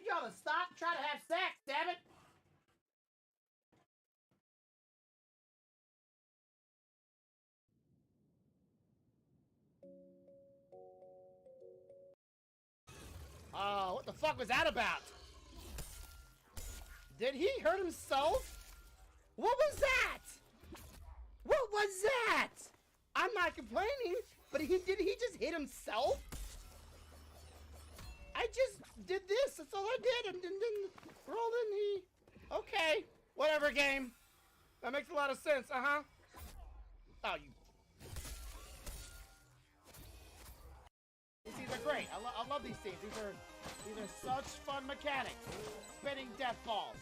y'all to stop trying to have sex, damn it! Oh, what the fuck was that about? Did he hurt himself? What was that? What was that? I'm not complaining, but he just hit himself? I just did this, that's all I did, and then rolled in he... Okay, whatever, game. That makes a lot of sense, uh-huh. Oh, you... These scenes are great. I love these scenes. These are such fun mechanics. Spinning death balls.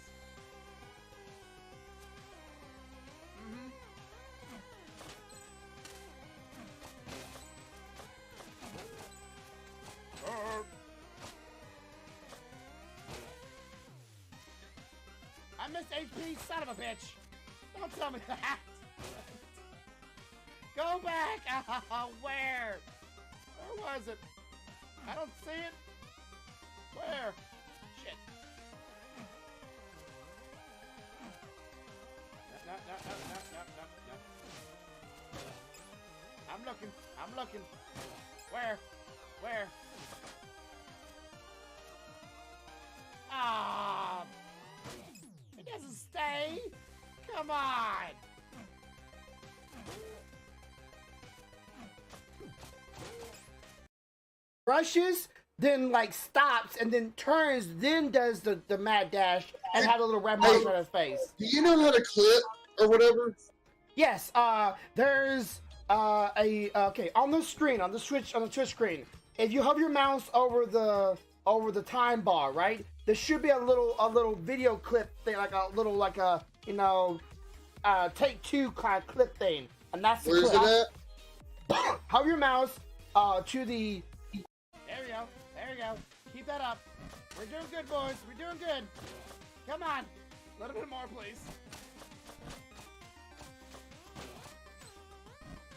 I missed HP, son of a bitch. Don't tell me that. Go back. Where? Where was it? I don't see it. Where? Shit. No. I'm looking. Where? Ah! It doesn't stay. Come on. Rushes, then like stops, and then turns, then does the mad dash, and have a little red mark on his face. Do you know how to clip or whatever? Yes. There's okay on the screen, on the Twitch screen. If you hover your mouse over the time bar, right? There should be a little video clip thing, like a take two kind of clip thing, and that's the Where's clip. it at? Hover your mouse to the. There we go. Keep that up. We're doing good, boys. We're doing good. Come on. A little bit more, please.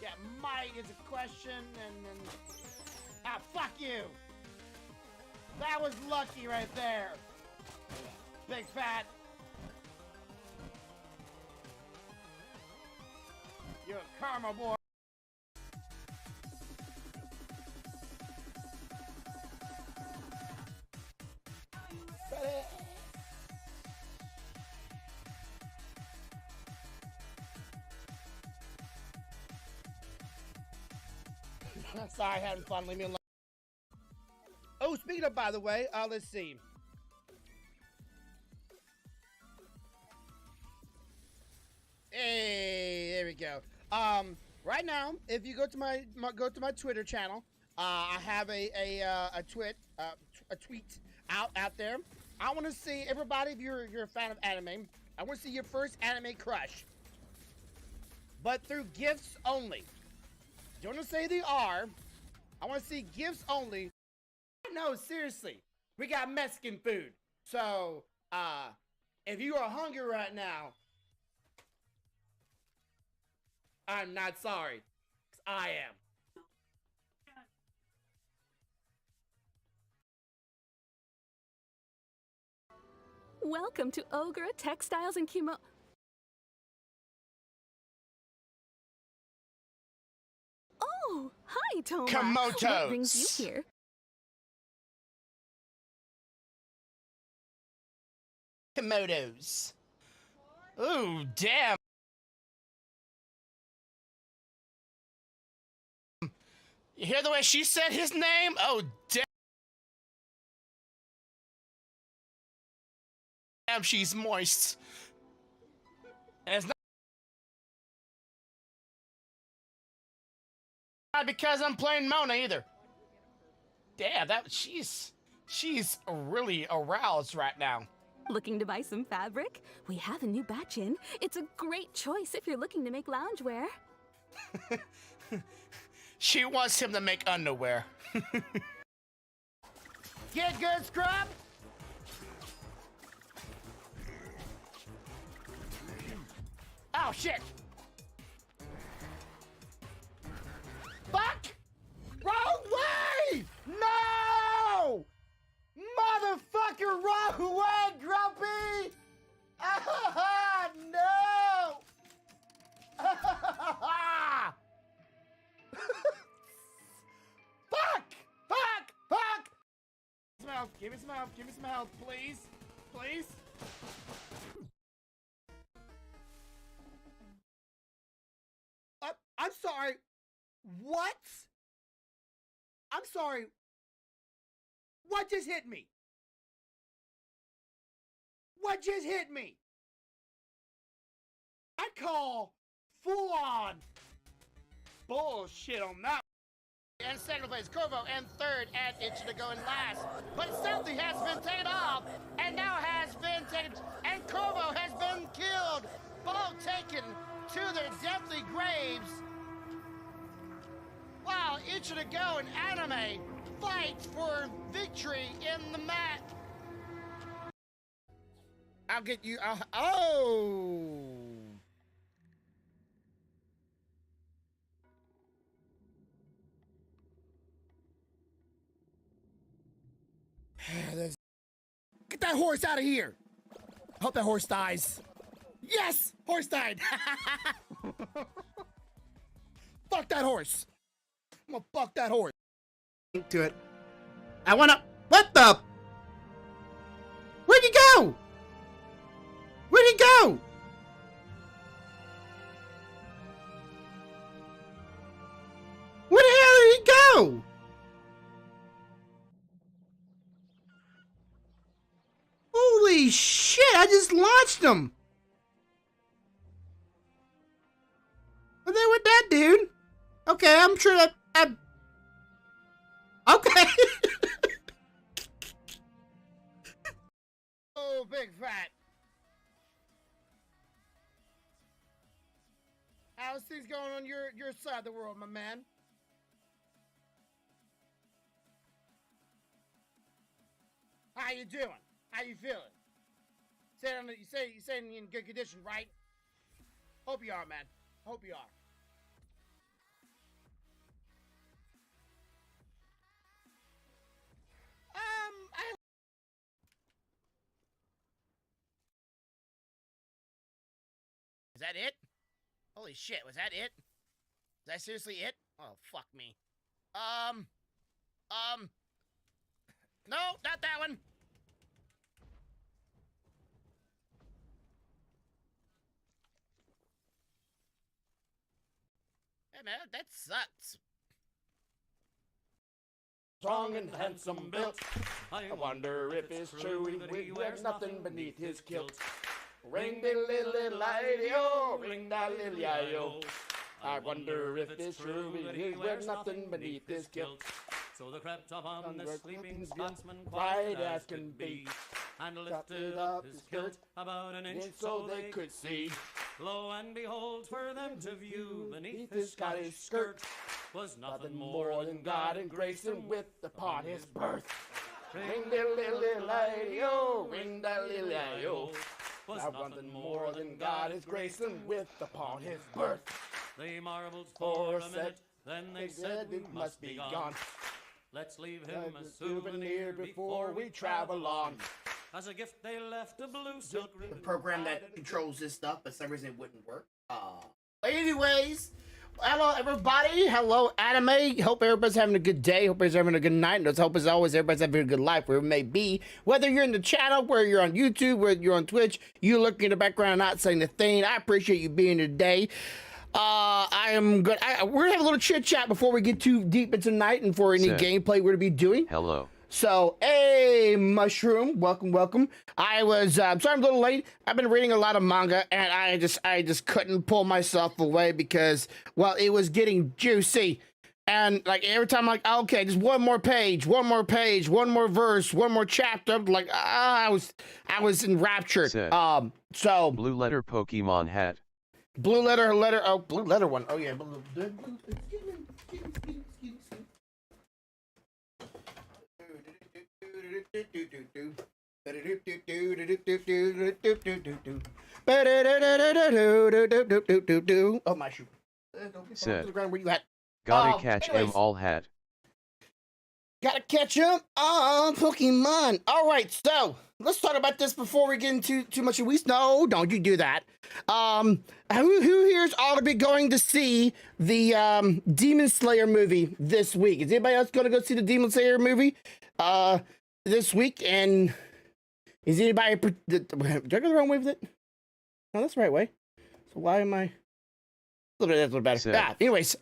Yeah, might is a question, and then... Ah, fuck you! That was lucky right there. Big fat. You're a karma boy. Sorry, having fun. Leave me alone. Oh, speaking of, by the way, let's see. Hey, there we go. Right now, if you go to my Twitter channel, I have a tweet out there. I want to see everybody. If you're a fan of anime, I want to see your first anime crush, but through gifts only. Don't want to say they are. I want to see gifts only. No, seriously. We got Mexican food. So, if you are hungry right now, I'm not sorry. 'Cause I am. Welcome to Ogre Textiles and Kimono. Oh, hi, Toma. Komotos. What brings you here? Komodos. Ooh, damn. You hear the way she said his name? Oh, damn, she's moist. And it's not because I'm playing Mona either. Damn, she's really aroused right now. Looking to buy some fabric? We have a new batch in. It's a great choice if you're looking to make loungewear. She wants him to make underwear. Get good, scrub! Oh, shit! Fuck! Wrong way! No! Motherfucker, wrong health. Give me some health. Give me some health, please. Please. I'm sorry. What? I'm sorry. What just hit me? What just hit me? I call full on bullshit on that. And second place, Corvo, and third, and it should have gone last. But something has been taken off, and now has been taken, and Corvo has been killed. Both taken to their deathly graves. Wow, Ichigo and Anime fight for victory in the match. I'll get you. Oh. Get that horse out of here. Hope that horse dies. Yes, horse died. Fuck that horse. I'm gonna fuck that horse. To it. I wanna. What the? Where'd he go? Where'd he go? Where the hell did he go? Holy shit, I just launched him. Are they with that dude? Okay, I'm sure that. Okay. Oh, big fat. How's things going on your side of the world, my man? How you doing? How you feeling? You say you're in good condition, right? Hope you are, man. Hope you are. Is that it? Holy shit, was that it? Is that seriously it? Oh, fuck me. No, not that one. Hey, man, that sucks. Strong and handsome built. I wonder if it's true he wears nothing beneath his kilt. Ring diddly little I-O, ring da lily I-O. I wonder if it's true he wears nothing beneath his kilt. So they crept upon the sleeping Scotsman quiet as can be, and lifted up his kilt about an inch so they could see. Lo and behold, for them to view beneath his his Scottish skirt was nothing more than God and grace and wit upon his birth. Ring diddly little I-O, ring da lily I-O. Was nothing more than God his grace and wit upon his birth. They marveled for a minute, then they said we must be gone. Let's leave him a souvenir before we travel on. As a gift they left a blue silk ribbon. The program that controls this stuff, but for some reason it wouldn't work. Anyways, hello everybody. Hello anime. Hope everybody's having a good day. Hope everybody's having a good night. And let's hope as always everybody's having a good life wherever it may be. Whether you're in the channel, whether you're on YouTube, whether you're on Twitch, you looking in the background and not saying a thing. I appreciate you being here today. I am good. We're gonna have a little chit chat before we get too deep into tonight and for any gameplay we're gonna be doing. Hello. So, hey, Mushroom, welcome. I was, sorry I'm a little late. I've been reading a lot of manga, and I just couldn't pull myself away because, well, it was getting juicy. And, like, every time I'm like, okay, just one more page, one more verse, one more chapter, like, I was enraptured. Sid. So. Blue letter Pokemon hat. Blue letter one. Oh, yeah. Oh my shoe. Sid. Where you at? Gotta catch anyways. him all hat. Gotta catch up on Pokemon. All right, so let's talk about this before we get into too much of weeks. No, don't you do that. Who here's ought to be going to see the Demon Slayer movie this week? Is anybody else going to go see the Demon Slayer movie? this week, and is anybody did I go the wrong way with it? No, that's the right way. So why am I a little bit better? Said, Yeah. Anyways,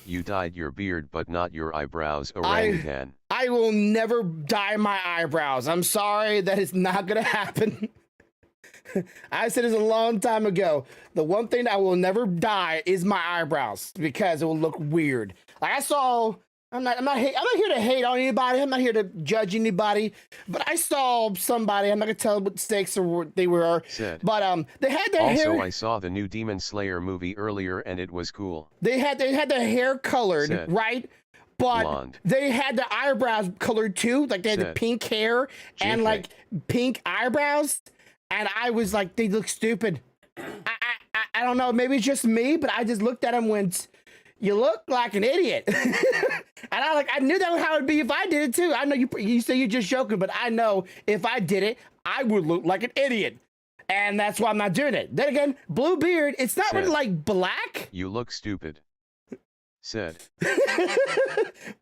You dyed your beard but not your eyebrows, orangutan. I will never dye my eyebrows. I'm sorry, that is not gonna happen. I said this a long time ago. The one thing that I will never dye is my eyebrows because it will look weird. Like I saw, I'm not here to hate on anybody. I'm not here to judge anybody. But I saw somebody. I'm not gonna tell what stakes or what they were. Said, but they had their hair. Also, I saw the new Demon Slayer movie earlier and it was cool. They had their hair colored, Said, right? But blonde. they had the eyebrows colored too. Like they had the Said, pink hair and JK. like pink eyebrows. And I was like, they look stupid. I don't know. Maybe it's just me, but I just looked at him and went, you look like an idiot. And I knew that was how it'd be if I did it too. I know you say you're just joking, but I know if I did it, I would look like an idiot. And that's why I'm not doing it. Then again, blue beard, it's not Said, really like black. You look stupid. Said,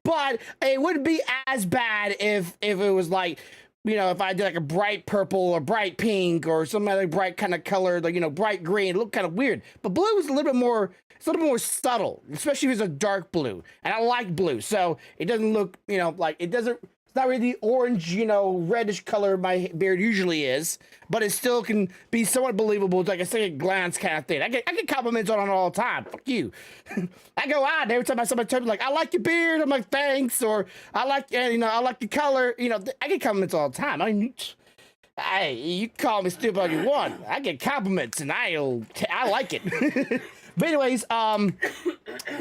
But it wouldn't be as bad if it was like, you know, if I did like a bright purple or bright pink or some other bright kind of color, like, you know, bright green, it looked kind of weird. But blue is a little bit more, it's a little bit more subtle, especially if it's a dark blue. And I like blue, so it doesn't look, you know, like it doesn't, it's not really the orange, you know, reddish color my beard usually is, but it still can be somewhat believable. It's like a second glance kind of thing. I get compliments on it all the time. Fuck you. I go out every time somebody tells me like, I like your beard. I'm like, thanks. Or I like, you know, I like the color. You know, I get compliments all the time. I mean, hey, you call me stupid all you want. I get compliments and I like it. But anyways,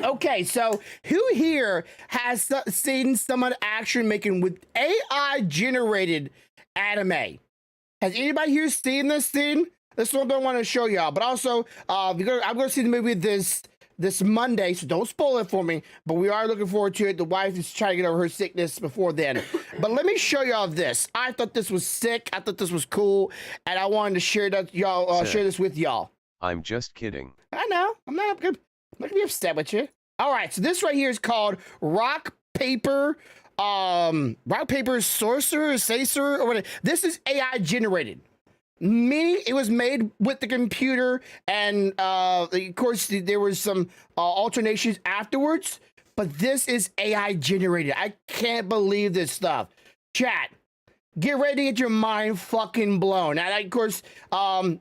okay, so who here has seen someone actually making with AI generated anime? Has anybody here seen this thing? This is what I want to show y'all. But also, I'm going to see the movie this Monday, so don't spoil it for me. But we are looking forward to it. The wife is trying to get over her sickness before then. But let me show y'all this. I thought this was sick. I thought this was cool, and I wanted to share that y'all share this with y'all. I'm just kidding. I know. I'm not gonna be upset with you. All right, so this right here is called Rock Paper Sorcerer, or whatever. This is AI generated. Meaning it was made with the computer, and of course there was some alternations afterwards. But this is AI generated. I can't believe this stuff. Chat. Get ready to get your mind fucking blown. And of course,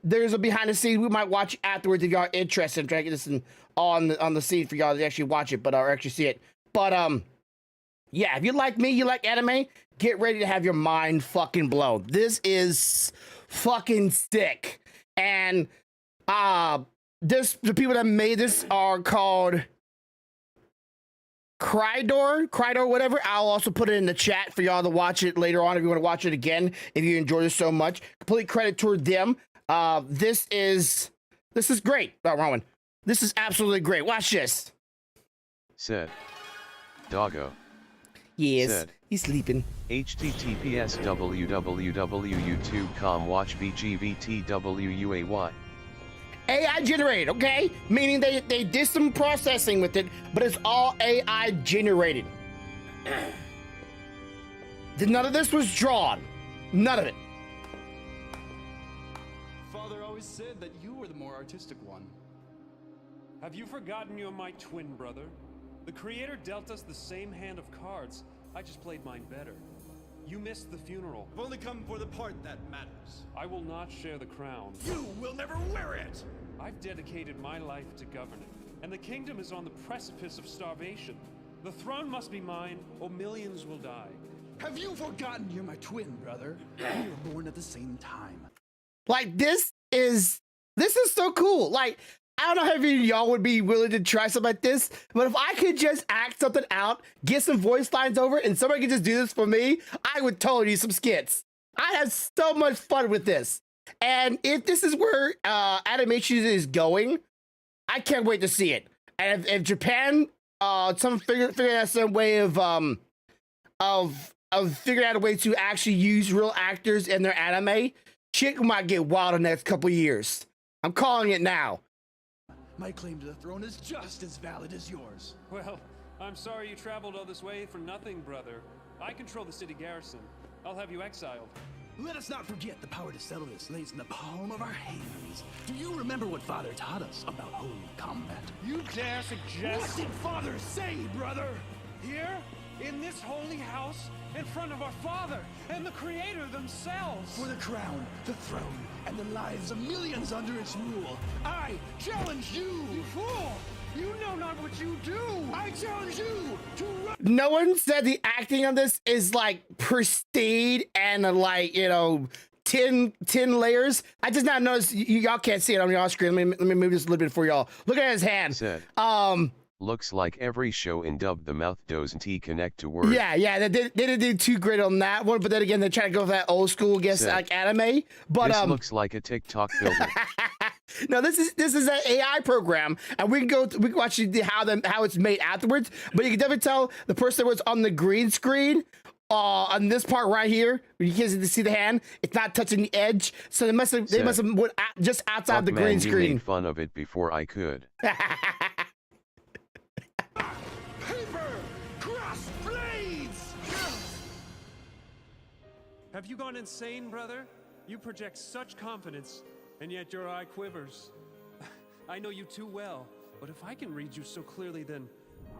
there's a behind the scenes. We might watch afterwards if y'all are interested. I'm trying to get this on the scene for y'all to actually watch it, or actually see it. But yeah, if you like me, you like anime, get ready to have your mind fucking blown. This is fucking sick. And the people that made this are called Crydor, whatever. I'll also put it in the chat for y'all to watch it later on if you want to watch it again, if you enjoyed it so much. Complete credit toward them. This is great. Oh, wrong one. This is absolutely great. Watch this. Said, Doggo. Yes, Said, he's sleeping. https www.youtube.com watch bgvtwuay. AI generated, okay? Meaning they did some processing with it, but it's all AI generated. None of this was drawn. None of it. Father always said that you were the more artistic one. Have you forgotten you're my twin brother? The creator dealt us the same hand of cards. I just played mine better. You missed the funeral. I've only come for the part that matters. I will not share the crown. You will never wear it! I've dedicated my life to governing, and the kingdom is on the precipice of starvation. The throne must be mine, or millions will die. Have you forgotten you're my twin brother? We were born at the same time. Like, this is so cool. Like, I don't know how many of y'all would be willing to try something like this, but if I could just act something out, get some voice lines over, and somebody could just do this for me, I would totally do some skits. I had so much fun with this. And if this is where animation is going, I can't wait to see it. And if Japan, figure out some way of figuring out a way to actually use real actors in their anime, shit might get wild in the next couple years. I'm calling it now. My claim to the throne is just as valid as yours. Well, I'm sorry you traveled all this way for nothing, brother. I control the city garrison. I'll have you exiled. Let us not forget the power to settle this lays in the palm of our hands. Do you remember what Father taught us about holy combat? You dare suggest... What did Father say, brother? Here, in this holy house, in front of our Father and the Creator themselves. For the crown, the throne, and the lives of millions under its rule, I challenge you! You fool! You know not what you do! I challenge you to run! No one said the acting on this is like pristine and like, you know, 10 layers. I just not noticed. Y'all can't see it on your screen. Let me move this a little bit for y'all. Look at his hand. Said. Looks like every show in dub the mouth doesn't connect to words. Yeah, they didn't do too great on that one, but then again, they're trying to go for that old school, guess, like anime. But this looks like a TikTok filter. No, this is an AI program, and we can watch how it's made afterwards. But you can definitely tell the person that was on the green screen on this part right here. You can see the hand; it's not touching the edge. So they must have went just outside the green screen. You made fun of it before I could. Have you gone insane, brother? You project such confidence, and yet your eye quivers. I know you too well, but if I can read you so clearly, then...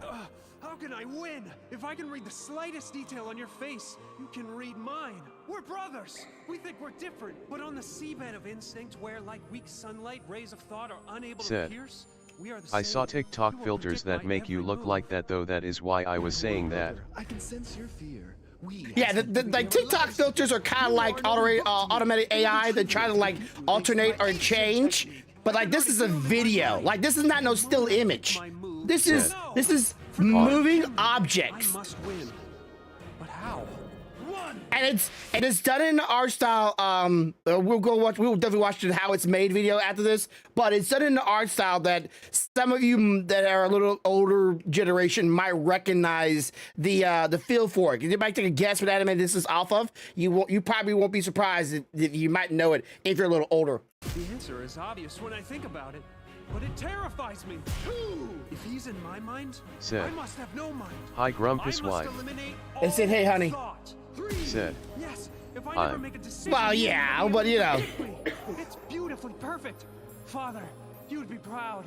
how can I win? If I can read the slightest detail on your face, you can read mine. We're brothers. We think we're different, but on the seabed of instinct where, like weak sunlight, rays of thought are unable to pierce, we are the same. I saw TikTok filters that make you look like that, though. That is why I was saying that. I can sense your fear. Yeah, like TikTok filters are kind of like automated AI that try to like alternate or change. But like this is a video. Like this is not no still image. This is moving objects. I must win. But how? And it's done in art style. We'll definitely watch the how it's made video after this. But it's done in the art style that some of you that are a little older generation might recognize the feel for it. You might take a guess what anime this is off of. You probably won't be surprised if you might know it if you're a little older. The answer is obvious when I think about it, but it terrifies me. If he's in my mind, I must have no mind. Hi, Grumpus wife. They said, "Hey, honey." Said. Yes, if I never make a decision. Well, yeah, but you know. It's beautifully perfect. Father, you would be proud.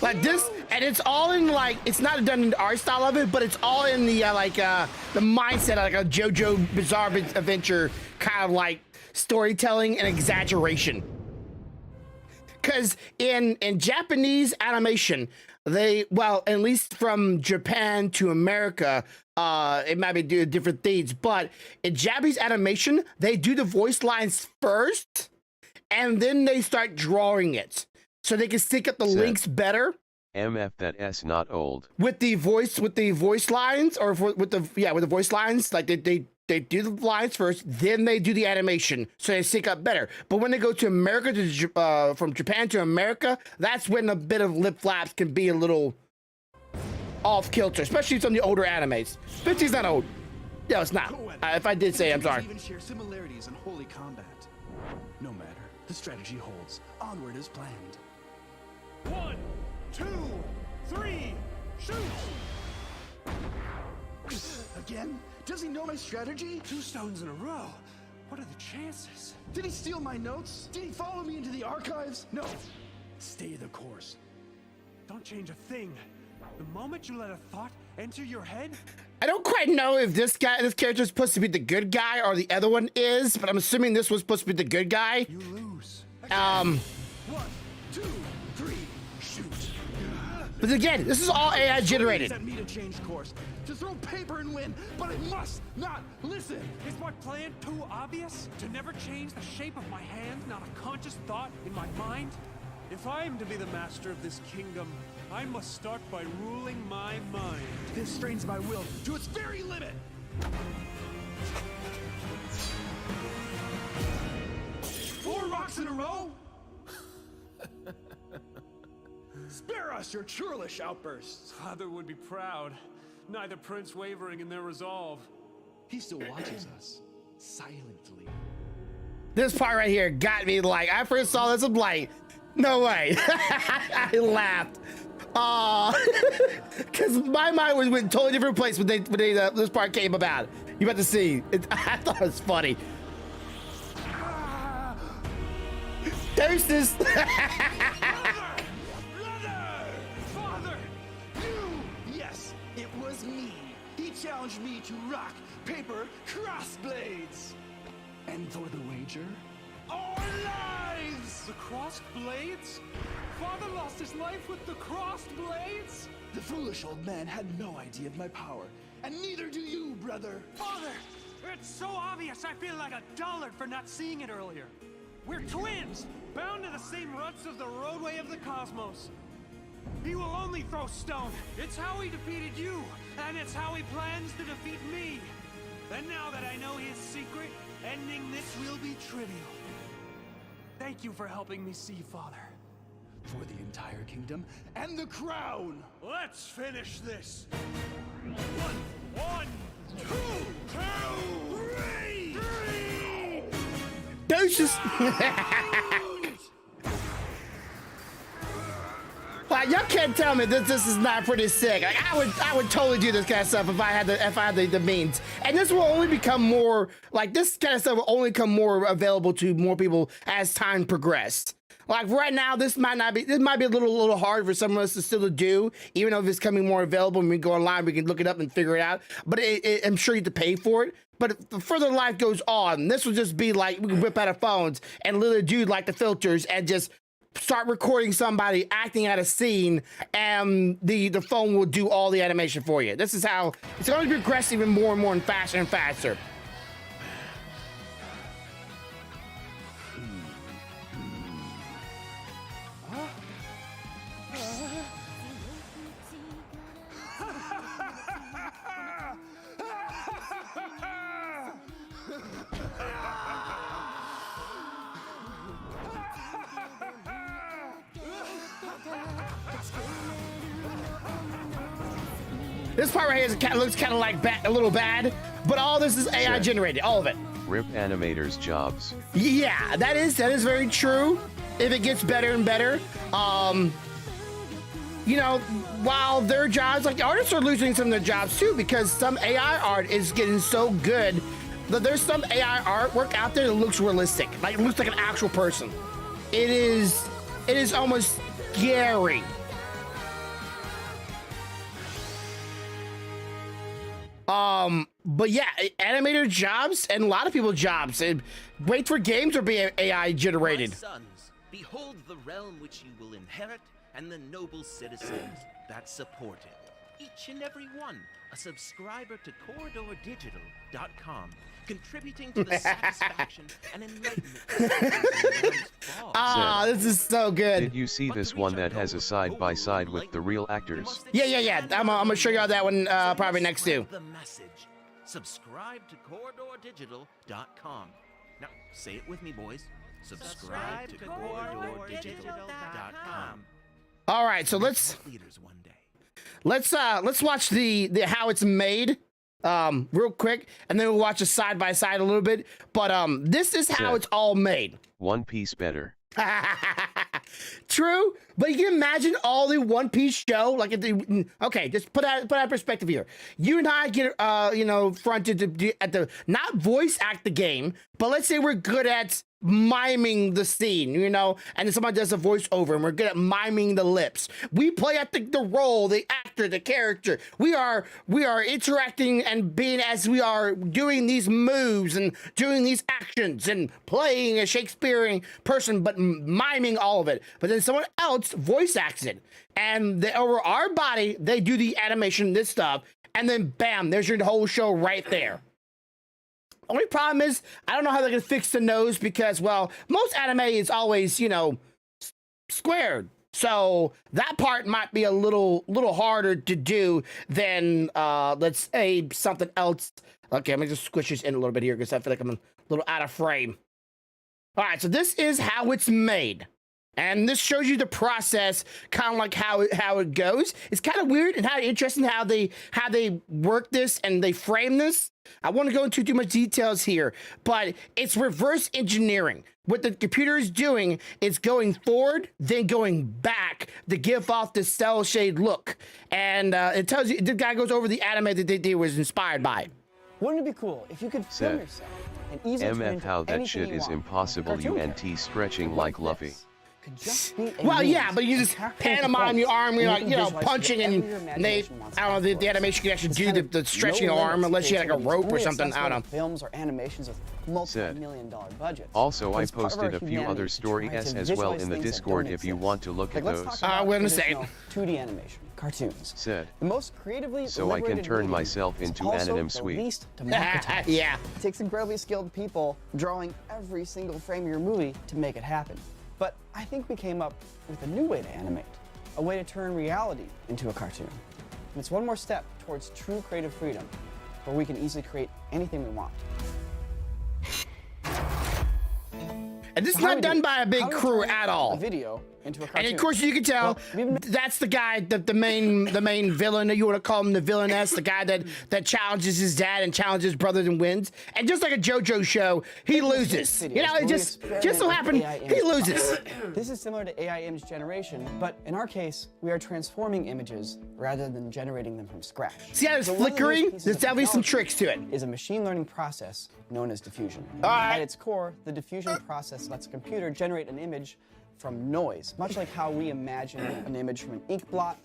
Like this, and it's all in like, it's not done in the art style of it, but it's all in the the mindset of like a JoJo Bizarre Adventure kind of like storytelling and exaggeration. Because in Japanese animation, at least from Japan to America, it might be doing different things, but in Japanese animation, they do the voice lines first, and then they start drawing it, so they can stick up the links better. MF that S not old. With the voice lines, or with the voice lines, like they do the lines first, then they do the animation, so they sync up better. But when they go to America, from Japan to America, that's when a bit of lip flaps can be a little off kilter, especially some of the older animes. 50's not old. No, it's not. If I did say, I'm sorry. Even share similarities in holy combat. No matter, the strategy holds. Onward as planned. 1, 2, 3, shoot! Again? Does he know my strategy? 2 stones in a row. What are the chances? Did he steal my notes? Did he follow me into the archives? No. Stay the course. Don't change a thing. The moment you let a thought enter your head... I don't quite know if this character is supposed to be the good guy or the other one is, but I'm assuming this was supposed to be the good guy. You lose. 1, 2, 3, shoot. But again, this is all AI generated. Sent me to change course, to throw paper and win, but I must not listen. Is my plan too obvious? To never change the shape of my hand, not a conscious thought in my mind? If I am to be the master of this kingdom, I must start by ruling my mind. This strains my will to its very limit. 4 rocks in a row? Spare us your churlish outbursts. Father would be proud. Neither prince wavering in their resolve. He still watches us, silently. This part right here got me like, I first saw this, I'm like, no way. I laughed. Because my mind went totally different place when this part came about. You about to see. I thought it was funny. Deuces. Brother! Father! You! Yes, it was me. He challenged me to rock, paper, crossblades. And for the wager, our lives! The crossed blades? Father lost his life with the crossed blades? The foolish old man had no idea of my power, and neither do you, brother. Father! It's so obvious I feel like a dullard for not seeing it earlier. We're twins, bound to the same ruts of the roadway of the cosmos. He will only throw stone. It's how he defeated you, and it's how he plans to defeat me. And now that I know his secret, ending this will be trivial. Thank you for helping me see, Father. For the entire kingdom and the crown! Let's finish this. One, two, three! Deuces. Like, y'all can't tell me this is not pretty sick. Like, I would totally do this kind of stuff if I had the means. And this will only become more like this kind of stuff will only become more available to more people as time progressed. Like right now, this might be a little hard for some of us to still do, even though if it's coming more available and we go online, we can look it up and figure it out. But I'm sure you have to pay for it. But if the further life goes on, this will just be like we can whip out our phones and literally do like the filters and just start recording somebody acting out a scene, and the phone will do all the animation for you. This is how it's going to progress even more and more and faster and faster. This part right here looks kind of like a little bad, but all this is AI generated, all of it. Rip animators' jobs. Yeah, that is very true. If it gets better and better, you know, while their jobs, like the artists are losing some of their jobs too, because some AI art is getting so good that there's some AI artwork out there that looks realistic, like it looks like an actual person. It is almost scary. But yeah, animator jobs and a lot of people's jobs. Wait for games are being AI generated. My sons, behold the realm which you will inherit and the noble citizens that support it. Each and every one, a subscriber to CorridorDigital.com, contributing to the satisfaction and enlightenment. Ah, this is so good. Did you see this one that has a side-by-side with the real actors? Yeah. I'm gonna show y'all that one probably next too. The message. Subscribe to CorridorDigital.com. Now, say it with me, boys. Subscribe to CorridorDigital.com. All right, so let's watch the how it's made real quick, and then we'll watch a side by side a little bit. But this is how it's all made. One Piece better. True, but you can imagine all the One Piece show, like okay, just put that perspective here. You and I get fronted to at the not voice act the game, but let's say we're good at miming the scene, and then somebody does a voiceover and we're good at miming the lips. We play at the role, the actor, the character. We are interacting and being as we are doing these moves and doing these actions and playing a Shakespearean person, but miming all of it. But then someone else voice acts it, and over our body they do the animation, this stuff, and then bam, there's your whole show right there. Only problem is, I don't know how they're gonna fix the nose because, well, most anime is always, squared. So that part might be a little harder to do than, let's say, something else. Okay, I'm gonna just squish this in a little bit here because I feel like I'm a little out of frame. All right, so this is how it's made. And this shows you the process, kind of like how it goes. It's kind of weird and how interesting how they work this and they frame this. I want to go into too much details here, but it's reverse engineering. What the computer is doing is going forward, then going back to give off the cell shade look. And it tells you, the guy goes over the anime that they was inspired by. Wouldn't it be cool if you could film yourself and easily turn MF into how that anything shit you is want? impossible UNT stretching like Luffy. Could just be a Well, yeah, means but you of just capturing pantomime your arm, performance, you're and like, can you know, visualize punching, and whatever your they, imagination wants I don't know, to the explore. animation can actually This do kind of the stretching no your arm limits unless you had like a creativity is rope or only something, I accessible don't in films or animations with multi-million-dollar budgets. Also, I It's part of our posted a few humanity other to story try to as well visualize in the things that Discord don't if you exist. want to look at Like, those. let's talk about wait a second. traditional 2D animation, cartoons. Said. The most creatively So I can liberated turn medium myself is into also Anonym the Sweet. least democratized. Yeah. It takes incredibly skilled people drawing every single frame of your movie to make it happen. But I think we came up with a new way to animate, a way to turn reality into a cartoon. And it's one more step towards true creative freedom, where we can easily create anything we want. And this So is how not do we done do it? by a big How do we crew turn at a all. video into a cartoon? And of course, you can tell that's the guy, the main villain. You want to call him the villainess, the guy that challenges his dad and challenges his brothers and wins. And just like a JoJo show, he loses. You know, it just so happened he loses. This is similar to AI image generation, but in our case, we are transforming images rather than generating them from scratch. See how it's So one of the flickering? newest pieces There's of definitely some technology tricks to it. Is a machine learning process known as diffusion. All right. At its core, the diffusion process lets a computer generate an image from noise, much like how we imagine an image from an ink blot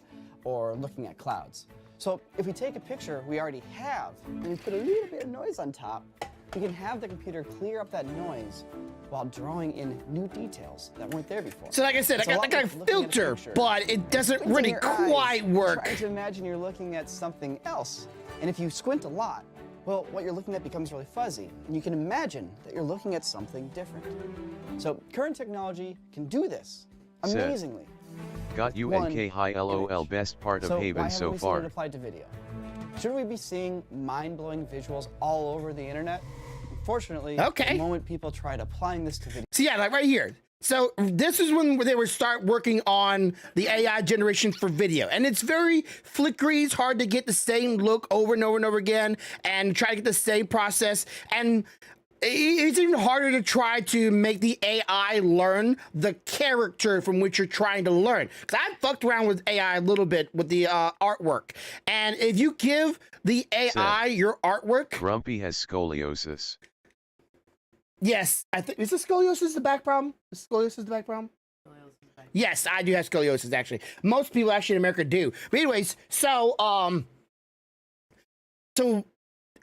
or looking at clouds. So if we take a picture we already have and we put a little bit of noise on top, we can have the computer clear up that noise while drawing in new details that weren't there before. So like I said, It's I lot got a like looking at filter, picture, but it doesn't squinting really your eyes, quite work. Trying to imagine you're looking at something else. And if you squint a lot, well, what you're looking at becomes really fuzzy, and you can imagine that you're looking at something different. So current technology can do this Said. amazingly. Got you One NK high LOL image. best part of So Haven why so haven't we seen far. it applied to video? Should we be seeing mind-blowing visuals all over the internet? Unfortunately, Okay. the moment people tried applying this to video, So yeah, like right here. So this is when they would start working on the AI generation for video. And it's very flickery. It's hard to get the same look over and over and over again and try to get the same process. And it's even harder to try to make the AI learn the character from which you're trying to learn. Because I fucked around with AI a little bit with the artwork. And if you give the AI your artwork... Grumpy has scoliosis. Yes, I think is the scoliosis the back problem? Is scoliosis the back problem? Yes, I do have scoliosis actually. Most people actually in America do. But anyways, so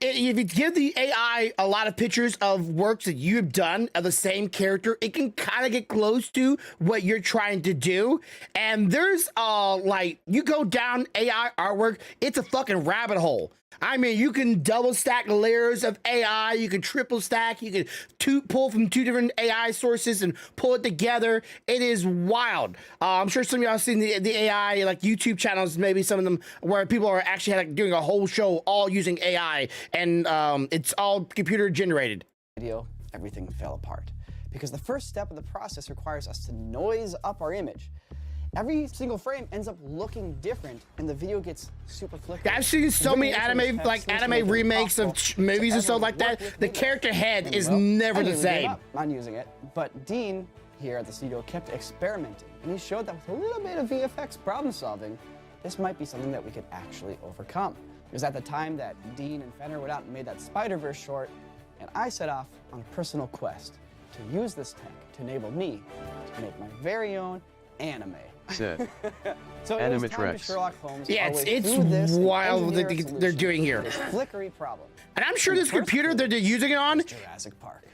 if you give the AI a lot of pictures of works that you've done of the same character, it can kind of get close to what you're trying to do. And there's like you go down AI artwork, it's a fucking rabbit hole. I mean, you can double stack layers of AI, you can triple stack, you can pull from two different AI sources and pull it together. It is wild. I'm sure some of y'all have seen the AI like YouTube channels, maybe some of them where people are actually like doing a whole show all using AI, and it's all computer generated. video, everything fell apart. Because the first step of the process requires us to noise up our image. Every single frame ends up looking different, and the video gets super flickering. I've seen so many anime, like anime remakes of movies and stuff like that. The character head is never the same. Not using it, but Dean here at the studio kept experimenting, and he showed that with a little bit of VFX problem solving, this might be something that we could actually overcome. It was at the time that Dean and Fenner went out and made that Spider-Verse short, and I set off on a personal quest to use this tech to enable me to make my very own anime. Said. So it was time to Animatrix. Sherlock Holmes. Yeah, our way it's through this and wild what engineer a they're solution doing here. to this flickery problem. And I'm sure And this the first computer clue that they're using it on, is Jurassic Park.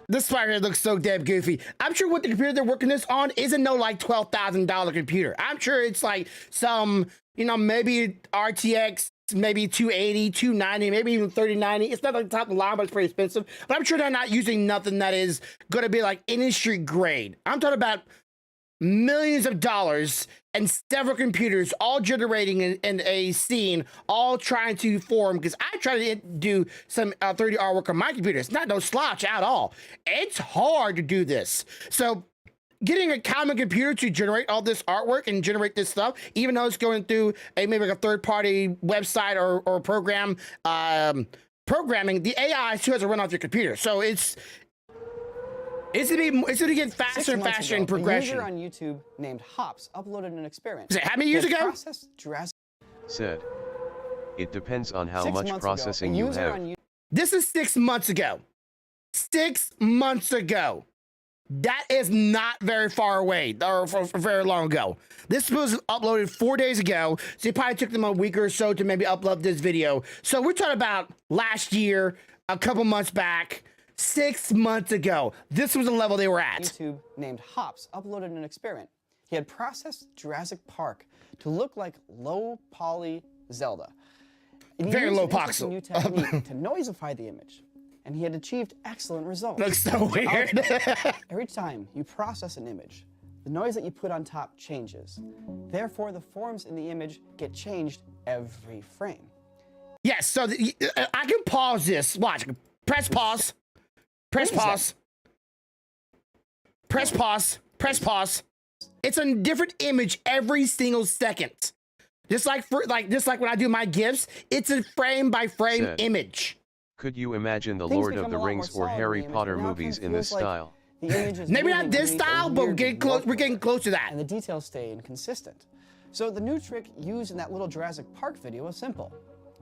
this Spider-Head looks so damn goofy. I'm sure what the computer they're working this on isn't no like $12,000 computer. I'm sure it's like some, you know, maybe RTX, maybe 280, 290, maybe even 3090. It's not like the top of the line, but it's pretty expensive. But I'm sure they're not using nothing that is going to be like industry grade. I'm talking about millions of dollars and several computers all generating in a scene, all trying to form, because I try to do some 3D artwork on my computer. It's not no slouch at all. It's hard to do this. So getting a common computer to generate all this artwork and generate this stuff, even though it's going through maybe like a third-party website or program, programming, the AI still has to run off your computer. So it's going to get faster and faster in progression. A user on YouTube named Hops uploaded an experiment. How many years ago? Jurassic Said. It depends on how 6 much months processing ago, a you user have. on This is 6 months ago. 6 months ago. That is not very far away or for very long ago. This was uploaded 4 days ago, so it probably took them a week or so to maybe upload this video. So we're talking about last year, a couple months back, 6 months ago. This was the level they were at. YouTube named Hops uploaded an experiment. He had processed Jurassic Park to look like low poly Zelda. And he Very used low an interesting pixel. new technique to noisify the image. And he had achieved excellent results. Looks so weird. Every time you process an image, the noise that you put on top changes. Therefore, the forms in the image get changed every frame. Yes, so I can pause this. Watch. Press pause. Press pause. Press pause. Press pause. It's a different image every single second. Just like when I do my GIFs, it's a frame by frame image. Could you imagine the Things Lord of become the a lot more Rings or solid in Harry the image, Potter but now it movies kinda in this feels like style? the image is Maybe moving not this underneath a style, but weird we're getting close to that. and the details stay inconsistent. So the new trick used in that little Jurassic Park video is simple.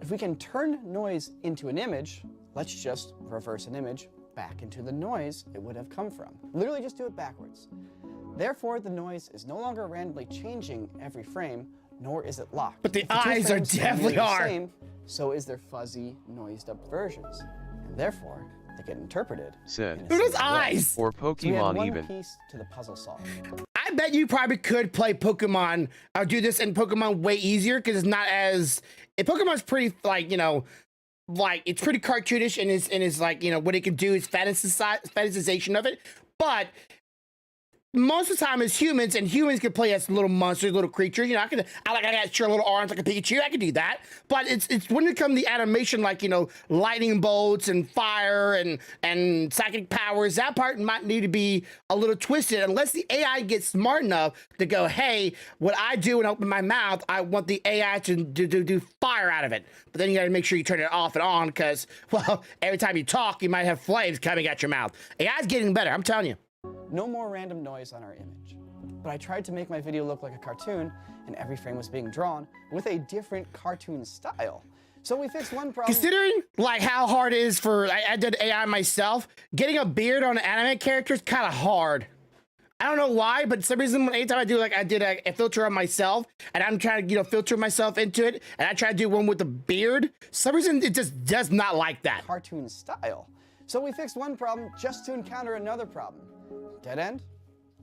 If we can turn noise into an image, let's just reverse an image back into the noise it would have come from. Literally just do it backwards. Therefore, the noise is no longer randomly changing every frame, nor is it locked. But the If two eyes are frames definitely nearly the are. same, so is their fuzzy, noised up versions. And therefore, they get interpreted. Said. in a Look at his similar way. eyes. Or So we had Pokemon one even. piece to the puzzle solved. I bet you probably could play Pokemon or do this in Pokemon way easier because it's not as Pokemon's pretty like it's pretty cartoonish and is like what it can do is fantasization of it, but most of the time as humans, and humans can play as little monsters, little creatures. I got sure little arms like a Pikachu. I can do that. But it's when it comes to the animation, like lightning bolts and fire and psychic powers. That part might need to be a little twisted unless the AI gets smart enough to go, hey, what I do when I open my mouth, I want the AI to do fire out of it. But then you got to make sure you turn it off and on because, well, every time you talk, you might have flames coming out your mouth. AI's getting better. I'm telling you. No more random noise on our image. But I tried to make my video look like a cartoon, and every frame was being drawn with a different cartoon style. So we fixed one problem. Considering like how hard it is I did AI myself, getting a beard on an anime character is kind of hard. I don't know why, but for some reason, anytime I did a filter on myself, and I'm trying to filter myself into it, and I try to do one with a beard, for some reason it just does not like that. Cartoon style. So we fixed one problem just to encounter another problem. Dead end?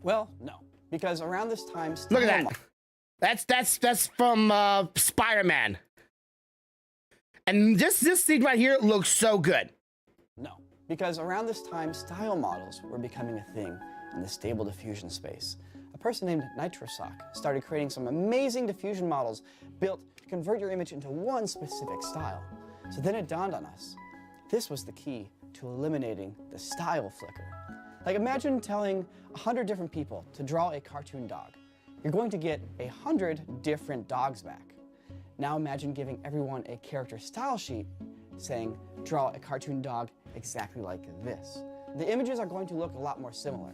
Well, no, because around this time, Look at that. That's from Spider-Man. And this scene right here looks so good. No, because around this time, style models were becoming a thing in the stable diffusion space. A person named Nitrosock started creating some amazing diffusion models built to convert your image into one specific style. So then it dawned on us. This was the key to eliminating the style flicker. Like imagine telling 100 different people to draw a cartoon dog. You're going to get 100 different dogs back. Now imagine giving everyone a character style sheet saying, draw a cartoon dog exactly like this. The images are going to look a lot more similar.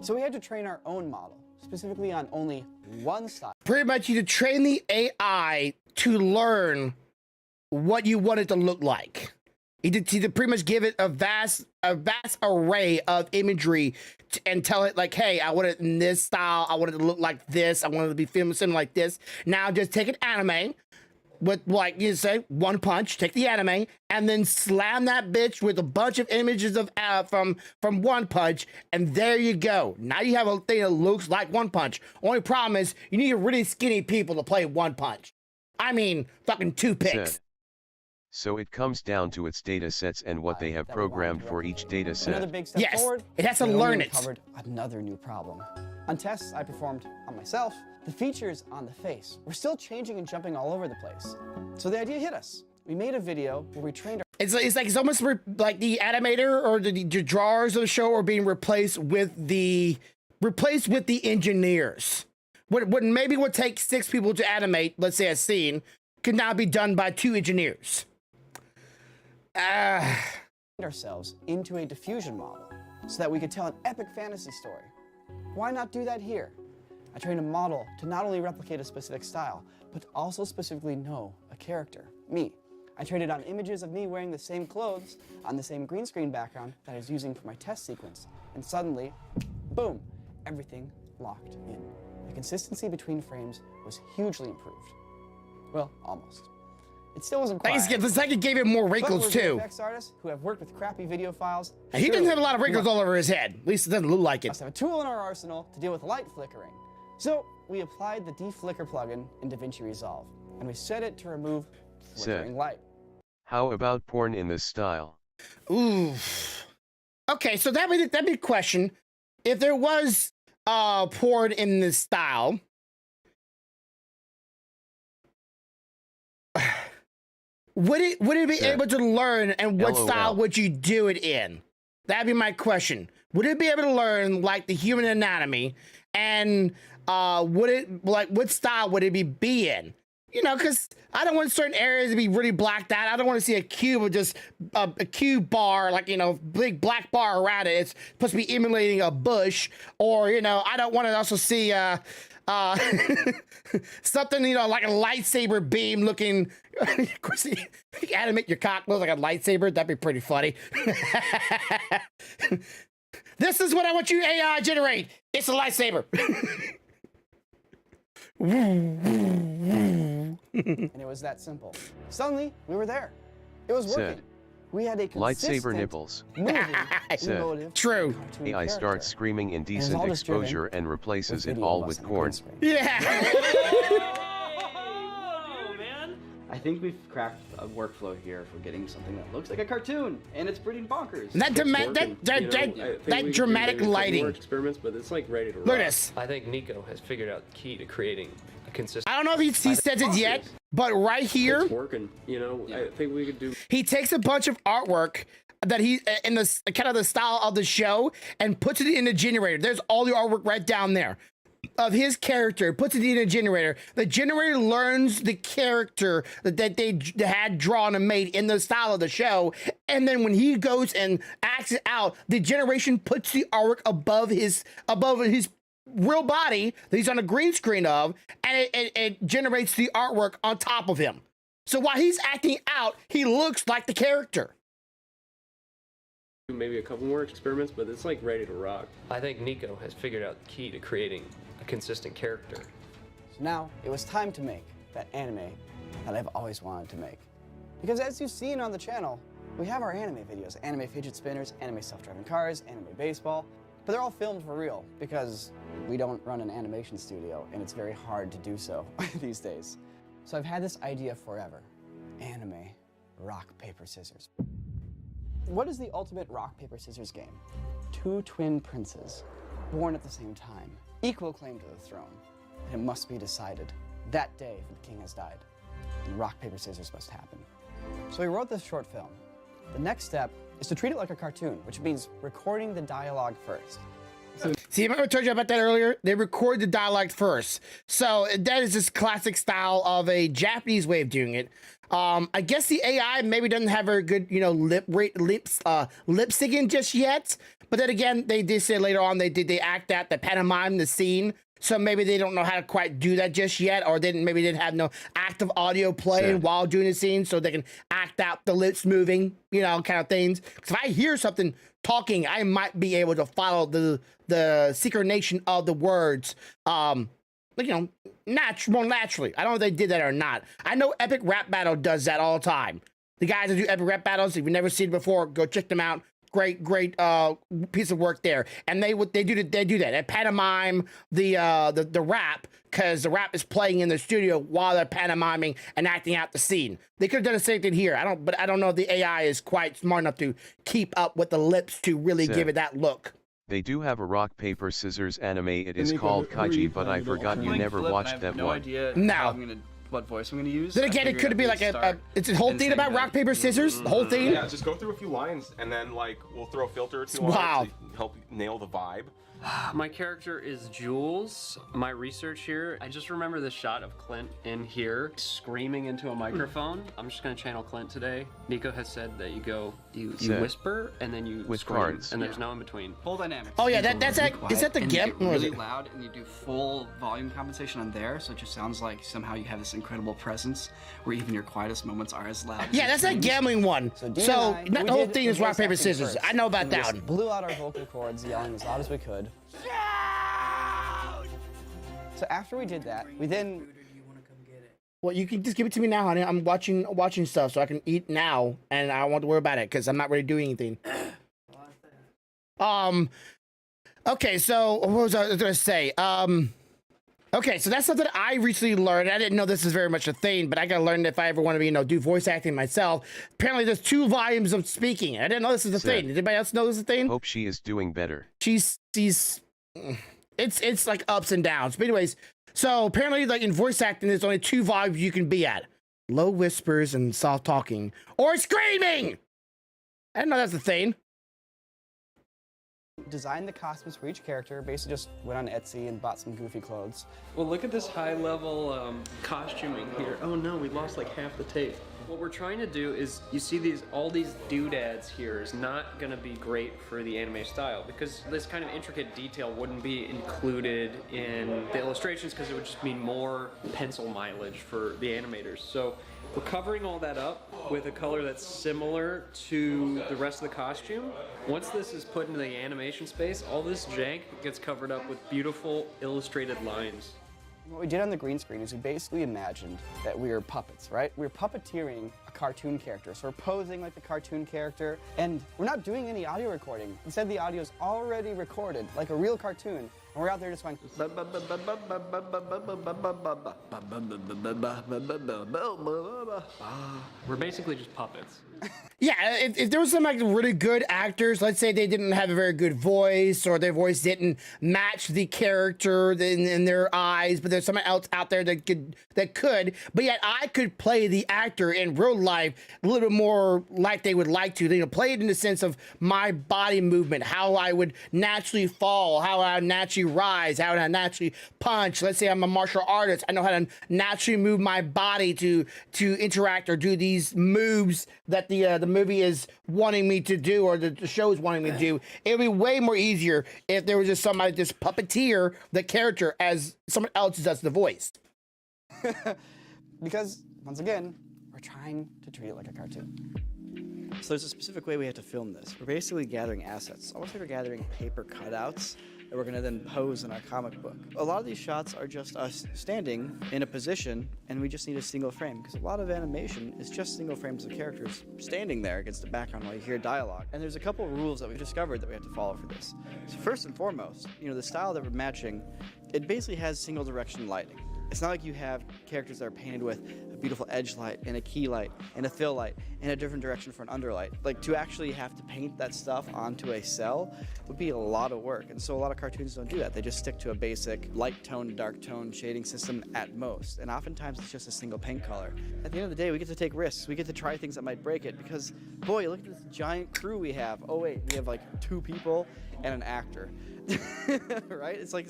So we had to train our own model, specifically on only one style. Pretty much you train the AI to learn what you want it to look like. You did pretty much give it a vast array of imagery and tell it like, hey, I want it in this style. I want it to look like this. I want it to be filmed similar like this. Now just take an anime with like you say one punch, take the anime and then slam that bitch with a bunch of images of from One Punch, and there you go. Now you have a thing that looks like One Punch. Only problem is you need really skinny people to play One Punch. I mean, fucking toothpicks. Said. So it comes down to its data sets and what they have programmed for each data Another set. big step Yes, forward. it has to we learn only it. Uncovered another new problem. On tests I performed on myself, the features on the face were still changing and jumping all over the place. So the idea hit us. We made a video where we trained our It's almost like the animator or the drawers of the show are being replaced with the engineers. What maybe would take 6 people to animate, let's say a scene, could now be done by 2 engineers. ourselves into a diffusion model so that we could tell an epic fantasy story. Why not do that here? I trained a model to not only replicate a specific style, but to also specifically know a character, me. I traded on images of me wearing the same clothes on the same green screen background that I was using for my test sequence. And suddenly, boom, everything locked in. The consistency between frames was hugely improved. Well, almost. It still wasn't quite. It's like it gave it more wrinkles too. VFX artists who have worked with crappy video files. He doesn't have a lot of wrinkles all over his head. At least it doesn't look like it. Must have a tool in our arsenal to deal with light flickering. So we applied the deflicker plugin in DaVinci Resolve, and we set it to remove flickering light. How about porn in this style? Ooh. Okay, so that'd be the question. If there was porn in this style, would it be able to learn, and what style would you do it in? That'd be my question. Would it be able to learn like the human anatomy, and what style would it be in? You know, because I don't want certain areas to be really blacked out. I don't want to see a cube with just a cube bar, like, you know, big black bar around it. It's supposed to be emulating a bush. Or, you know, I don't want to also see something, you know, like a lightsaber beam looking. Of course, you animate your cock look like a lightsaber. That'd be pretty funny. This is what I want you AI generate. It's a lightsaber. And it was that simple. Suddenly, we were there. It was working. We had a lightsaber nipples. True. AI starts screaming indecent exposure and replaces it all with porn. Yeah. I think we've cracked a workflow here for getting something that looks like a cartoon, and it's pretty bonkers. That dramatic lighting. More experiments, but it's like ready to rock. Look at this. I think Nico has figured out the key to creating a consistent. I don't know if he says it yet, but right here, it's working. You know, I think we could do. He takes a bunch of artwork that he in the kind of the style of the show and puts it in the generator. There's all the artwork right down there of his character, puts it in a generator. The generator learns the character that they had drawn and made in the style of the show, and then when he goes and acts it out, the generation puts the artwork above his real body that he's on a green screen of, and it generates the artwork on top of him. So while he's acting out, he looks like the character. Maybe a couple more experiments, but it's like ready to rock. I think Nico has figured out the key to creating a consistent character. So now it was time to make that anime that I've always wanted to make. Because as you've seen on the channel, we have our anime videos, anime fidget spinners, anime self-driving cars, anime baseball, but they're all filmed for real because we don't run an animation studio and it's very hard to do so these days. So I've had this idea forever. Anime, rock, paper, scissors. What is the ultimate rock, paper, scissors game? Two twin princes, born at the same time, equal claim to the throne. And it must be decided that day if the king has died. And rock, paper, scissors must happen. So we wrote this short film. The next step is to treat it like a cartoon, which means recording the dialogue first. See, remember I told you about that earlier? They record the dialogue first. So that is this classic style of a Japanese way of doing it. I guess the AI maybe doesn't have very good, you know, lip syncing just yet. But then again, they did say later on they act out the pantomime, the scene. So maybe they don't know how to quite do that just yet, or maybe they didn't have no active audio playing while doing the scene, so they can act out the lips moving, you know, kind of things. Because if I hear something talking, I might be able to follow the synchronization of the words, you know, more naturally. I don't know if they did that or not. I know Epic Rap Battle does that all the time. The guys that do Epic Rap Battles, if you've never seen it before, go check them out. Great piece of work there. And they do that. They pantomime the rap, because the rap is playing in the studio while they're pantomiming and acting out the scene. They could have done the same thing here. I don't know if the AI is quite smart enough to keep up with the lips to really give it that look. They do have a rock, paper, scissors anime. It is called Kaiji, but I forgot you never watched that one. No. What voice I'm gonna use. Then again, it could be like it's a whole thing about rock, paper, scissors, the whole thing. Yeah, just go through a few lines and then like we'll throw a filter or two on it to help nail the vibe. My character is Jules. My research here, I just remember the shot of Clint in here screaming into a microphone. I'm just gonna channel Clint today. Nico has said that you whisper and then you with scream, cards. and there's no in between. Full dynamics. Oh yeah, You that's go like, really is that the quiet, and you GIMP? get Or is really it? loud, and you do full volume compensation on there, so it just sounds like somehow you have this incredible presence where even your quietest moments are as loud. Yeah, that's that gambling one. So Dean and I, not we the whole did thing is voice rock, paper, acting scissors. first. I know about We that just one. blew out our vocal cords, yelling as loud as we could. So after we did that, we then... Well, you can just give it to me now, honey. I'm watching stuff, so I can eat now, and I won't worry about it because I'm not ready to do anything. Okay, so what was I gonna say? Okay, so that's something I recently learned. I didn't know this is very much a thing, but I gotta learn if I ever want to, do voice acting myself. Apparently, there's 2 volumes of speaking. I didn't know this is a thing. Did anybody else know this is a thing? Hope she is doing better. She's it's like ups and downs. But anyways, so apparently, like in voice acting, there's only 2 volumes you can be at: low whispers and soft talking, or screaming. I didn't know that's a thing. Designed the costumes for each character, basically just went on Etsy and bought some goofy clothes. Well, look at this high-level costuming here. Oh no, we lost like half the tape. What we're trying to do is, you see all these doodads here is not gonna be great for the anime style because this kind of intricate detail wouldn't be included in the illustrations because it would just mean more pencil mileage for the animators. So we're covering all that up with a color that's similar to the rest of the costume. Once this is put into the animation space, all this jank gets covered up with beautiful illustrated lines. What we did on the green screen is we basically imagined that we were puppets, right? We were puppeteering a cartoon character. So we're posing like the cartoon character, and we're not doing any audio recording. Instead, the audio is already recorded like a real cartoon, and we're out there just going... We're basically just puppets. Yeah, if there was some like really good actors, let's say they didn't have a very good voice or their voice didn't match the character in their eyes, but there's someone else out there that could, but yet I could play the actor in real life a little bit more like they would like to. Play it in the sense of my body movement, how I would naturally fall, how I would naturally rise, how I would naturally punch. Let's say I'm a martial artist. I know how to naturally move my body to interact or do these moves that the movie is wanting me to do, or the show is wanting me to do. It would be way more easier if there was just somebody just puppeteer the character as someone else does the voice. Because, once again, we're trying to treat it like a cartoon. So there's a specific way we have to film this. We're basically gathering assets, almost like we're gathering paper cutouts that we're gonna then pose in our comic book. A lot of these shots are just us standing in a position, and we just need a single frame, because a lot of animation is just single frames of characters standing there against the background while you hear dialogue. And there's a couple of rules that we've discovered that we have to follow for this. So first and foremost, the style that we're matching, it basically has single direction lighting. It's not like you have characters that are painted with a beautiful edge light and a key light and a fill light and a different direction for an underlight. Like, to actually have to paint that stuff onto a cell would be a lot of work. And so a lot of cartoons don't do that. They just stick to a basic light tone, dark tone shading system at most. And oftentimes it's just a single paint color. At the end of the day, we get to take risks. We get to try things that might break it because, boy, look at this giant crew we have. Oh wait, we have like 2 people and an actor. Right? It's like,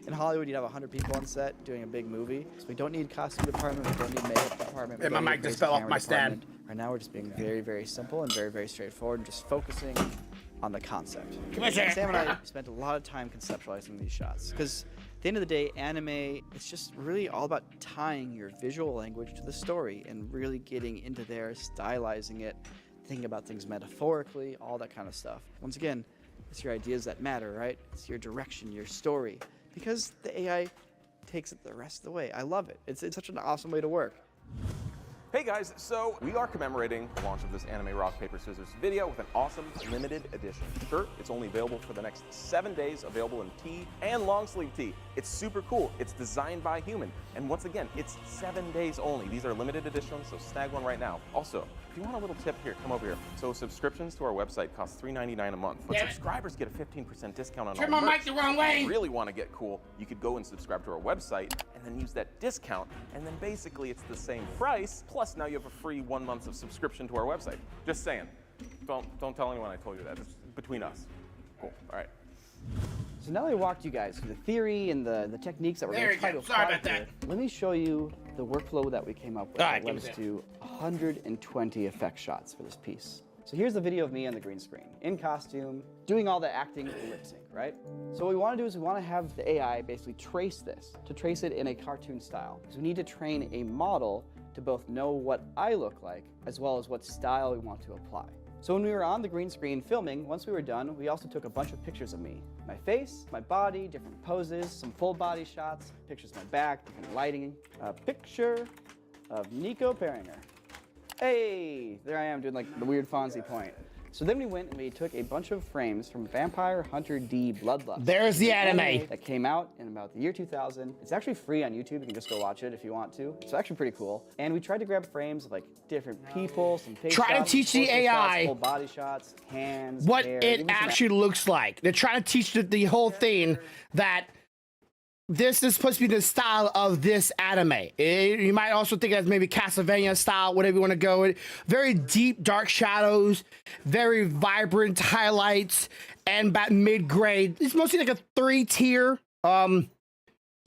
in Hollywood, you'd have 100 people on set doing a big movie. So we don't need costume department, we don't need makeup department. And my mic just fell off my stand. Right now, we're just being very, very simple and very, very straightforward, and just focusing on the concept. Sam and I spent a lot of time conceptualizing these shots, because at the end of the day, anime, it's just really all about tying your visual language to the story and really getting into there, stylizing it, thinking about things metaphorically, all that kind of stuff. Once again, it's your ideas that matter, right? It's your direction, your story. Because the AI takes it the rest of the way. I love it. It's such an awesome way to work. Hey guys, so we are commemorating the launch of this anime rock, paper, scissors video with an awesome limited edition shirt. It's only available for the next 7 days, available in tee and long sleeve tee. It's super cool. It's designed by human. And once again, it's 7 days only. These are limited editions, so snag one right now. Also, if you want a little tip here, come over here. So subscriptions to our website cost $3.99 a month, but subscribers get a 15% discount on Turn all my mic the wrong way. If you really want to get cool, you could go and subscribe to our website and then use that discount, and then basically it's the same price, plus now you have a free 1 month of subscription to our website. Just saying. Don't tell anyone I told you that. It's between us. Cool. All right. So now that I walked you guys through the theory and the techniques that we're There going you to try go. to Sorry apply about that. here, let me show you the workflow that we came up with All right, that led give us me to 120 effect shots for this piece. So here's the video of me on the green screen, in costume, doing all the acting and lip sync, right? So what we want to do is we want to have the AI basically trace this, to trace it in a cartoon style. So we need to train a model to both know what I look like, as well as what style we want to apply. So when we were on the green screen filming, once we were done, we also took a bunch of pictures of me. My face, my body, different poses, some full body shots, pictures of my back, different lighting. A picture of Nico Perringer. Hey, there I am doing like the weird Fonzie point. So then we went and we took a bunch of frames from Vampire Hunter D Bloodlust. There's the anime. That came out in about the year 2000. It's actually free on YouTube. You can just go watch it if you want to. It's actually pretty cool. And we tried to grab frames of like different people, some face Try to shots, teach the torso AI shots, full body shots, hands, what hair, it even some actually looks like. They're trying to teach the whole thing that this is supposed to be the style of this anime. You might also think as maybe Castlevania style, whatever you want to go with. Very deep, dark shadows, very vibrant highlights, and about mid-grade. It's mostly like a 3-tier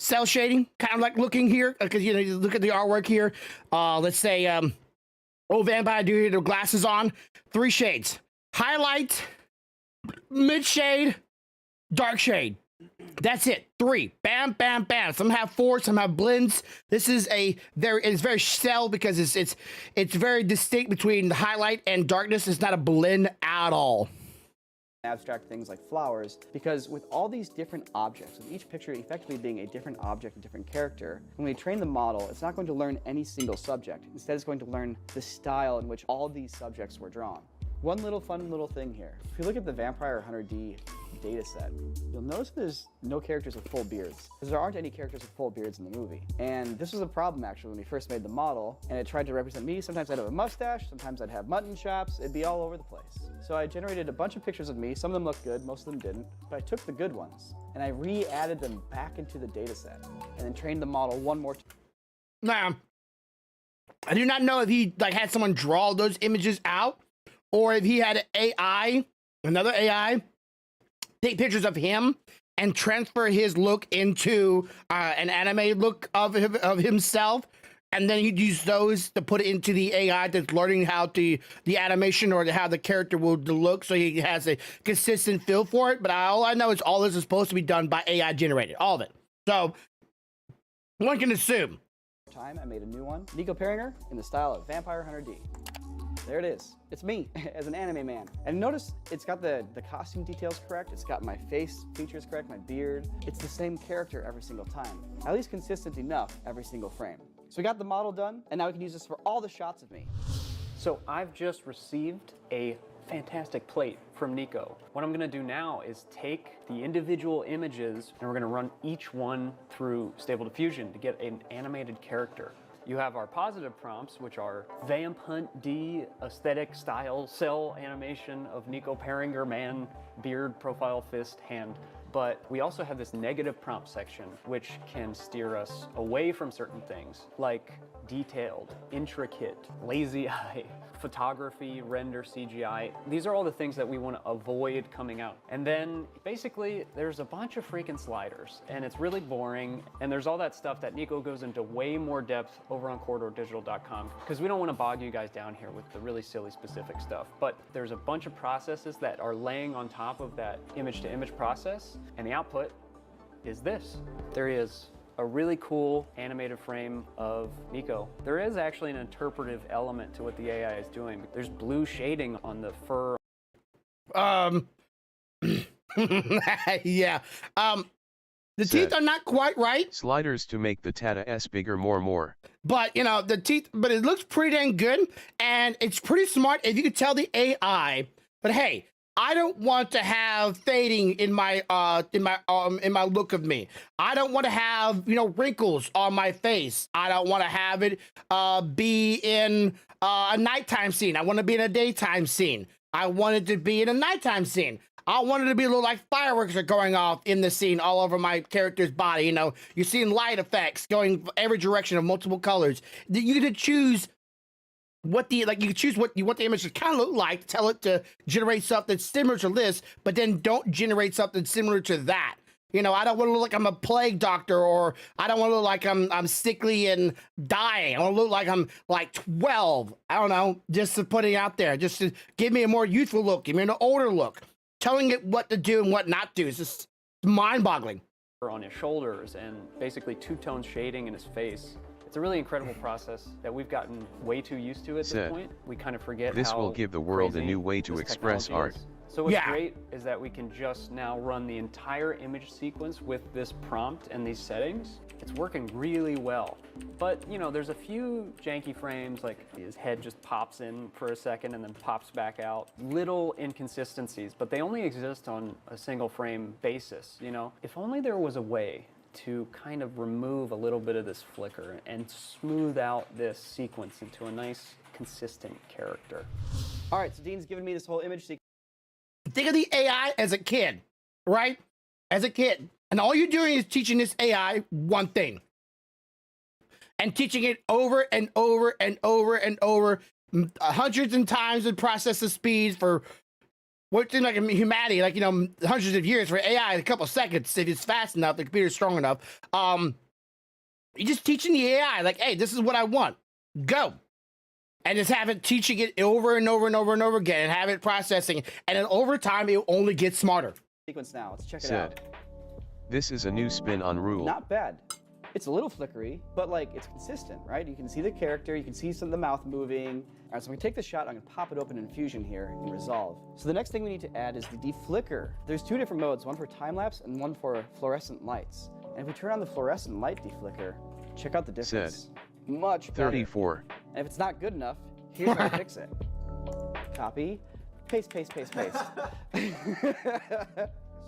cell shading, kind of like looking here, because you know, you look at the artwork here. Let's say, old vampire dude here, the glasses on, 3 shades: highlight, mid-shade, dark shade. That's it. 3. Bam, bam, bam. Some have 4, some have blends. This is it's very cell because it's very distinct between the highlight and darkness. It's not a blend at all. abstract things like flowers, because with all these different objects, with each picture effectively being a different object, a different character, when we train the model, it's not going to learn any single subject. Instead, it's going to learn the style in which all these subjects were drawn. One little fun little thing here. If you look at the Vampire Hunter D data set, you'll notice there's no characters with full beards, because there aren't any characters with full beards in the movie. And this was a problem actually when we first made the model, and it tried to represent me. Sometimes I'd have a mustache, sometimes I'd have mutton chops, it'd be all over the place. So I generated a bunch of pictures of me. Some of them looked good, most of them didn't, but I took the good ones and I re-added them back into the data set and then trained the model one more time. Now, I do not know if he had someone draw those images out, or if he had another AI, take pictures of him and transfer his look into an anime look of himself, and then he'd use those to put it into the AI that's learning how the animation or how the character will look, so he has a consistent feel for it. But all I know is all this is supposed to be done by AI generated, all of it. So one can assume. I made a new one, Nico Perringer, in the style of Vampire Hunter D. There it is. It's me as an anime man. And notice it's got the costume details correct. It's got my face features correct, my beard. It's the same character every single time. At least consistent enough every single frame. So we got the model done, and now we can use this for all the shots of me. So I've just received a fantastic plate from Nico. What I'm gonna do now is take the individual images and we're gonna run each one through Stable Diffusion to get an animated character. You have our positive prompts, which are Vamp Hunt D, aesthetic, style, cell animation of Nico Perringer, man, beard, profile, fist, hand. But we also have this negative prompt section, which can steer us away from certain things, like detailed, intricate, lazy eye, photography, render, CGI. These are all the things that we want to avoid coming out. And then basically there's a bunch of freaking sliders, and it's really boring. And there's all that stuff that Nico goes into way more depth over on CorridorDigital.com, because we don't want to bog you guys down here with the really silly specific stuff. But there's a bunch of processes that are laying on top of that image to image process, and the output is this. There is a really cool animated frame of Nico. There is actually an interpretive element to what the AI is doing. There's blue shading on the fur. Yeah. The teeth are not quite right. Sliders to make the Tata S bigger more. But, you know, the teeth, but it looks pretty dang good. And it's pretty smart if you could tell the AI, but hey, I don't want to have fading in my look of me. I don't want to have, you know, wrinkles on my face. I don't want to have it be in a nighttime scene. I want to be in a daytime scene. I want it to be in a nighttime scene. I want it to be a little like fireworks are going off in the scene all over my character's body. You know, you're seeing light effects going every direction of multiple colors. You get to choose what you choose what you want the image to kind of look like, tell it to generate something similar to this, but then don't generate something similar to that. You know, I don't want to look like I'm a plague doctor, or I don't want to look like I'm sickly and dying. I want to look like I'm like 12. I don't know, just to put it out there, just to give me a more youthful look, give me an older look. Telling it what to do and what not to do is just mind-boggling. On his shoulders and basically two-tone shading in his face. It's a really incredible process that we've gotten way too used to at this point. We kind of forget This how will give the world a crazy new way to this express art. technology is. So what's great is that we can just now run the entire image sequence with this prompt and these settings. It's working really well. But, you know, there's a few janky frames, like his head just pops in for a second and then pops back out. Little inconsistencies, but they only exist on a single frame basis, you know? If only there was a way to kind of remove a little bit of this flicker and smooth out this sequence into a nice, consistent character. All right, so Dean's given me this whole image sequence. Think of the AI as a kid, right? As a kid. And all you're doing is teaching this AI one thing. And teaching it over and over and over and over, hundreds of times in processor speed for what seems like humanity, like, you know, hundreds of years. For AI, a couple of seconds, if it's fast enough, the computer's strong enough. You're just teaching the AI, like, hey, this is what I want. Go. And just have it teaching it over and over and over and over again, and have it processing. And then over time, it'll only get smarter. Sequence now, let's check it out. This is a new spin on Rule. Not bad. It's a little flickery, but like it's consistent, right? You can see the character, you can see some of the mouth moving. All right, so I'm gonna take the shot, I'm gonna pop it open in Fusion here in Resolve. So the next thing we need to add is the deflicker. There's two different modes, one for time-lapse and one for fluorescent lights. And if we turn on the fluorescent light deflicker, check out the difference. Much better. 34. And if it's not good enough, here's how to fix it. Copy, paste, paste, paste, paste.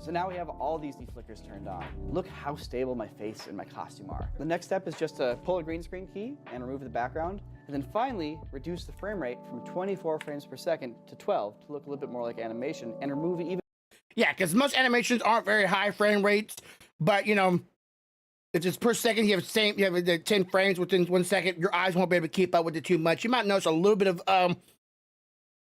So now we have all these deflickers turned on. Look how stable my face and my costume are. The next step is just to pull a green screen key and remove the background. And then finally, reduce the frame rate from 24 frames per second to 12 to look a little bit more like animation, and remove even... Yeah, because most animations aren't very high frame rates, but, you know, if it's per second, you have the 10 frames within 1 second, your eyes won't be able to keep up with it too much. You might notice a little bit of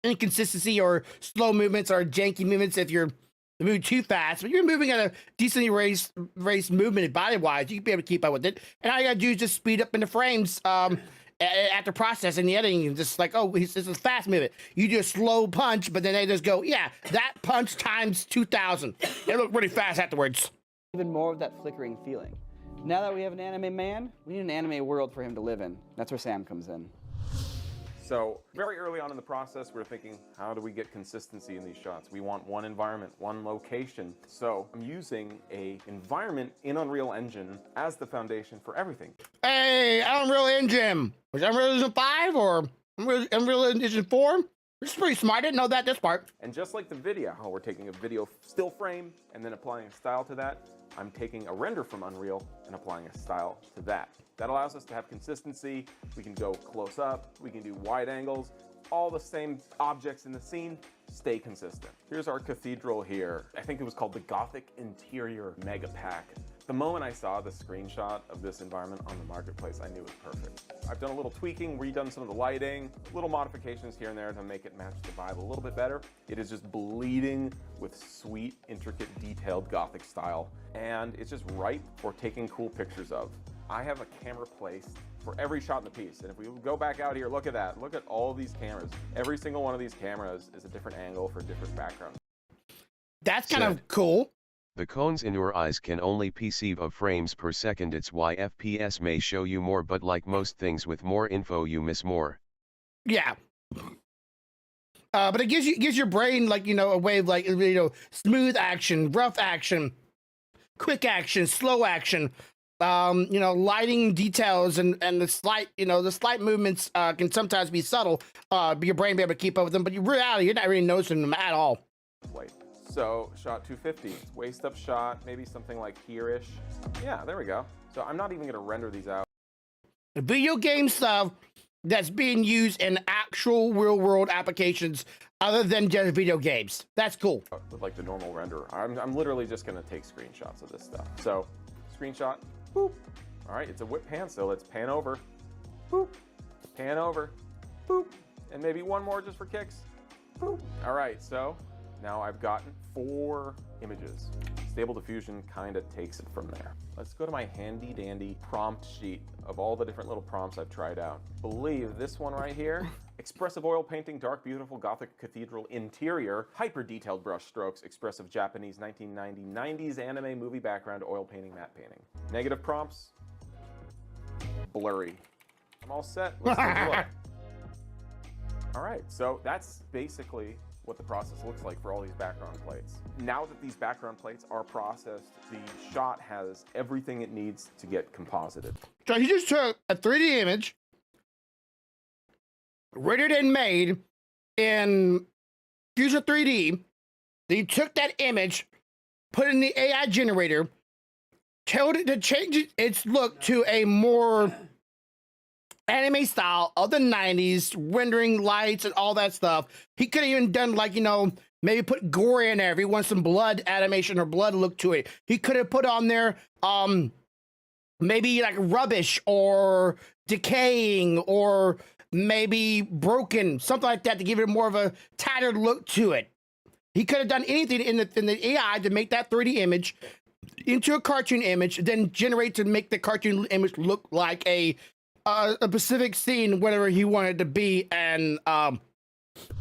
inconsistency or slow movements or janky movements if you're moving too fast, but you're moving at a decently raised movement body-wise, you can be able to keep up with it. And all you gotta do is just speed up in the frames after processing the editing, and just like, oh, this is a fast movement. You do a slow punch, but then they just go, yeah, that punch times 2,000. It looked really fast afterwards. Even more of that flickering feeling. Now that we have an anime man, we need an anime world for him to live in. That's where Sam comes in. So very early on in the process, we're thinking, how do we get consistency in these shots? We want one environment, one location. So I'm using a environment in Unreal Engine as the foundation for everything. Hey, Unreal Engine. Was Unreal Engine 5 or Unreal Engine 4? This is pretty smart. I didn't know this part. And just like the video, how we're taking a video still frame and then applying a style to that, I'm taking a render from Unreal and applying a style to that. That allows us to have consistency. We can go close up, we can do wide angles, all the same objects in the scene, stay consistent. Here's our cathedral here. I think it was called the Gothic Interior Mega Pack. The moment I saw the screenshot of this environment on the marketplace, I knew it was perfect. I've done a little tweaking, redone some of the lighting, little modifications here and there to make it match the vibe a little bit better. It is just bleeding with sweet, intricate, detailed Gothic style, and it's just ripe for taking cool pictures of. I have a camera placed for every shot in the piece, and if we go back out here, look at that. Look at all these cameras. Every single one of these cameras is a different angle for different backgrounds. That's kind of cool. The cones in your eyes can only perceive of frames per second. It's why FPS may show you more, but like most things with more info, you miss more. Yeah. But it gives your brain, like, you know, a way of, like, you know, smooth action, rough action, quick action, slow action. You know, lighting details and the slight, you know, the slight movements can sometimes be subtle. Your brain be able to keep up with them, but in reality, you're not really noticing them at all. Wait, so shot 250, waist up shot, maybe something like here-ish. Yeah, there we go. So I'm not even gonna render these out. The video game stuff that's being used in actual real world applications other than just video games. That's cool. With like the normal render, I'm literally just gonna take screenshots of this stuff. So, screenshot. Boop. All right, it's a whip pan, so let's pan over. Boop. Pan over. Boop. And maybe one more just for kicks. Boop. All right, so Now I've gotten 4 images. Stable Diffusion kind of takes it from there. Let's go to my handy dandy prompt sheet of all the different little prompts I've tried out. Believe this one right here, expressive oil painting, dark beautiful Gothic cathedral interior, hyper detailed brush strokes, expressive Japanese 1990s anime movie background, oil painting, matte painting. Negative prompts, blurry. I'm all set, let's take a look. All right, so that's basically what the process looks like for all these background plates. Now that these background plates are processed, the shot has everything it needs to get composited. So he just took a 3D image, rendered and made in Fusion 3D. Then he took that image, put it in the AI generator, told it to change its look to a more anime style of the 90s, rendering lights and all that stuff. He could have even done, like, you know, maybe put gore in there if he wants some blood animation or blood look to it. He could have put on there maybe like rubbish or decaying or maybe broken, something like that, to give it more of a tattered look to it. He could have done anything in the AI to make that 3D image into a cartoon image, then generate to make the cartoon image look like a specific scene, whatever he wanted to be, and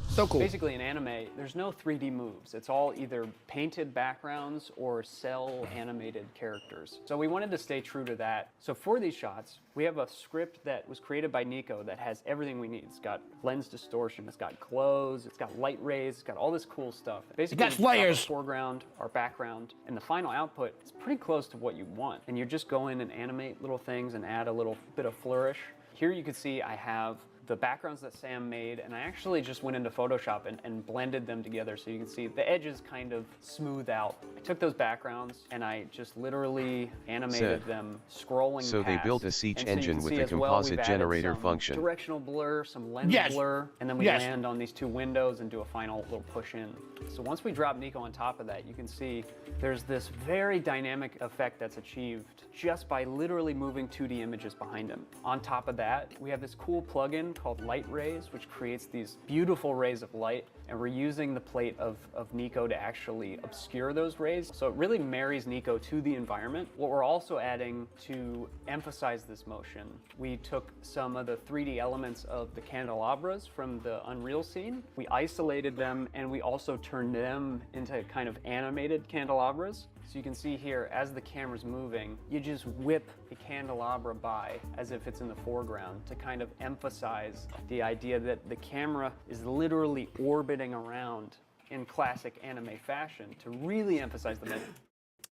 so cool. Basically, in anime, there's no 3D moves. It's all either painted backgrounds or cell animated characters. So we wanted to stay true to that. So for these shots, we have a script that was created by Nico that has everything we need. It's got lens distortion, it's got glows, it's got light rays, it's got all this cool stuff. Basically, it got layers. Our foreground, our background, and the final output is pretty close to what you want. And you just go in and animate little things and add a little bit of flourish. Here you can see I have the backgrounds that Sam made, and I actually just went into Photoshop and blended them together so you can see the edges kind of smooth out. I took those backgrounds and I just literally animated them scrolling So past. they built a Siege And so you engine can with see a as well, composite we've added generator some function. directional blur, some lens blur, and then we land on these 2 windows and do a final little push in. So once we drop Nico on top of that, you can see there's this very dynamic effect that's achieved just by literally moving 2D images behind him. On top of that, we have this cool plugin called Light Rays, which creates these beautiful rays of light, and we're using the plate of Nico to actually obscure those rays. So it really marries Nico to the environment. What we're also adding to emphasize this motion, we took some of the 3D elements of the candelabras from the Unreal scene, we isolated them, and we also turned them into kind of animated candelabras. So you can see here, as the camera's moving, you just whip the candelabra by as if it's in the foreground to kind of emphasize the idea that the camera is literally orbiting around in classic anime fashion to really emphasize the movement.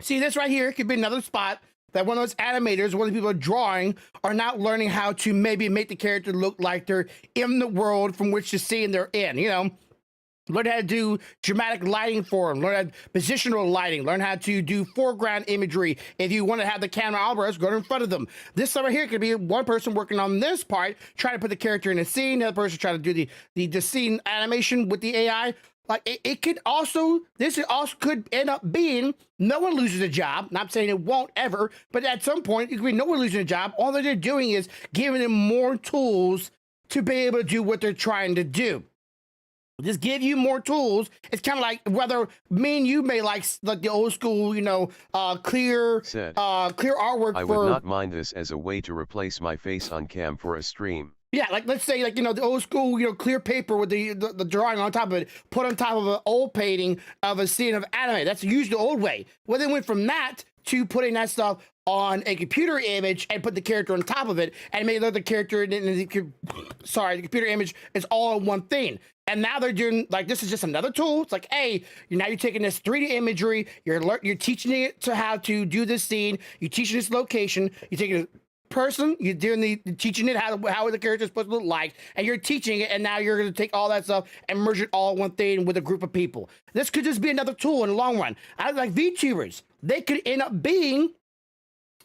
See, this right here could be another spot that one of those animators, one of the people drawing, are not learning how to maybe make the character look like they're in the world from which the scene they're in, you know? Learn how to do dramatic lighting for them, learn how to positional lighting, learn how to do foreground imagery. If you want to have the candelabras, go in front of them. This over here could be one person working on this part, trying to put the character in a scene, the other person trying to do the scene animation with the AI. Like it could also, this also could end up being no one loses a job. Not saying it won't ever, but at some point it could be no one losing a job. All that they're doing is giving them more tools to be able to do what they're trying to do. Just give you more tools. It's kind of like whether me and you may like the old school, you know, clear artwork. I would not mind this as a way to replace my face on cam for a stream. Yeah, like let's say, like, you know, the old school, you know, clear paper with the drawing on top of it, put on top of an old painting of a scene of anime. That's usually the old way. Well, they went from that to putting that stuff on a computer image and put the character on top of it and made the character in the computer image is all in one thing. And now they're doing, like, this is just another tool. It's like, hey, now you're taking this 3D imagery, you're teaching it to how to do this scene, you're teaching this location, you're taking a person, you're doing teaching it how the character is supposed to look like, and you're teaching it, and now you're going to take all that stuff and merge it all in one thing with a group of people. This could just be another tool in the long run. I like VTubers. They could end up being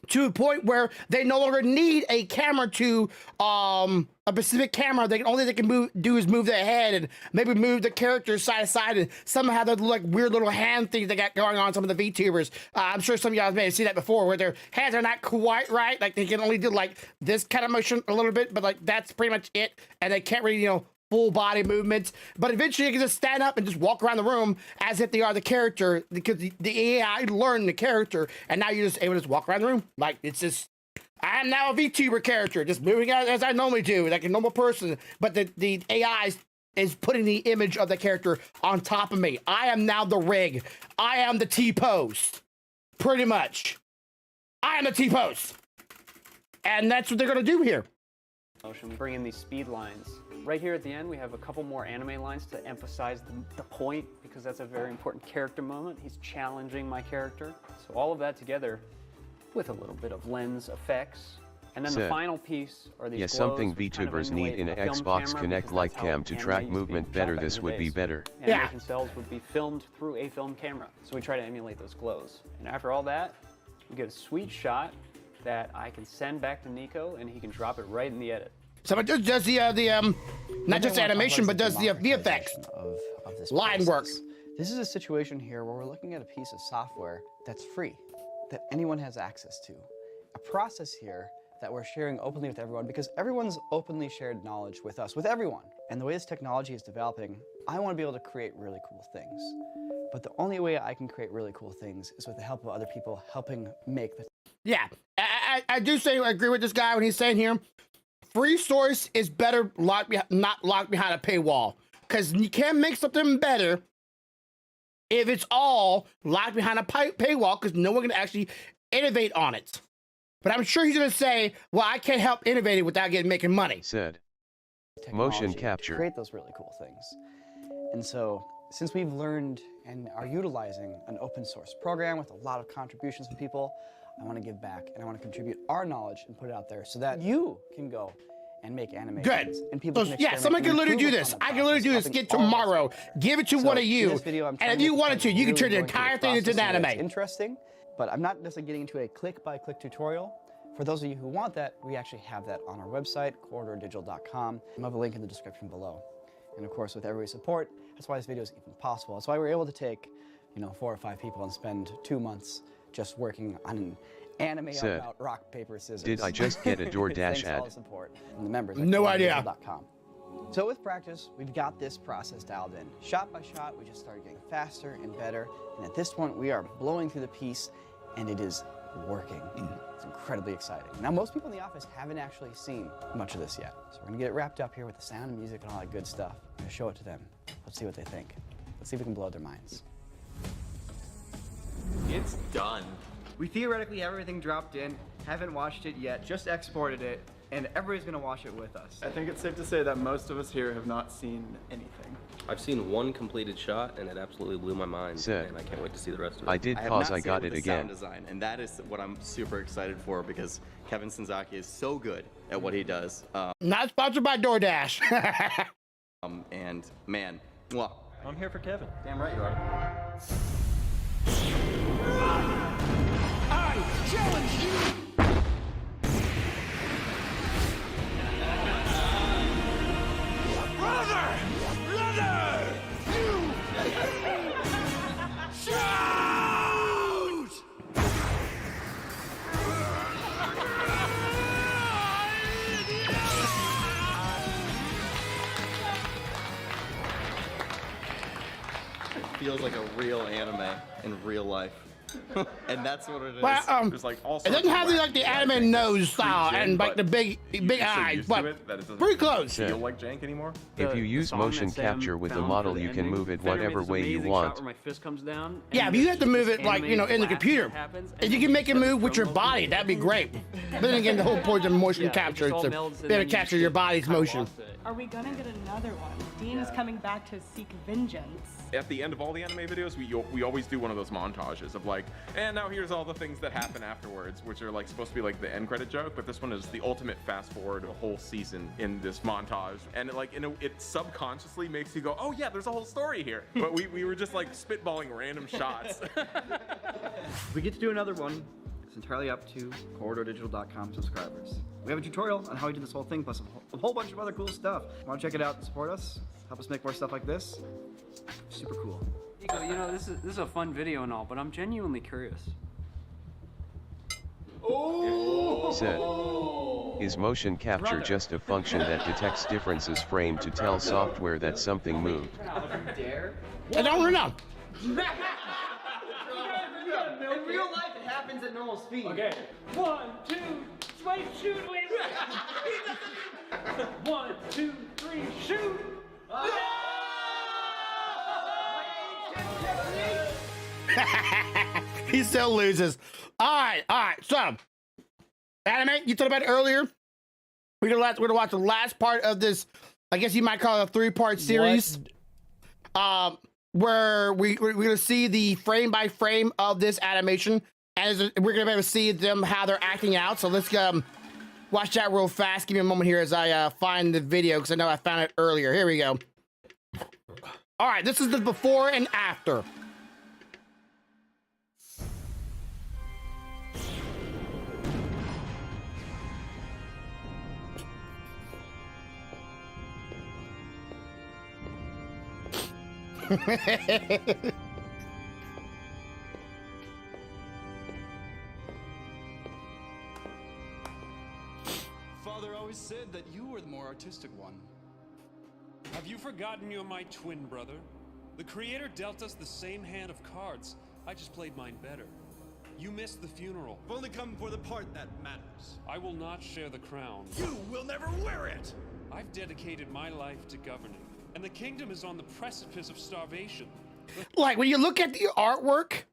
to a point where they no longer need a camera to a specific camera. They can do is move their head and maybe move the character side to side, and somehow those like weird little hand things they got going on. Some of the VTubers, I'm sure some of y'all may have seen that before, where their hands are not quite right. Like they can only do like this kind of motion a little bit, but like that's pretty much it, and they can't really, you know, full body movements, but eventually you can just stand up and just walk around the room as if they are the character, because the AI learned the character, and now you're just able to just walk around the room. Like, it's just, I am now a VTuber character, just moving as I normally do, like a normal person, but the AI is putting the image of the character on top of me. I am now the rig. I am the T-pose. Pretty much. I am the T-pose. And that's what they're going to do here. Motion, bring in these speed lines. Right here at the end, we have a couple more anime lines to emphasize the point, because that's a very important character moment. He's challenging my character. So all of that together with a little bit of lens effects. And then the final piece are these glows, something VTubers need in a Xbox Connect like cam to track movement better. This would be better. Animation cells would be filmed through a film camera. So we try to emulate those glows. And after all that, we get a sweet shot that I can send back to Nico, and he can drop it right in the edit. So it does the not just animation, but does the VFX of this line work. This is a situation here where we're looking at a piece of software that's free, that anyone has access to. A process here that we're sharing openly with everyone, because everyone's openly shared knowledge with us, with everyone. And the way this technology is developing, I want to be able to create really cool things. But the only way I can create really cool things is with the help of other people helping make the... Yeah, I do agree with this guy when he's saying here, free source is better not locked behind a paywall. Because you can't make something better if it's all locked behind a paywall, because no one can actually innovate on it. But I'm sure he's going to say, well, I can't help innovating without making money. Said. Motion capture. Create those really cool things. And so, since we've learned and are utilizing an open source program with a lot of contributions from people, I want to give back and I want to contribute our knowledge and put it out there so that you can go and make animations. Good. And people can someone can literally do this. I can literally do this. Get tomorrow. Give it to one of you. And if you wanted to, you can turn the entire thing into an anime. Interesting. But I'm not necessarily getting into a click-by-click tutorial. For those of you who want that, we actually have that on our website, corridordigital.com. I'll have a link in the description below. And of course, with everybody's support, that's why this video is even possible. That's why we're able to take, 4 or 5 people and spend 2 months just working on an anime about rock, paper, scissors. Did I just get a DoorDash Thanks ad? To all the support from the members at no idea. So with practice, we've got this process dialed in. Shot by shot, we just started getting faster and better. And at this point, we are blowing through the piece, and it is working. It's incredibly exciting. Now, most people in the office haven't actually seen much of this yet. So we're gonna get it wrapped up here with the sound and music and all that good stuff. I'm gonna show it to them. Let's see what they think. Let's see if we can blow their minds. It's done. We theoretically have everything dropped in, haven't watched it yet, just exported it, and everybody's gonna watch it with us. I think it's safe to say that most of us here have not seen anything. I've seen one completed shot, and it absolutely blew my mind, and I can't wait to see the rest of it. I did pause, I got it again. Sound design, and that is what I'm super excited for, because Kevin Senzaki is so good at what he does. Not sponsored by DoorDash. And man, well, I'm here for Kevin. Damn right you are. I challenge you! Brother! You! Shoot! it feels like a real anime in real life. And that's what it is. Well, There's like all it doesn't have the anime nose style and like the big eyes, but pretty close. Feel like jank anymore? If you use motion capture with the model, you can move it whatever way you want. Where my fist comes down. Yeah, but you have to move it like, in the computer. If you can make it move with your body, that'd be great. But then again, the whole point of motion capture is to be able to capture your body's motion. Are we gonna get another one? Dean is coming back to seek vengeance. At the end of all the anime videos, we always do one of those montages of like, and now here's all the things that happen afterwards, which are like supposed to be like the end credit joke, but this one is the ultimate fast forward a whole season in this montage, and it subconsciously makes you go, oh yeah, there's a whole story here. But we were just like spitballing random shots. If we get to do another one, it's entirely up to corridordigital.com subscribers. We have a tutorial on how we do this whole thing, plus a whole bunch of other cool stuff. Want to check it out and support us? Help us make more stuff like this? Super cool. Nico, this is a fun video and all, but I'm genuinely curious. Said. Is motion capture just a function that detects differences frame to tell software that something moved? I don't know. In real life, it happens at normal speed. Okay. 1, 2, wait, shoot, wait. 1, 2, 3, shoot. He still loses. All right. So, anime, you talked about it earlier. We're gonna watch the last part of this. I guess you might call it a 3-part series. Where we're gonna see the frame by frame of this animation, and we're gonna be able to see them how they're acting out. So let's watch that real fast. Give me a moment here as I find the video because I know I found it earlier. Here we go. All right, this is the before and after. Father always said that you were the more artistic one. Have you forgotten you're my twin brother? The creator dealt us the same hand of cards. I just played mine better. You missed the funeral. I've only come for the part that matters. I will not share the crown. You will never wear it! I've dedicated my life to governing, and the kingdom is on the precipice of starvation. Like when you look at the artwork,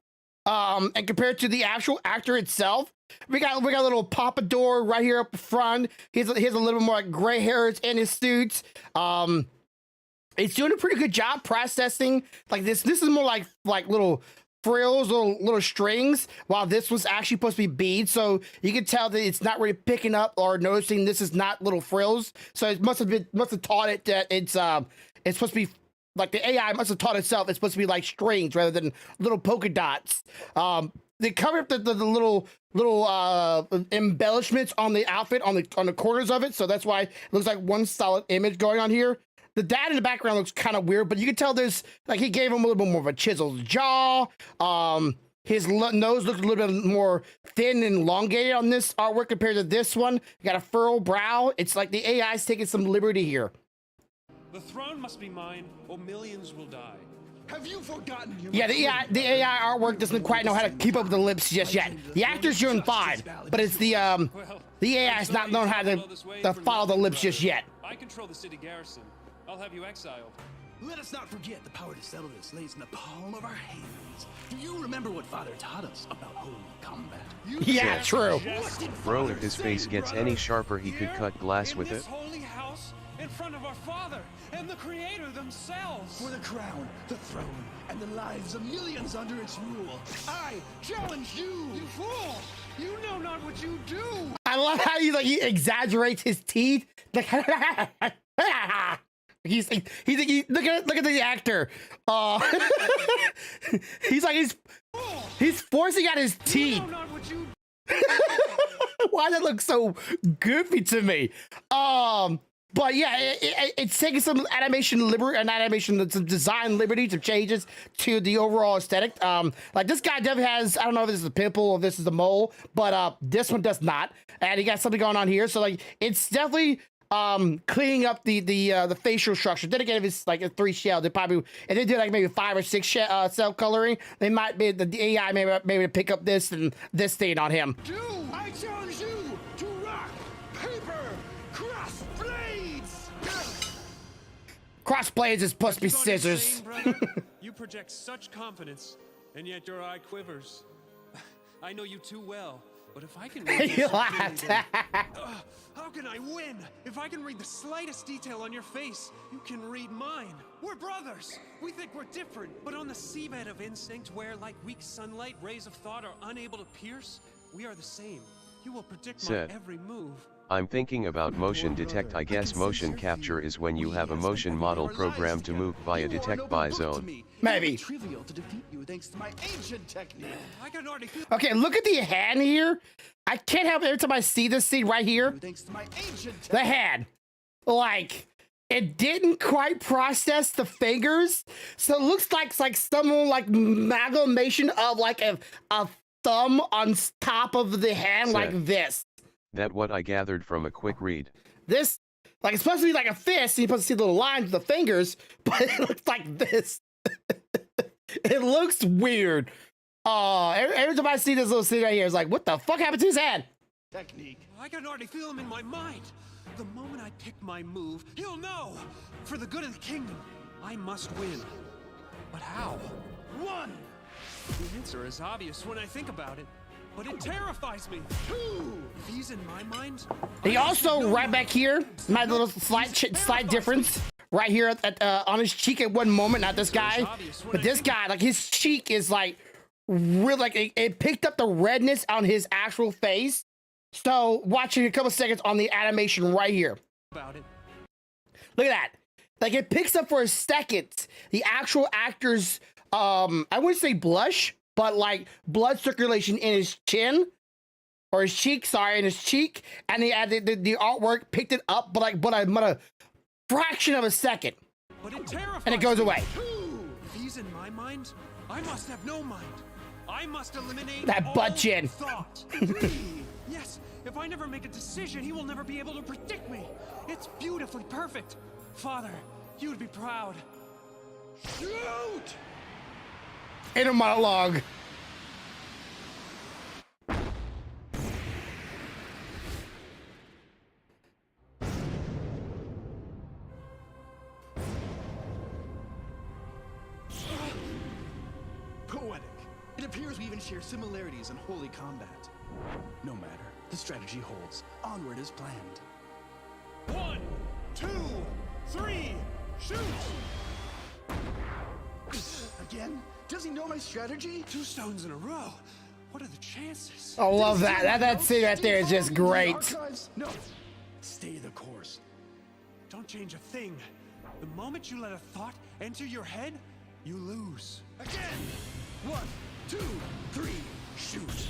and compared to the actual actor itself, we got a little pompadour right here up front. He's a little more like gray hairs in his suit. It's doing a pretty good job processing like this. This is more like little frills, little strings, while this was actually supposed to be beads. So you can tell that it's not really picking up or noticing this is not little frills. So it must have taught it that it's supposed to be. Like the AI must have taught itself it's supposed to be like strings rather than little polka dots. They cover up the little embellishments on the outfit on the corners of it, so that's why it looks like one solid image going on here. The dad in the background looks kind of weird, but you can tell there's like he gave him a little bit more of a chiseled jaw. His nose looks a little bit more thin and elongated on this artwork compared to this one. You got a furrowed brow. It's like the AI's taking some liberty here. The throne must be mine, or millions will die. Have you forgotten? Yeah, the AI artwork doesn't quite know how to keep up with the lips just yet. The actor's doing fine, but it's the AI's not knowing how to follow the lips just yet. I control the city garrison. I'll have you exiled. Let us not forget the power to settle this lays in the palm of our hands. Do you remember what Father taught us about holy combat? Yeah, true. Bro, if his face gets any sharper, he could cut glass with it. Holy house, in front of our Father and the Creator themselves. For the crown, the throne, and the lives of millions under its rule, I challenge you! You fool! You know not what you do! I love how he exaggerates his teeth. Like, he's look at the actor. He's forcing out his teeth. You know not what you Why does that look so goofy to me? But yeah, it's taking some some design liberty, some changes to the overall aesthetic. Like this guy definitely has, I don't know if this is a pimple or this is a mole, but this one does not. And he got something going on here. So like, it's definitely cleaning up the facial structure. Then again, if it's like a 3 shell, they probably, if they did like maybe 5 or 6 cell coloring, they might be, the AI maybe pick up this and this stain on him. I challenge you to rock, paper, cross blades! Cross blades is supposed to be scissors. You project such confidence, and yet your eye quivers. I know you too well, but if I can read He laughed. how can I win? If I can read the slightest detail on your face, you can read mine. We're brothers. We think we're different, but on the seabed of instinct, where like weak sunlight, rays of thought are unable to pierce, we are the same. You will predict my every move. I'm thinking about motion detect. I guess motion capture is when you have a motion model programmed to move via detect by zone. Maybe. Trivial to defeat you thanks to my ancient technique. I can already feel. Okay, look at the hand here. I can't help it every time I see this scene right here. Thanks to my ancient The hand. Like, it didn't quite process the fingers. So it looks like someone like amalgamation of like a thumb on top of the hand like this. That what I gathered from a quick read. This, like, it's supposed to be like a fist, and you're supposed to see the little lines with the fingers, but it looks like this. It looks weird. Every time I see this little thing right here, it's like, what the fuck happened to his head? Technique. I can already feel him in my mind. The moment I pick my move, he'll know. For the good of the kingdom, I must win. But how? One. The answer is obvious when I think about it, but it terrifies me. Two. If he's in my mind. He also, right back here, my little slight difference. Right here on his cheek at one moment, not this guy, but this guy, like his cheek is like really like it picked up the redness on his actual face. So watching a couple seconds on the animation right here. About it. Look at that. Like it picks up for a second the actual actor's I wouldn't say blush, but like blood circulation in his chin or his cheek, sorry, in his cheek, and the artwork picked it up, but a fraction of a second, but it terrifies and it goes away. If he's in my mind, I must have no mind. I must eliminate that butt chin. Thought. Yes, if I never make a decision, he will never be able to predict me. It's beautifully perfect. Father, you would be proud. Shoot! Inner monologue. Poetic. It appears we even share similarities in holy combat. No matter. The strategy holds. Onward as planned. 1, 2, 3, shoot! Again? Does he know my strategy? 2 stones in a row. What are the chances? I love that. That scene right there is just great. No. Stay the course. Don't change a thing. The moment you let a thought enter your head, you lose. Again! 1, 2, 3, shoot!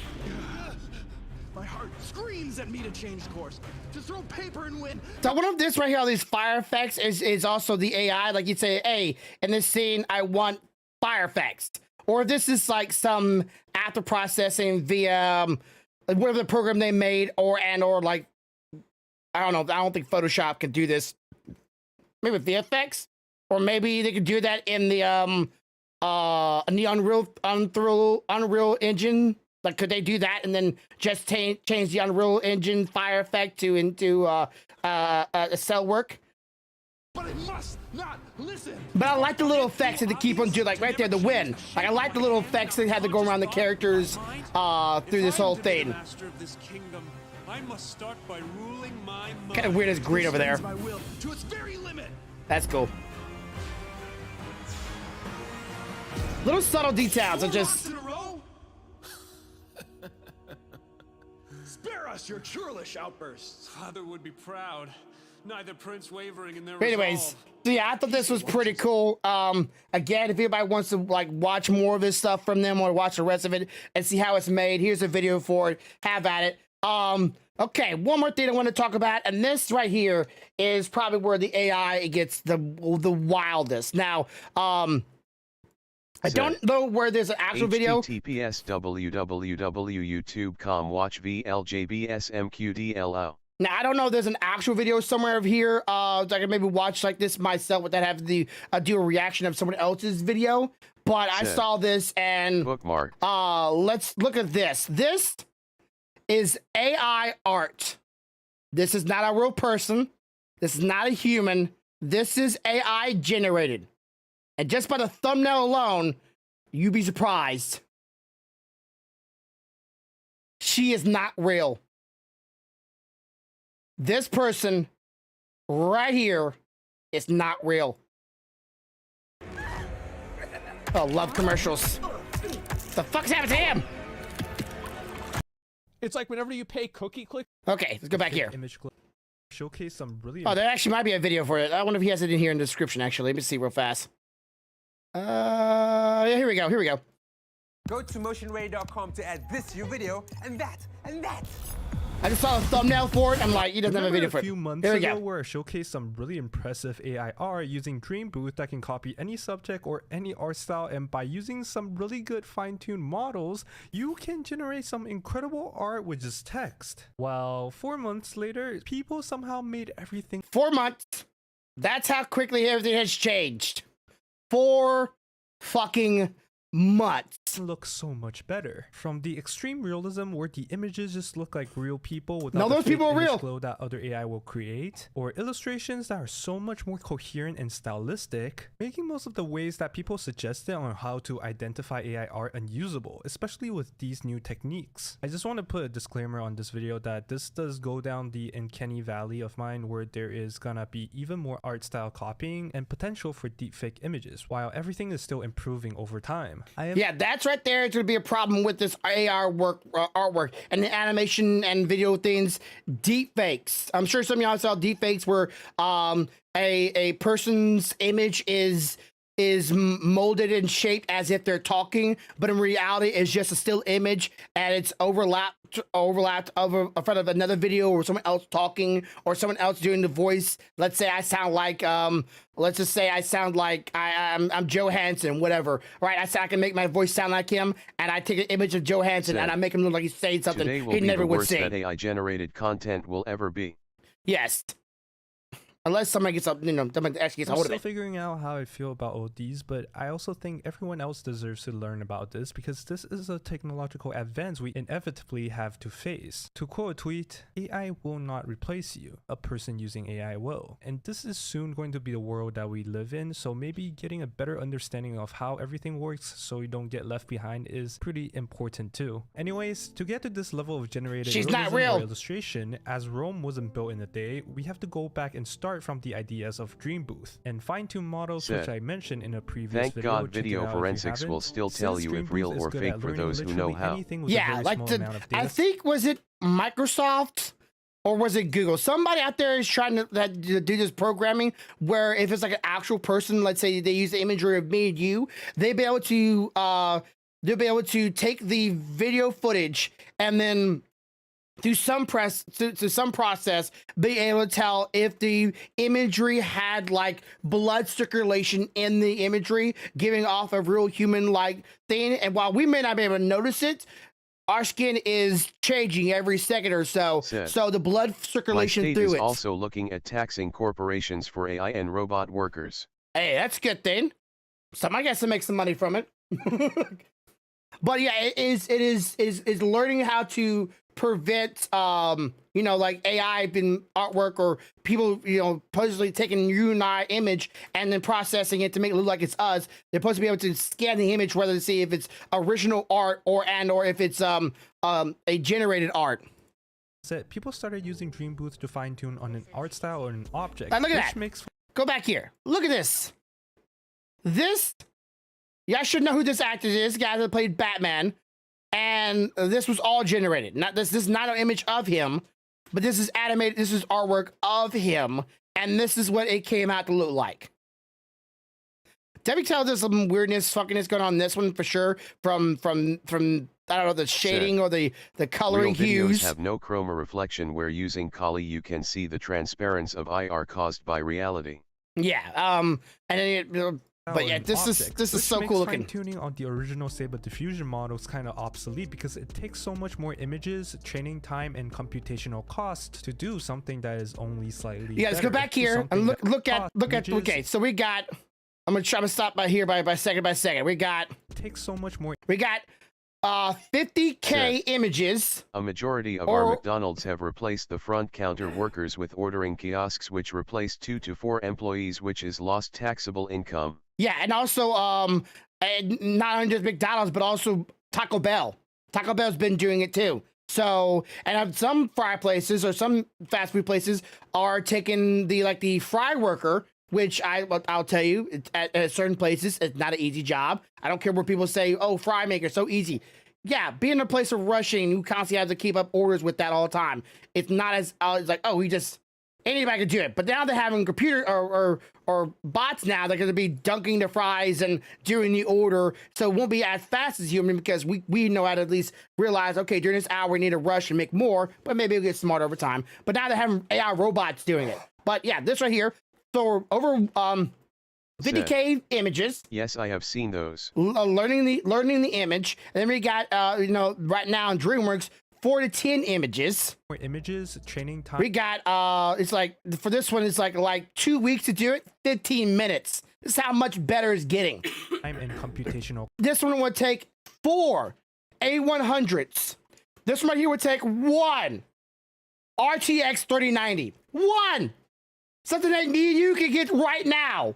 My heart screams at me to change course, to throw paper and win. So one of this right here, all these fire effects is also the AI. Like you'd say, hey, in this scene, I want fire effects. Or this is like some after processing via whatever the program they made, or like, I don't know. I don't think Photoshop could do this. Maybe with VFX, or maybe they could do that in the Unreal Engine. Like, could they do that and then just change the Unreal Engine fire effect into cell work? But I must not listen. But I like the little effects that they keep on doing, like right there, the wind. Like I like the little effects they had to go around the characters through this whole thing. I must start by ruling my mind. Kind of weird as green over there. To its very limit. That's cool. Little subtle details are just. Spare us your churlish outbursts. Father would be proud. Neither prince wavering in their Anyways, resolve. so yeah, I thought this was pretty cool. Again, if anybody wants to like watch more of this stuff from them or watch the rest of it and see how it's made, here's a video for it. Have at it. Okay, one more thing I want to talk about, and this right here is probably where the AI gets the wildest. Now, I don't know where there's an actual video. HTTPS www.youtube.com watch VLJBSMQDLO. Now, I don't know if there's an actual video somewhere over here. I can maybe watch like this myself without having to do a reaction of someone else's video. But I saw this and bookmark. Let's look at this. This is AI art. This is not a real person. This is not a human. This is AI generated. And just by the thumbnail alone, you'd be surprised. She is not real. This person right here is not real. Oh, love commercials. The fuck's happened to him? It's like whenever you pay cookie click. Okay, let's go back here. Image clip. Showcase some really. Oh, there actually might be a video for it. I wonder if he has it in here in the description, actually. Let me see real fast. Yeah, here we go. Here we go. Go to motionray.com to add this to your video, and that, and that. I just saw a thumbnail for it. I'm like, he doesn't have a video for it. A few months Here we ago go. where I showcased some really impressive AI art using Dream Booth that can copy any subject or any art style, and by using some really good fine-tuned models, you can generate some incredible art with just text. Well, 4 months later, people somehow made everything. 4 months. That's how quickly everything has changed. 4 fucking months. Looks so much better. From the extreme realism where the images just look like real people without No, the those fake people are image real. glow that other AI will create, or illustrations that are so much more coherent and stylistic, making most of the ways that people suggested on how to identify AI art unusable, especially with these new techniques. I just want to put a disclaimer on this video that this does go down the uncanny valley of mine where there is gonna be even more art style copying and potential for deepfake images, while everything is still improving over time. Yeah, that's right there. It's going to be a problem with this AR artwork and the animation and video things. Deep fakes. I'm sure some of y'all saw deep fakes where a person's image is molded and shaped as if they're talking, but in reality it's just a still image and it's overlapped over in front of another video or someone else talking or someone else doing the voice. Let's say I sound like let's just say I sound like I'm Joe Hansen, whatever, right? I can make my voice sound like him, and I take an image of Joe Hansen and I make him look like he's saying something Today will he be never the would worst say. that AI generated content will ever be. Yes. Unless somebody gets up, somebody actually gets I'm hold of still it. figuring out how I feel about all these, but I also think everyone else deserves to learn about this because this is a technological advance we inevitably have to face. To quote a tweet, AI will not replace you, a person using AI will. And this is soon going to be the world that we live in, so maybe getting a better understanding of how everything works so you don't get left behind is pretty important too. Anyways, to get to this level of generated realism or illustration, as Rome wasn't built in a day, we have to go back and start from the ideas of Dream Booth and fine-tune models, which I mentioned in a previous Thank video. God video forensics will still tell you if real or fake for those who know how. Yeah, like I think, was it Microsoft or was it Google? Somebody out there is trying to do this programming where if it's like an actual person, let's say they use the imagery of me and you, they'll be able to take the video footage and then through some process be able to tell if the imagery had like blood circulation in the imagery, giving off a real human like thing. And while we may not be able to notice it, our skin is changing every second or so. So the blood circulation My state through is it. also looking at taxing corporations for AI and robot workers. Hey, that's a good thing. Somebody gets to make some money from it. But yeah, it is learning how to prevent like AI in artwork or people supposedly taking you and I image and then processing it to make it look like it's us. They're supposed to be able to scan the image whether to see if it's original art or if it's a generated art. People started using Dream Booth to fine-tune on an art style or an object. Now look at that. Go back here. Look at this. Yeah, I should know who this actor is. The guy that played Batman. And this was all generated. This is not an image of him, but this is animated. This is artwork of him, and this is what it came out to look like. Debbie tells there's some weirdness, fuckiness going on in this one for sure. From I don't know, the shading or the coloring Real videos hues. have no chroma reflection where using Kali you can see the transparency of IR caused by reality. Yeah. And then but yeah, this is so cool looking. Fine-tuning on the original Stable Diffusion model is kind of obsolete because it takes so much more images, training time, and computational cost to do something that is only slightly. Yeah, let's go back here and look at. Okay, so we got. I'm gonna try to stop by here by second by second. We got. Takes so much more. We got 50K images. A majority of our McDonald's have replaced the front counter workers with ordering kiosks, which replaced 2 to 4 employees, which is lost taxable income. Yeah, and also not only just McDonald's, but also Taco Bell. Taco Bell's been doing it too. So, and some fry places or some fast food places are taking the fry worker, which I'll tell you, at certain places, it's not an easy job. I don't care what people say, oh, fry maker, so easy. Yeah, being in a place of rushing, you constantly have to keep up orders with that all the time. It's not as like, oh, we just Anybody could do it, but now they're having computer or bots now. They're going to be dunking the fries and doing the order, so it won't be as fast as human because we know how to at least realize, okay, during this hour we need to rush and make more, but maybe it'll get smarter over time. But now they're having AI robots doing it. But yeah, this right here, so over 50K images. Yes, I have seen those. Learning the image, and then we got right now in DreamWorks 4 to 10 images. More images, training time. We got it's like for this one it's like 2 weeks to do it, 15 minutes. This is how much better it's getting. Time and computational. This one would take 4 A100s. This one right here would take 1 RTX 3090. 1! Something that me and you can get right now.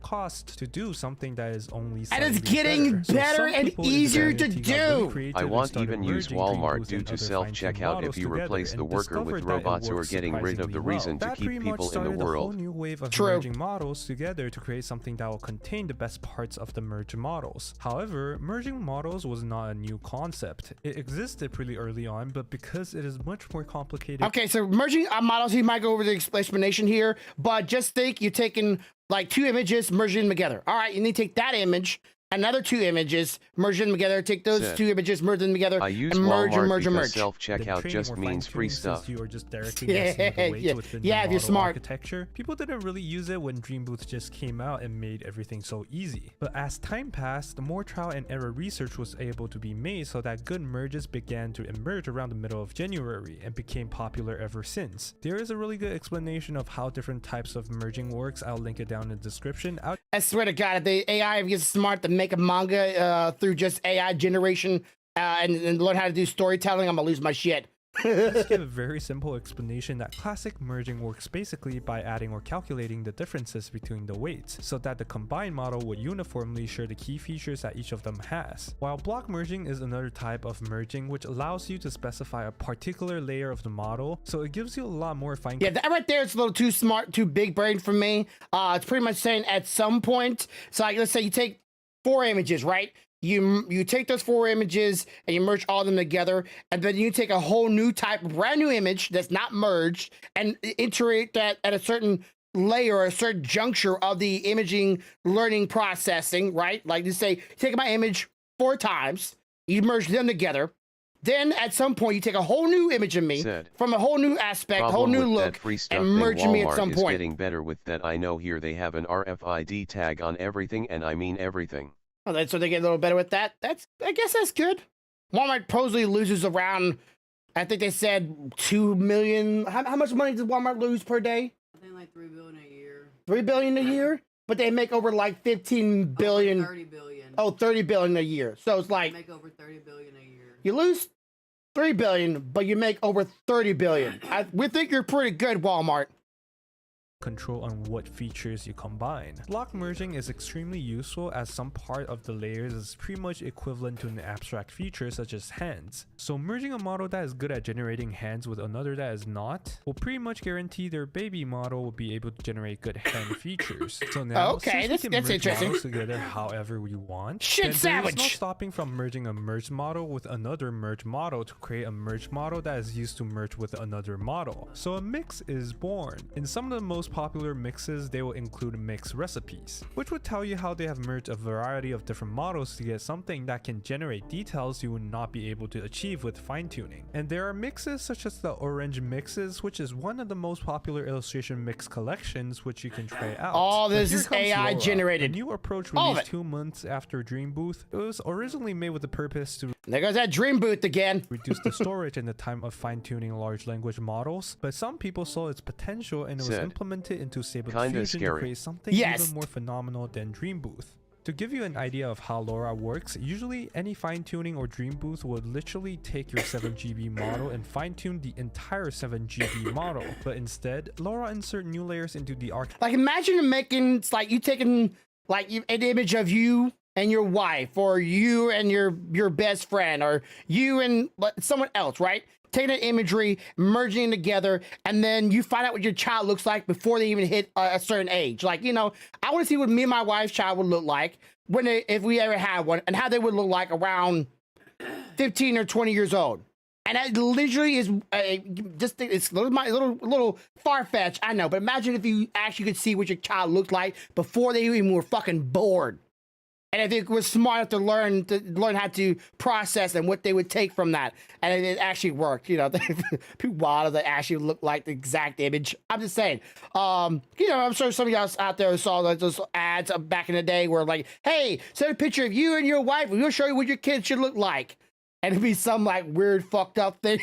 Cost to do something that is only and it's getting better and easier to do. I won't even use Walmart due to self-checkout if you replace the worker with robots who are getting rid of the reason to keep people in the world. A whole new wave of merging models together to create something that will contain the best parts of the merged models. However, merging models was not a new concept. It existed pretty early on, but because it is much more complicated. Okay, so merging models, you might go over the explanation here, but just think you're taking like 2 images, merging them together. All right, you need to take that image, another 2 images, merge them together, take those 2 images, merge them together, I use and merge Walmart and merge and because merge. self-checkout just means free stuff. You are just directly guessing the weights within the if you're model smart. architecture. People didn't really use it when Dream Booth just came out and made everything so easy. But as time passed, more trial and error research was able to be made so that good merges began to emerge around the middle of January and became popular ever since. There is a really good explanation of how different types of merging works. I'll link it down in the description. I swear to God, if the AI gets smart to make a manga through just AI generation and learn how to do storytelling, I'm gonna lose my shit. Let's give a very simple explanation that classic merging works basically by adding or calculating the differences between the weights so that the combined model would uniformly share the key features that each of them has. While block merging is another type of merging which allows you to specify a particular layer of the model, so it gives you a lot more fine. Yeah, that right there is a little too smart, too big brain for me. It's pretty much saying at some point, so like let's say you take 4 images, right? You take those 4 images and you merge all of them together, and then you take a whole new type, brand new image that's not merged, and iterate that at a certain layer or a certain juncture of the imaging learning processing, right? Like you say, take my image 4 times, you merge them together. Then at some point you take a whole new image of me from a whole new aspect, whole new look, and merge me at some point. Getting better with that. I know here they have an RFID tag on everything, and I mean everything. Oh, so they get a little better with that. I guess that's good. Walmart supposedly loses around, I think they said 2 million. How much money does Walmart lose per day? I think like 3 billion a year. 3 billion a year? But they make over like 15 billion. 30 billion. Oh, 30 billion a year. So it's like They make over 30 billion a year. you lose 3 billion, but you make over 30 billion. We think you're pretty good, Walmart. Control on what features you combine. Block merging is extremely useful as some part of the layers is pretty much equivalent to an abstract feature such as hands. So merging a model that is good at generating hands with another that is not will pretty much guarantee their baby model will be able to generate good hand features. So now since we can merge interesting. models together however we want, Shit then there is no sandwich. stopping from merging a merged model with another merged model to create a merged model that is used to merge with another model. So a mix is born. In some of the most popular mixes, they will include mix recipes, which would tell you how they have merged a variety of different models to get something that can generate details you would not be able to achieve with fine-tuning. And there are mixes such as the orange mixes, which is one of the most popular illustration mix collections which you can try out. All But this here is comes AI Laura, generated. a new approach All of released it. 2 months after Dream Booth. It was originally made with the purpose to There goes that Dream Booth again. reduce the storage and the time of fine-tuning large language models, but some people saw its potential and it was implemented into Stable Kinda Diffusion to scary. create something even more phenomenal than Dream Booth. To give you an idea of how LoRa works, usually any fine-tuning or Dream Booth would literally take your 7GB model and fine-tune the entire 7GB model, but instead, LoRa insert new layers into the arc. Like imagine making, it's like you taking like an image of you and your wife, or you and your best friend, or you and someone else, right? Taking that imagery, merging it together, and then you find out what your child looks like before they even hit a certain age. Like, you know, I want to see what me and my wife's child would look like if we ever had one, and how they would look like around 15 or 20 years old. And that literally is just it's a little far fetched, I know. But imagine if you actually could see what your child looked like before they even were fucking born, and if it was smart enough to learn how to process and what they would take from that, and it actually worked. You know, people wild that actually look like the exact image. I'm just saying. You know, I'm sure some of y'all out there saw those ads back in the day where like, hey, send a picture of you and your wife, and we'll show you what your kids should look like. And it'd be some like weird fucked up thing.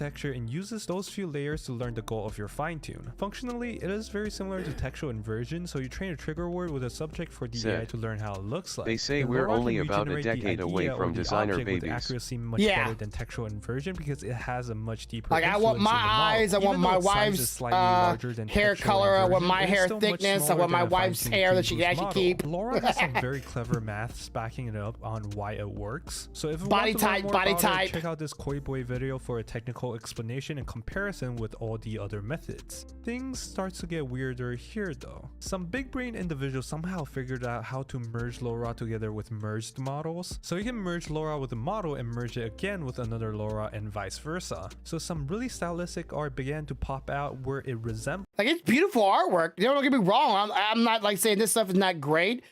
Architecture and uses those few layers to learn the goal of your fine tune. Functionally, it is very similar to textual inversion, so you train a trigger word with a subject for the AI to learn how it looks like. They say we're only about a decade away from designer babies. With accuracy much better than textual inversion because it has a much deeper like I want my eyes, I want my wife's hair color, I want my hair thickness, I want my wife's hair that she can actually keep. LoRa has some very clever maths backing it up on why it works. So if you body want to learn type, more body about type. it, check out this Koi Boy video for a technical explanation and comparison with all the other methods. Things start to get weirder here though. Some big brain individuals somehow figured out how to merge LoRa together with merged models. So you can merge LoRa with a model and merge it again with another LoRa and vice versa. So some really stylistic art began to pop out where it resembles. Like, it's beautiful artwork. Don't get me wrong. I'm not like saying this stuff is not great.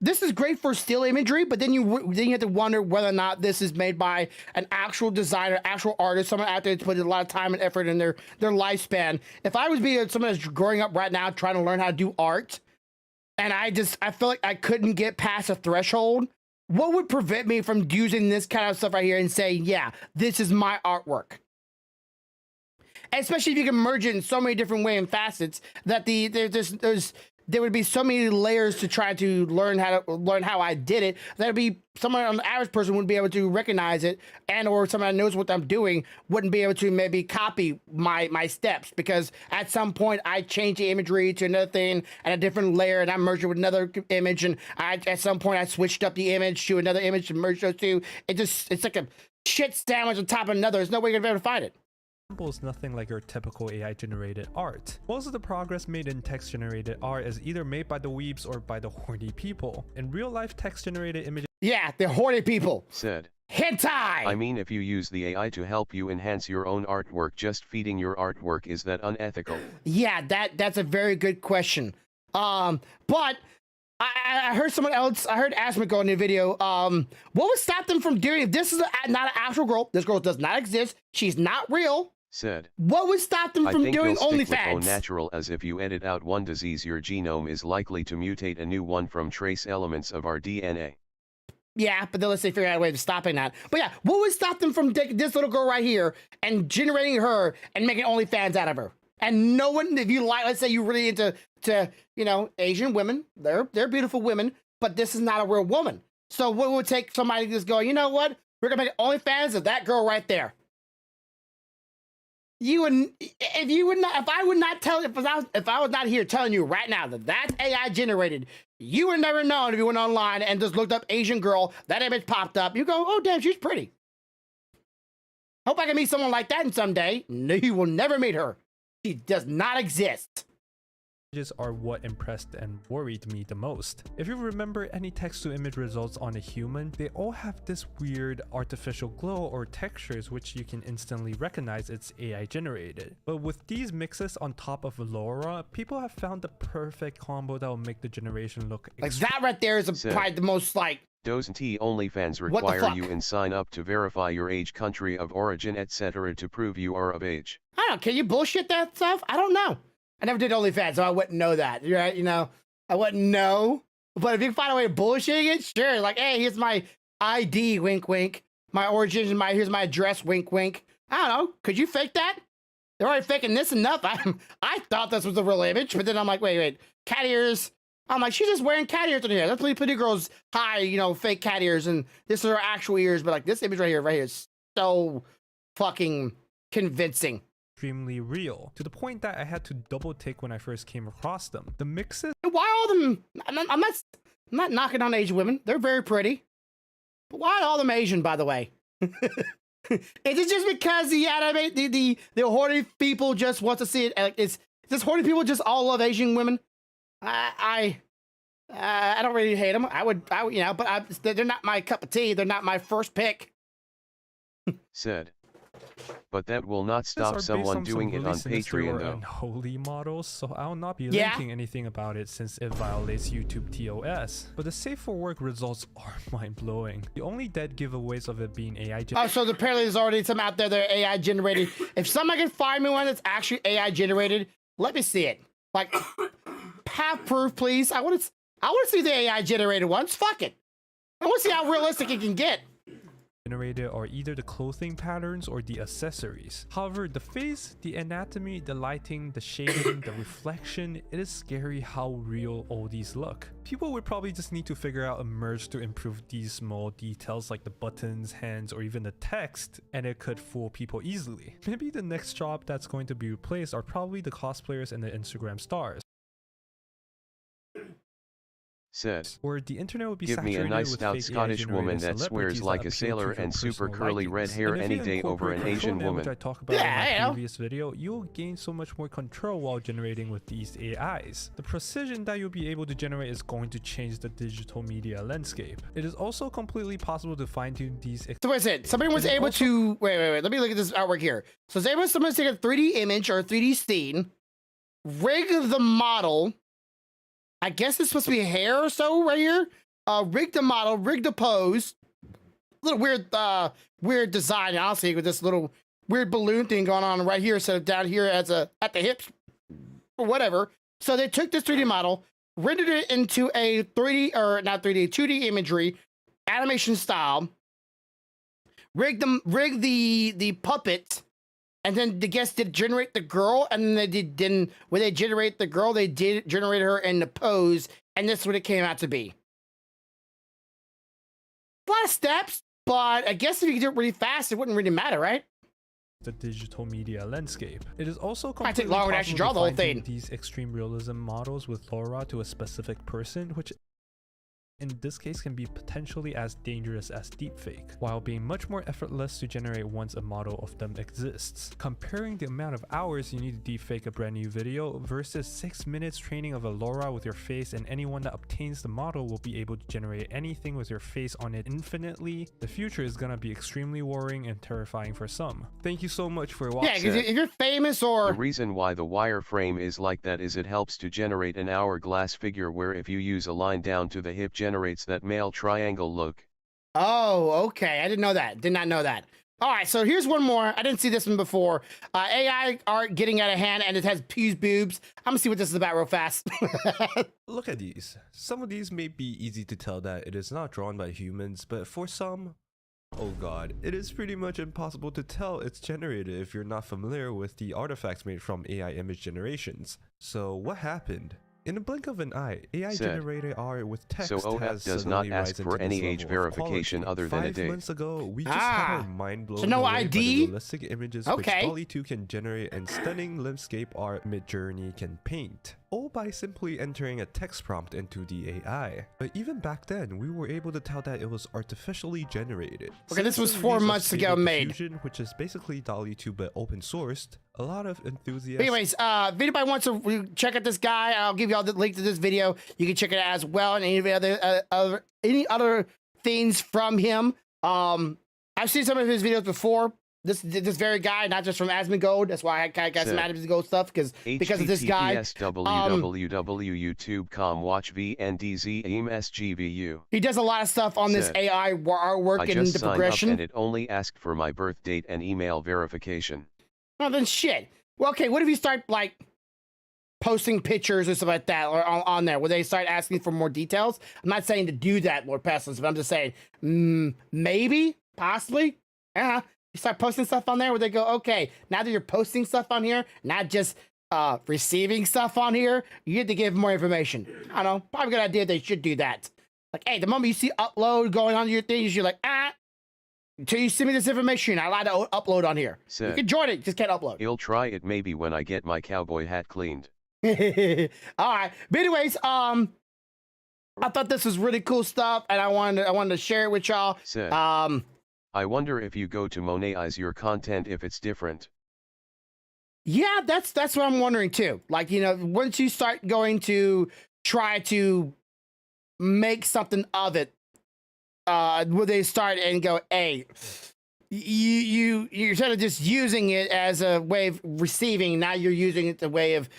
This is great for still imagery, but then you have to wonder whether or not this is made by an actual designer, actual artist, someone out there that's put a lot of time and effort in their lifespan. If I was being someone that's growing up right now trying to learn how to do art, and I feel like I couldn't get past a threshold, what would prevent me from using this kind of stuff right here and saying, yeah, this is my artwork? Especially if you can merge it in so many different ways and facets that there would be so many layers to try to learn how I did it. That'd be someone, an average person wouldn't be able to recognize it, and or someone that knows what I'm doing wouldn't be able to maybe copy my steps, because at some point I changed the imagery to another thing and a different layer, and I merged it with another image, and at some point I switched up the image to another image and merged those two. It's like a shit sandwich on top of another. There's no way you're gonna be able to find it. Is nothing like your typical AI generated art. Most of the progress made in text generated art is either made by the weebs or by the horny people. In real life text generated images, yeah, the horny people said hentai. I mean, if you use the AI to help you enhance your own artwork, just feeding your artwork, is that unethical? Yeah, that's a very good question. But I heard someone else, I heard Asma go in the video, what would stop them from doing it? This is not an actual girl. This girl does not exist. She's not real. Said what would stop them from doing OnlyFans? Au natural, as if you edit out one disease, your genome is likely to mutate a new one from trace elements of our DNA. Yeah, but then let's say figure out a way of stopping that. But yeah, what would stop them from taking this little girl right here and generating her and making OnlyFans out of her? And no one, if you like, let's say you're really into you know, Asian women, they're beautiful women, but this is not a real woman. So what would take somebody just go, you know what? We're gonna make OnlyFans of that girl right there. If I was not here telling you right now that that's AI generated, you would never known if you went online and just looked up Asian girl, that image popped up. You go, oh damn, she's pretty. Hope I can meet someone like that someday. No, you will never meet her. She does not exist. Are what impressed and worried me the most. If you remember any text-to-image results on a human, they all have this weird artificial glow or textures which you can instantly recognize it's AI generated. But with these mixes on top of LoRa, people have found the perfect combo that will make the generation look like that right there is probably the most like Doesn't OnlyFans require you and sign up to verify your age, country of origin, etc. to prove you are of age? I don't know. Can you bullshit that stuff? I don't know. I never did OnlyFans, so I wouldn't know that. Right? You know, I wouldn't know. But if you can find a way of bullshitting it, sure. Like, hey, here's my ID, wink, wink. My origin, here's my address, wink, wink. I don't know. Could you fake that? They're already faking this enough. I thought this was a real image, but then I'm like, wait. Cat ears. I'm like, she's just wearing cat ears in here. That's pretty girls hide, you know, fake cat ears, and this is her actual ears. But like this image right here is so fucking convincing. Extremely real, to the point that I had to double take when I first came across them. The mixes. Why all them? I'm not knocking on Asian women. They're very pretty. But why all them Asian, by the way? Is it just because the anime, the horny people just want to see it? Like, is this horny people just all love Asian women? I don't really hate them. I would, you know, but they're not my cup of tea. They're not my first pick. Said. But that will not These stop are based someone on doing some it really on sinister Patreon or though. unholy models, so I'll not be Yeah. linking anything about it since it violates YouTube TOS. But the safe for work results are mind-blowing. The only dead giveaways of it being AI Oh, so apparently there's already some out there that are AI generated. If somebody can find me one that's actually AI generated, let me see it. Like, have proof, please. I want to see the AI generated ones. Fuck it. I want to see how realistic it can get. generated are either the clothing patterns or the accessories. However, the face, the anatomy, the lighting, the shading, the reflection, it is scary how real all these look. People would probably just need to figure out a merge to improve these small details like the buttons, hands, or even the text, and it could fool people easily. Maybe the next job that's going to be replaced are probably the cosplayers and the Instagram stars. Said, Or the internet would be give me a saturated nice with stout fake Scottish woman AI-generated that swears celebrities like that a appeal sailor to your and super personal curly red likings. hair And if any you day over an incorporate Asian control net, woman. which I talked about in my previous video, you'll gain so much more control while generating with these AIs. The precision that you'll be able to generate is going to change the digital media landscape. It is also completely possible to fine-tune these. So what's it? Somebody was able to wait. Let me look at this artwork here. So someone's take a 3D image or a 3D scene, rig the model. I guess it's supposed to be hair or so right here. Rig the model, rig the pose. A little weird design, honestly, with this little weird balloon thing going on right here, instead of down here at the hips or whatever. So they took this 3D model, rendered it into a 3D or not 3D, 2D imagery, animation style. Rig the puppet, and then the guests did generate the girl, and then when they generate the girl, they did generate her in the pose, and this is what it came out to be. A lot of steps, but I guess if you do it really fast, it wouldn't really matter, right? The digital media landscape. It is also Might take completely longer to actually draw the whole fine-tune thing. these extreme realism models with Laura to a specific person, which in this case can be potentially as dangerous as deepfake, while being much more effortless to generate once a model of them exists. Comparing the amount of hours you need to deepfake a brand new video versus 6 minutes training of a Laura with your face, and anyone that obtains the model will be able to generate anything with your face on it infinitely. The future is gonna be extremely worrying and terrifying for some. Thank you so much for watching. Yeah, because if you're famous or... The reason why the wireframe is like that is it helps to generate an hourglass figure where if you use a line down to the hip generates that male triangle look. Oh, okay. I didn't know that. Did not know that. All right, so here's one more. I didn't see this one before. AI art getting out of hand, and it has Pew's boobs. I'm gonna see what this is about real fast. Look at these. Some of these may be easy to tell that it is not drawn by humans, but for some, oh god, it is pretty much impossible to tell it's generated if you're not familiar with the artifacts made from AI image generations. So what happened? In a blink of an eye, AI generated art with text so OF has does not suddenly ask risen for to any this age level of verification quality. other than a 5 date. months ago, we just had our mind blown So no away by ID? the realistic images Okay. which DALL-E 2 can generate and stunning landscape art Midjourney can paint, all by simply entering a text prompt into the AI. But even back then, we were able to tell that it was artificially generated. Okay, this was Since the 4 release of months ago Stable made. Diffusion, which is basically DALL-E 2 but open sourced, a lot of enthusiasts... But anyways, if anybody wants to check out this guy, I'll give you all the link to this video. You can check it out as well, and any other things from him. I've seen some of his videos before. This very guy, not just from Asmongold. That's why I got some Asmongold stuff because of this guy. www.youtube.com watch VNDZ SGVU. He does a lot of stuff on this AI artwork and the progression. And it only asked for my birth date and email verification. Well, then shit. Well, okay, what if you start, like, posting pictures or stuff like that or on there, where they start asking for more details? I'm not saying to do that, Lord Pestilence, but I'm just saying, maybe, possibly, you start posting stuff on there where they go, okay, now that you're posting stuff on here, not just receiving stuff on here, you get to give more information. I don't know, probably a good idea they should do that. Like, hey, the moment you see upload going on your things, you're like, until you send me this information, you're not allowed to upload on here. You can join it, just can't upload. He'll try it maybe when I get my cowboy hat cleaned. All right, but anyways, I thought this was really cool stuff, and I wanted to share it with y'all. I wonder if you go to Monetize your content if it's different. Yeah, that's what I'm wondering too. Like, you know, once you start going to try to make something of it, will they start and go, hey, you're sort of just using it as a way of receiving. Now you're using it the way of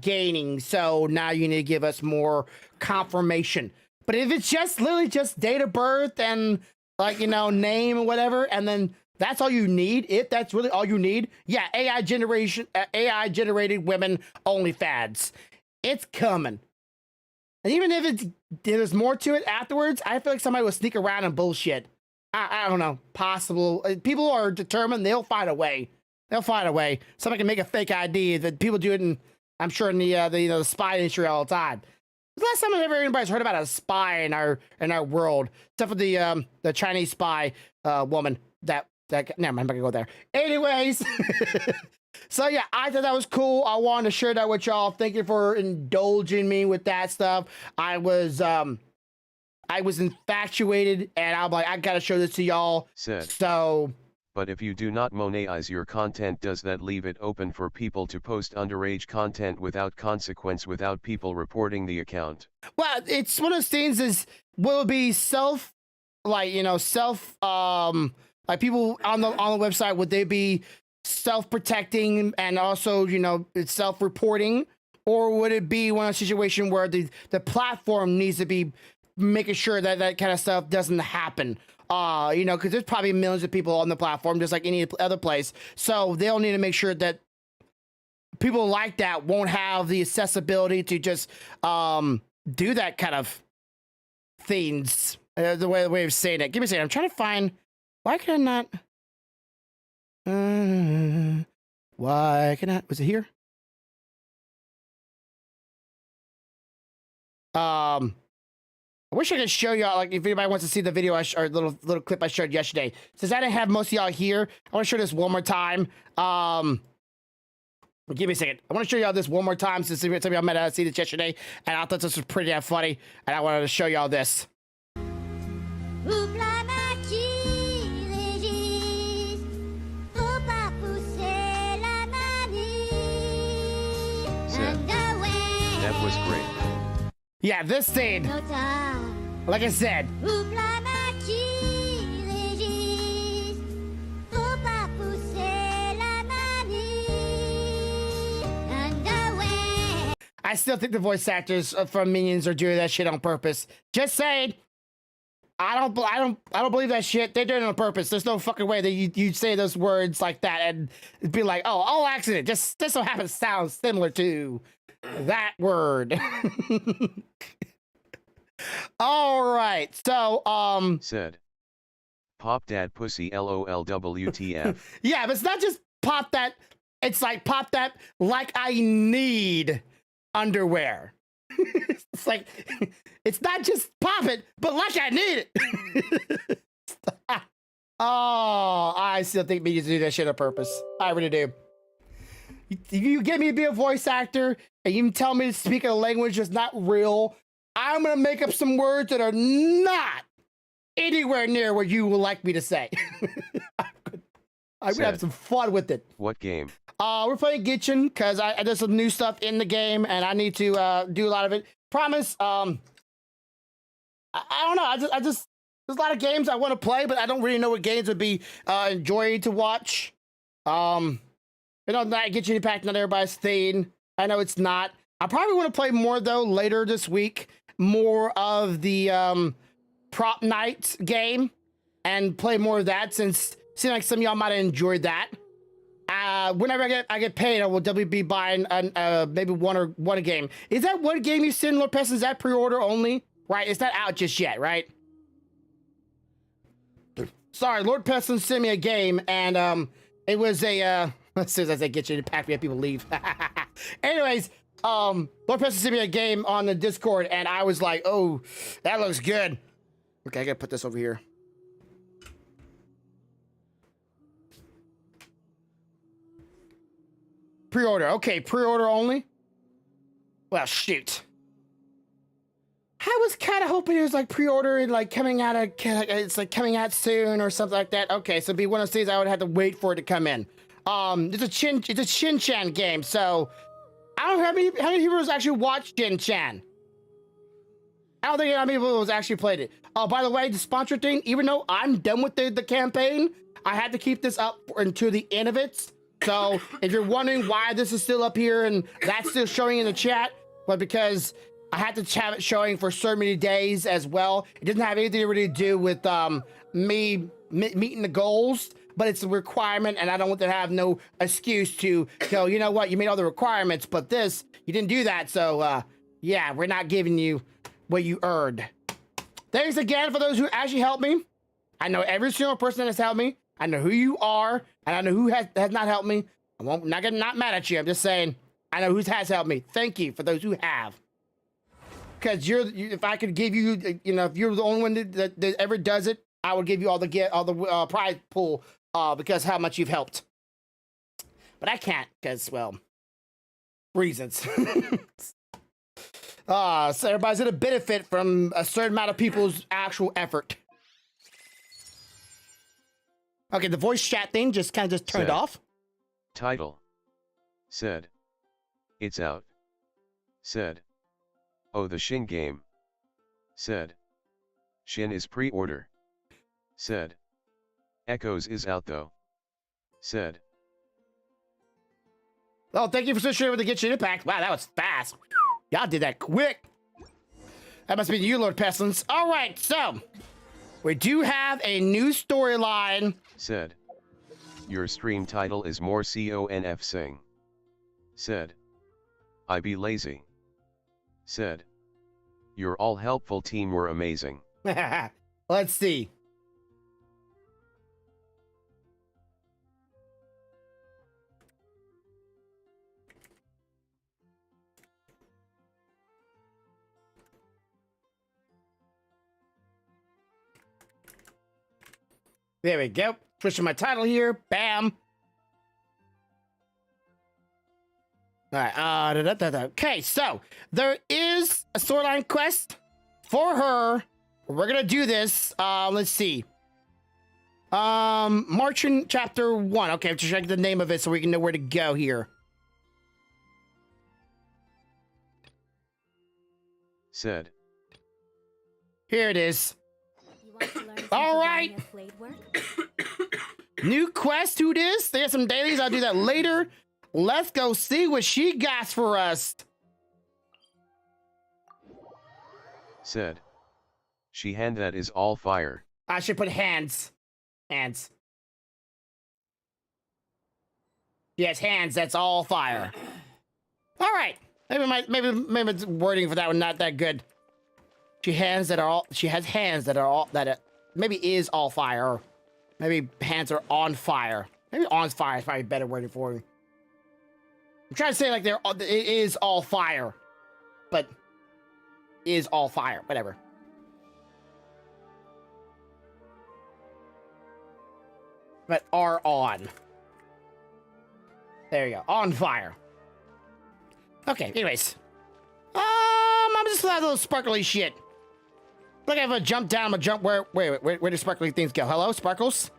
gaining. So now you need to give us more confirmation. But if it's just literally just date of birth and like, you know, name or whatever, and then that's all you need, if that's really all you need, yeah, AI generated women only fads. It's coming. And even if there's more to it afterwards, I feel like somebody will sneak around and bullshit. I don't know, possible. People are determined, they'll find a way. They'll find a way. Somebody can make a fake ID. That people do it I'm sure in the spy industry all the time. The last time anybody's heard about a spy in our world, except for the Chinese spy woman that never mind, I'm not gonna go there. Anyways, so yeah, I thought that was cool. I wanted to share that with y'all. Thank you for indulging me with that stuff. I was infatuated, and I'm like, I gotta show this to y'all. So. But if you do not monetize your content, does that leave it open for people to post underage content without consequence, without people reporting the account? Well, it's one of those things will be like people on the website, would they be self-protecting and also, it's self-reporting, or would it be one situation where the platform needs to be making sure that kind of stuff doesn't happen? Because there's probably millions of people on the platform, just like any other place. So they'll need to make sure that people like that won't have the accessibility to just do that kind of things. The way of saying it. Give me a second. I'm trying to find. Why can I not? Why can I? Was it here? I wish I could show y'all, like, if anybody wants to see the video or little clip I showed yesterday. Since I didn't have most of y'all here, I want to show this one more time. Give me a second. I want to show y'all this one more time since some of y'all might have seen this yesterday, and I thought this was pretty damn funny, and I wanted to show y'all this. That was great. Yeah, this scene, like I said, I still think the voice actors from Minions are doing that shit on purpose. Just saying, I don't believe that shit. They're doing it on purpose. There's no fucking way that you'd say those words like that and it'd be like, oh, all accident. Just so happens sounds similar to that word. All right, so said pop that pussy LOLWTF. Yeah, but it's not just pop that, it's like pop that like I need underwear. It's like, it's not just pop it, but like I need it. Oh, I still think me to do that shit on purpose. I really do. If you get me to be a voice actor and you tell me to speak a language that's not real, I'm gonna make up some words that are not anywhere near what you would like me to say. I'm gonna have some fun with it. What game? We're playing Gitchin because there's some new stuff in the game and I need to do a lot of it. Promise. I don't know. I just there's a lot of games I want to play, but I don't really know what games would be enjoying to watch. Not Gitchin Impact, not everybody's thing. I know it's not. I probably want to play more though later this week. More of the prop night game and play more of that, since it seems like some of y'all might have enjoyed that. Whenever I get paid, I will definitely be buying maybe one game. Is that one game you send, Lord Peston? Is that pre-order only? Right? It's not out just yet, right? Sorry, Lord Peston sent me a game, and it was a as soon as I get you to pack me up, people leave. Anyways, Lord Peston sent me a game on the Discord, and I was like, oh, that looks good. Okay, I gotta put this over here. Pre-order. Okay, pre-order only. Well, shoot. I was kind of hoping it was like pre-order and like coming out it's like coming out soon or something like that. Okay, so it'd be one of those things I would have to wait for it to come in. It's a Shin-Chan game, so I don't know how many people actually watched Shin-Chan. I don't think how many people actually played it. Oh, by the way, the sponsor thing, even though I'm done with the campaign, I had to keep this up until the end of it. So if you're wondering why this is still up here and that's still showing in the chat, but because I had to have it showing for so many days as well. It doesn't have anything to really do with me meeting the goals, but it's a requirement, and I don't want to have no excuse to go, you know what, you made all the requirements, but this, you didn't do that, so yeah, we're not giving you what you earned. Thanks again for those who actually helped me. I know every single person that has helped me. I know who you are, and I know who has not helped me. I'm not mad at you. I'm just saying, I know who has helped me. Thank you for those who have. Because if I could give you, you know, if you're the only one that ever does it, I would give you all the prize pool because how much you've helped. But I can't because, well, reasons. So everybody's gonna benefit from a certain amount of people's actual effort. Okay, the voice chat thing just kind of turned off. Title. Said. It's out. Said. Oh, the Shin game. Said. Shin is pre-order. Said. Echoes is out though. Said. Oh, thank you for switching over to Get Your Impact. Wow, that was fast. Y'all did that quick. That must be you, Lord Pestilence. All right, so we do have a new storyline. Said. Your stream title is more CONF sing. Said. I be lazy. Said. Your all helpful team were amazing. Let's see. There we go. Switching my title here. Bam. All right. Okay, so there is a storyline quest for her. We're gonna do this. Let's see. Marching Chapter 1. Okay, just check the name of it so we can know where to go here. Said. Here it is. All right. New quest. Who this? They have some dailies. I'll do that later. Let's go see what she got for us. Said. She hand that is all fire. I should put hands. Hands. Yes, hands. That's all fire. All right. Maybe the wording for that one not that good. She has hands that are all maybe is all fire. Maybe hands are on fire. Maybe on fire is probably a better wording for it. I'm trying to say like it is all fire, but is all fire. Whatever. But are on. There you go. On fire. Okay. Anyways, I'm just a little sparkly shit. Look, if I jump down, I'm gonna jump where do sparkly things go? Hello, sparkles?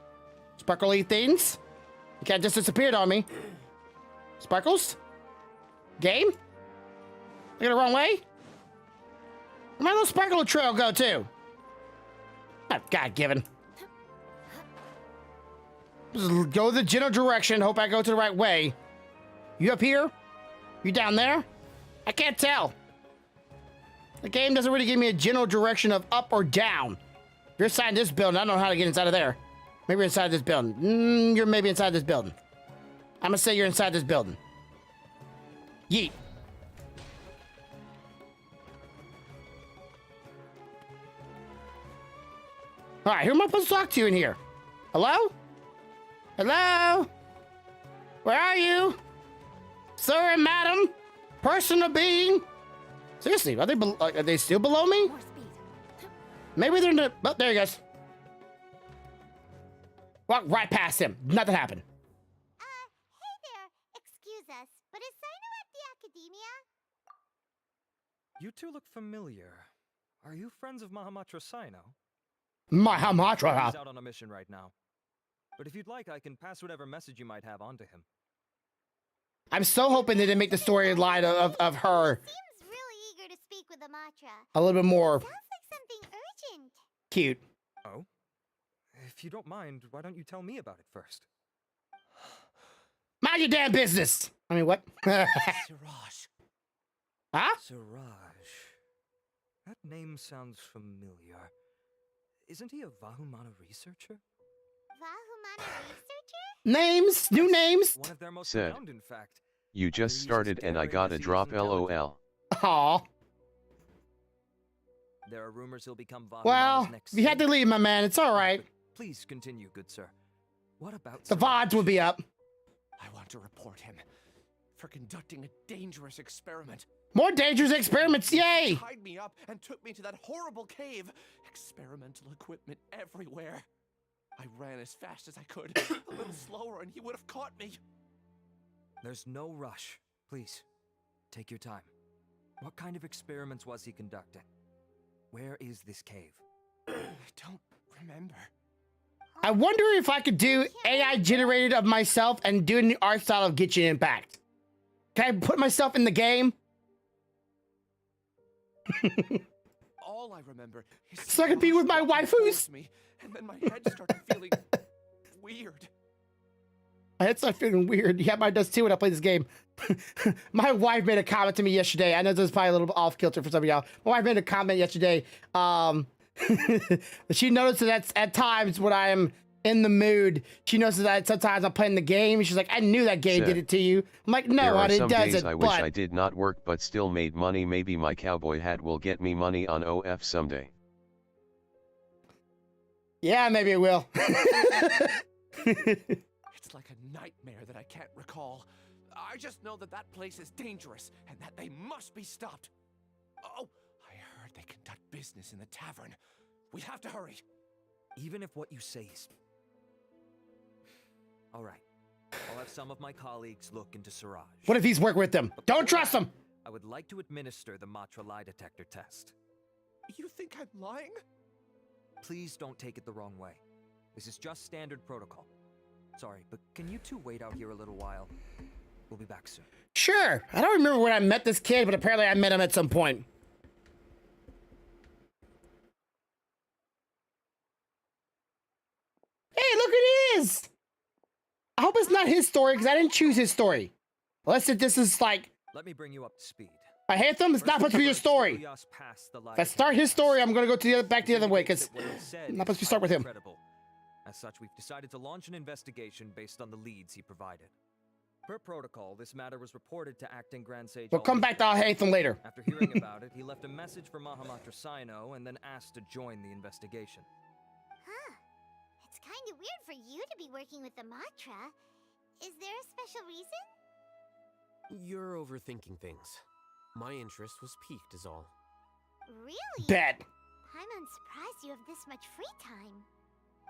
Sparkly things? You can't just disappeared on me. Sparkles? Game? I got the wrong way? Where'd my little sparkle trail go to? Oh, God given. Just go the general direction. Hope I go to the right way. You up here? You down there? I can't tell. The game doesn't really give me a general direction of up or down. If you're inside this building, I don't know how to get inside of there. Maybe you're inside this building. You're maybe inside this building. I'm gonna say you're inside this building. Yeet. All right, who am I supposed to talk to in here? Hello? Hello? Where are you? Sir and madam? Person or being? Seriously, are they still below me? Maybe they're not. Oh, there he goes. Walk right past him. Nothing happened. Hey there. Excuse us, but is Sino at the Academia? You two look familiar. Are you friends of Mahamatra Sino? Mahamatra? He's out on a mission right now. But if you'd like, I can pass whatever message you might have on to him. I'm so hoping they didn't make the storyline of her Seems really eager to speak with Amatra. a little bit more Sounds like something urgent. cute. Oh? If If you don't mind, why don't you tell me about it first? Mind your damn business. I mean, what? Siraj. Huh? Siraj. That name sounds familiar. Isn't he a Vahumana researcher? Vahumana researcher? Names? New names? One of their most Said. renowned, in fact. You just started and I got a drop LOL. Aw. There are rumors he'll become Vahumana's Well, next you had to leave, my man. It's all right. Please continue, good sir. What about The VODs will be up. I want to report him for conducting a dangerous experiment. More dangerous experiments, yay! He tied me up and took me to that horrible cave. Experimental equipment everywhere. I ran as fast as I could, a little slower, and he would have caught me. There's no rush. Please, take your time. What kind of experiments was he conducting? Where is this cave? I don't remember. I wonder if I could do AI generated of myself and do the art style of Genshin Impact. Can I put myself in the game? All I remember is So I can be with my waifus? me, and then my head started feeling weird. My head started feeling weird. Yeah, mine does too when I play this game. My wife made a comment to me yesterday. I know this is probably a little off kilter for some of y'all. My wife made a comment yesterday. She noticed that at times when I am in the mood, she notices that sometimes I'm playing the game. She's like, I knew that game did it to you. I'm like, no, honey, it doesn't. Days I wish I did not work but still made money. Maybe my cowboy hat will get me money on OF someday. Yeah, maybe it will. It's like a nightmare that I can't recall. I just know that that place is dangerous and that they must be stopped. Oh, I heard they conduct business in the tavern. We have to hurry. Even if what you say is... All right. I'll have some of my colleagues look into Siraj. What if he's working with them? Don't trust him! I would like to administer the Matra lie detector test. You think I'm lying? Please don't take it the wrong way. This is just standard protocol. Sorry, but can you two wait out here a little while? We'll be back soon. Sure. I don't remember when I met this kid, but apparently I met him at some point. Hey, look, it is! I hope it's not his story, because I didn't choose his story. Unless this is like... Let me bring you up to speed. I hate them. It's not supposed to be your story. If I start his story, I'm going to go to the other, back the other way, because I'm not supposed to start with him. As such, we've decided to launch an investigation based on the leads he provided. Per protocol, this matter was reported to Acting Grand Sage. We'll come back to I'll hate them later. After hearing about it, he left a message for Mahamatra Sino and then asked to join the investigation. Huh. It's kind of weird for you to be working with the Matra. Is there a special reason? You're overthinking things. My interest was piqued is all. Really? Bet. I'm unsurprised you have this much free time.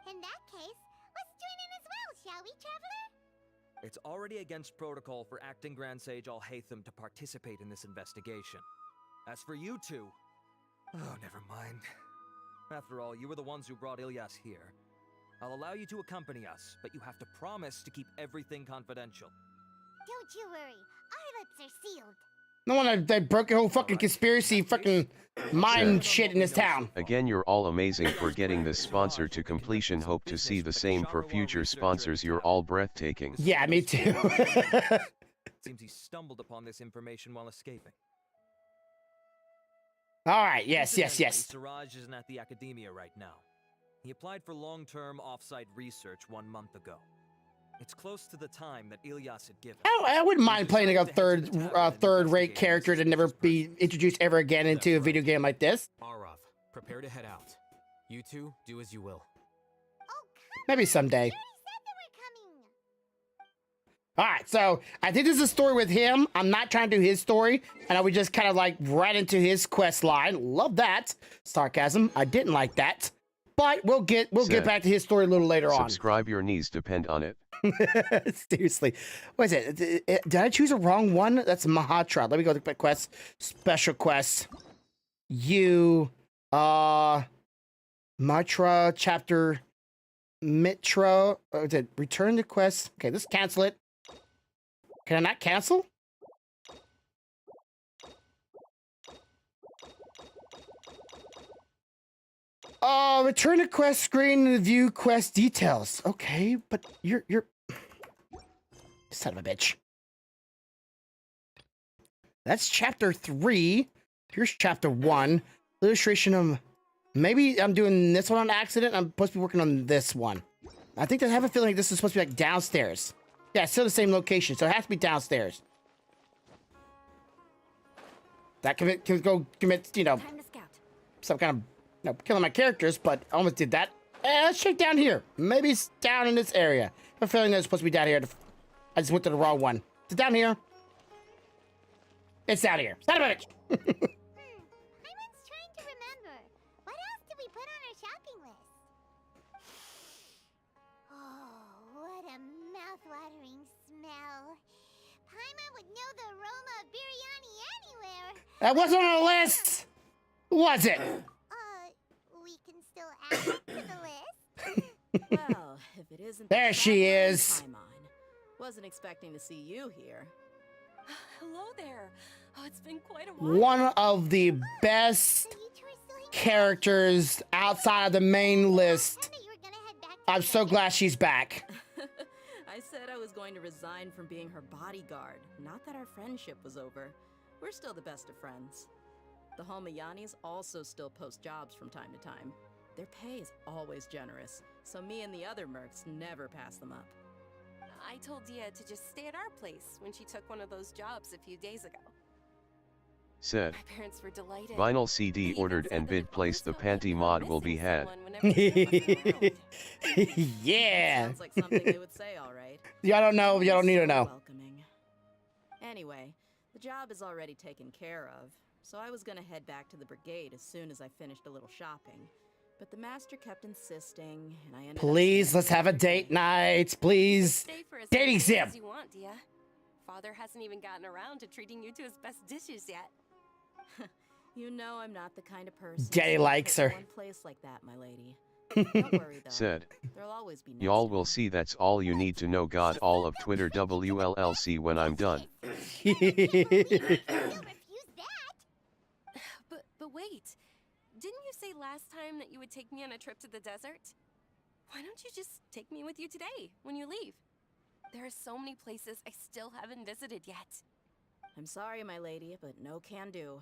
In that case, let's join in as well, shall we, Traveler? It's already against protocol for Acting Grand Sage Al-Haytham to participate in this investigation. As for you two... Oh, never mind. After all, you were the ones who brought Ilyas here. I'll allow you to accompany us, but you have to promise to keep everything confidential. Don't you worry. Our lips are sealed. No one that broke your whole fucking conspiracy fucking mind shit in this town. Again, you're all amazing for getting this sponsor to completion. Hope to see the same for future sponsors. You're all breathtaking. Yeah, me too. Seems he stumbled upon this information while escaping. All right, yes. Siraj isn't at the academia right now. He applied for long-term off-site research 1 month ago. It's close to the time that Ilyas had given. I wouldn't mind playing a third-rate character to never be introduced ever again into a video game like this. Arav, prepare to head out. You two, do as you will. Maybe someday. Alright, so I think this is a story with him. I'm not trying to do his story, and I would just kind of like right into his quest line. Love that. Sarcasm. I didn't like that. But we'll get back to his story a little later on. Subscribe, your knees depend on it. Seriously. What is it? Did I choose a wrong one? That's Mahatra. Let me go to the quest. Special quest. Matra chapter Mitra. Return to quest. Okay, let's cancel it. Can I not cancel? Oh, return to quest screen and view quest details. Okay, but you're son of a bitch. That's chapter 3. Here's chapter 1. Illustration of maybe I'm doing this one on accident. I'm supposed to be working on this one. I think I have a feeling like this is supposed to be like downstairs. Yeah, it's still the same location, so it has to be downstairs. That can go commit, you know, some kind of, you know, killing my characters, but I almost did that. Let's check down here. Maybe it's down in this area. I have a feeling that it's supposed to be down here. I just went to the wrong one. Is it down here? It's down here. Son of a bitch. I was trying to remember. What else did we put on our shopping list? Oh, what a mouth-watering smell. Paimon would know the aroma of biryani anywhere. That wasn't on the list. Was it? We can still add it to the list. Well, if it isn't there she is. Paimon. Wasn't expecting to see you here. Hello there. Oh, it's been quite a while. One of the best characters outside of the main list. I'm so glad she's back. I said I was going to resign from being her bodyguard. Not that our friendship was over. We're still the best of friends. The Holmayanis also still post jobs from time to time. Their pay is always generous, so me and the other mercs never pass them up. I told Dia to just stay at our place when she took one of those jobs a few days ago. Said. My parents were delighted. Vinyl CD ordered and bid placed. The panty mod will be had. Yeah. Sounds like something they would say, all right. Y'all don't know. Y'all don't need to know. Welcoming. Anyway, the job is already taken care of, so I was gonna head back to the brigade as soon as I finished a little shopping. But the master kept insisting, and I ended Please, let's have a date night. Please. Stay for as Dating many sim. days as you want, Dia. Father hasn't even gotten around to treating you to his best dishes yet. You know I'm not the kind of person. Daddy likes her. One place like that, my lady. Don't worry though. Said. There'll always be Y'all will see. That's all you need to know. God, all of Twitter WLLC when I'm done. But wait. Didn't you say last time that you would take me on a trip to the desert? Why don't you just take me with you today, when you leave? There are so many places I still haven't visited yet. I'm sorry, my lady, but no can do.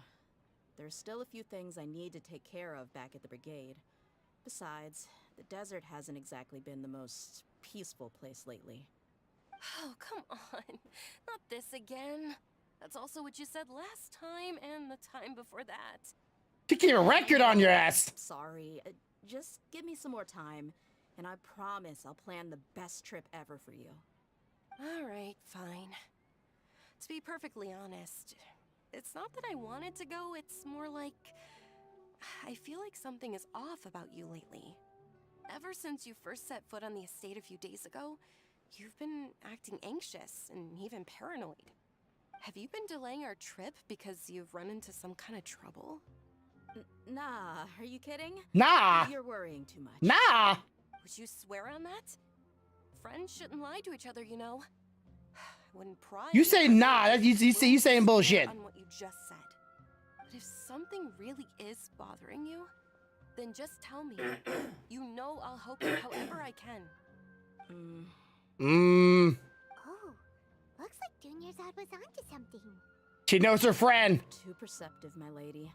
There's still a few things I need to take care of back at the brigade. Besides, the desert hasn't exactly been the most peaceful place lately. Oh, come on. Not this again. That's also what you said last time and the time before that. To keep a record on your ass. Sorry. Just give me some more time, and I promise I'll plan the best trip ever for you. All right, fine. To be perfectly honest, it's not that I wanted to go, it's more like I feel like something is off about you lately. Ever since you first set foot on the estate a few days ago, you've been acting anxious and even paranoid. Have you been delaying our trip because you've run into some kind of trouble? Nah, are you kidding? Nah. You're worrying too much. Nah. Would you swear on that? Friends shouldn't lie to each other, you know. I wouldn't pry. You say nah. You saying bullshit. On what you just said. But if something really is bothering you, then just tell me. You know I'll help you however I can. Oh, looks like Junior's was onto something. She knows her friend. Too perceptive, my lady.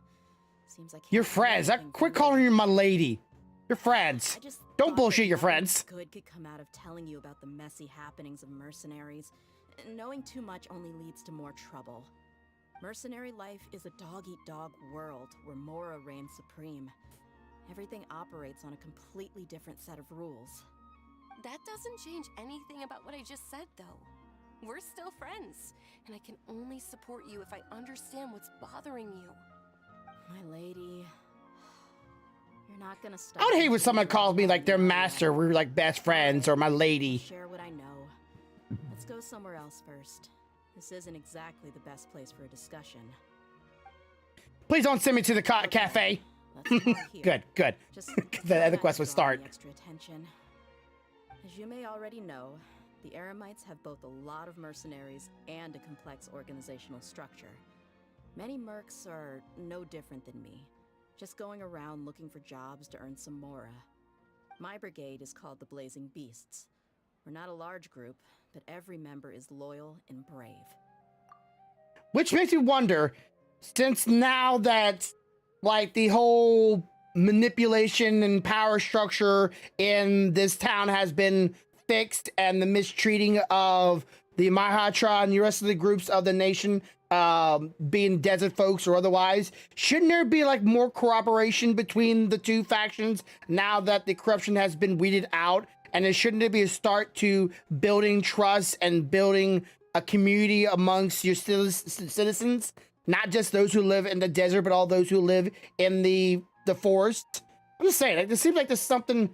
Seems like Your friends. Quit calling her my lady. Your friends. Don't bullshit your friends. Good could come out of telling you about the messy happenings of mercenaries. Knowing too much only leads to more trouble. Mercenary life is a dog-eat-dog world where Mora reigns supreme. Everything operates on a completely different set of rules. That doesn't change anything about what I just said, though. We're still friends, and I can only support you if I understand what's bothering you. My lady, you're not gonna stop. I would hate when someone calls me like their master. We're like best friends or my lady. Share what I know. Let's go somewhere else first. This isn't exactly the best place for a discussion. Please don't send me to the cafe. Good. The other quest would start. Extra attention. As you may already know, the Eremites have both a lot of mercenaries and a complex organizational structure. Many mercs are no different than me. Just going around looking for jobs to earn some mora. My brigade is called the Blazing Beasts. We're not a large group, but every member is loyal and brave. Which makes me wonder, since now that, like, the whole manipulation and power structure in this town has been fixed and the mistreating of the Mahatra and the rest of the groups of the nation, being desert folks or otherwise, shouldn't there be like more cooperation between the two factions now that the corruption has been weeded out? And shouldn't there be a start to building trust and building a community amongst your citizens, not just those who live in the desert, but all those who live in the forest? I'm just saying, like, it seems like there's something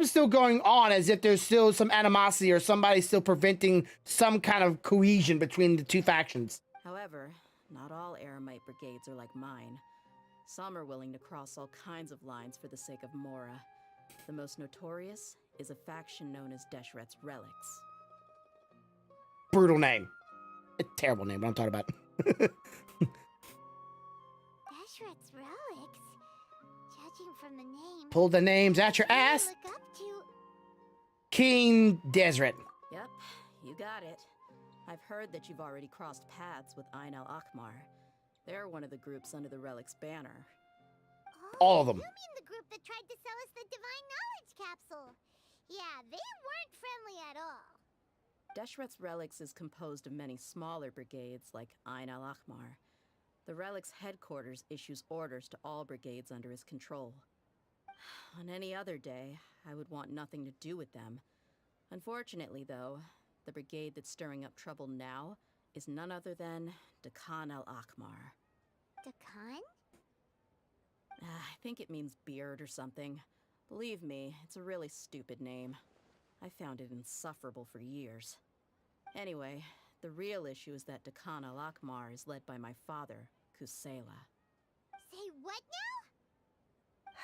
still going on, as if there's still some animosity or somebody still preventing some kind of cohesion between the two factions. However, not all Aramite brigades are like mine. Some are willing to cross all kinds of lines for the sake of mora. The most notorious is a faction known as Deshret's Relics. Brutal name. A terrible name, what I'm talking about. Deshret's Relics? Judging from the name... Pull the names at your ass. Look up to... King Deseret. Yep, you got it. I've heard that you've already crossed paths with Ain al-Akmar. They're one of the groups under the Relic's banner. All of them. You mean the group that tried to sell us the Divine Knowledge Capsule? Yeah, they weren't friendly at all. Deshret's Relics is composed of many smaller brigades like Ain al-Akmar. The Relic's headquarters issues orders to all brigades under his control. On any other day, I would want nothing to do with them. Unfortunately, though, the brigade that's stirring up trouble now is none other than Dakan al-Akmar. Dakan? I think it means beard or something. Believe me, it's a really stupid name. I found it insufferable for years. Anyway, the real issue is that Dakan al-Akmar is led by my father, Kusela. Say what now?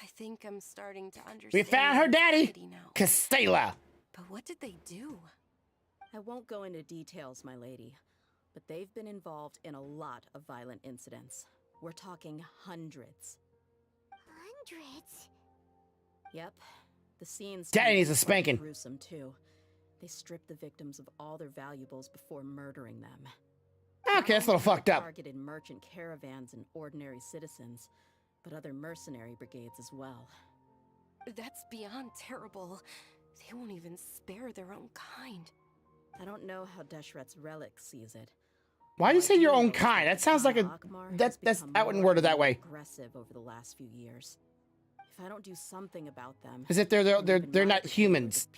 I think I'm starting to understand. We found her daddy, Kusela. But what did they do? I won't go into details, my lady, but they've been involved in a lot of violent incidents. We're talking hundreds. Hundreds? Yep. The scenes Daddy needs a spanking. Gruesome too. They stripped the victims of all their valuables before murdering them. Okay, that's a little fucked up. Targeted merchant caravans and ordinary citizens, but other mercenary brigades as well. That's beyond terrible. They won't even spare their own kind. I don't know how Deshret's Relic sees it. Why do you say your own kind? That sounds like a... I wouldn't word it that way. Aggressive over the last few years. If I don't do something about them... As if they're not humans.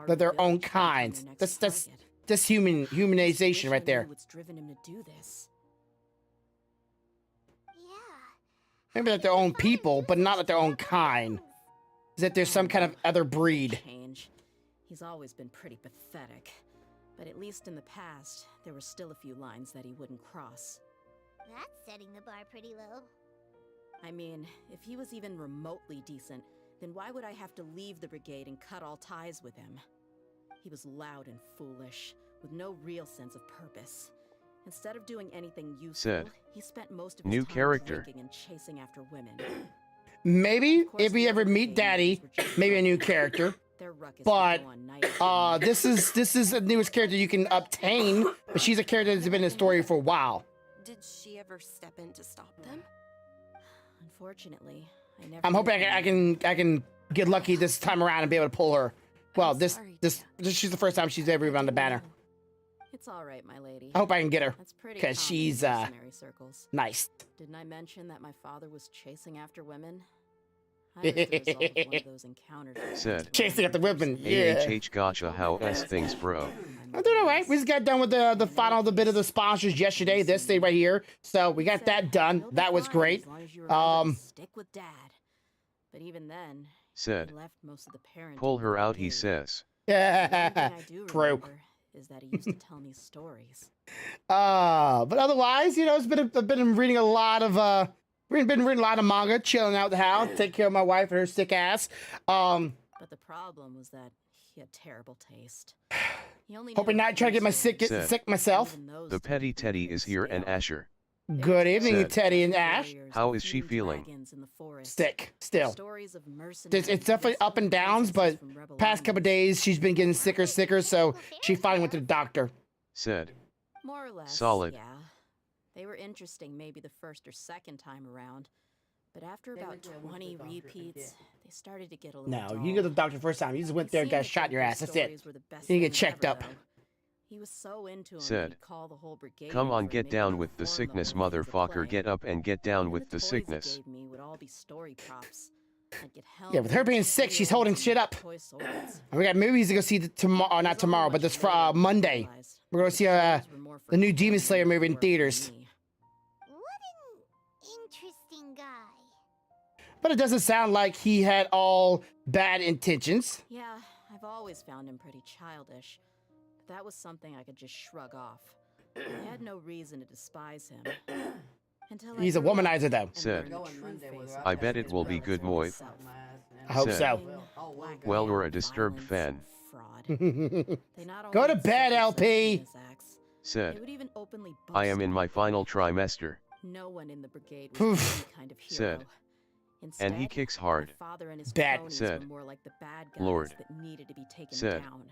They're their own kind. That's humanization right there. What's driven him to do this? Maybe that their own people, but not that their own kind. Is that there's some kind of other breed. Change. He's always been pretty pathetic. But at least in the past, there were still a few lines that he wouldn't cross. That's setting the bar pretty low. I mean, if he was even remotely decent, then why would I have to leave the brigade and cut all ties with him? He was loud and foolish, with no real sense of purpose. Instead of doing anything useful, he spent most of his time drinking and chasing after women. Maybe if we ever meet Daddy, maybe a new character. But this is the newest character you can obtain, but she's a character that's been in the story for a while. Did she ever step in to stop them? Unfortunately, I never. I'm hoping I can get lucky this time around and be able to pull her. Well, this she's the first time she's ever been on the banner. It's all right, my lady. I hope I can get her That's pretty because common she's in mercenary circles. nice. Didn't I mention that my father was chasing after women? I was the result of one of those encounters. Said. Chasing after women. Yeah. AHH gotcha, how S things, bro. I'm doing all right. We just got done with the final bit of the sponsors yesterday. This thing right here. So we got that done. That was great. Stick with Dad. But even then, Said. he left most of the parents. Pull her out, he says. Yeah. True. Is that he used to tell me stories. But otherwise, you know, I've been reading a lot of we've been reading a lot of manga, chilling out the house, take care of my wife and her sick ass. But the problem was that he had terrible taste. He only hoping not try to get my sick myself. The petty teddy is here and Asher. Good evening, Said, Teddy and Ash. How is she feeling? Sick, still. It's definitely up and downs, but past couple days she's been getting sicker, so she finally went to the doctor. Said, More or less. solid. Yeah. They were interesting maybe the first or second time around. But after about 20 repeats, they started to get a little No, dull. you didn't go to the doctor the first time. You just went there and got shot in your ass. That's it. You didn't get checked up. He was so into him, Said, he'd call the whole brigade come on, over get and down with the sickness, motherfucker. Get up and get down with the sickness. gave me would all be story props. I'd get Yeah, with her being sick, she's holding shit up. And we got movies to go see tomorrow. Not tomorrow, but this Monday. We're going to see the new Demon Slayer movie in theaters. Interesting guy. But it doesn't sound like he had all bad intentions. Yeah, I've always found him pretty childish. But that was something I could just shrug off. I had no reason to despise him. Until He's a womanizer, though. Said, I bet it will be good, Moit. I hope Said, so. Well, we're a disturbed fan. Go to bed, LP. Said, I am in my final trimester. No one in the brigade was any kind of hero. Said, and he kicks hard. Bad. Said, more like the bad guys Lord. that needed to be taken Said, down.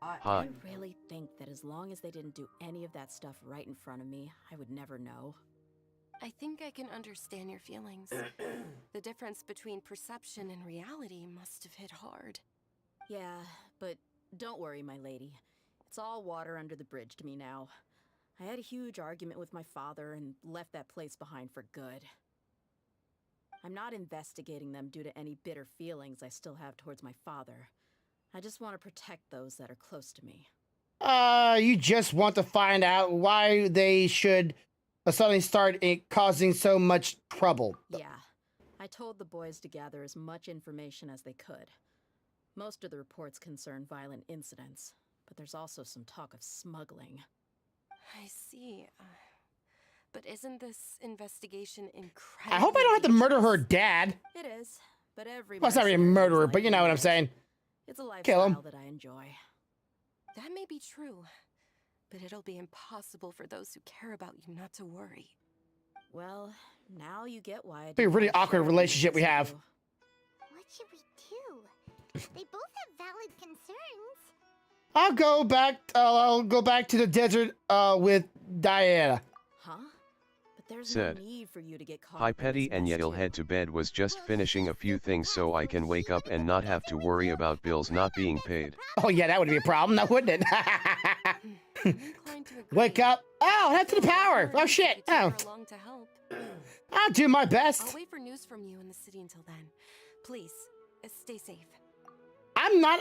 Hi. I really think that as long as they didn't do any of that stuff right in front of me, I would never know. I think I can understand your feelings. The difference between perception and reality must have hit hard. Yeah, but don't worry, my lady. It's all water under the bridge to me now. I had a huge argument with my father and left that place behind for good. I'm not investigating them due to any bitter feelings I still have towards my father. I just want to protect those that are close to me. You just want to find out why they should suddenly start causing so much trouble. Yeah, I told the boys to gather as much information as they could. Most of the reports concern violent incidents, but there's also some talk of smuggling. I see. But isn't this investigation incredible? I hope I don't have to murder her dad. It is, but every Well, it's not really a murderer, but you know what I'm saying. It's a Kill him. lifestyle that I enjoy. That may be true, but it'll be impossible for those who care about you not to worry. Well, now you get why. Be a really awkward relationship we have. What should we do? They both have valid concerns. I'll go back to the desert with Diana. Huh? But there's Said, no need for you to get caught. Hi Petty, and yet'll head to bed. Was just finishing a few things so I can wake up and not have to worry about bills not being paid. Oh yeah, that would be a problem, now wouldn't it? Wake up. Oh, that's the power. Oh shit. Oh. I'll do my best. I'll wait for news from you in the city until then. Please, stay safe. I'm not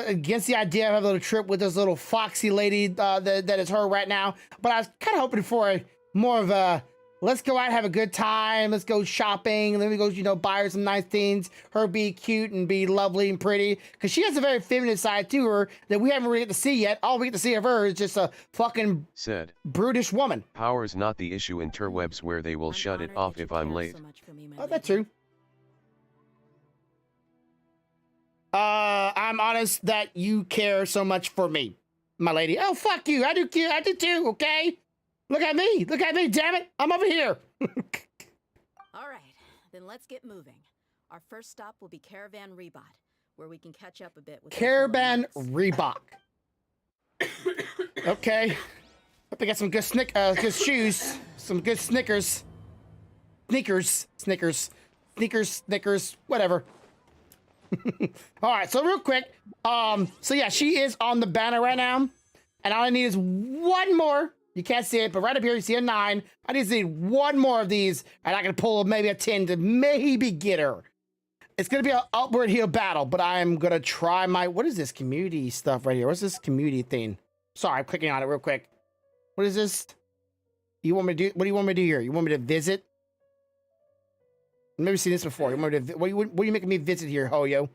against the idea of having a little trip with this little foxy lady that is her right now, but I was kind of hoping for more of a let's go out and have a good time, let's go shopping, and then we go, buy her some nice things, her be cute and be lovely and pretty, because she has a very feminine side to her that we haven't really get to see yet. All we get to see of her is just a fucking Said, brutish woman. power's not the issue in interwebs where they will shut it off if I'm late. Oh, that's true. I'm honest that you care so much for me, my lady. Oh, fuck you. I do too, okay? Look at me, damn it. I'm over here. All right, then let's get moving. Our first stop will be Caravan Rebot, where we can catch up a bit with Caravan Reebok. Okay. Hope they got some good good shoes. Some good Snickers. Snickers, whatever. All right, so real quick. So yeah, she is on the banner right now. And all I need is one more. You can't see it, but right up here you see a 9. I just need one more of these, and I can pull maybe a 10 to maybe get her. It's gonna be an upward heel battle, but I'm gonna try my, what is this community stuff right here? What's this community thing? Sorry, I'm clicking on it real quick. What is this? You want me to do, what do you want me to do here? You want me to visit? I've never seen this before. You want me to, what are you making me visit here, Hoyo?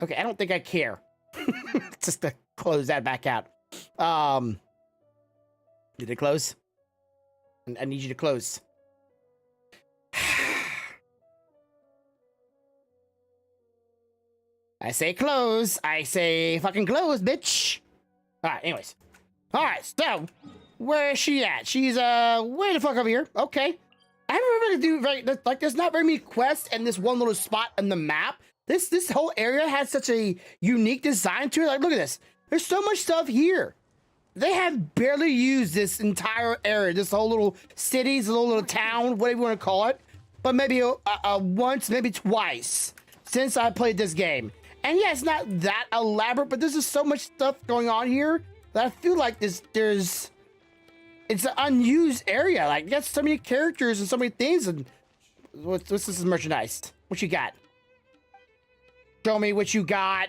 Okay, I don't think I care. Just to close that back out. Did it close? I need you to close. I say close. I say fucking close, bitch. All right, anyways. All right, so Where is she at? She's way the fuck over here. Okay. I haven't really do very like there's not very many quests in this one little spot on the map. This whole area has such a unique design to it. Like, look at this. There's so much stuff here. They have barely used this entire area, this whole little city, this little town, whatever you want to call it. But maybe once, maybe twice since I played this game. And yeah, it's not that elaborate, but there's just so much stuff going on here that I feel like it's an unused area. Like, you got so many characters and so many things. And what's this merchandise? What you got? Show me what you got.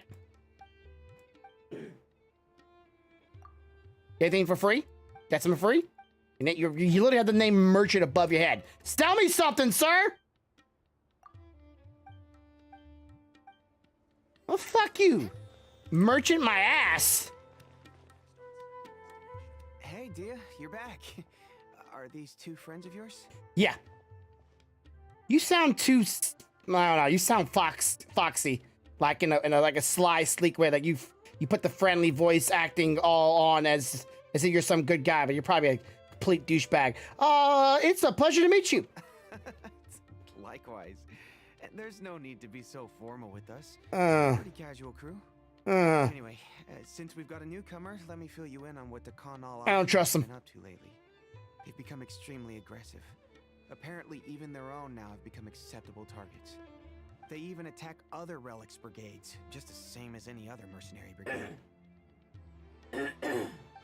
Anything for free? Got some for free? You literally have the name merchant above your head. Tell me something, sir! Well, fuck you. Merchant my ass. Hey, Dia, you're back. Are these two friends of yours? Yeah. You sound too... I don't know. You sound foxy. Like in a like a sly, sleek way. Like you put the friendly voice acting all on as if you're some good guy, but you're probably a complete douchebag. It's a pleasure to meet you. Likewise. There's no need to be so formal with us. Pretty casual crew. Anyway, since we've got a newcomer, let me fill you in on what the Kanal I don't trust them. been up to lately. They've become extremely aggressive. Apparently, even their own now have become acceptable targets. They even attack other relics brigades, just the same as any other mercenary brigade.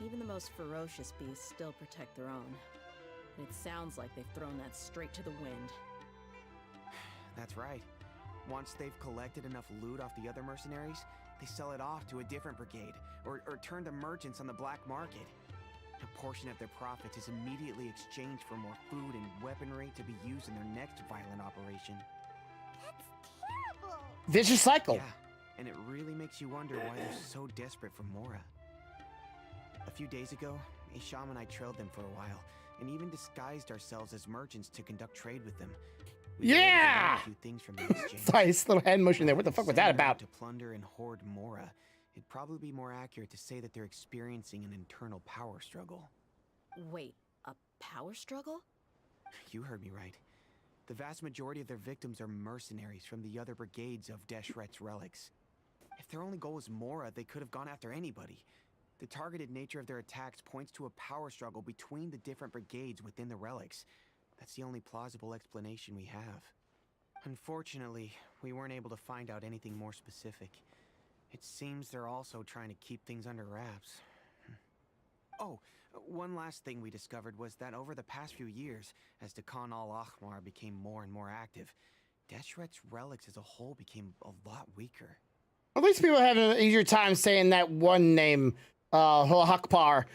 Even the most ferocious beasts still protect their own. And it sounds like they've thrown that straight to the wind. That's right. Once they've collected enough loot off the other mercenaries, they sell it off to a different brigade, or turn to merchants on the black market. A portion of their profits is immediately exchanged for more food and weaponry to be used in their next violent operation. Vicious cycle. Yeah, and it really makes you wonder why they're so desperate for Mora. A few days ago, Isham and I trailed them for a while, and even disguised ourselves as merchants to conduct trade with them. We Yeah! a few things from the exchange. Sorry, this little hand motion there. What the fuck was that about? To plunder and hoard Mora, it'd probably be more accurate to say that they're experiencing an internal power struggle. Wait, a power struggle? You heard me right. The vast majority of their victims are mercenaries from the other brigades of Deshret's relics. If their only goal was Mora, they could have gone after anybody. The targeted nature of their attacks points to a power struggle between the different brigades within the relics. That's the only plausible explanation we have. Unfortunately, we weren't able to find out anything more specific. It seems they're also trying to keep things under wraps. Oh, one last thing we discovered was that over the past few years, as the Khan al-Ahmar became more and more active, Deshret's relics as a whole became a lot weaker. At least people have an easier time saying that one name, Hakpar.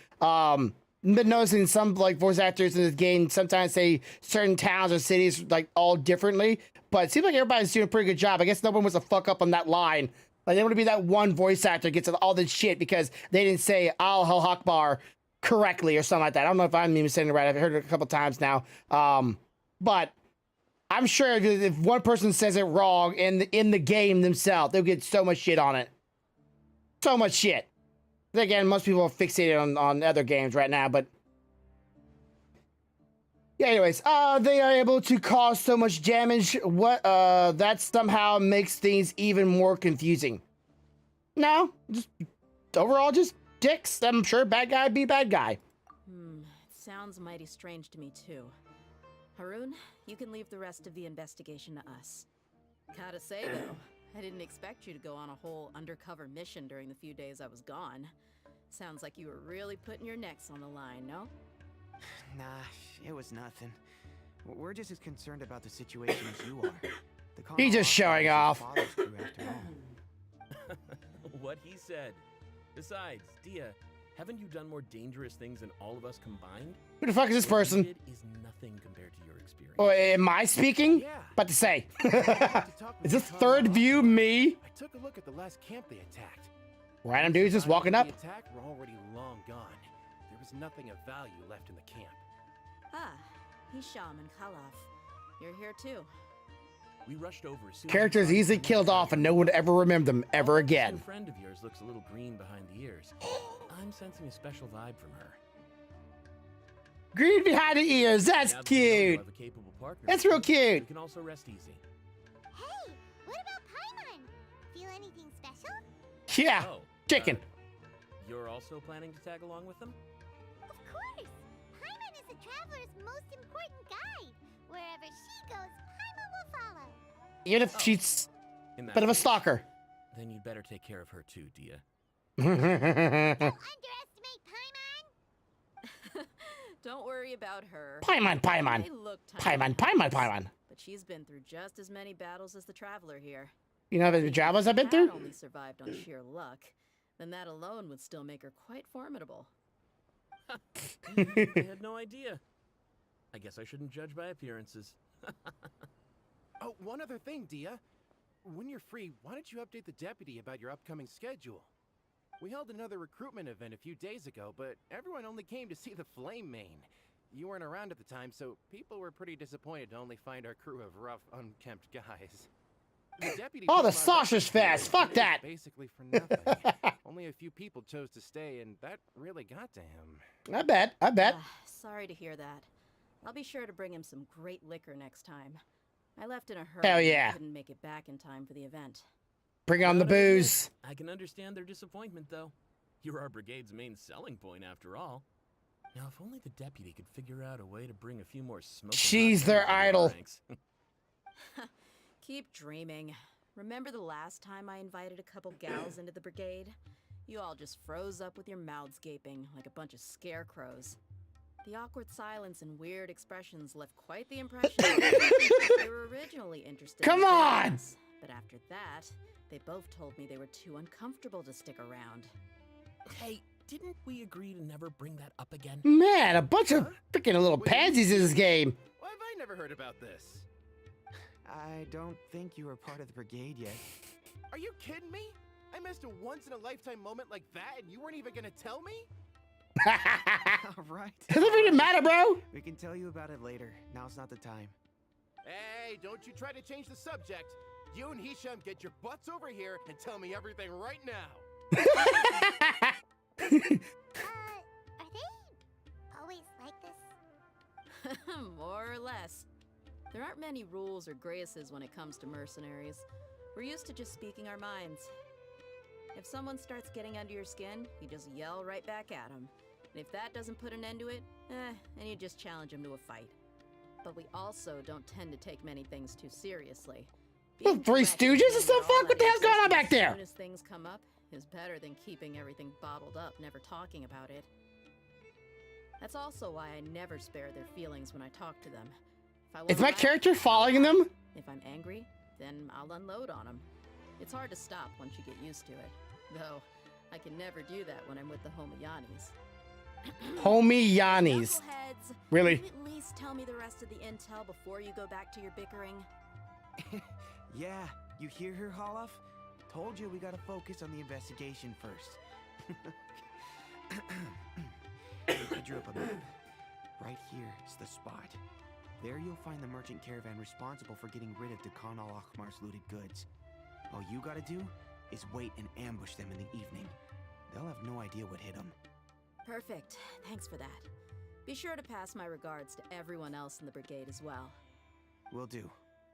Been noticing some like voice actors in this game sometimes say certain towns or cities like all differently, but it seems like everybody's doing a pretty good job. I guess no one wants to fuck up on that line. Like they want to be that one voice actor gets all this shit because they didn't say Al Hakbar correctly or something like that. I don't know if I'm even saying it right. I've heard it a couple times now. But I'm sure if one person says it wrong in the game themselves, they'll get so much shit on it. So much shit. Again, most people are fixated on other games right now, but yeah, anyways, they are able to cause so much damage. That somehow makes things even more confusing. No, just overall, just dicks. I'm sure bad guy be bad guy. It sounds mighty strange to me too. Harun, you can leave the rest of the investigation to us. Gotta say though, I didn't expect you to go on a whole undercover mission during the few days I was gone. Sounds like you were really putting your necks on the line, no? Nah, it was nothing. We're just as concerned about the situation as you are. He's just showing off. What he said. Besides, Dia, haven't you done more dangerous things than all of us combined? Who the fuck is this person? What you did is nothing compared to your experience. Oh, am I speaking? Yeah. About to say. Is this third view me? I took a look at the last camp they attacked. Random dudes just walking up. The attack were already long gone. There was nothing of value left in the camp. Ah, Hisham and Khalaf. You're here too. We rushed over as soon Characters as easily killed off and no one would ever remember them ever A again. friend of yours looks a little green behind the ears. I'm sensing a special vibe from her. Green behind the ears. That's Now that you know you cute. have a capable partner, That's real you cute. can also rest easy. Hey, what about Paimon? Feel anything special? Yeah. Oh, Chicken. You're also planning to tag along with them? Of course. Paimon is the traveler's most important guide. Wherever she goes, Paimon will follow. Even if she's In a that bit of a case, stalker. Then you'd better take care of her too, Dia. Underestimate Don't worry about her. Paimon, Paimon. They look tiny Paimon, hats, Paimon. But she's been through just as many battles as the traveler here. You know the Javas I've been If she had through? only survived on sheer luck, then that alone would still make her quite formidable. I had no idea. I guess I shouldn't judge by appearances. Oh, one other thing, Dia. When you're free, why don't you update the deputy about your upcoming schedule? We held another recruitment event a few days ago, but everyone only came to see the Flame Main. You weren't around at the time, so people were pretty disappointed to only find our crew of rough, unkempt guys. The deputy Oh, the put my sausage records fest. together, Fuck that. Basically for nothing. Only a few people chose to stay, and that really got to him. I bet. I bet. Sorry to hear that. I'll be sure to bring him some great liquor next time. I left in a hurry. Hell and yeah. couldn't make it back in time for the event. Bring on the Gotta admit, booze. I can understand their disappointment, though. You're our brigade's main selling point, after all. Now, if only the deputy could figure out a way to bring a few more smoke. She's their idol. Keep dreaming. Remember the last time I invited a couple gals into the brigade? You all just froze up with your mouths gaping like a bunch of scarecrows. The awkward silence and weird expressions left quite the impression. They were originally interested. Come in on! us, but after that, they both told me they were too uncomfortable to stick around. Hey, didn't we agree to never bring that up again? Man, a bunch of freaking little pansies in this game. Why have I never heard about this? I don't think you were part of the brigade yet. Are you kidding me? I missed a once-in-a-lifetime moment like that, and you weren't even gonna tell me? All right. Doesn't even matter, bro. We can tell you about it later. Now's not the time. Hey, don't you try to change the subject. You and Hisham get your butts over here and tell me everything right now. Are they always like this? More or less. There aren't many rules or graces when it comes to mercenaries. We're used to just speaking our minds. If someone starts getting under your skin, you just yell right back at them. And if that doesn't put an end to it, then you just challenge them to a fight. But we also don't tend to take many things too seriously. The Three Stooges and stuff? Fuck, what the hell's going on back there? As soon as things come up, is better than keeping everything bottled up, never talking about it. That's also why I never spare their feelings when I talk to them. If I Is wanna my laugh, character following them? if I'm angry, then I'll unload on them. It's hard to stop once you get used to it. Though, I can never do that when I'm with the Homayanis. Homie Yannis. Knuckleheads, Really? Can you at least tell me the rest of the intel before you go back to your bickering? Yeah, you hear her, Holof? Told you we gotta focus on the investigation first. I drew up a map. Right here is the spot. There you'll find the merchant caravan responsible for getting rid of Dakan al-Akhmar's looted goods. All you gotta do is wait and ambush them in the evening. They'll have no idea what hit them. Perfect. Thanks for that. Be sure to pass my regards to everyone else in the brigade as well. Will do.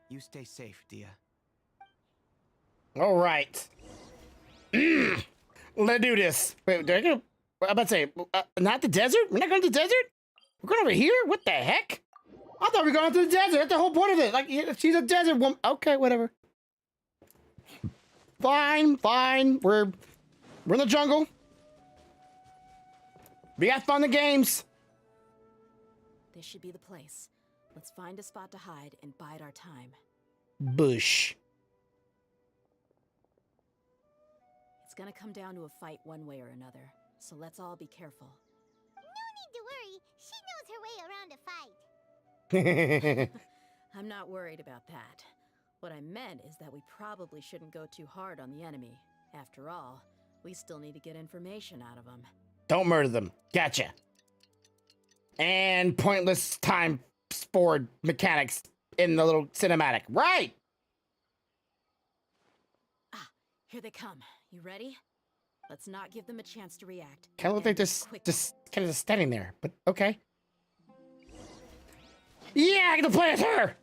You stay safe, Dia. All right. Let's do this. Wait, did I go? I'm about to say, not the desert? We're not going to the desert? We're going over here? What the heck? I thought we were going to the desert. That's the whole point of it. Like, she's a desert woman. Okay, whatever. Fine, fine. We're in the jungle. We got fun and games. This should be the place. Let's find a spot to hide and bide our time. Bush. It's gonna come down to a fight one way or another, so let's all be careful. No need to worry. She knows her way around a fight. I'm not worried about that. What I meant is that we probably shouldn't go too hard on the enemy. After all, we still need to get information out of them. Don't murder them. Gotcha. And pointless time forward mechanics in the little cinematic. Right. Here they come. You ready? Let's not give them a chance to react. Kind of look like they're just kind of standing there, but okay. Yeah, I get to play with her.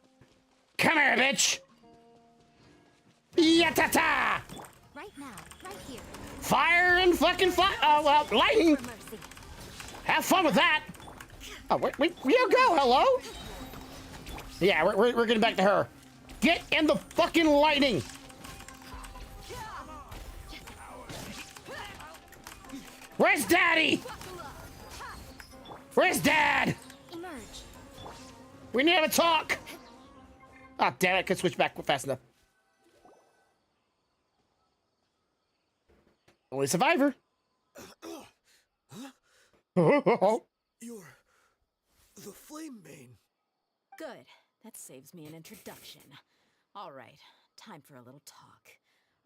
Come here, bitch. Yatata. Right now, right here. Fire and fucking fire. Oh, well, lightning. Have fun with that. Oh, we don't go. Hello? Yeah, we're getting back to her. Get in the fucking lightning. Where's Daddy? Where's Dad? Emerge. We need to have a talk. Oh, damn it. I could switch back fast enough. Only survivor. You're the Flame Bane. Good. That saves me an introduction. All right, time for a little talk.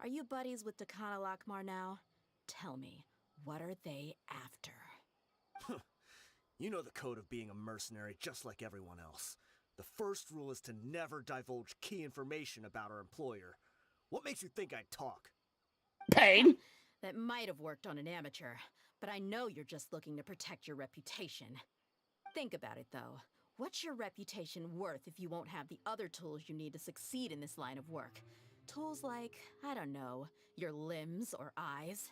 Are you buddies with Dakana Lakmar now? Tell me, what are they after? You know the code of being a mercenary just like everyone else. The first rule is to never divulge key information about our employer. What makes you think I'd talk? Pain? That might have worked on an amateur, but I know you're just looking to protect your reputation. Think about it, though. What's your reputation worth if you won't have the other tools you need to succeed in this line of work? Tools like, I don't know, your limbs or eyes?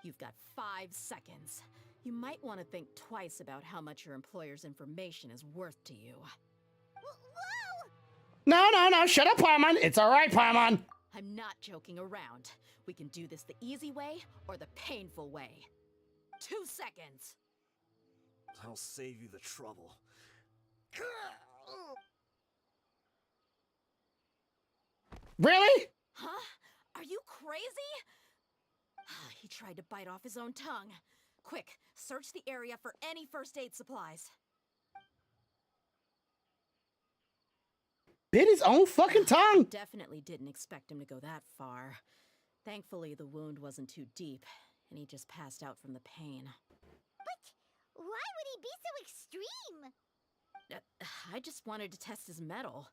You've got 5 seconds. You might want to think twice about how much your employer's information is worth to you. No. Shut up, Paimon. It's all right, Paimon. I'm not joking around. We can do this the easy way or the painful way. 2 seconds. I'll save you the trouble. Really? Huh? Are you crazy? He tried to bite off his own tongue. Quick, search the area for any first aid supplies. Bit his own fucking tongue. Definitely didn't expect him to go that far. Thankfully, the wound wasn't too deep, and he just passed out from the pain. But why would he be so extreme? I just wanted to test his mettle.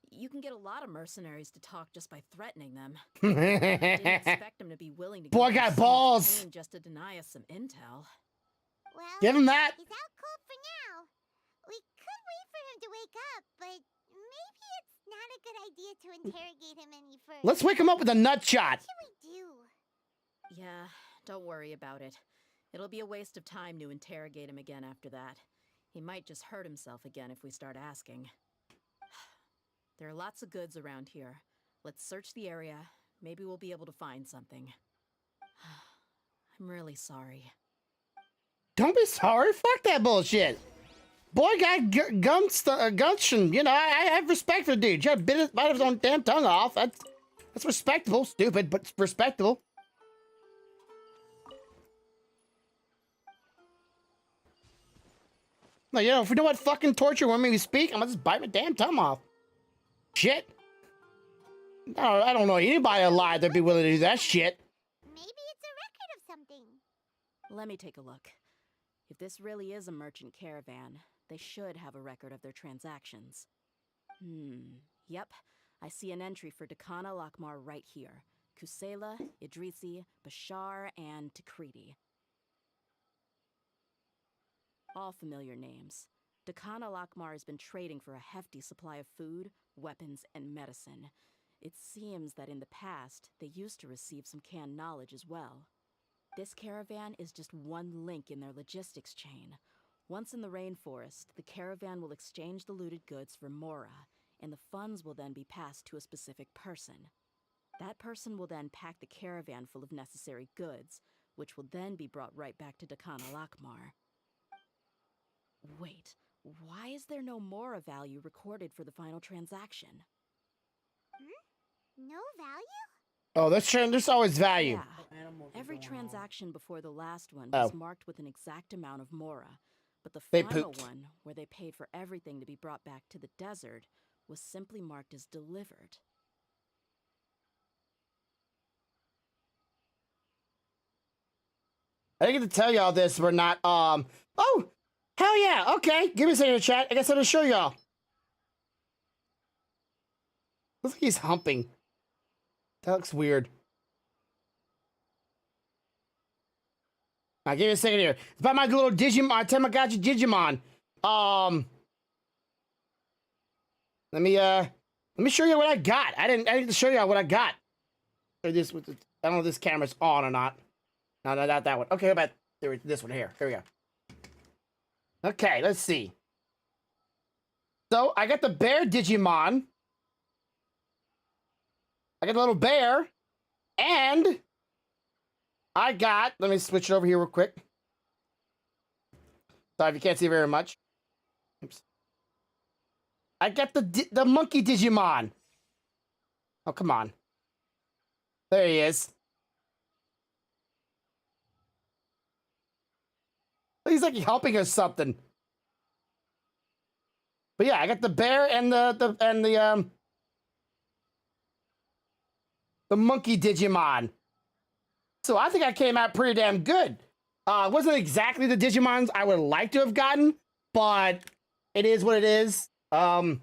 You can get a lot of mercenaries to talk just by threatening them. I didn't expect him to be willing to Boy, go got through so much balls. pain just to deny us some intel. Well, give him that. He's out cold for now. We could wait for him to wake up, but maybe it's not a good idea to interrogate him any further. Let's wake him up with a nut shot. What should we do? Yeah, don't worry about it. It'll be a waste of time to interrogate him again after that. He might just hurt himself again if we start asking. There are lots of goods around here. Let's search the area. Maybe we'll be able to find something. I'm really sorry. Don't be sorry. Fuck that bullshit. Boy got gumption. You know, I have respect for the dude. Just bite his own damn tongue off. That's respectable. Stupid, but respectable. No, you know, if we know what fucking torture women we speak, I'm gonna just bite my damn tongue off. Shit. No, I don't know anybody alive that'd be willing to do that shit. Maybe it's a record of something. Let me take a look. If this really is a merchant caravan, they should have a record of their transactions. Yep. I see an entry for Dakana Lakmar right here. Kusela, Idrisi, Bashar, and Takriti. All familiar names. Dakana Lakmar has been trading for a hefty supply of food, weapons, and medicine. It seems that in the past, they used to receive some canned knowledge as well. This caravan is just one link in their logistics chain. Once in the rainforest, the caravan will exchange the looted goods for Mora, and the funds will then be passed to a specific person. That person will then pack the caravan full of necessary goods, which will then be brought right back to Dakana Lakmar. Wait, why is there no Mora value recorded for the final transaction? No value? Oh, that's true. There's always value. Yeah. Every transaction before the last one was marked with an exact amount of Mora, but the They final pooped. one, where they paid for everything to be brought back to the desert, was simply marked as delivered. I didn't get to tell y'all this. We're not, oh, hell yeah. Okay. Give me a second to chat. I guess I'll just show y'all. Looks like he's humping. That looks weird. I'll give you a second here. It's about my little Digimon, Tamagotchi Digimon. Let me show you what I got. I didn't show you what I got. Or this with the, I don't know if this camera's on or not. No, not that one. Okay, how about this one here? Here we go. Okay, let's see. So I got the bear Digimon. I got a little bear, and I got. Let me switch it over here real quick. Sorry if you can't see very much. Oops. I got the monkey Digimon. Oh, come on. There he is. He's like helping us something. But yeah, I got the bear and the monkey Digimon. So I think I came out pretty damn good. It wasn't exactly the Digimons I would like to have gotten, but it is what it is. Yeah,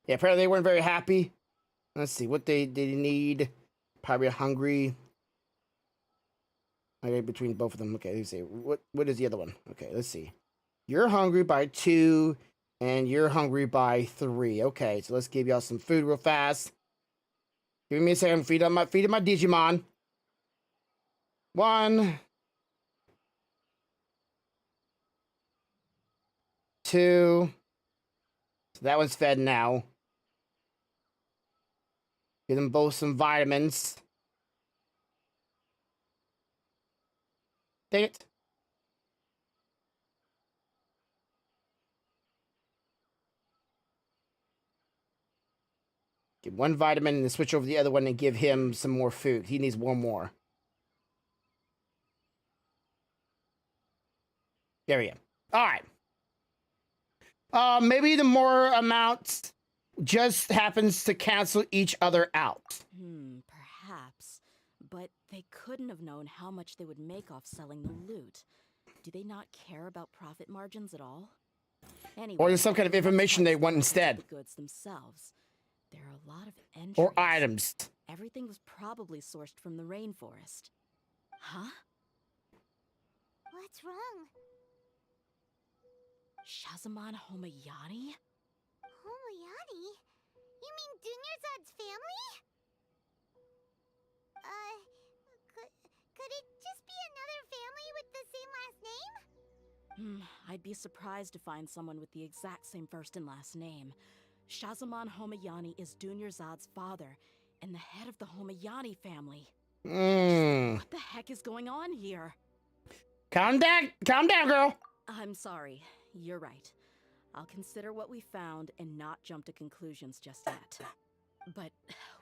apparently they weren't very happy. Let's see what they need. Probably hungry. Okay, between both of them. Okay, let's see. What is the other one? Okay, let's see. You're hungry by 2, and you're hungry by 3. Okay, so let's give y'all some food real fast. Give me a second. Feeding my Digimon. 1, 2. So that one's fed now. Give them both some vitamins. Dang it. Give one vitamin and then switch over to the other one and give him some more food. He needs one more. There we go. All right. Maybe the more amounts just happens to cancel each other out. Perhaps. But they couldn't have known how much they would make off selling the loot. Do they not care about profit margins at all? Anyway, Or there's some kind of information they want instead. The goods themselves. There are a lot of entries. Or items. Everything was probably sourced from the rainforest. Huh? What's wrong? Shazamon Homayani? Homayani? You mean Dunyarzad's family? Could it just be another family with the same last name? I'd be surprised to find someone with the exact same first and last name. Shazamon Homayani is Dunyarzad's father, and the head of the Homayani family. What the heck is going on here? Calm down, girl. I'm sorry. You're right. I'll consider what we found and not jump to conclusions just yet. But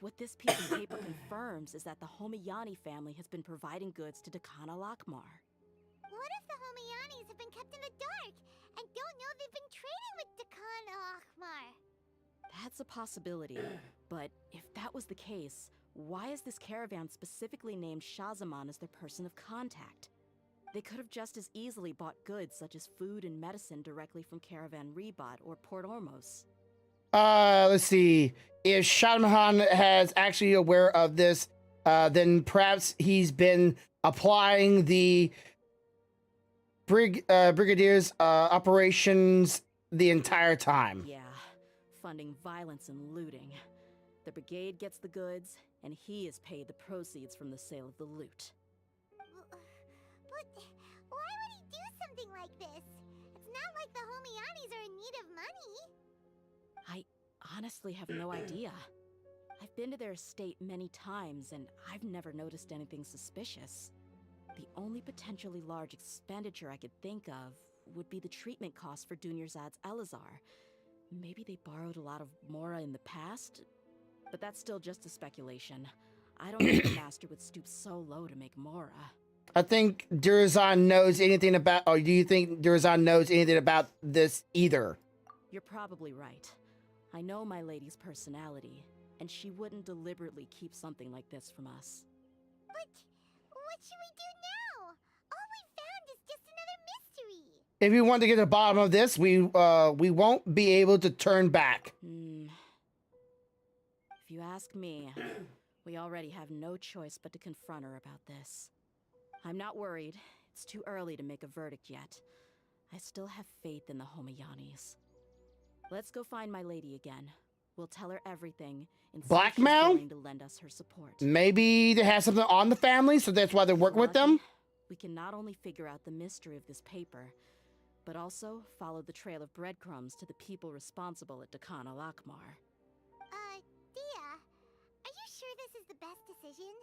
what this piece of paper confirms is that the Homayani family has been providing goods to Dakana Lakmar. What if the Homayanis have been kept in the dark and don't know they've been trading with Dakana Lakmar? That's a possibility, but if that was the case, why is this caravan specifically named Shazamon as their person of contact? They could have just as easily bought goods such as food and medicine directly from Caravan Rebot or Port Ormos. Let's see. If Shadman is actually aware of this, then perhaps he's been applying the Brigadier's operations the entire time. Yeah, funding violence and looting. The brigade gets the goods, and he is paid the proceeds from the sale of the loot. But why would he do something like this? It's not like the Homayanis are in need of money. I honestly have no idea. I've been to their estate many times, and I've never noticed anything suspicious. The only potentially large expenditure I could think of would be the treatment costs for Dunyarzad's Elazar. Maybe they borrowed a lot of Mora in the past, but that's still just a speculation. I don't think the master would stoop so low to make Mora. I think Durazan knows anything about, or do you think Durazan knows anything about this either? You're probably right. I know my lady's personality, and she wouldn't deliberately keep something like this from us. But what should we do now? All we found is just another mystery. If we want to get to the bottom of this, we won't be able to turn back. If you ask me, we already have no choice but to confront her about this. I'm not worried. It's too early to make a verdict yet. I still have faith in the Homayanis. Let's go find my lady again. We'll tell her everything and see if she's Blackmail? willing to lend us her support. Maybe they have something on the family, so that's why they're working with them. We can not only figure out the mystery of this paper, but also follow the trail of breadcrumbs to the people responsible at Dakan al-Akmar. Dia, are you sure this is the best decision?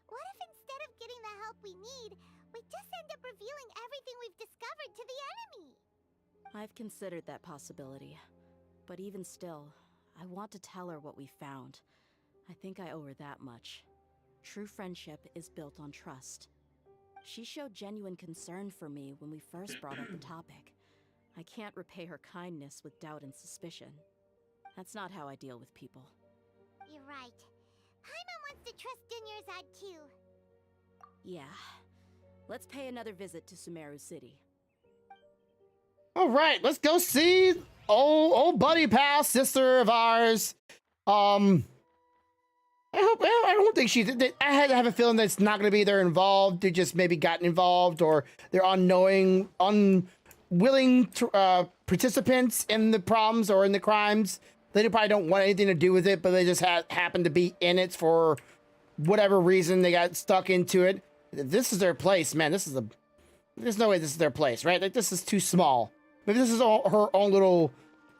What if instead of getting the help we need, we just end up revealing everything we've discovered to the enemy? I've considered that possibility, but even still, I want to tell her what we found. I think I owe her that much. True friendship is built on trust. She showed genuine concern for me when we first brought up the topic. I can't repay her kindness with doubt and suspicion. That's not how I deal with people. You're right. Paimon wants to trust Dunyarzad too. Yeah. Let's pay another visit to Sumeru City. All right, let's go see old buddy pal sister of ours. I don't think I have a feeling that it's not going to be they're involved. They just maybe gotten involved, or they're unwilling participants in the problems or in the crimes. They probably don't want anything to do with it, but they just happen to be in it for whatever reason. They got stuck into it. This is their place, man. There's no way this is their place, right? Like, this is too small. Maybe this is her own little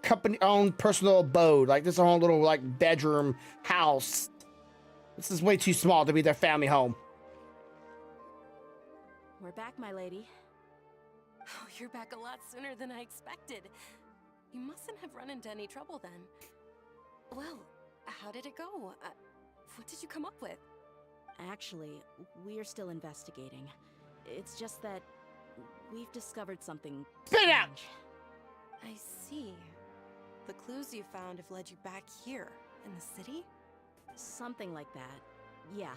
company, own personal abode. Like, this is her own little, like, bedroom house. This is way too small to be their family home. We're back, my lady. Oh, you're back a lot sooner than I expected. You mustn't have run into any trouble then. Well, how did it go? What did you come up with? Actually, we're still investigating. It's just that we've discovered something Spit out! I see. The clues you found have led you back here, in the city? Something like that, yeah.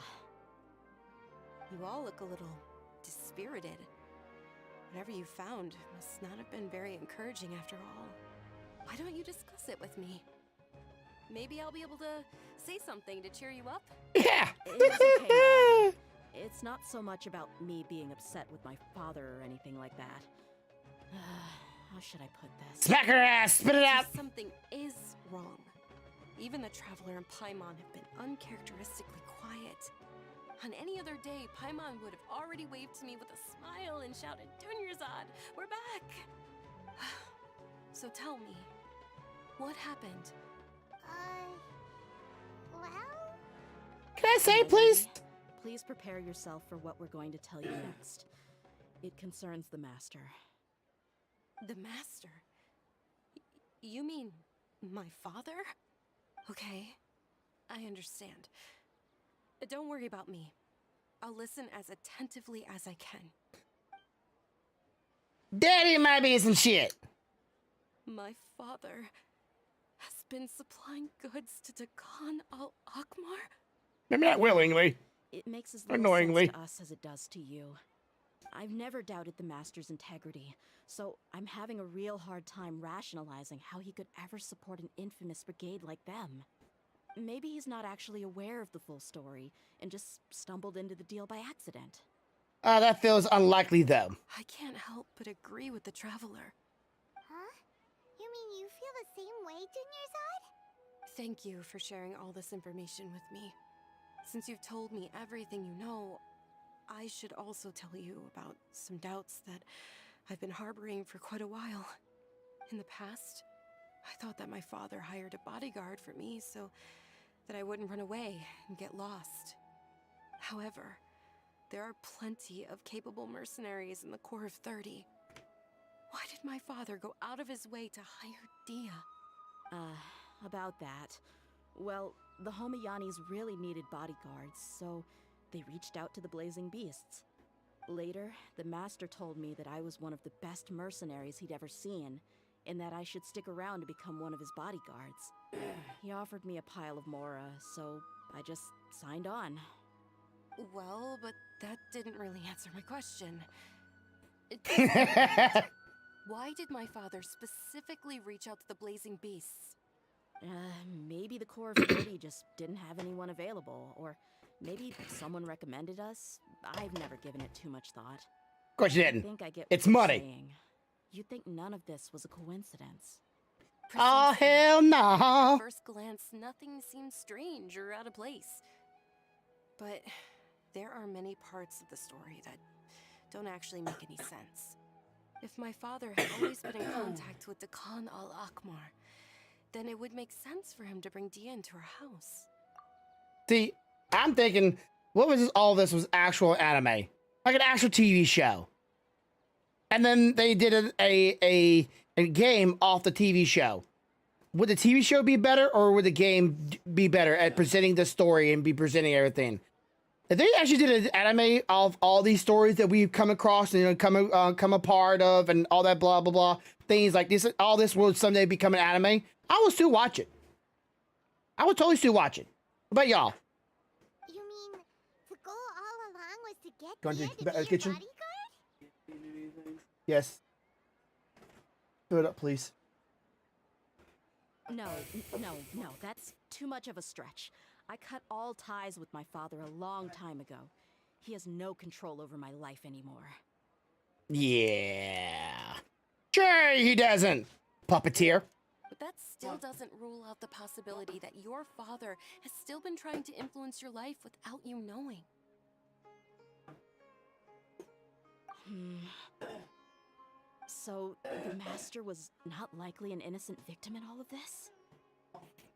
You all look a little dispirited. Whatever you found must not have been very encouraging after all. Why don't you discuss it with me? Maybe I'll be able to say something to cheer you up? Yeah! It's okay. It's not so much about me being upset with my father or anything like that. How should I put this? Smack her ass! Spit it out! Something is wrong. Even the Traveler and Paimon have been uncharacteristically quiet. On any other day, Paimon would have already waved to me with a smile and shouted, "Dunyarzad, we're back!" So tell me, what happened? Well? Can I say, please? Please prepare yourself for what we're going to tell you next. It concerns the Master. The Master? You mean my father? Okay, I understand. Don't worry about me. I'll listen as attentively as I can. Daddy might be some shit. My father has been supplying goods to Dakan al-Akmar? Maybe not willingly. It makes as little Annoyingly. sense to us as it does to you. I've never doubted the Master's integrity, so I'm having a real hard time rationalizing how he could ever support an infamous brigade like them. Maybe he's not actually aware of the full story and just stumbled into the deal by accident. That feels unlikely, though. I can't help but agree with the Traveler. Huh? You mean you feel the same way, Dunyarzad? Thank you for sharing all this information with me. Since you've told me everything you know, I should also tell you about some doubts that I've been harboring for quite a while. In the past, I thought that my father hired a bodyguard for me so that I wouldn't run away and get lost. However, there are plenty of capable mercenaries in the Corps of 30. Why did my father go out of his way to hire Dia? About that. Well, the Homayanis really needed bodyguards, so they reached out to the Blazing Beasts. Later, the Master told me that I was one of the best mercenaries he'd ever seen, and that I should stick around to become one of his bodyguards. He offered me a pile of Mora, so I just signed on. Well, but that didn't really answer my question. Why did my father specifically reach out to the Blazing Beasts? Maybe the Corps of 30 just didn't have anyone available, or maybe someone recommended us. I've never given it too much thought. Of course you didn't. I think I get It's what you're money. saying. You'd think none of this was a coincidence. Oh, Precisely. hell no. At first glance, nothing seems strange or out of place. But there are many parts of the story that don't actually make any sense. If my father had always been in contact with the Khan al-Akmar, then it would make sense for him to bring Dia into our house. See, I'm thinking, what was this, all this was actual anime, like an actual TV show, and then they did a game off the TV show. Would the TV show be better, or would the game be better at presenting the story and be presenting everything? If they actually did an anime of all these stories that we've come across and come a part of, and all that blah blah blah things like this, all this will someday become an anime, I will still watch it. I would totally still watch it. But y'all, You mean the goal all along was to get going Dia to to the be your kitchen? bodyguard? Yes. Fill it up, please. No, that's too much of a stretch. I cut all ties with my father a long time ago. He has no control over my life anymore. Yeah. Sure, he doesn't. Puppeteer. But that still doesn't rule out the possibility that your father has still been trying to influence your life without you knowing. So, the master was not likely an innocent victim in all of this?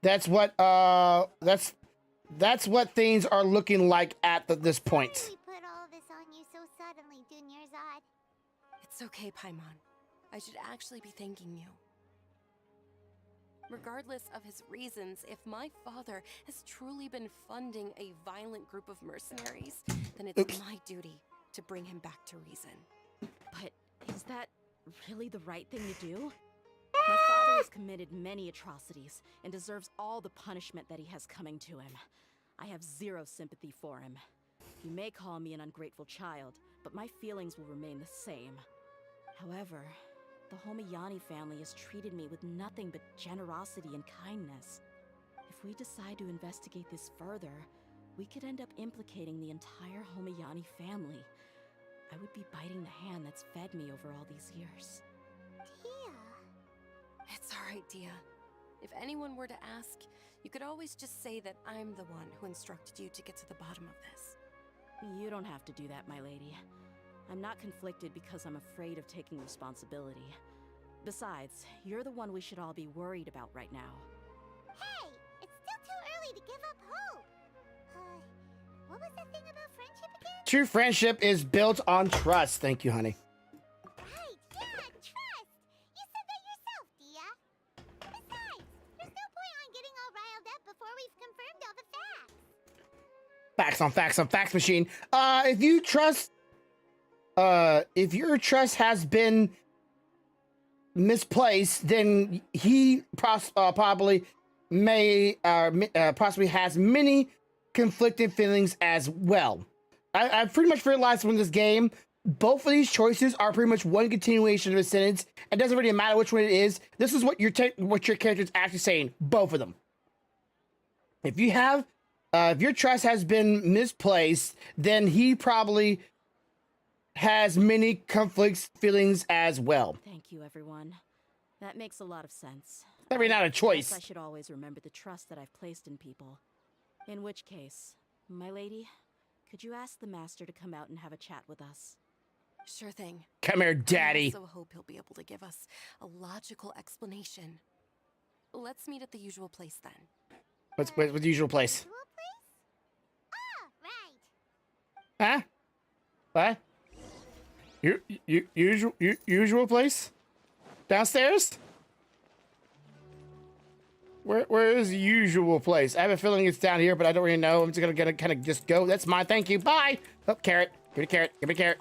That's what that's what things are looking like at this point. We put all this on you so suddenly, Dunyarzad. It's okay, Paimon. I should actually be thanking you. Regardless of his reasons, if my father has truly been funding a violent group of mercenaries, then it's my duty to bring him back to reason. But is that really the right thing to do? My father has committed many atrocities and deserves all the punishment that he has coming to him. I have zero sympathy for him. You may call me an ungrateful child, but my feelings will remain the same. However, the Homayani family has treated me with nothing but generosity and kindness. If we decide to investigate this further, we could end up implicating the entire Homayani family. I would be biting the hand that's fed me over all these years. It's alright, Dia. If anyone were to ask, you could always just say that I'm the one who instructed you to get to the bottom of this. You don't have to do that, my lady. I'm not conflicted because I'm afraid of taking responsibility. Besides, you're the one we should all be worried about right now. Hey, it's still too early to give up hope. What was that thing about friendship again? True friendship is built on trust. Thank you, honey. Right, yeah, trust. You said that yourself, Dia. Besides, there's no point on getting all riled up before we've confirmed all the facts. Facts on facts on facts machine. If you trust, if your trust has been misplaced, then he probably may possibly has many conflicting feelings as well. I pretty much realized from this game, both of these choices are pretty much one continuation of a sentence. It doesn't really matter which one it is. This is what your character is actually saying. Both of them. If you have, if your trust has been misplaced, then he probably has many conflicts feelings as well. Thank you, everyone. That makes a lot of sense. Not really not a choice. I should always remember the trust that I've placed in people. In which case, my lady, could you ask the master to come out and have a chat with us? Sure thing. Come here, Daddy. I also hope he'll be able to give us a logical explanation. Let's meet at the usual place then. What's the usual place? Huh? What? Usual place? Downstairs? Where is the usual place? I have a feeling it's down here, but I don't really know. I'm just gonna kind of just go. That's mine. Thank you. Bye. Oh, carrot. Give me a carrot. Give me a carrot.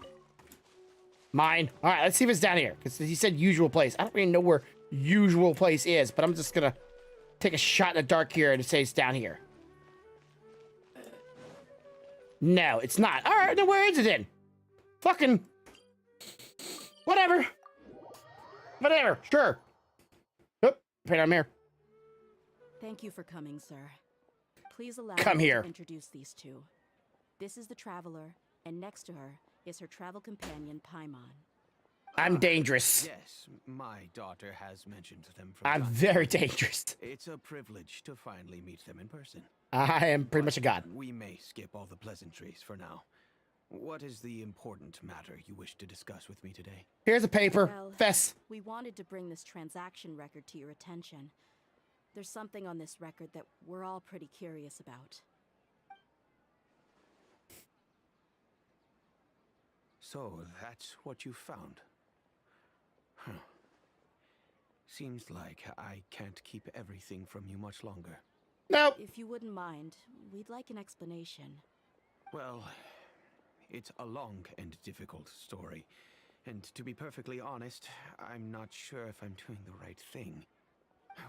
Mine. All right. Let's see if it's down here. Because he said usual place. I don't really know where usual place is, but I'm just gonna take a shot in the dark here and say it's down here. No, it's not. All right. Then where is it then? Fucking. Whatever. Whatever. Sure. Oop. Right on here. Thank you for coming, sir. Please allow Come me here. to introduce these two. This is the traveler, and next to her is her travel companion, Paimon. I'm dangerous. Yes, my daughter has mentioned them from I'm time to very time. dangerous. It's a privilege to finally meet them in person. I am pretty much a god. We may skip all the pleasantries for now. What is the important matter you wish to discuss with me today? Here's a paper. Well, Fess. we wanted to bring this transaction record to your attention. There's something on this record that we're all pretty curious about. So, that's what you found. Huh. Seems like I can't keep everything from you much longer. Nope. If you wouldn't mind, we'd like an explanation. Well, it's a long and difficult story. And to be perfectly honest, I'm not sure if I'm doing the right thing.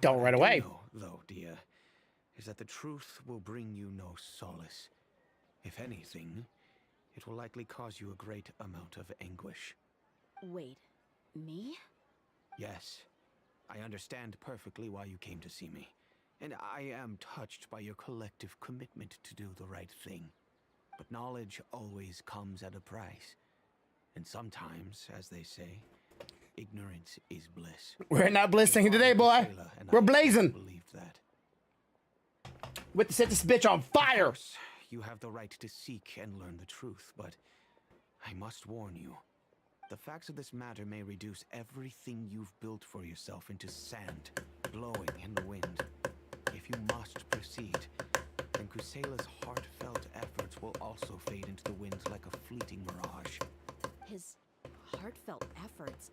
Don't What right I do away. know, though, Dia, is that the truth will bring you no solace. If anything, it will likely cause you a great amount of anguish. Wait, me? Yes, I understand perfectly why you came to see me. And I am touched by your collective commitment to do the right thing. But knowledge always comes at a price. And sometimes, as they say, ignorance is bliss. We're not blissing today, boy. We're blazing. Believe that. With to set this bitch on fire. Of course, you have the right to seek and learn the truth, but I must warn you. The facts of this matter may reduce everything you've built for yourself into sand, blowing in the wind. If you must proceed, then Kusela's heartfelt efforts will also fade into the wind like a fleeting mirage. His heartfelt efforts?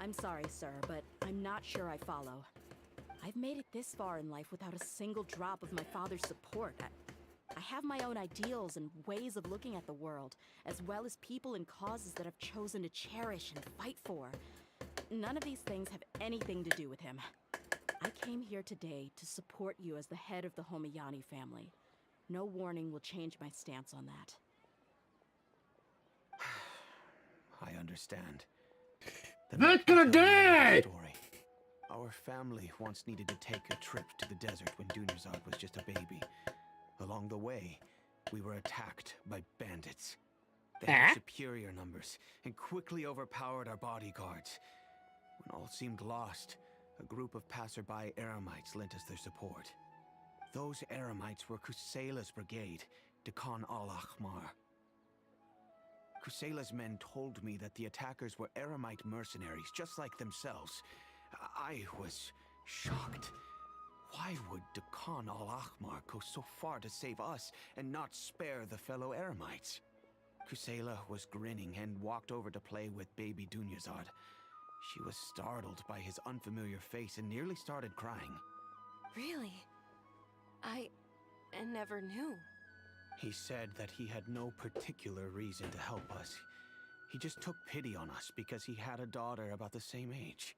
I'm sorry, sir, but I'm not sure I follow. I've made it this far in life without a single drop of my father's support. I have my own ideals and ways of looking at the world, as well as people and causes that I've chosen to cherish and fight for. None of these things have anything to do with him. I came here today to support you as the head of the Homayani family. No warning will change my stance on that. I understand. That's gonna die! Story. Our family once needed to take a trip to the desert when Dunerzad was just a baby. Along the way, we were attacked by bandits. They had superior numbers and quickly overpowered our bodyguards. When all seemed lost, a group of passerby Eremites lent us their support. Those Eremites were Kusela's brigade, Dekan al-Ahmar. Kusela's men told me that the attackers were Eremite mercenaries, just like themselves. I was shocked. Why would Dekan al-Ahmar go so far to save us and not spare the fellow Eremites? Kusela was grinning and walked over to play with baby Dunerzad. She was startled by his unfamiliar face and nearly started crying. Really? I never knew. He said that he had no particular reason to help us. He just took pity on us because he had a daughter about the same age.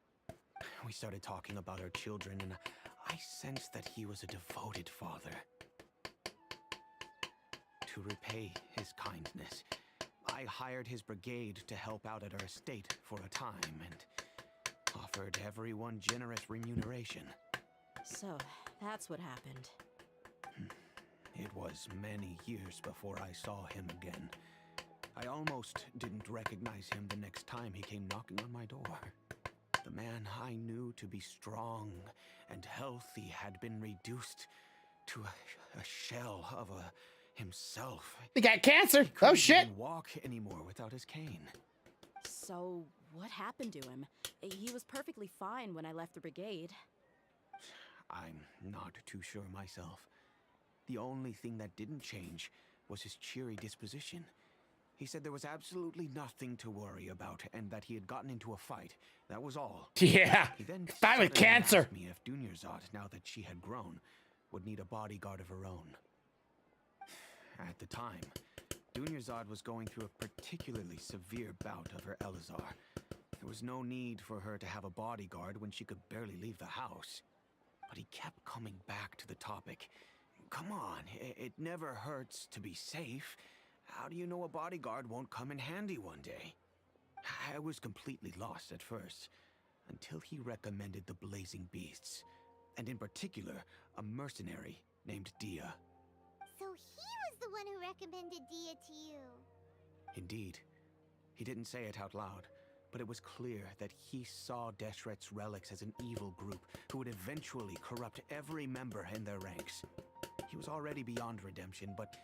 We started talking about our children, and I sensed that he was a devoted father. To repay his kindness, I hired his brigade to help out at our estate for a time and offered everyone generous remuneration. So, that's what happened. It was many years before I saw him again. I almost didn't recognize him the next time he came knocking on my door. The man I knew to be strong and healthy had been reduced to a shell of himself. He got cancer. Oh shit! He couldn't walk anymore without his cane. So, what happened to him? He was perfectly fine when I left the brigade. I'm not too sure myself. The only thing that didn't change was his cheery disposition. He said there was absolutely nothing to worry about and that he had gotten into a fight. That was all. Yeah, He then fight with suddenly cancer. asked me if Dunerzad, now that she had grown, would need a bodyguard of her own. At the time, Dunerzad was going through a particularly severe bout of her Elazar. There was no need for her to have a bodyguard when she could barely leave the house. But he kept coming back to the topic. Come on, it never hurts to be safe. How do you know a bodyguard won't come in handy one day? I was completely lost at first, until he recommended the Blazing Beasts, and in particular, a mercenary named Dia. So he was the one who recommended Dia to you. Indeed. He didn't say it out loud, but it was clear that he saw Deshret's relics as an evil group who would eventually corrupt every member in their ranks. He was already beyond redemption, but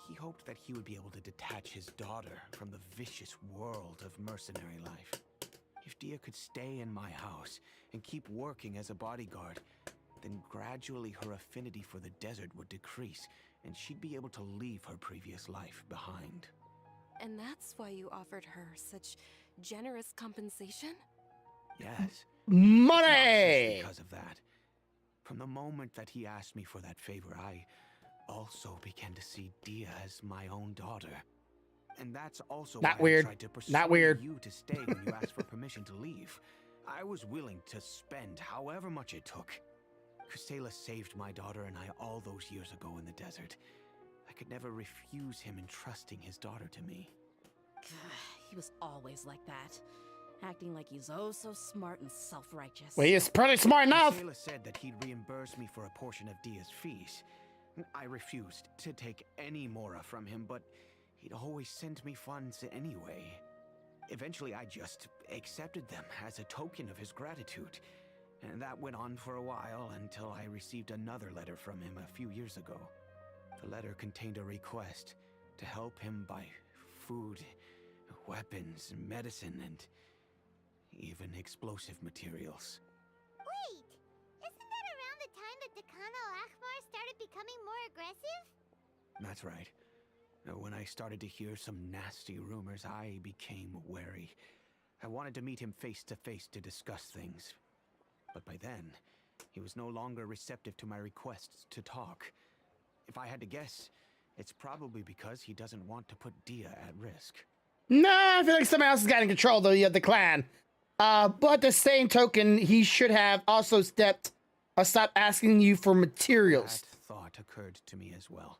he hoped that he would be able to detach his daughter from the vicious world of mercenary life. If Dia could stay in my house and keep working as a bodyguard, then gradually her affinity for the desert would decrease, and she'd be able to leave her previous life behind. And that's why you offered her such generous compensation? Yes. Money! Not just because of that. From the moment that he asked me for that favor, I also began to see Dia as my own daughter. And that's also Not why weird. I tried to persuade Not weird. you to stay when you asked for permission to leave. I was willing to spend however much it took. Kusela saved my daughter and I all those years ago in the desert. I could never refuse him entrusting his daughter to me. He was always like that, acting like he's oh so smart and self-righteous. Well, he is pretty smart enough. Kusela said that he'd reimburse me for a portion of Dia's fees. I refused to take any mora from him, but he'd always send me funds anyway. Eventually, I just accepted them as a token of his gratitude. And that went on for a while until I received another letter from him a few years ago. The letter contained a request to help him buy food, weapons, medicine, and even explosive materials. Wait! Isn't that around the time that Decano Akhmar started becoming more aggressive? That's right. When I started to hear some nasty rumors, I became wary. I wanted to meet him face to face to discuss things. But by then, he was no longer receptive to my requests to talk. If I had to guess, it's probably because he doesn't want to put Dia at risk. No, I feel like someone else has got in control of the clan. But the same token, he should have also stopped asking you for materials. That thought occurred to me as well.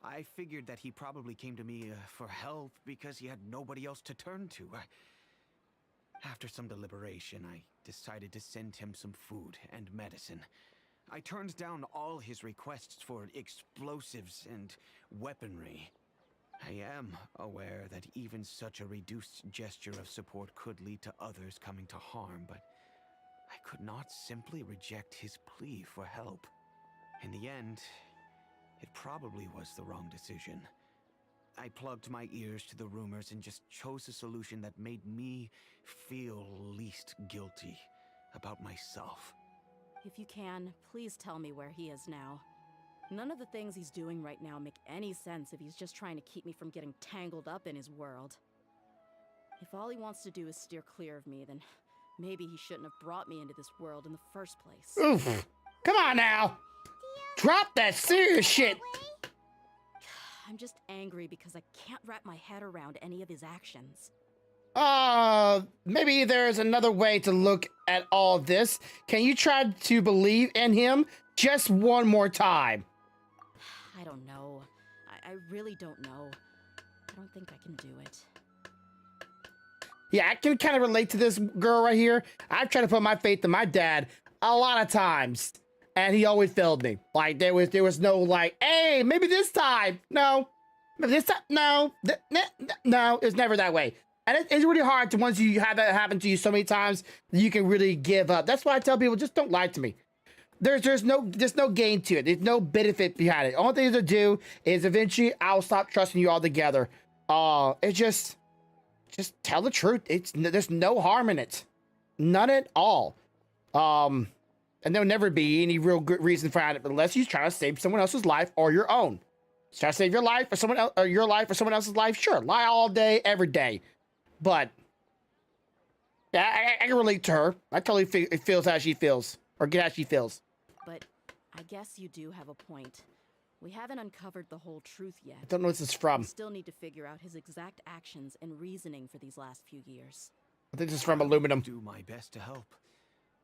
I figured that he probably came to me for help because he had nobody else to turn to. After some deliberation, I decided to send him some food and medicine. I turned down all his requests for explosives and weaponry. I am aware that even such a reduced gesture of support could lead to others coming to harm, but I could not simply reject his plea for help. In the end, it probably was the wrong decision. I plugged my ears to the rumors and just chose a solution that made me feel least guilty about myself. If you can, please tell me where he is now. None of the things he's doing right now make any sense if he's just trying to keep me from getting tangled up in his world. If all he wants to do is steer clear of me, then maybe he shouldn't have brought me into this world in the first place. Oof. Come on now. Drop that serious shit. I'm just angry because I can't wrap my head around any of his actions. Maybe there's another way to look at all this. Can you try to believe in him just one more time? I don't know. I really don't know. I don't think I can do it. Yeah, I can kind of relate to this girl right here. I've tried to put my faith in my dad a lot of times, and he always failed me. Like, there was no, like, hey, maybe this time. No. Maybe this time. No. No, it's never that way. And it's really hard to, once you have that happen to you so many times, you can really give up. That's why I tell people, just don't lie to me. There's no gain to it. There's no benefit behind it. All thing to do is eventually I'll stop trusting you altogether. It's just tell the truth. There's no harm in it. None at all. And there'll never be any real good reason for it unless you try to save someone else's life or your own. Try to save your life or someone else, or your life or someone else's life. Sure, lie all day, every day. But yeah, I can relate to her. I totally feels how she feels, or get how she feels. But I guess you do have a point. We haven't uncovered the whole truth yet. I don't know what this is from. We still need to figure out his exact actions and reasoning for these last few years. I think this is from aluminum. Do my best to help.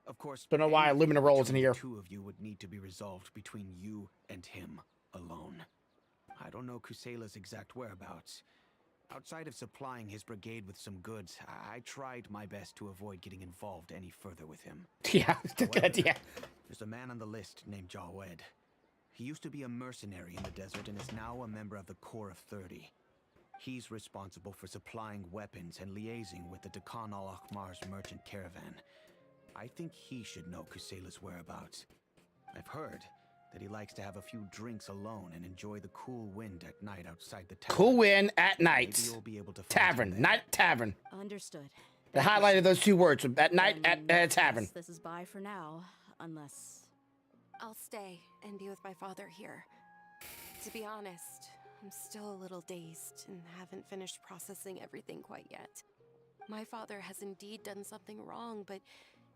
Of course, don't know why aluminum rolls in here. The two of you would need to be resolved between you and him alone. I don't know Kusela's exact whereabouts. Outside of supplying his brigade with some goods, I tried my best to avoid getting involved any further with him. Yeah, good idea. There's a man on the list named Jawed. He used to be a mercenary in the desert and is now a member of the Corps of 30. He's responsible for supplying weapons and liaising with the Dakan al Akhmar's merchant caravan. I think he should know Kusela's whereabouts. I've heard that he likes to have a few drinks alone and enjoy the cool wind at night outside the tavern. Cool wind at night. Maybe you'll be able to find Tavern, him there. night tavern. Understood. The highlight of those two words, at night at tavern. Yes, this is bye for now, unless... I'll stay and be with my father here. To be honest, I'm still a little dazed and haven't finished processing everything quite yet. My father has indeed done something wrong, but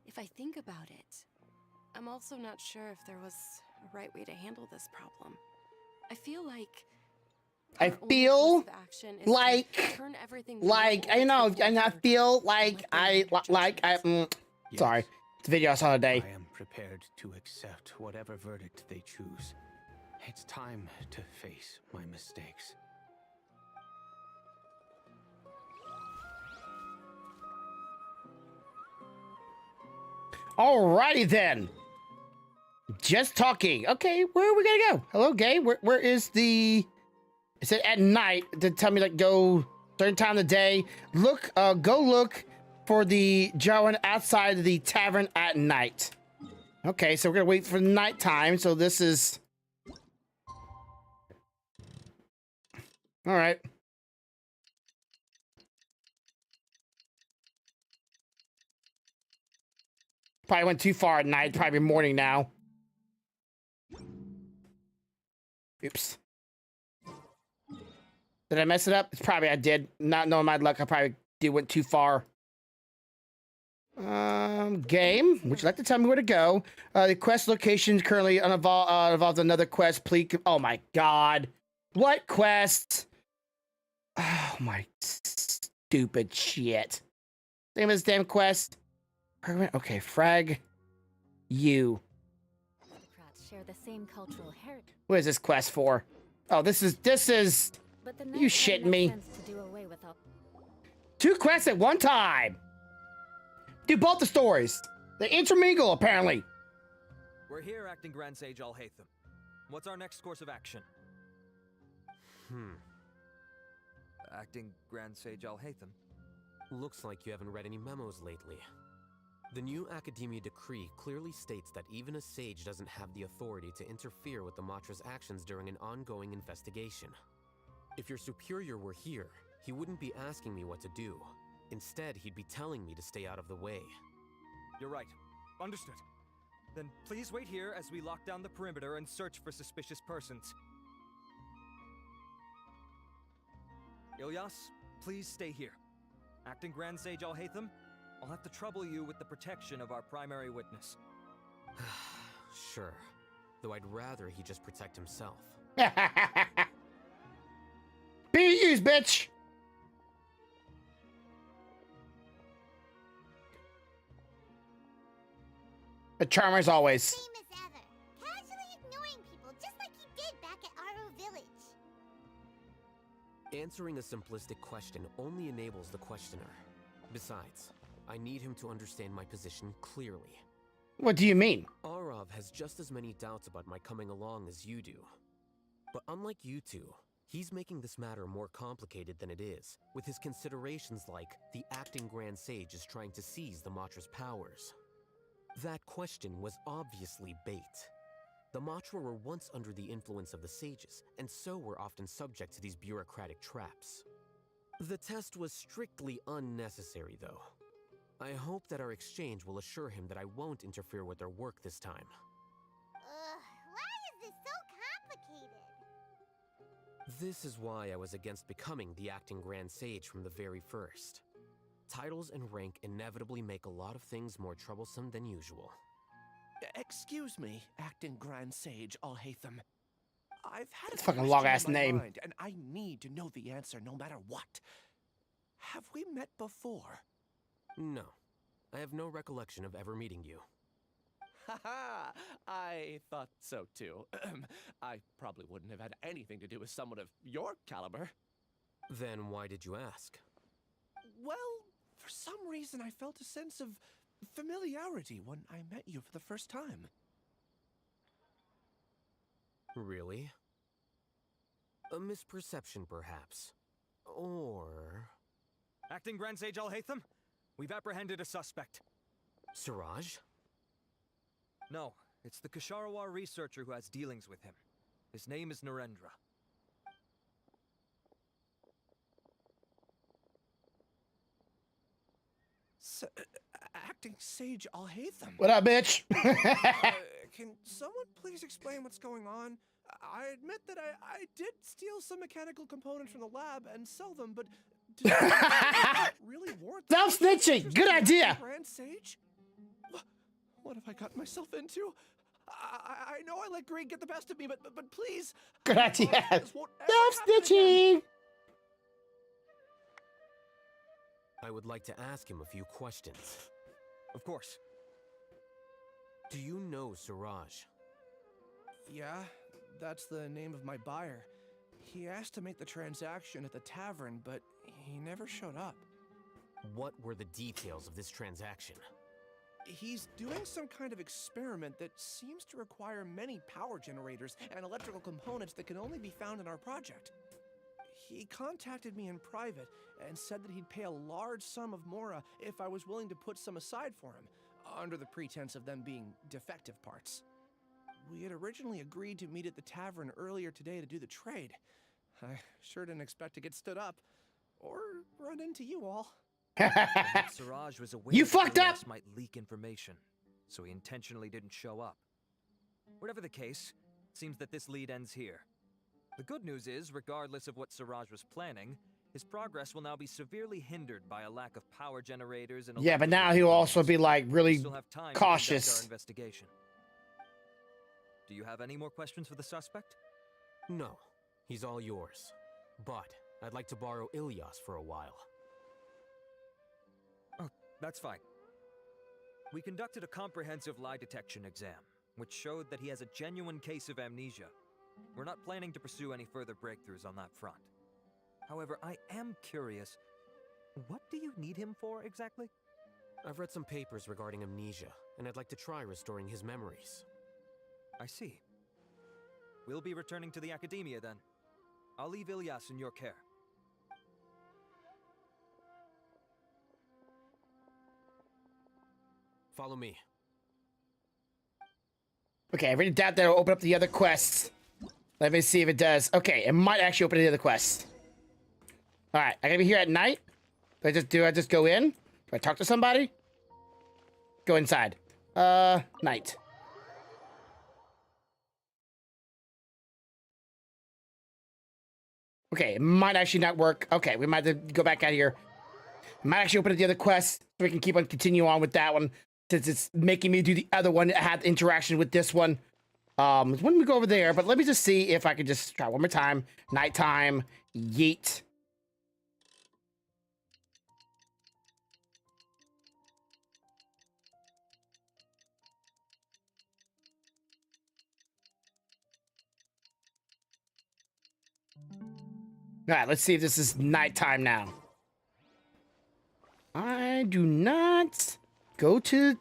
if I think about it, I'm also not sure if there was a right way to handle this problem. I feel like you know, sorry, it's a video I saw today. I am prepared to accept whatever verdict they choose. It's time to face my mistakes. Alrighty then. Just talking. Okay, where are we gonna go? Hello, Gay. Where is the? It said at night to tell me like go certain time of the day. Look, go look for the Jawan outside of the tavern at night. Okay, so we're gonna wait for nighttime. So this is. All right. Probably went too far at night. Probably morning now. Oops. Did I mess it up? It's probably I did. Not knowing my luck, I probably went too far. Game. Would you like to tell me where to go? The quest location is currently involves another quest. Please. Oh my god. What quest? Oh my stupid shit. Name of this damn quest. Okay, frag. You. Share the same cultural heritage. What is this quest for? Oh, this is. But the You shitting me? to do away with all... 2 quests at one time. Do both the stories. They intermingle apparently. We're here, Acting Grand Sage Al-Haytham. What's our next course of action? Acting Grand Sage Al-Haytham. Looks like you haven't read any memos lately. The new Academia decree clearly states that even a sage doesn't have the authority to interfere with the Matra's actions during an ongoing investigation. If your superior were here, he wouldn't be asking me what to do. Instead, he'd be telling me to stay out of the way. You're right. Understood. Then please wait here as we lock down the perimeter and search for suspicious persons. Ilyas, please stay here. Acting Grand Sage Al-Haytham, I'll have to trouble you with the protection of our primary witness. Sure. Though I'd rather he just protect himself. Be used, bitch! A charmer as always. Same as ever. Casually ignoring people just like he did back at Aru Village. Answering a simplistic question only enables the questioner. Besides, I need him to understand my position clearly. What do you mean? Arav has just as many doubts about my coming along as you do. But unlike you two, he's making this matter more complicated than it is, with his considerations like the acting Grand Sage is trying to seize the Matra's powers. That question was obviously bait. The Matra were once under the influence of the sages, and so were often subject to these bureaucratic traps. The test was strictly unnecessary, though. I hope that our exchange will assure him that I won't interfere with their work this time. Why is this so complicated? This is why I was against becoming the acting Grand Sage from the very first. Titles and rank inevitably make a lot of things more troublesome than usual. Excuse me, Acting Grand Sage Al-Haytham. I've had a fucking question long-ass in my name. mind, and I need to know the answer no matter what. Have we met before? No. I have no recollection of ever meeting you. Haha, I thought so too. I probably wouldn't have had anything to do with someone of your caliber. Then why did you ask? Well, for some reason I felt a sense of familiarity when I met you for the first time. Really? A misperception, perhaps. Or... Acting Grand Sage Al-Haytham, we've apprehended a suspect. Siraj? No, it's the Kasharawar researcher who has dealings with him. His name is Narendra. Acting Sage Al-Haytham. What up, bitch? Can someone please explain what's going on? I admit that I did steal some mechanical components from the lab and sell them, but did really warrant Self-snitching. Good idea. Grand Sage? What have I gotten myself into? I know I let greed get the best of me, but please. Good idea. Self-snitching. I would like to ask him a few questions. Of course. Do you know Siraj? Yeah, that's the name of my buyer. He asked to make the transaction at the tavern, but he never showed up. What were the details of this transaction? He's doing some kind of experiment that seems to require many power generators and electrical components that can only be found in our project. He contacted me in private and said that he'd pay a large sum of Mora if I was willing to put some aside for him, under the pretense of them being defective parts. We had originally agreed to meet at the tavern earlier today to do the trade. I sure didn't expect to get stood up, or run into you all. Siraj was aware You fucked up! Ilias might leak information, so he intentionally didn't show up. Whatever the case, it seems that this lead ends here. The good news is, regardless of what Siraj was planning, his progress will now be severely hindered by a lack of power generators and Yeah, but now he'll also be like really still have time to cautious. conduct our investigation. Do you have any more questions for the suspect? No, he's all yours. But I'd like to borrow Ilias for a while. Oh, that's fine. We conducted a comprehensive lie detection exam, which showed that he has a genuine case of amnesia. We're not planning to pursue any further breakthroughs on that front. However, I am curious, what do you need him for exactly? I've read some papers regarding amnesia, and I'd like to try restoring his memories. I see. We'll be returning to the academia then. I'll leave Ilias in your care. Follow me. Okay, I really doubt that'll open up the other quests. Let me see if it does. Okay, it might actually open the other quests. All right, I gotta be here at night. Do I just go in? Do I talk to somebody? Go inside. Night. Okay, it might actually not work. Okay, we might have to go back out here. Might actually open up the other quest so we can continue on with that one, since it's making me do the other one that had interaction with this one. When we go over there, but let me just see if I can just try one more time. Nighttime, yeet. All right, let's see if this is nighttime now. I do not go to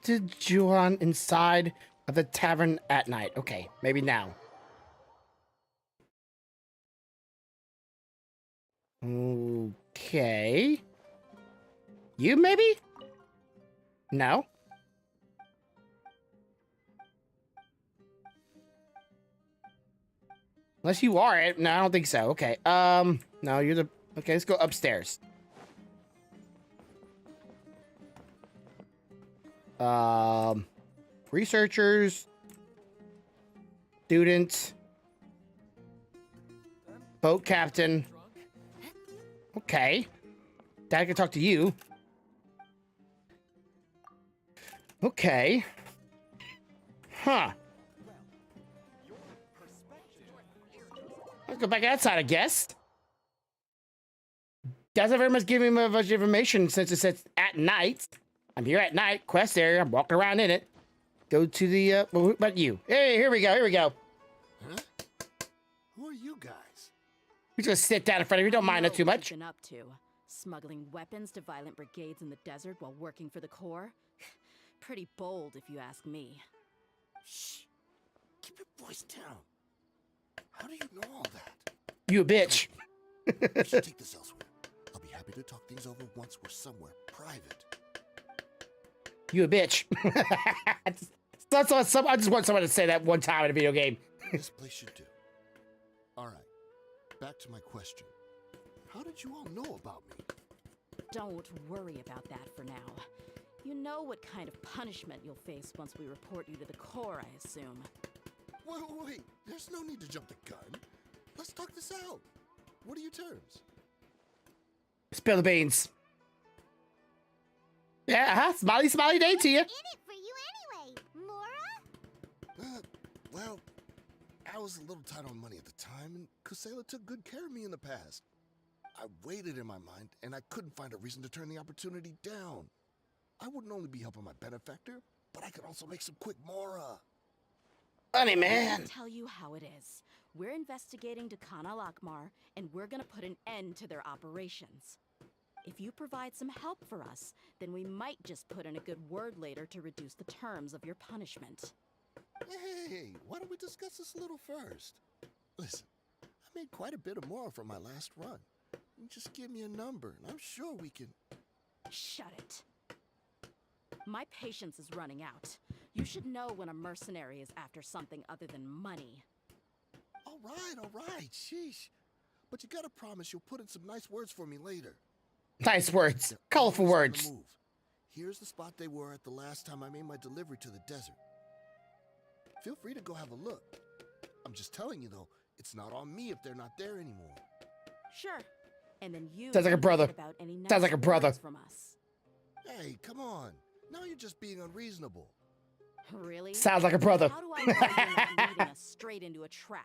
Juan inside of the tavern at night. Okay, maybe now. Okay. You maybe? No. Unless you are it. No, I don't think so. Okay. No, you're the... Okay, let's go upstairs. Researchers. Students. Boat captain. Okay. Dad can talk to you. Okay. Huh. Let's go back outside, I guess. Doesn't very much give me much information since it says at night. I'm here at night, quest area, I'm walking around in it. Go to the, what about you? Hey, here we go. Huh? Who are you guys? We just sit down in front of you, don't mind it too much. What you've been up to? Smuggling weapons to violent brigades in the desert while working for the Corps? Pretty bold, if you ask me. Shh. Keep your voice down. How do you know all that? You a bitch. We should take this elsewhere. me to talk things over once we're somewhere private. You a bitch. I just want someone to say that one time in a video game. This place should do. All right, back to my question. How did you all know about me? Don't worry about that for now. You know what kind of punishment you'll face once we report you to the Corps, I assume. Wait, there's no need to jump the gun. Let's talk this out. What are your terms? Spill the beans. Yeah, smiley day to you. In it for you anyway, Mora? Well, I was a little tight on money at the time, and Kusela took good care of me in the past. I waited in my mind, and I couldn't find a reason to turn the opportunity down. I wouldn't only be helping my benefactor, but I could also make some quick Mora. Funny man. I'll tell you how it is. We're investigating Dakana Lakmar, and we're gonna put an end to their operations. If you provide some help for us, then we might just put in a good word later to reduce the terms of your punishment. Hey, why don't we discuss this a little first? Listen, I made quite a bit of Mora from my last run. You just give me a number, and I'm sure we can... Shut it. My patience is running out. You should know when a mercenary is after something other than money. All right, sheesh. But you gotta promise you'll put in some nice words for me later. Nice words. Colorful words. Here's the spot they were at the last time I made my delivery to the desert. Feel free to go have a look. I'm just telling you, though, it's not on me if they're not there anymore. Sure. And then you Sounds like a brother. About any nice Sounds like a brother. words from us. Hey, come on. Now you're just being unreasonable. Really? Sounds like a brother. How do I know you're not leading us straight into a trap?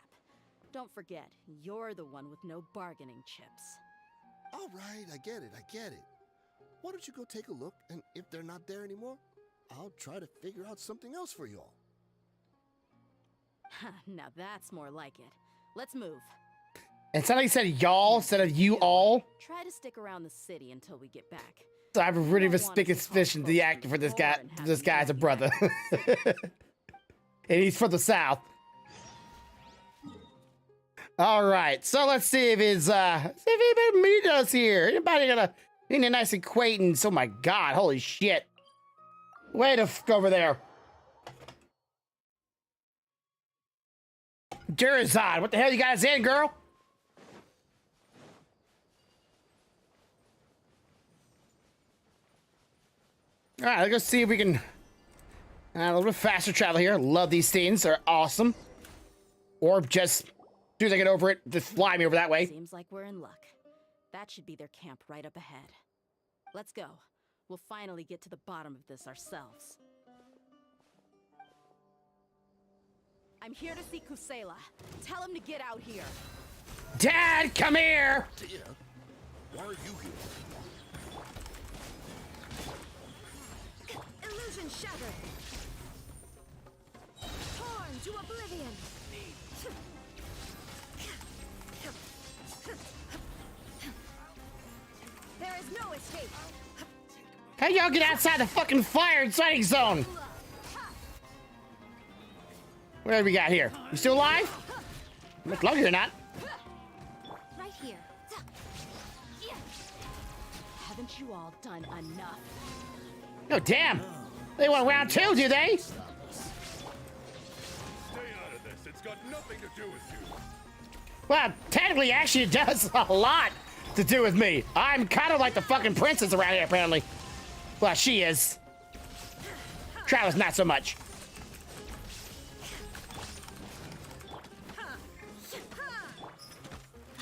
Don't forget, you're the one with no bargaining chips. All right, I get it. Why don't you go take a look, and if they're not there anymore, I'll try to figure out something else for y'all. Now that's more like it. Let's move. And somebody said y'all instead of you all. Try to stick around the city until we get back. So I have a really suspicion the actor for this guy. This guy's a brother, and he's from the south. All right, so let's see if his see if anybody meet us here. Anybody got any nice acquaintance? Oh my God! Holy shit! Way to f over there. Jurazad, what the hell you guys in, girl? All right, let's go see if we can a little bit faster travel here. Love these scenes; they're awesome. Or just, as soon as I get over it, just fly me over that way. Seems like we're in luck. That should be their camp right up ahead. Let's go. We'll finally get to the bottom of this ourselves. I'm here to see Kusela. Tell him to get out here. Dad, come here! Tia, why are you here? Illusion shattered. Torn to oblivion. There is no escape. How y'all get outside the fucking fire inciting zone? What do we got here? You still alive? Much longer you're not. Right here. Haven't you all done enough? Oh, damn. They want round two, do they? Stay out of this. It's got nothing to do with you. Well, technically, actually, it does a lot to do with me. I'm kind of like the fucking princess around here, apparently. Well, she is. Travis, not so much.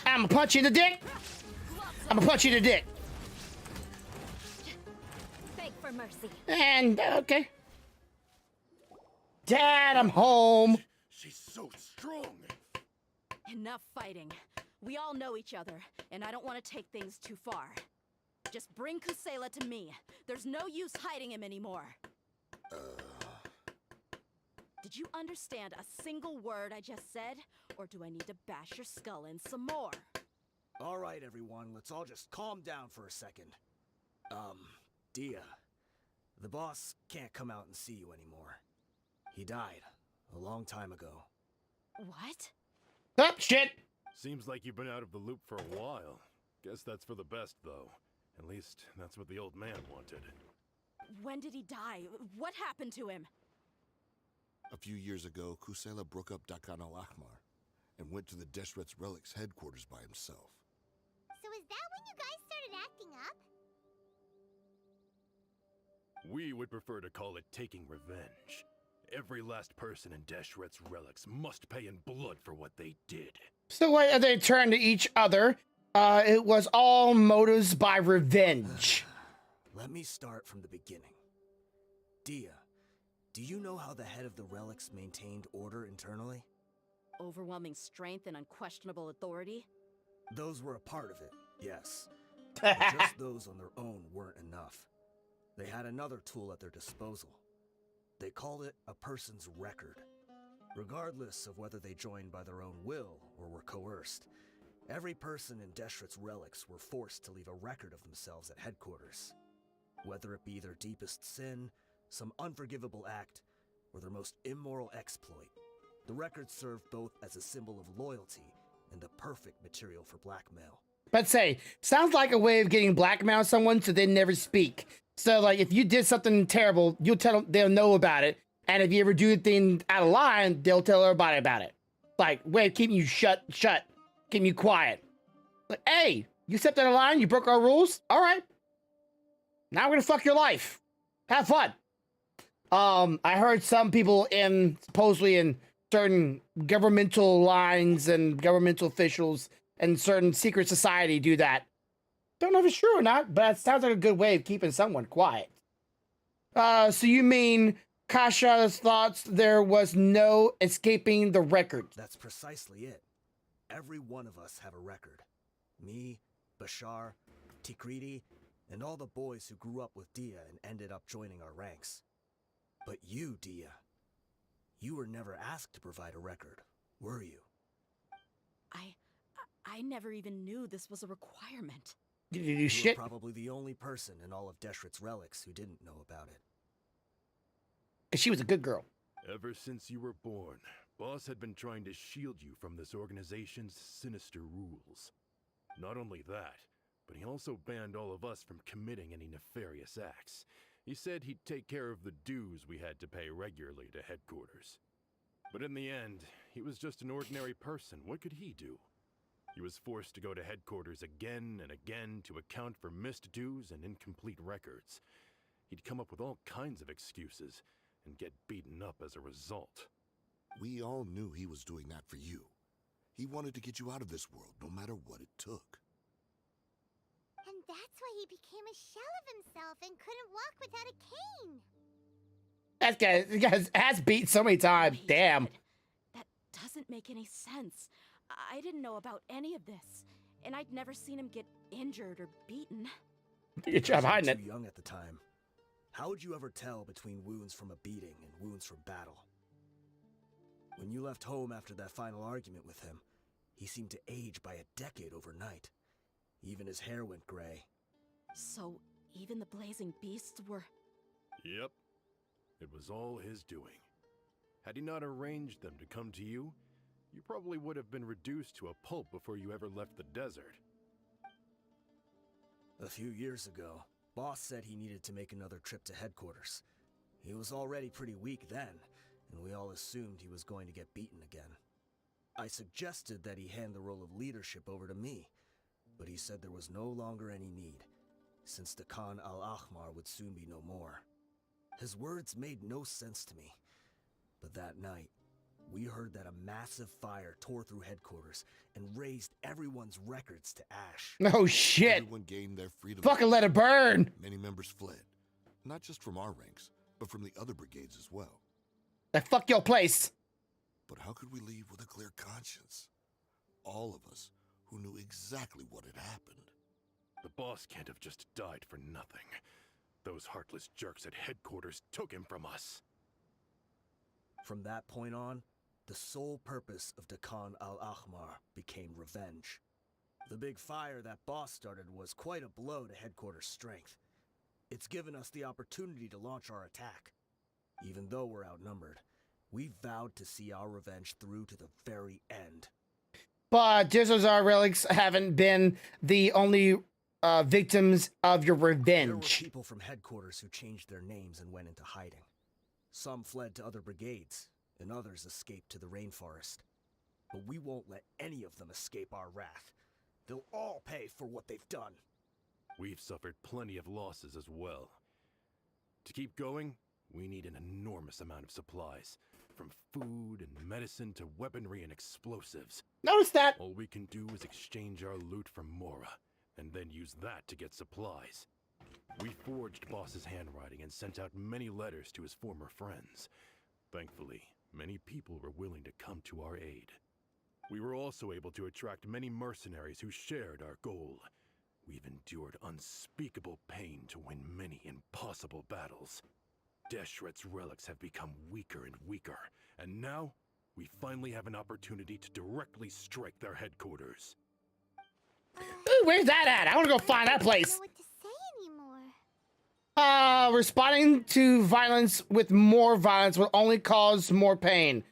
I'm gonna punch you in the dick. I'm gonna punch you in the dick. Beg for mercy. And, okay. Dad, I'm home. She's so strong. Enough fighting. We all know each other, and I don't want to take things too far. Just bring Kusela to me. There's no use hiding him anymore. Did you understand a single word I just said? Or do I need to bash your skull in some more? All right, everyone, let's all just calm down for a second. Dia, the boss can't come out and see you anymore. He died a long time ago. What? Oh, shit. Seems like you've been out of the loop for a while. Guess that's for the best, though. At least, that's what the old man wanted. When did he die? What happened to him? A few years ago, Kusela broke up Dakan al-Ahmar and went to the Deshret's Relics headquarters by himself. So is that when you guys started acting up? We would prefer to call it taking revenge. Every last person in Deshret's Relics must pay in blood for what they did. So the way they turned to each other, it was all motives by revenge. Let me start from the beginning. Dia, do you know how the head of the Relics maintained order internally? Overwhelming strength and unquestionable authority? Those were a part of it, yes. But just those on their own weren't enough. They had another tool at their disposal. They called it a person's record. Regardless of whether they joined by their own will or were coerced, every person in Deshret's Relics were forced to leave a record of themselves at headquarters. Whether it be their deepest sin, some unforgivable act, or their most immoral exploit, the record served both as a symbol of loyalty and the perfect material for blackmail. But say, sounds like a way of getting blackmail someone so they never speak. So like if you did something terrible, you'll tell them, they'll know about it. And if you ever do anything out of line, they'll tell everybody about it. Like, way of keeping you shut, keeping you quiet. Like, hey, you stepped out of line, you broke our rules? All right. Now we're gonna fuck your life. Have fun. I heard some people supposedly in certain governmental lines and governmental officials and certain secret society do that. Don't know if it's true or not, but it sounds like a good way of keeping someone quiet. So you mean Kasha's thoughts there was no escaping the record? That's precisely it. Every one of us have a record. Me, Bashar, Tikriti, and all the boys who grew up with Dia and ended up joining our ranks. But you, Dia, you were never asked to provide a record, were you? I never even knew this was a requirement. Did you do You shit? were probably the only person in all of Deshret's Relics who didn't know about it. Cause she was a good girl. Ever since you were born, Boss had been trying to shield you from this organization's sinister rules. Not only that, but he also banned all of us from committing any nefarious acts. He said he'd take care of the dues we had to pay regularly to headquarters. But in the end, he was just an ordinary person. What could he do? He was forced to go to headquarters again and again to account for missed dues and incomplete records. He'd come up with all kinds of excuses and get beaten up as a result. We all knew he was doing that for you. He wanted to get you out of this world, no matter what it took. And that's why he became a shell of himself and couldn't walk without a cane. This guy's ass beat so many times. Damn. That doesn't make any sense. I didn't know about any of this, and I'd never seen him get injured or beaten. Good job hiding it. You were too young at the time. How would you ever tell between wounds from a beating and wounds from battle? When you left home after that final argument with him, he seemed to age by a decade overnight. Even his hair went gray. So, even the blazing beasts were... Yep. It was all his doing. Had he not arranged them to come to you, you probably would have been reduced to a pulp before you ever left the desert. A few years ago, Boss said he needed to make another trip to headquarters. He was already pretty weak then, and we all assumed he was going to get beaten again. I suggested that he hand the role of leadership over to me, but he said there was no longer any need, since the Khan al-Ahmar would soon be no more. His words made no sense to me, but that night, we heard that a massive fire tore through headquarters and razed everyone's records to ash. Oh shit! Everyone gained their freedom. Fucking let it burn! Many members fled. Not just from our ranks, but from the other brigades as well. Like, fuck your place! But how could we leave with a clear conscience? All of us who knew exactly what had happened. The boss can't have just died for nothing. Those heartless jerks at headquarters took him from us. From that point on, the sole purpose of Dakan al-Ahmar became revenge. The big fire that Boss started was quite a blow to headquarters' strength. It's given us the opportunity to launch our attack. Even though we're outnumbered, we vowed to see our revenge through to the very end. But just as our relics haven't been the only victims of your There were revenge. people from headquarters who changed their names and went into hiding. Some fled to other brigades, and others escaped to the rainforest. But we won't let any of them escape our wrath. They'll all pay for what they've done. We've suffered plenty of losses as well. To keep going, we need an enormous amount of supplies, from food and medicine to weaponry and explosives. Notice that. All we can do is exchange our loot from Mora, and then use that to get supplies. We forged Boss's handwriting and sent out many letters to his former friends. Thankfully, many people were willing to come to our aid. We were also able to attract many mercenaries who shared our goal. We've endured unspeakable pain to win many impossible battles. Deshret's relics have become weaker and weaker, and now we finally have an opportunity to directly strike their headquarters. Ooh, where's that at? I want to go find that place. Responding to violence with more violence will only cause more pain.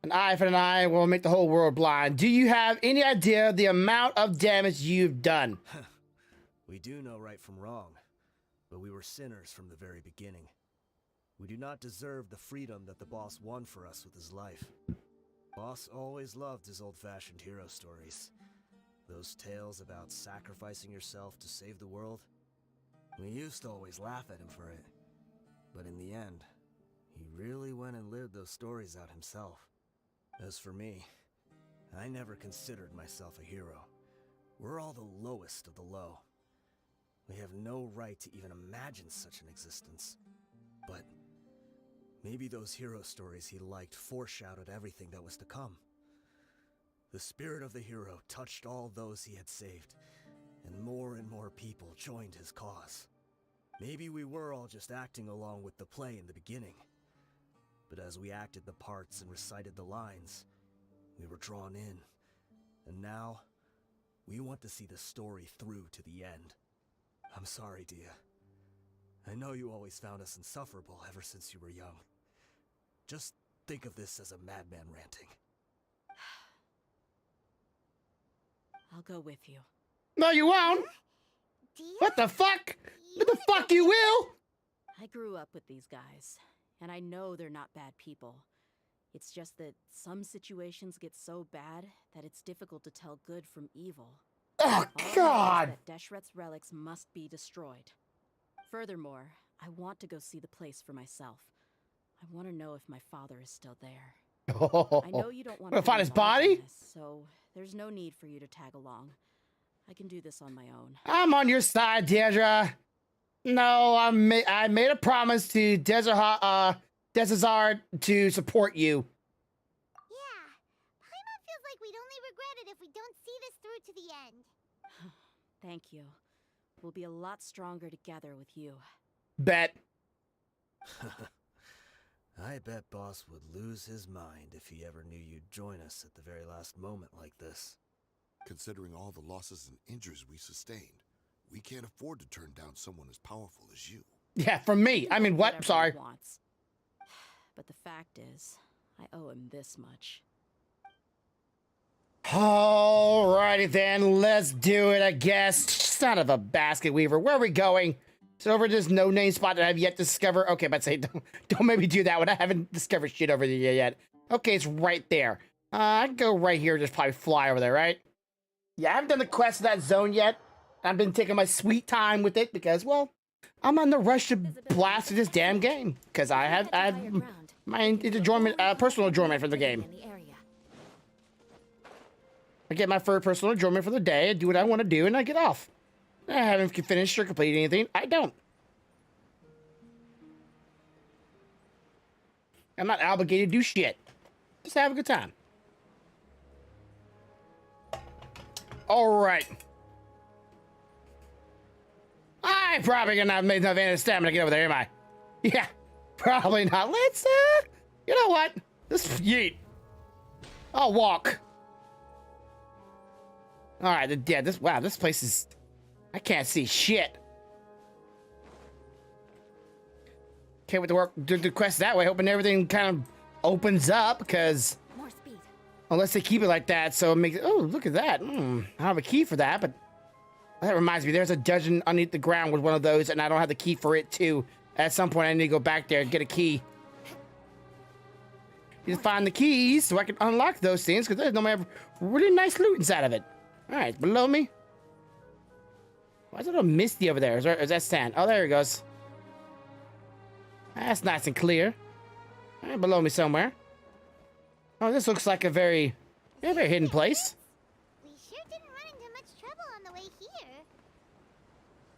An eye for an eye will make the whole world blind. Do you have any idea the amount of damage you've done? We do know right from wrong, but we were sinners from the very beginning. We do not deserve the freedom that the boss won for us with his life. Boss always loved his old-fashioned hero stories. Those tales about sacrificing yourself to save the world. We used to always laugh at him for it. But in the end, he really went and lived those stories out himself. As for me, I never considered myself a hero. We're all the lowest of the low. We have no right to even imagine such an existence. But maybe those hero stories he liked foreshadowed everything that was to come. The spirit of the hero touched all those he had saved, and more people joined his cause. Maybe we were all just acting along with the play in the beginning. But as we acted the parts and recited the lines, we were drawn in. And now, we want to see the story through to the end. I'm sorry, Dia. I know you always found us insufferable ever since you were young. Just think of this as a madman ranting. I'll go with you. No, you won't. What the fuck? What the fuck you will? I grew up with these guys, and I know they're not bad people. It's just that some situations get so bad that it's difficult to tell good from evil. Oh, All I know is God! that Deshret's relics must be destroyed. Furthermore, I want to go see the place for myself. I want to know if my father is still there. I know you don't want to find his body? So there's no need for you to tag along. I can do this on my own. I'm on your side, Deirdre. No, I made a promise to Desazard to support you. Yeah, Paimon feels like we'd only regret it if we don't see this through to the end. Thank you. We'll be a lot stronger together with you. Bet. I bet Boss would lose his mind if he ever knew you'd join us at the very last moment like this. Considering all the losses and injuries we sustained, we can't afford to turn down someone as powerful as you. Yeah, from me. I mean, what? Whatever Sorry. he wants. But the fact is, I owe him this much. Alrighty then, let's do it, I guess. Son of a basket weaver. Where are we going? So over this no-name spot that I've yet to discover. Okay, but say don't make me do that one. I haven't discovered shit over there yet. Okay, it's right there. I can go right here, just probably fly over there, right? Yeah, I haven't done the quest of that zone yet. I've been taking my sweet time with it because, well, I'm on the rush to blast through this damn game because I have my enjoyment, personal enjoyment for the game. I get my first personal enjoyment for the day, I do what I want to do, and I get off. I haven't finished or completed anything. I don't. I'm not obligated to do shit. Just have a good time. All right. I probably gonna have made enough energy stamina to get over there, am I? Yeah, probably not. Let's, you know what? Let's yeet. I'll walk. All right, yeah, wow, this place is, I can't see shit. Can't wait to work, do the quest that way, hoping everything kind of opens up, because More speed. unless they keep it like that, so it makes, oh, look at that. I don't have a key for that, but That reminds me, there's a dungeon underneath the ground with one of those, and I don't have the key for it too. At some point, I need to go back there and get a key. Need to find the keys so I can unlock those things, because there's no have really nice loot inside of it. All right, below me. Why is it all misty over there? Is that sand? Oh, there it goes. That's nice and clear. All right, below me somewhere. Oh, this looks like a very hidden place. We sure didn't run into much trouble on the way here.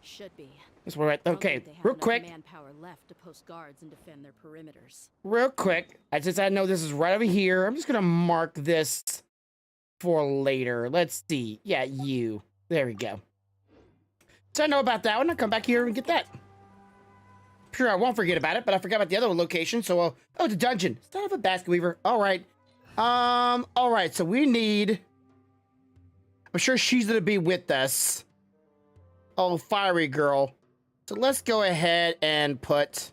Should be. That's where okay, They have real enough quick. manpower left to post guards and defend their perimeters. Real quick. Since I know this is right over here, I'm just gonna mark this for later. Let's see. Yeah, you. There we go. So I know about that one. I'll come back here and get that. Sure, I won't forget about it, but I forgot about the other location. So, oh, the dungeon. Son of a basket weaver. All right. All right. So we need. I'm sure she's gonna be with us. Oh, fiery girl. So let's go ahead and put.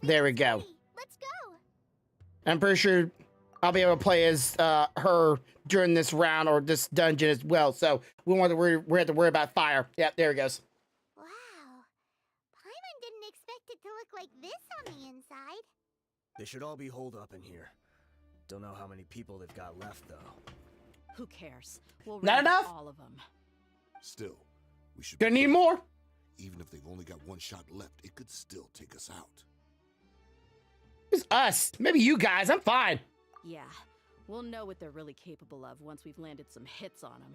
There we go. Let's go. I'm pretty sure I'll be able to play as her during this round or this dungeon as well. So we won't have to worry about fire. Yeah, there it goes. Wow. Paimon didn't expect it to look like this on the inside. They should all be holed up in here. Don't know how many people they've got left, though. Who cares? We'll Not raid enough? all of them. Still, we should. Gonna need more. Even if they've only got one shot left, it could still take us out. It's us. Maybe you guys. I'm fine. Yeah, we'll know what they're really capable of once we've landed some hits on them.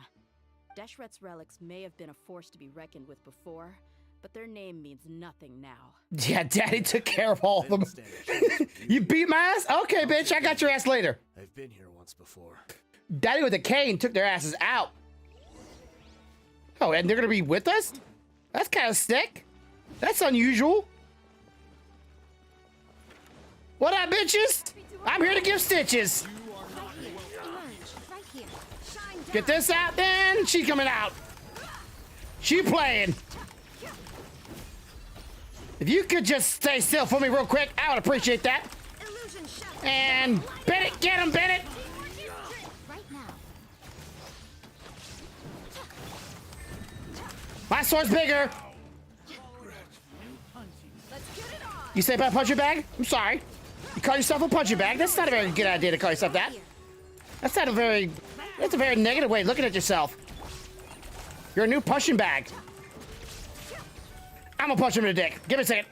Deshret's relics may have been a force to be reckoned with before, but their name means nothing now. Yeah, Daddy took care of all of them. You beat my ass? Okay, bitch. I got your ass later. I've been here once before. Daddy with a cane took their asses out. Oh, and they're gonna be with us? That's kind of sick. That's unusual. What up, bitches? I'm here to give stitches. Get this out, then. She's coming out. She playing. If you could just stay still for me real quick, I would appreciate that. And Bennett, get him, Bennett. My sword's bigger. You say about punching bag? I'm sorry. You call yourself a punching bag? That's not a very good idea to call yourself that. That's a very negative way of looking at yourself. You're a new punching bag. I'm gonna punch him in the dick. Give me a second.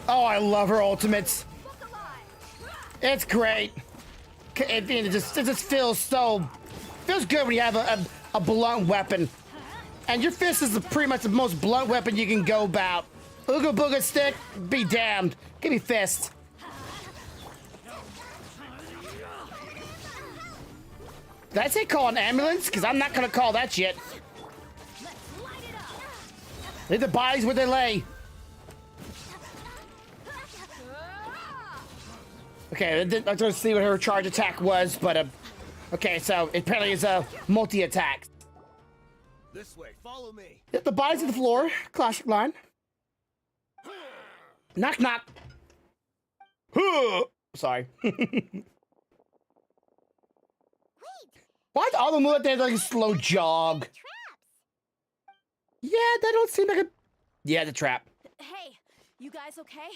Oh, I love her ultimates. It's great. It just feels good when you have a blunt weapon. And your fist is pretty much the most blunt weapon you can go about. Ooga booga stick, be damned. Give me fist. Did I say call an ambulance? Because I'm not going to call that shit. Leave the bodies where they lay. Okay, I'm going to see what her charge attack was, but okay, so it apparently is a multi-attack. This way, follow me. Hit the bodies to the floor. Classic line. Knock, knock. Sorry. Why do all the move they like a slow jog? Yeah, that don't seem like a. Yeah, the trap. Hey, you guys okay?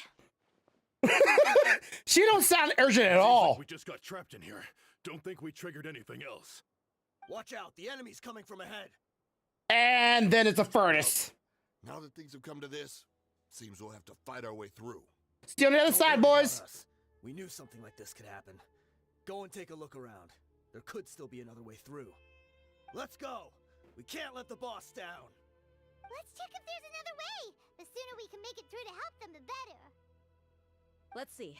She don't sound urgent at all. Like we just got trapped in here. Don't think we triggered anything else. Watch out, the enemy's coming from ahead. And then it's a furnace. Now that things have come to this, seems we'll have to fight our way through. Stay on the other side, boys. We knew something like this could happen. Go and take a look around. There could still be another way through. Let's go. We can't let the boss down. Let's check if there's another way. The sooner we can make it through to help them, the better. Let's see.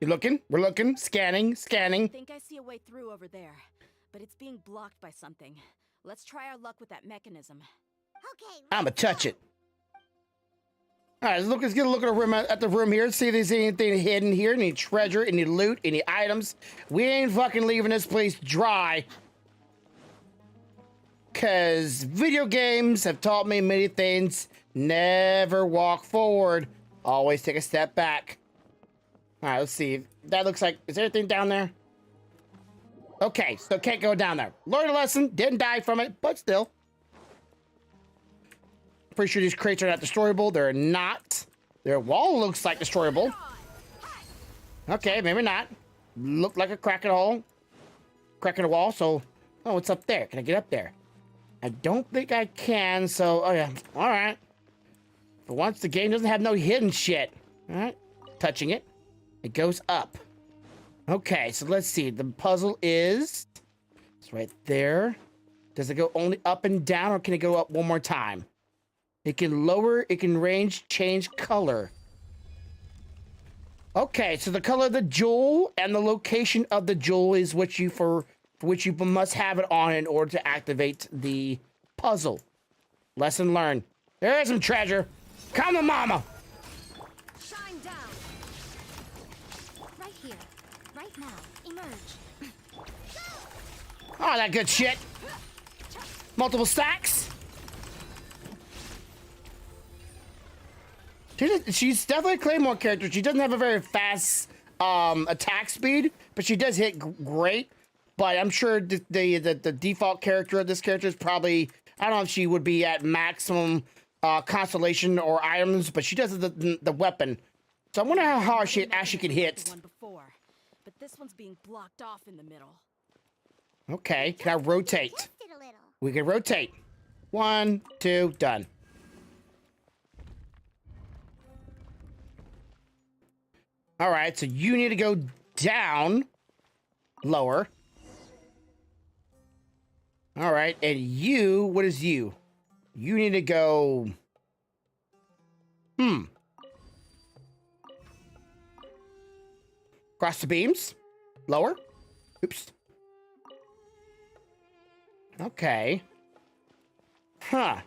You looking? We're looking. Scanning. I think I see a way through over there, but it's being blocked by something. Let's try our luck with that mechanism. Okay. I'ma touch it. All right, let's get a look at the room here. See if there's anything hidden here. Any treasure, any loot, any items. We ain't fucking leaving this place dry. Because video games have taught me many things. Never walk forward. Always take a step back. All right, let's see. That looks like, is there anything down there? Okay, so can't go down there. Learned a lesson, didn't die from it, but still. Pretty sure these crates are not destroyable. They're not. Their wall looks like destroyable. Okay, maybe not. Looked like a crack in a hole. Crack in the wall, so... Oh, what's up there? Can I get up there? I don't think I can, so... Oh, yeah. All right. For once, the game doesn't have no hidden shit. All right. Touching it. It goes up. Okay, so let's see. The puzzle is... It's right there. Does it go only up and down, or can it go up one more time? It can lower, it can range, change color. Okay, so the color of the jewel and the location of the jewel is what you for which you must have it on in order to activate the puzzle. Lesson learned. There is some treasure. Come to mama. Shine down. Right here. Right now. Emerge. Oh, that good shit. Multiple stacks. She's definitely a Claymore character. She doesn't have a very fast attack speed, but she does hit great. But I'm sure the default character of this character is probably, I don't know if she would be at maximum constellation or items, but she does the weapon. So I wonder how hard she actually can hit. One before, but this one's being blocked off in the middle. Okay, can I rotate? We can rotate. 1, 2, done. All right, so you need to go down, lower. All right, and you, what is you? You need to go, Cross the beams, lower. Oops. Okay. Huh.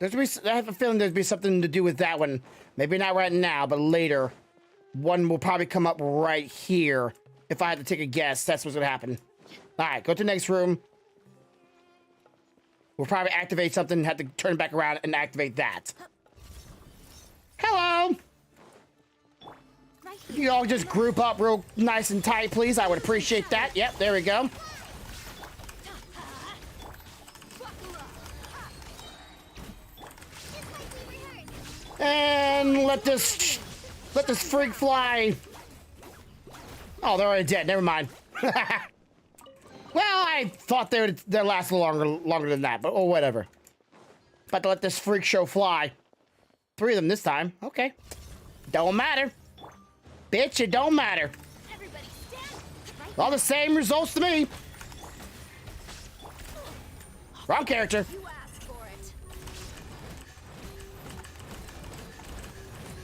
I have a feeling there'd be something to do with that one. Maybe not right now, but later. One will probably come up right here. If I had to take a guess, that's what's gonna happen. All right, go to the next room. We'll probably activate something and have to turn back around and activate that. Hello! You all just group up real nice and tight, please. I would appreciate that. Yep, there we go. And let this freak fly. Oh, they're already dead. Never mind. Well, I thought they'd last longer than that, but oh, whatever. About to let this freak show fly. 3 of them this time. Okay. Don't matter. Bitch, it don't matter. All the same results to me. Wrong character.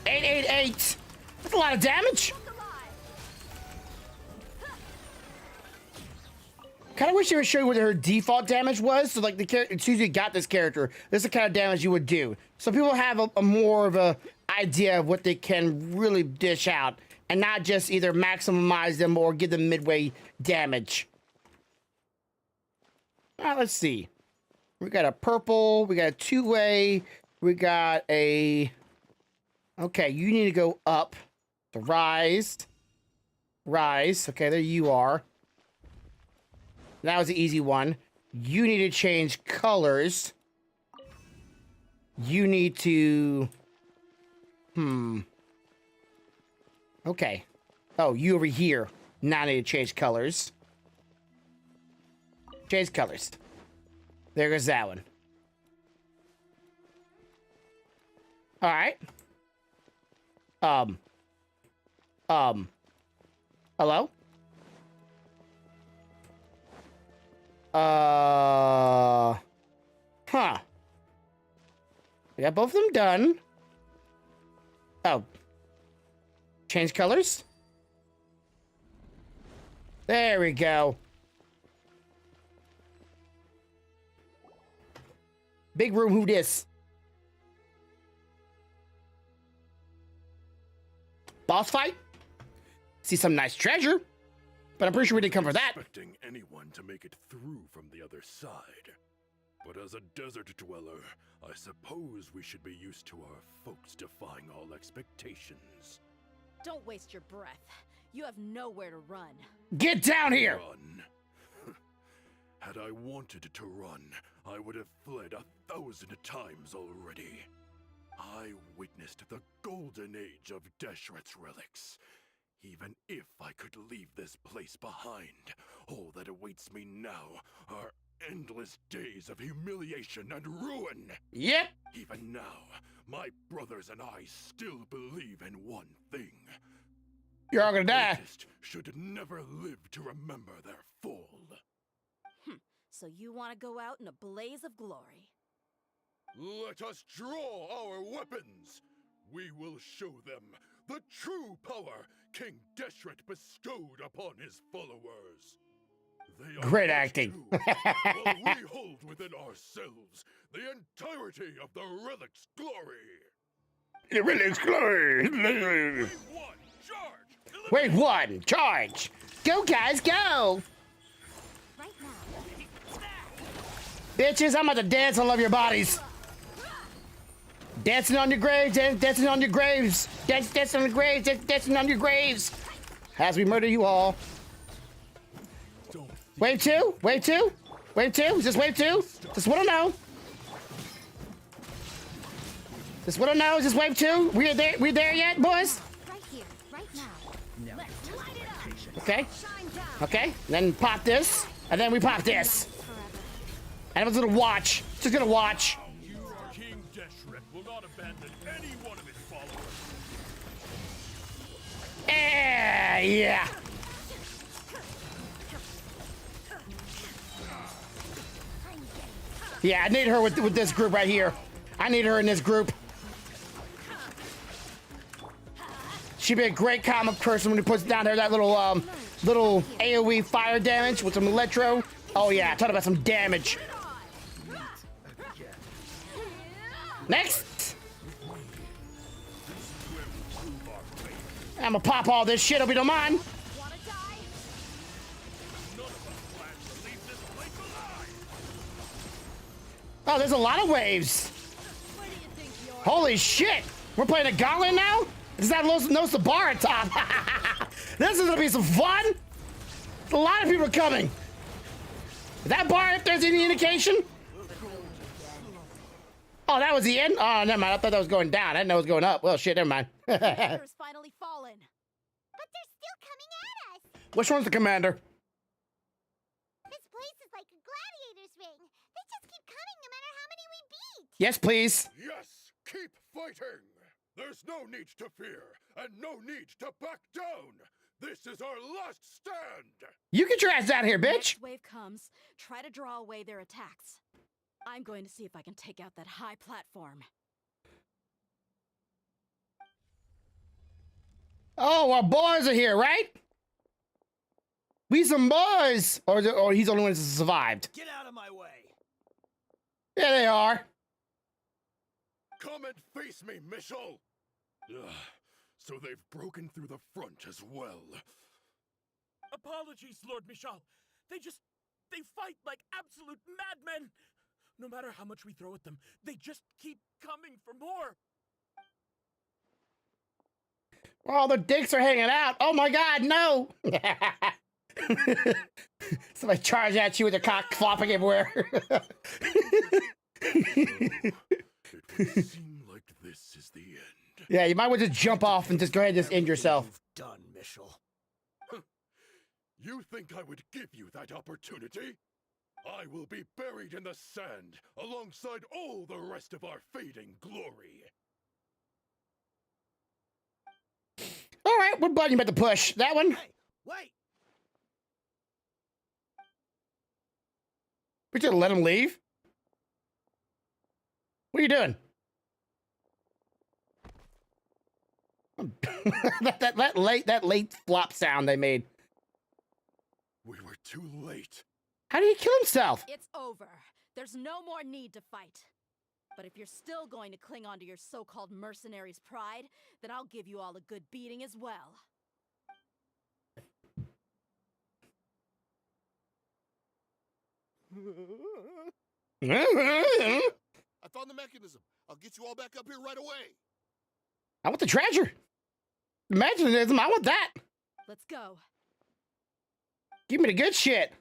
888. That's a lot of damage. Kind of wish they would show you what her default damage was. So, like, the character, as soon as you got this character, this is the kind of damage you would do. So people have a more of a idea of what they can really dish out, and not just either maximize them or give them midway damage. All right, let's see. We got a purple. We got a 2-way. We got a... Okay, you need to go up. So rise. Rise. Okay, there you are. That was the easy one. You need to change colors. You need to... Okay. Oh, you over here. Now I need to change colors. Change colors. There goes that one. Alright. Hello? Huh. We got both of them done. Oh. Change colors? There we go. Big room, who dis? Boss fight? See some nice treasure. But I'm pretty sure we didn't come for that. Expecting anyone to make it through from the other side. But as a desert dweller, I suppose we should be used to our folks defying all expectations. Don't waste your breath. You have nowhere to run. Get down here! Run. Had I wanted to run, I would have fled 1,000 times already. I witnessed the golden age of Deshret's relics. Even if I could leave this place behind, all that awaits me now are endless days of humiliation and ruin. Yep. Even now, my brothers and I still believe in one thing. You're all gonna die. Greatest should never live to remember their fall. So you want to go out in a blaze of glory? Let us draw our weapons. We will show them the true power King Deshret bestowed upon his followers. They are Great but acting. two, while we hold within ourselves the entirety of the relic's glory. The relic's glory. Wave one, charge. Go, guys, go. Bitches, I'm about to dance all over your bodies. Dancing on your graves, dancing on your graves. Dancing on your graves, dancing on your graves. As we murder you all. Wave two, wave two, wave two. Is this wave two? Just wanna know. Just wanna know, is this wave two? We there yet, boys? Right here, right now. Let's light it up. Okay. Okay. Then pop this, and then we pop this. And I'm just gonna watch. Just gonna watch. King Deshret will not abandon any one of his followers. Yeah. Yeah, I need her with this group right here. I need her in this group. She'd be a great comic person when he puts down there that little AoE fire damage with some electro. Oh yeah, talk about some damage. Next. I'm gonna pop all this shit, hope you don't mind. Oh, there's a lot of waves. Holy shit. We're playing a gauntlet now? Is that knows the bar at top? This is gonna be some fun. A lot of people are coming. Is that bar, if there's any indication? Oh, that was the end? Oh, never mind. I thought that was going down. I didn't know it was going up. Well, shit, never mind. Commander's finally fallen. But they're still coming at us. Which one's the commander? This place is like a gladiator's ring. They just keep coming no matter how many we beat. Yes, please. Yes, keep fighting. There's no need to fear, and no need to back down. This is our last stand. You get your ass out here, bitch. Next wave comes, try to draw away their attacks. I'm going to see if I can take out that high platform. Oh, our boys are here, right? We some boys. Or he's the only one that survived. Get out of my way. Yeah, they are. Come and face me, Michel. So they've broken through the front as well. Apologies, Lord Michal. They fight like absolute madmen. No matter how much we throw at them, they just keep coming for more. Oh, their dicks are hanging out. Oh my god, no. Somebody charge at you with their cock flopping everywhere. It would seem like this is the end. Yeah, you might want to just jump off and just go ahead and just end yourself. Done, Michel. You think I would give you that opportunity? I will be buried in the sand alongside all the rest of our fading glory. All right, what button you about to push? That one? Hey, wait! We should let him leave. What are you doing? that late flop sound they made. We were too late. How did he kill himself? It's over. There's no more need to fight. But if you're still going to cling on to your so-called mercenary's pride, then I'll give you all a good beating as well. I found the mechanism. I'll get you all back up here right away. I want the treasure. Imaginism, I want that. Let's go. Give me the good shit.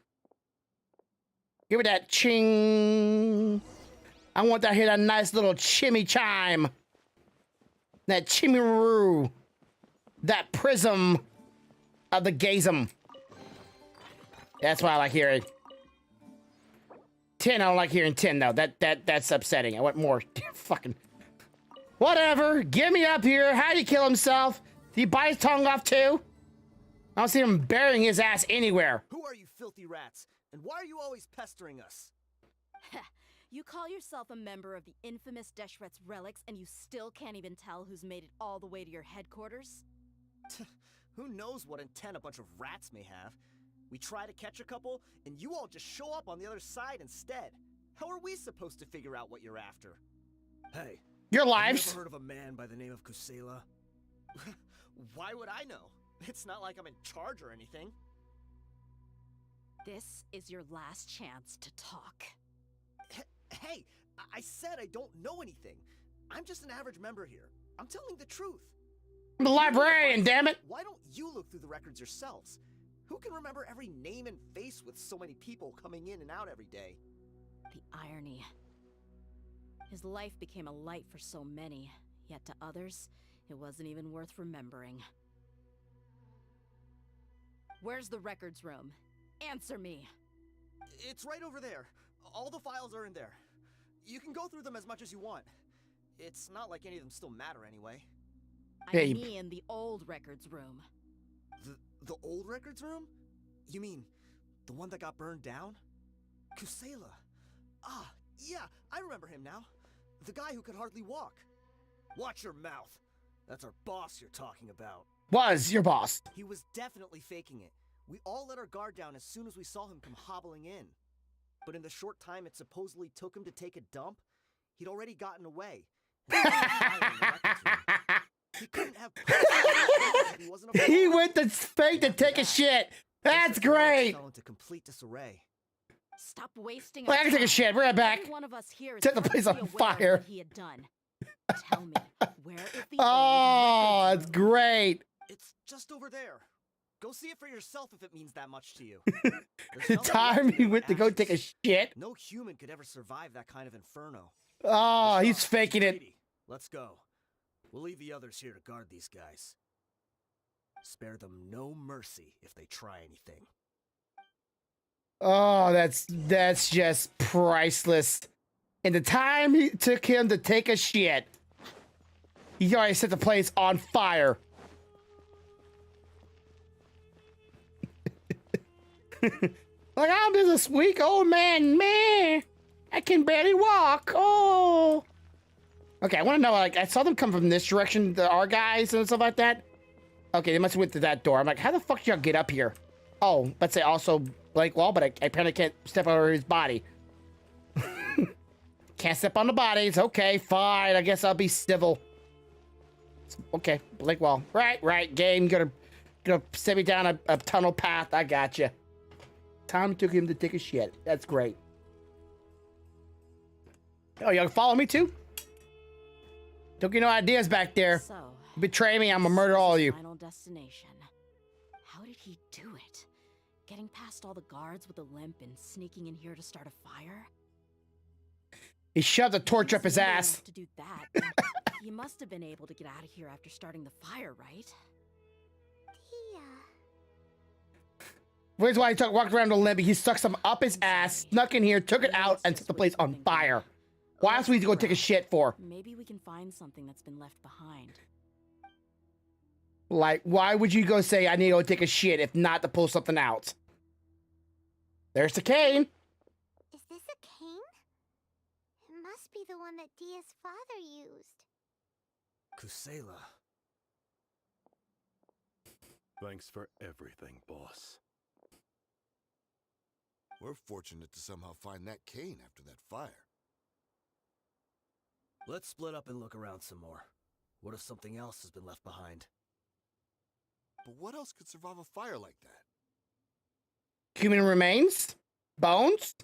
Give me that ching. I want to hear that nice little chimmy chime. That chimmy-roo. That prism of the gasm. That's why I like hearing. 10, I don't like hearing 10 though. That's upsetting. I want more. Fucking whatever. Get me up here. How'd he kill himself? Did he bite his tongue off too? I don't see him burying his ass anywhere. Who are you filthy rats? And why are you always pestering us? You call yourself a member of the infamous Deshret's relics, and you still can't even tell who's made it all the way to your headquarters? Who knows what intent a bunch of rats may have? We try to catch a couple, and you all just show up on the other side instead. How are we supposed to figure out what you're after? Hey, your have lives. you ever heard of a man by the name of Kusela? Why would I know? It's not like I'm in charge or anything. This is your last chance to talk. Hey, I said I don't know anything. I'm just an average member here. I'm telling the truth. I'm the librarian, damn it. Why don't you look through the records yourselves? Who can remember every name and face with so many people coming in and out every day? The irony. His life became a light for so many, yet to others, it wasn't even worth remembering. Where's the records room? Answer me. It's right over there. All the files are in there. You can go through them as much as you want. It's not like any of them still matter anyway. I mean the old records room. The old records room? You mean the one that got burned down? Kusela. Ah, yeah, I remember him now. The guy who could hardly walk. Watch your mouth. That's our boss you're talking about. Was your boss. He was definitely faking it. We all let our guard down as soon as we saw him come hobbling in. But in the short time it supposedly took him to take a dump, he'd already gotten away. He couldn't have he wasn't a He went to fake to take a shit. That's great. Fell into complete disarray. Stop wasting Well, I can take a shit. We're right back. Every one of us here is Set the place on perfectly aware of fire. what he had done. Tell me, where is the Oh, that's great. It's just over there. Go see it for yourself if it means that much to you. The time he went to go take a shit. No human could ever survive that kind of inferno. Oh, he's faking it. Let's go. We'll leave the others here to guard these guys. Spare them no mercy if they try anything. Oh, that's just priceless. And the time he took him to take a shit, he already set the place on fire. Like, I'm just a weak old man, I can barely walk. Oh. Okay, I want to know, like, I saw them come from this direction, our guys and stuff like that. Okay, they must have went through that door. I'm like, how the fuck did y'all get up here? Oh, let's say also blank wall, but I apparently can't step over his body. Can't step on the bodies. Okay, fine. I guess I'll be civil. Okay, blank wall. Right. Game, gonna set me down a tunnel path. I gotcha. Time took him to take a shit. That's great. Oh, y'all follow me too? Don't get no ideas back there. So, betray me, I'm gonna murder all of you. Final destination. How did he do it? Getting past all the guards with a limp and sneaking in here to start a fire? He shoved a torch up his ass. To do that, he must have been able to get out of here after starting the fire, right? Where's why he walked around with a limp? He stuck some up his ass, snuck in here, took it out, and set the place on fire. Why else would we go take a shit for? Maybe we can find something that's been left behind. Like, why would you go say, I need to go take a shit if not to pull something out? There's the cane. Is this a cane? It must be the one that Dia's father used. Kusela. Thanks for everything, boss. We're fortunate to somehow find that cane after that fire. Let's split up and look around some more. What if something else has been left behind? But what else could survive a fire like that? Human remains? Bones?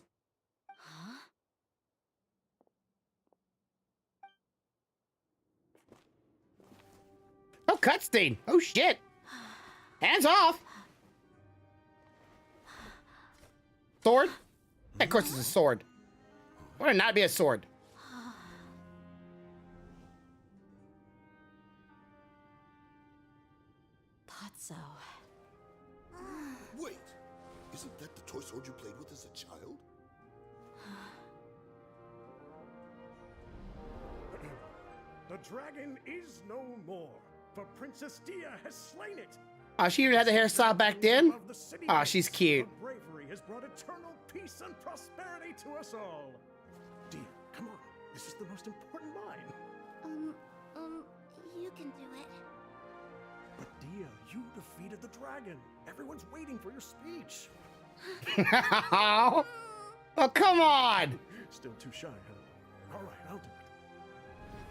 Huh? Oh, cutscene. Oh, shit. Hands off. Sword? Of course it's a sword. Why would it not be a sword? Thought so. Wait, isn't that the toy sword you played with as a child? The dragon is no more, for Princess Dia has slain it. Oh, she even had the hairstyle back then? Above the city Oh, she's gates, cute. her bravery has brought eternal peace and prosperity to us all. Dia, come on. This is the most important line. You can do it. But Dia, you defeated the dragon. Everyone's waiting for your speech. Oh, come on. Still too shy, huh? All right, I'll do it.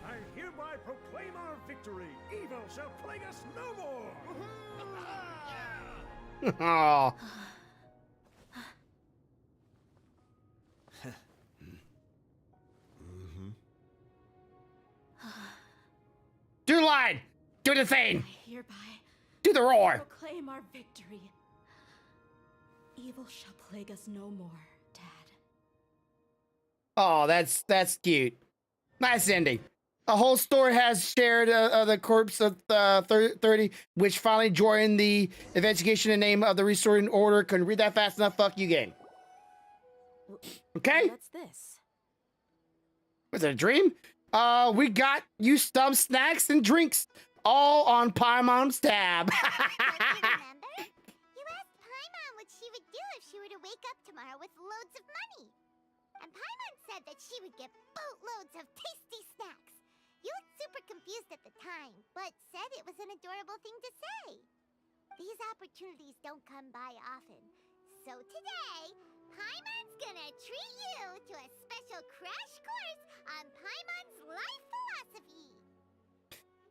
I hereby proclaim our victory. Evil shall plague us no more. Oh. Do the line. Do the thing. Hereby Do the roar. proclaim our victory. Evil shall plague us no more, Dad. Oh, that's cute. Nice ending. A whole store has shared the corpse of 30, which finally joined the investigation in the name of the restoring order. Couldn't read that fast enough. Fuck you, game. Okay. What's this? Was it a dream? We got you some snacks and drinks, all on Paimon's tab. Remember? You asked Paimon what she would do if she were to wake up tomorrow with loads of money. And Paimon said that she would get boatloads of tasty snacks. You looked super confused at the time, but said it was an adorable thing to say. These opportunities don't come by often. So today, Paimon's gonna treat you to a special crash course on Paimon's life philosophy.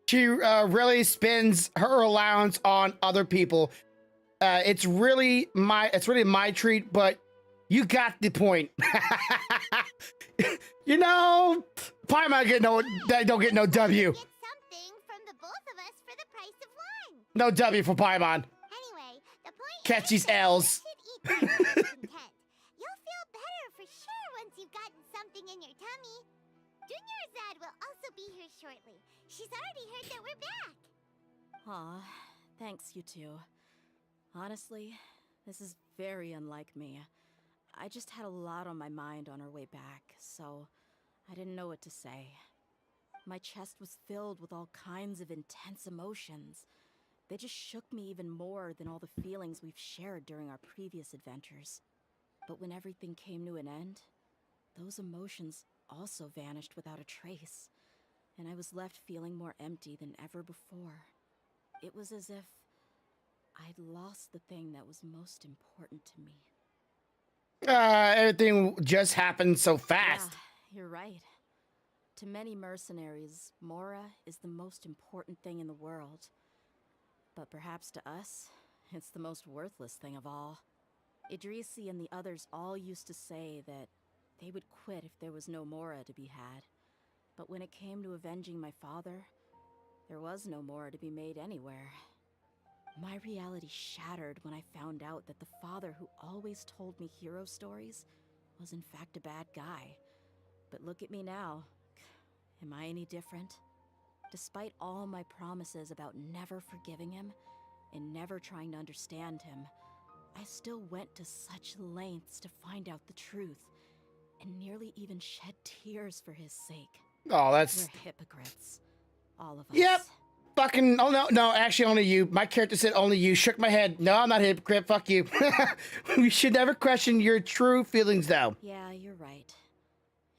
She really spends her allowance on other people. It's really my treat, but you got the point. You know, Paimon don't get no W. Get something from the both of us for the price of one. No W for Paimon. Anyway, the point Catch these L's. You'll feel better for sure once you've gotten something in your tummy. Junyarzad will also be here shortly. She's already heard that we're back. Aw, thanks, you two. Honestly, this is very unlike me. I just had a lot on my mind on our way back, so I didn't know what to say. My chest was filled with all kinds of intense emotions. They just shook me even more than all the feelings we've shared during our previous adventures. But when everything came to an end, those emotions also vanished without a trace, and I was left feeling more empty than ever before. It was as if I'd lost the thing that was most important to me. Everything just happened so fast. Yeah, you're right. To many mercenaries, Mora is the most important thing in the world. But perhaps to us, it's the most worthless thing of all. Idrisi and the others all used to say that they would quit if there was no Mora to be had. But when it came to avenging my father, there was no Mora to be made anywhere. My reality shattered when I found out that the father who always told me hero stories was in fact a bad guy. But look at me now. Am I any different? Despite all my promises about never forgiving him and never trying to understand him, I still went to such lengths to find out the truth and nearly even shed tears for his sake. Oh, that's... We're hypocrites. All of us. Yep. Fucking, oh no, actually only you. My character said only you. Shook my head. No, I'm not a hypocrite. Fuck you. We should never question your true feelings, though. Yeah, you're right.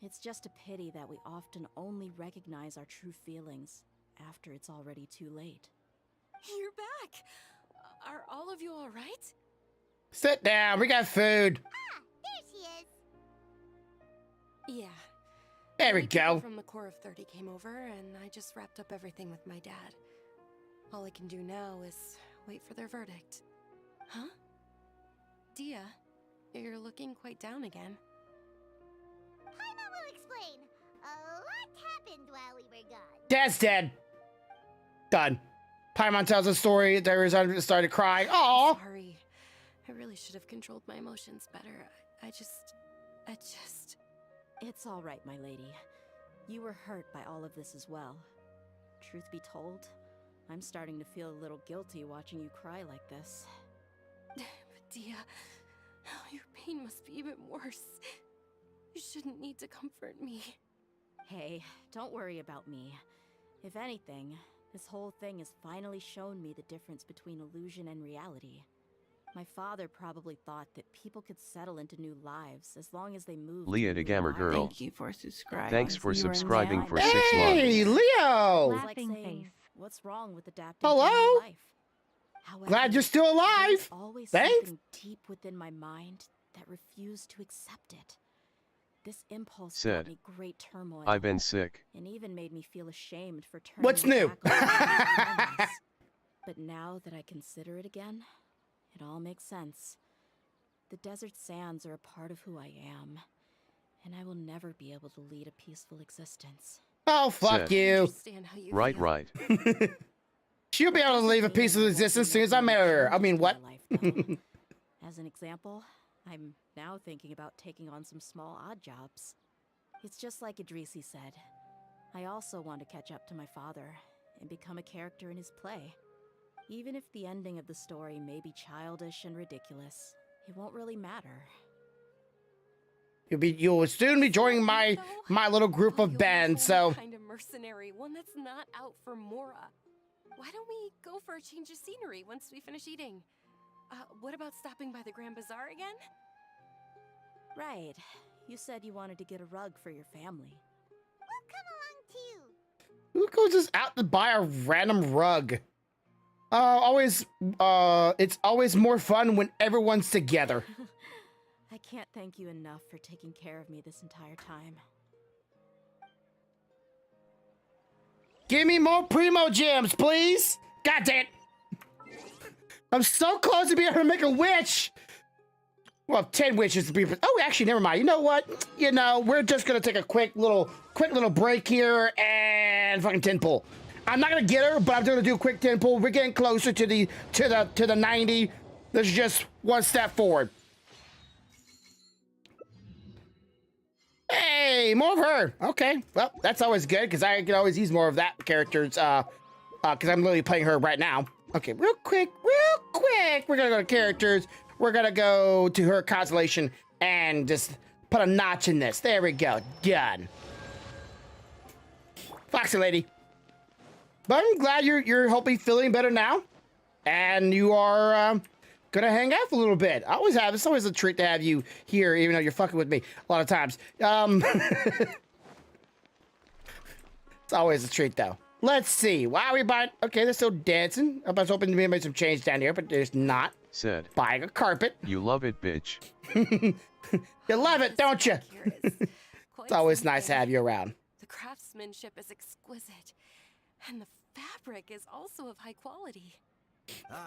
It's just a pity that we often only recognize our true feelings after it's already too late. You're back! Are all of you alright? Sit down. We got food. Ah, there she is. Yeah. There we People go. From the Corps of 30 came over, and I just wrapped up everything with my dad. All I can do now is wait for their verdict. Huh? Dia, you're looking quite down again. Paimon will explain. A lot happened while we were gone. Dad's dead. Done. Paimon tells a story. There started crying. Oh. Sorry. I really should have controlled my emotions better. I just... It's all right, my lady. You were hurt by all of this as well. Truth be told, I'm starting to feel a little guilty watching you cry like this. Dia, your pain must be even worse. You shouldn't need to comfort me. Hey, don't worry about me. If anything, this whole thing has finally shown me the difference between illusion and reality. My father probably thought that people could settle into new lives as long as they moved. Leah the Gamer Girl. Thank you for subscribing. Thanks for subscribing for 6 months. Hey, Leo! Laughing face. What's wrong with adapting Hello? to new life? However, Glad you're still alive. there's always Thanks. something deep within my mind that refused to accept it. This impulse Said, brought me great turmoil. I've been sick. And even made me feel ashamed for turning What's my new? back on my friends. But now that I consider it again, it all makes sense. The desert sands are a part of who I am, and I will never be able to lead a peaceful existence. Oh, fuck Said, you. Right. She'll be able to leave a peaceful existence as soon as I marry her. I mean, what? As an example, I'm now thinking about taking on some small odd jobs. It's just like Idrisi said. I also want to catch up to my father and become a character in his play. Even if the ending of the story may be childish and ridiculous, it won't really matter. You'll soon be joining my little group of bands, so Kind of mercenary, one that's not out for Mora. Why don't we go for a change of scenery once we finish eating? What about stopping by the Grand Bazaar again? Right. You said you wanted to get a rug for your family. We'll come along too. who goes just out to buy a random rug? It's always more fun when everyone's together. I can't thank you enough for taking care of me this entire time. Give me more Primo Gems, please! God damn it! I'm so close to being able to make a witch! Well, 10 witches to be... Oh, actually, never mind. You know what? You know, we're just gonna take a quick little break here and fucking 10 pull. I'm not gonna get her, but I'm gonna do a quick 10 pull. We're getting closer to the 90. There's just one step forward. Hey, more of her. Okay, well, that's always good because I can always use more of that character's because I'm literally playing her right now. Okay, real quick, we're gonna go to characters. We're gonna go to her constellation and just put a notch in this. There we go, done. Foxy lady. But I'm glad you're hopefully feeling better now, and you are gonna hang out for a little bit. It's always a treat to have you here, even though you're fucking with me a lot of times. It's always a treat though. Let's see. Why are we buying? Okay, they're still dancing. I was hoping to be some change down here, but there's not. Said. Buying a carpet. You love it, bitch. You love it, don't you? It's always nice to have you around. The craftsmanship is exquisite, and the fabric is also of high quality.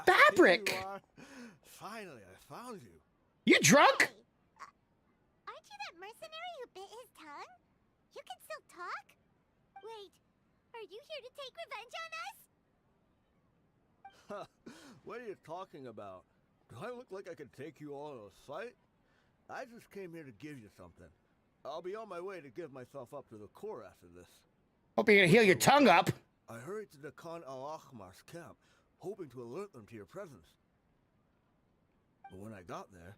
Fabric? Here you are. Finally, I found you. You drunk? Aren't you that mercenary who bit his tongue? You can still talk? Wait, are you here to take revenge on us? What are you talking about? Do I look like I could take you all in a fight? I just came here to give you something. I'll be on my way to give myself up to the Corps after this. Hope you're gonna heal your tongue up. I hurried to the Khan al-Ahmar's camp, hoping to alert them to your presence. But when I got there,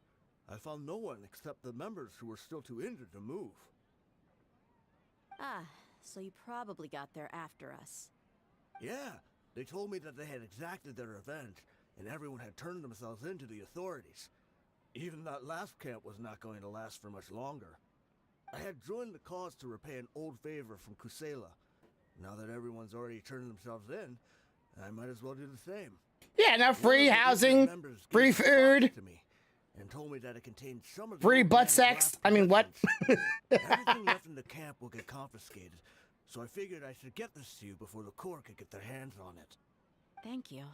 I found no one except the members who were still too injured to move. Ah, so you probably got there after us. Yeah, they told me that they had exacted their revenge, and everyone had turned themselves in to the authorities. Even that last camp was not going to last for much longer. I had joined the cause to repay an old favor from Kusela. Now that everyone's already turned themselves in, I might as well do the same. Yeah, now free housing, free food, to me, and told me that it contained some of the free old butt man's sex. last I mean, what? Everything left in the camp will get confiscated, so I figured I should get this to you before the Corps could get their hands on it. Thank you.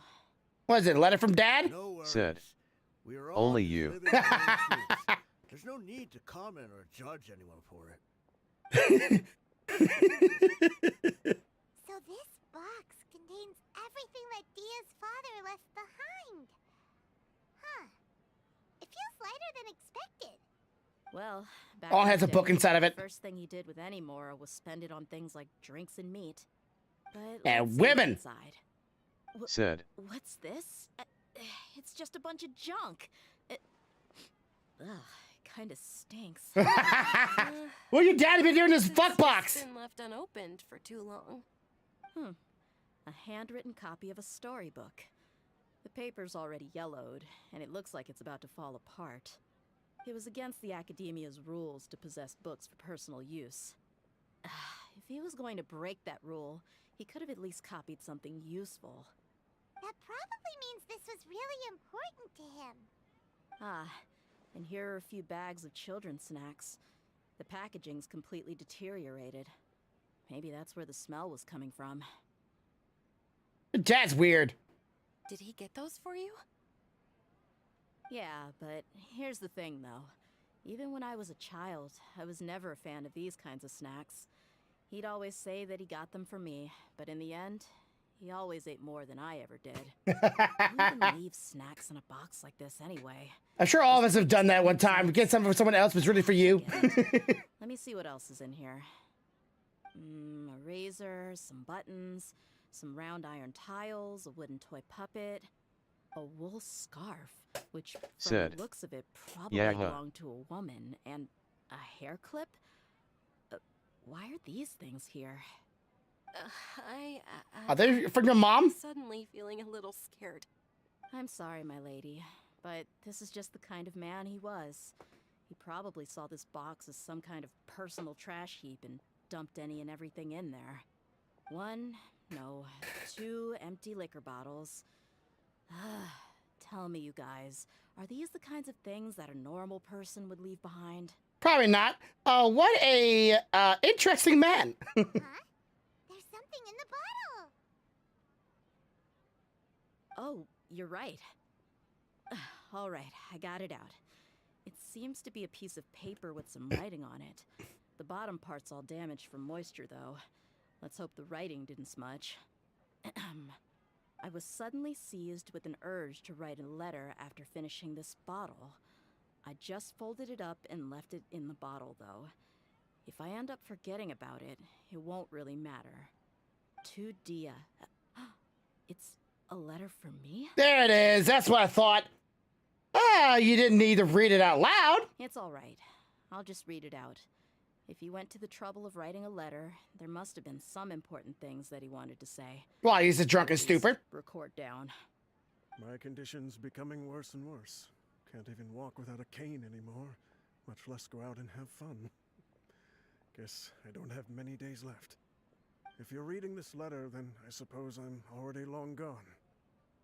What is it, a letter from Dad? No worries. Said. We are all Only just you. living our own truths. There's no need to comment or judge anyone for it. So this box contains contains everything that Dia's father left behind. Huh. It feels lighter than expected. Well, back Oh, it in has the a book day, inside of it. The first thing he did with any Mora was spend it on things like drinks and meat. But And let's see women. what's inside. Said. What's this? It's just a bunch of junk. Ugh, it kind of stinks. Well, your daddy been doing this fuck It's box. been left unopened for too long. A handwritten copy of a storybook. The paper's already yellowed, and it looks like it's about to fall apart. It was against the Academia's rules to possess books for personal use. If he was going to break that rule, he could have at least copied something useful. That probably means this was really important to him. Ah, and here are a few bags of children's snacks. The packaging's completely deteriorated. Maybe that's where the smell was coming from. Dad's weird. Did he get those for you? Yeah, but here's the thing, though. Even when I was a child, I was never a fan of these kinds of snacks. He'd always say that he got them for me, but in the end, he always ate more than I ever did. Who even leaves snacks in a box like this anyway? I'm sure all of us have done that one time. Get something for someone else, but it's really for you. Let me see what else is in here. A razor, some buttons, some round iron tiles, a wooden toy puppet, a wool scarf, which from Said. the looks of it probably Yeah. belonged to a woman, and a hair clip? Why are these things here? Are they from your mom? I'm suddenly feeling a little scared. I'm sorry, my lady, but this is just the kind of man he was. He probably saw this box as some kind of personal trash heap and dumped any and everything in there. 2 empty liquor bottles. Tell me, you guys, are these the kinds of things that a normal person would leave behind? Probably not. What a interesting man. There's something in the bottle. Oh, you're right. All right, I got it out. It seems to be a piece of paper with some writing on it. The bottom part's all damaged from moisture, though. Let's hope the writing didn't smudge. I was suddenly seized with an urge to write a letter after finishing this bottle. I just folded it up and left it in the bottle, though. If I end up forgetting about it, it won't really matter. To Dia. It's a letter for me? There it is. That's what I thought. You didn't need to read it out loud. It's all right. I'll just read it out. If he went to the trouble of writing a letter, there must have been some important things that he wanted to say. Well, he's a drunk and stupid. Record down. My condition's becoming worse and worse. Can't even walk without a cane anymore, much less go out and have fun. Guess I don't have many days left. If you're reading this letter, then I suppose I'm already long gone.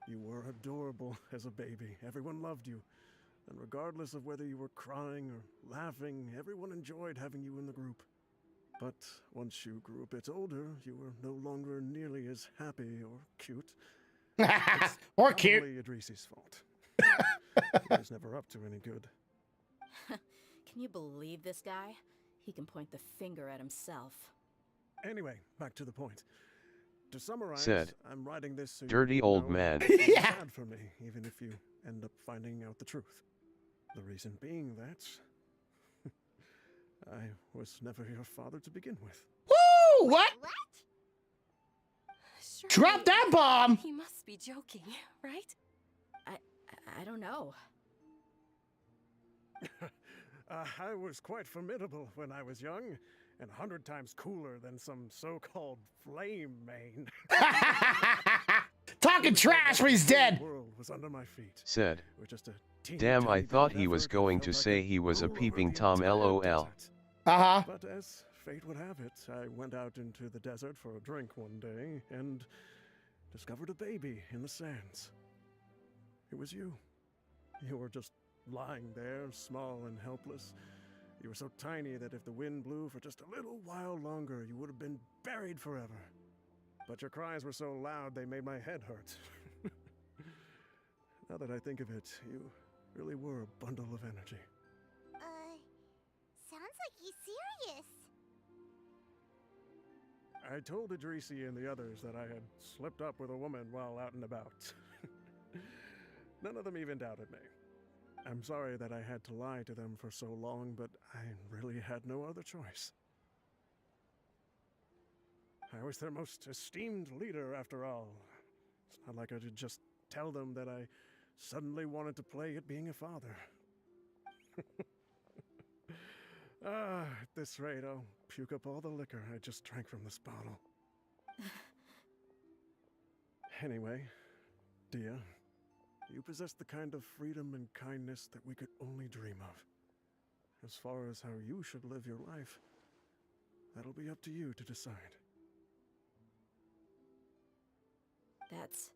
You were adorable as a baby. Everyone loved you. And regardless of whether you were crying or laughing, everyone enjoyed having you in the group. But once you grew a bit older, you were no longer nearly as happy or cute. Or cute. Probably Idrisi's fault. He was never up to any good. Can you believe this guy? He can point the finger at himself. Anyway, back to the point. To summarize, Said. I'm writing this so Dirty you old know man. it's Yeah. bad for me, even if you end up finding out the truth. The reason being that I was never your father to begin with. Woo! What? Surely Drop that bomb. He must be joking, right? I don't know. I was quite formidable when I was young, and 100 times cooler than some so-called flame main. Talking trash when he's dead. The world was under my feet. Said. With just a teeny Damn, I tiny thought bit of he was effort, going felt to like say I he was a rule over peeping the Tom entire LOL. desert. Uh-huh. But as fate would have it, I went out into the desert for a drink one day and discovered a baby in the sands. It was you. You were just lying there, small and helpless. You were so tiny that if the wind blew for just a little while longer, you would have been buried forever. But your cries were so loud they made my head hurt. Now that I think of it, you really were a bundle of energy. Sounds like he's serious. I told Idrisi and the others that I had slipped up with a woman while out and about. None of them even doubted me. I'm sorry that I had to lie to them for so long, but I really had no other choice. I was their most esteemed leader, after all. It's not like I could just tell them that I suddenly wanted to play at being a father. At this rate, I'll puke up all the liquor I just drank from this bottle. Anyway, Dia, you possess the kind of freedom and kindness that we could only dream of. As far as how you should live your life, that'll be up to you to decide. That's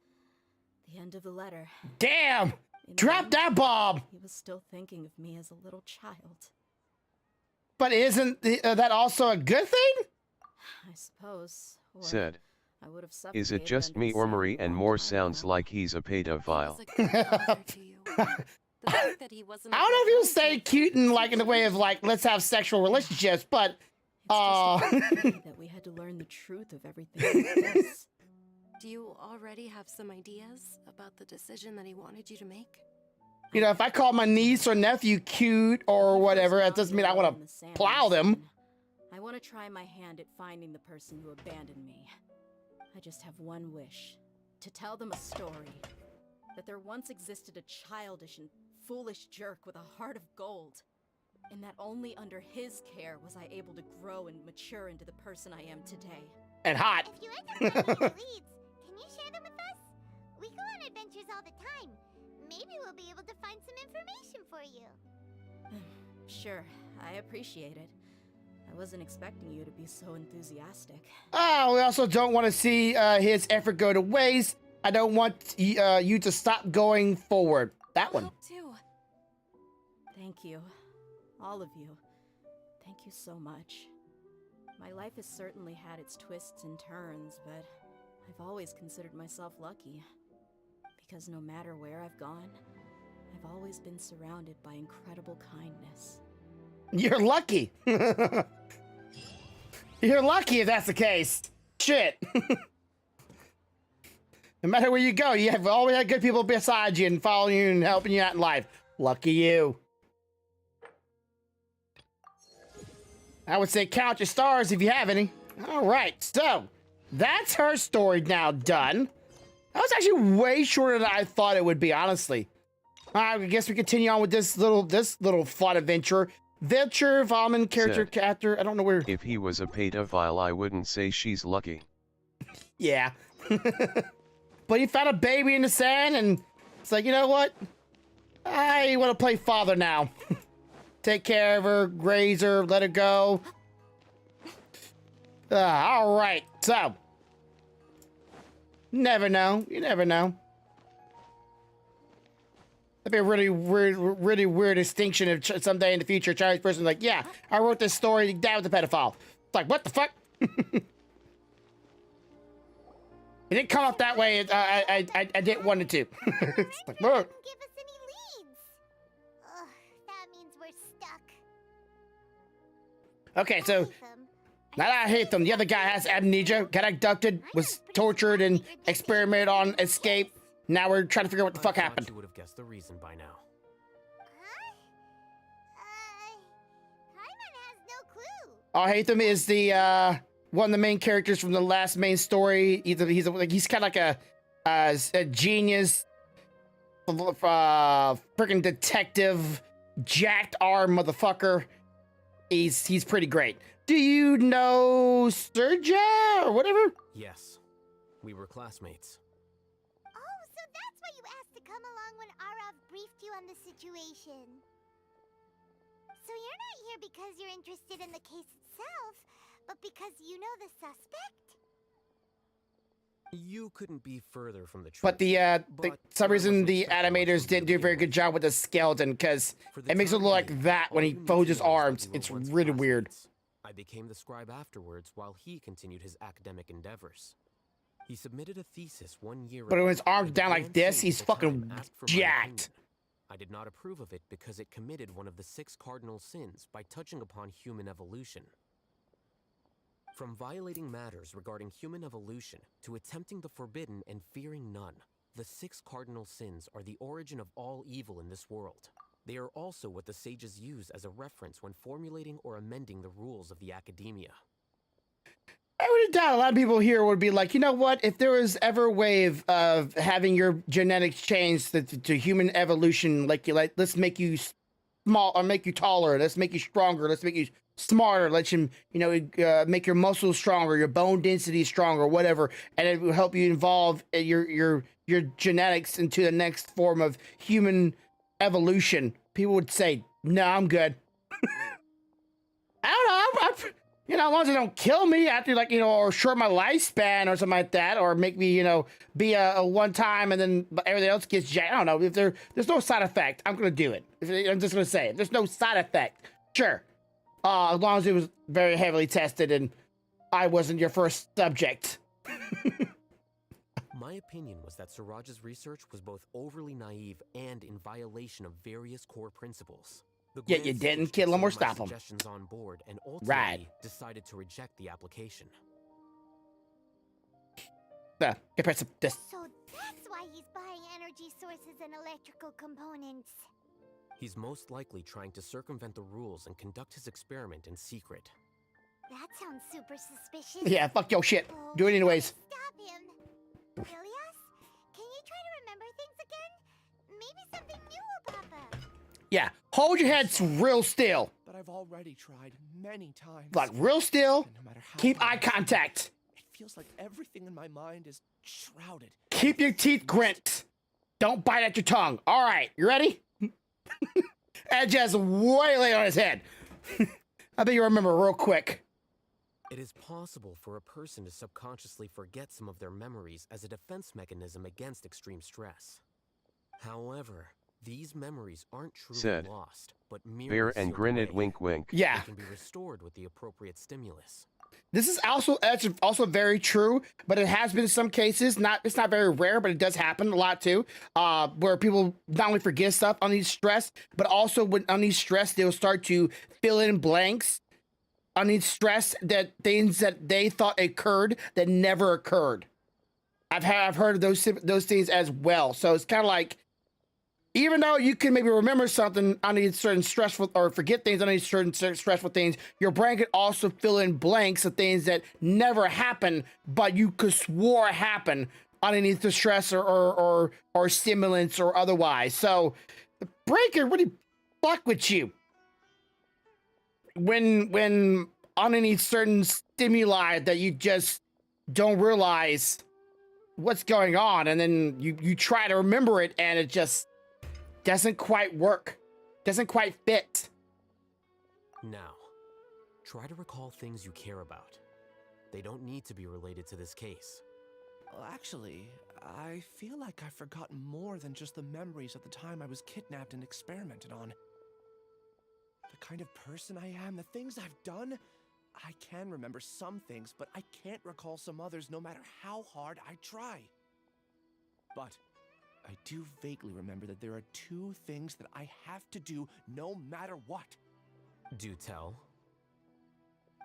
the end of the letter. Damn! Drop that bomb! He was still thinking of me as a little child. But isn't that also a good thing? I suppose. Or Said. I would have Is it suffocated just under me the or sand Marie a and long more time sounds ago. like he's a pedophile? The fact that he wasn't I don't know if he was saying cute and like in the way of like, let's have sexual relationships, but that we had to learn the truth of everything like this. Do you already have some ideas about the decision that he wanted you to make? you know, if I call my niece or nephew cute or whatever, that doesn't mean I want to plow them. I want to try my hand at finding the person who abandoned me. I just have one wish. To tell them a story. That there once existed a childish and foolish jerk with a heart of gold. And that only under his care was I able to grow and mature into the person I am today. And hot. If you end up finding any leads, can you share them with us? We go on adventures all the time. Maybe we'll be able to find some information for you. Sure, I appreciate it. I wasn't expecting you to be so enthusiastic. We also don't want to see his effort go to waste. I don't want you to stop going forward. That one. Too. Thank you. All of you. Thank you so much. My life has certainly had its twists and turns, but I've always considered myself lucky. Because no matter where I've gone, I've always been surrounded by incredible kindness. You're lucky. You're lucky if that's the case. Shit. No matter where you go, you have always had good people beside you and following you and helping you out in life. Lucky you. I would say count your stars if you have any. All right, so that's her story now done. That was actually way shorter than I thought it would be, honestly. All right, I guess we continue on with this little fun adventure. Volman character. I don't know where. If he was a pedophile, I wouldn't say she's lucky. Yeah. But he found a baby in the sand, and it's like, you know what? I want to play father now. Take care of her, graze her, let her go. All right, so. Never know. You never know. That'd be a really weird distinction if someday in the future a Chinese person's like, yeah, I wrote this story, dad was a pedophile. It's like, what the fuck? It didn't come up that way. I didn't want it to. It's like, look. Give us any leads. Ugh, that means we're stuck. Okay, so now that I hate them, the other guy has amnesia, got abducted, was tortured, and experimented on escape. Now we're trying to figure out what the fuck happened. You would have guessed the reason by now. Paimon has no clue. Hatham is the one of the main characters from the last main story. He's kind of like a genius, freaking detective, jacked arm motherfucker. He's pretty great. Do you know Serja or whatever? Yes, we were classmates. Oh, so that's why you asked to come along when Arav briefed you on the situation. So you're not here because you're interested in the case itself, but because you know the suspect? You couldn't be further from the truth. But some reason the animators didn't do a very good job with the skeleton, because it makes it look like that when he folds his arms. It's really weird. I became the scribe afterwards while he continued his academic endeavors. He submitted a thesis 1 year But when his ago, arms and down the like Grand this, Sage he's at the time fucking asked for my jacked. opinion. I did not approve of it because it committed one of the 6 cardinal sins by touching upon human evolution. From violating matters regarding human evolution to attempting the forbidden and fearing none, the 6 cardinal sins are the origin of all evil in this world. They are also what the sages use as a reference when formulating or amending the rules of the academia. I would doubt a lot of people here would be like, you know what? If there was ever a way of having your genetics changed to human evolution, like let's make you small or make you taller, let's make you stronger, let's make you smarter, let you make your muscles stronger, your bone density stronger, whatever, and it will help you evolve your genetics into the next form of human evolution. People would say, "No, I'm good." I don't know. As long as it don't kill me after, or short my lifespan or something like that, or make me, be a one time and then everything else gets jacked. I don't know. If there's no side effect, I'm gonna do it. I'm just gonna say it. There's no side effect. Sure. As long as it was very heavily tested and I wasn't your first subject. My opinion was that Siraj's research was both overly naive and in violation of various core principles. Yet you didn't kill him or stop him. Suggestions on board and Right. decided to reject the application. So that's why he's buying energy sources and electrical components. He's most likely trying to circumvent the rules and conduct his experiment in secret. That sounds super suspicious. Yeah, fuck your shit. Do it anyways. Stop him. Ilias, can you try to remember things again? Maybe something new will pop up. Yeah, hold your heads real still. But I've already tried many times. Like real still. Keep eye contact. It feels like everything in my mind is shrouded. Keep your teeth grit. Don't bite at your tongue. All right, you ready? Edge has way late on his head. I bet you remember real quick. It is possible for a person to subconsciously forget some of their memories as a defense mechanism against extreme stress. However, these memories aren't truly Said. lost, but merely Bear and sealed grin away. it, wink wink. Yeah. They can be restored with the appropriate stimulus. This is also very true, but it has been in some cases. It's not very rare, but it does happen a lot too. Where people not only forget stuff on these stress, but also when on these stress, they'll start to fill in blanks on these stress that things that they thought occurred that never occurred. I've heard of those things as well. So it's kind of like, even though you can maybe remember something on these certain stressful or forget things on these certain stressful things, your brain could also fill in blanks of things that never happened, but you could swore happened underneath the stress or stimulants or otherwise. So the brain can really fuck with you when underneath certain stimuli that you just don't realize what's going on, and then you try to remember it and it just doesn't quite work, doesn't quite fit. Now, try to recall things you care about. They don't need to be related to this case. Well, actually, I feel like I've forgotten more than just the memories of the time I was kidnapped and experimented on. The kind of person I am, the things I've done, I can remember some things, but I can't recall some others no matter how hard I try. But I do vaguely remember that there are 2 things that I have to do no matter what. Do tell.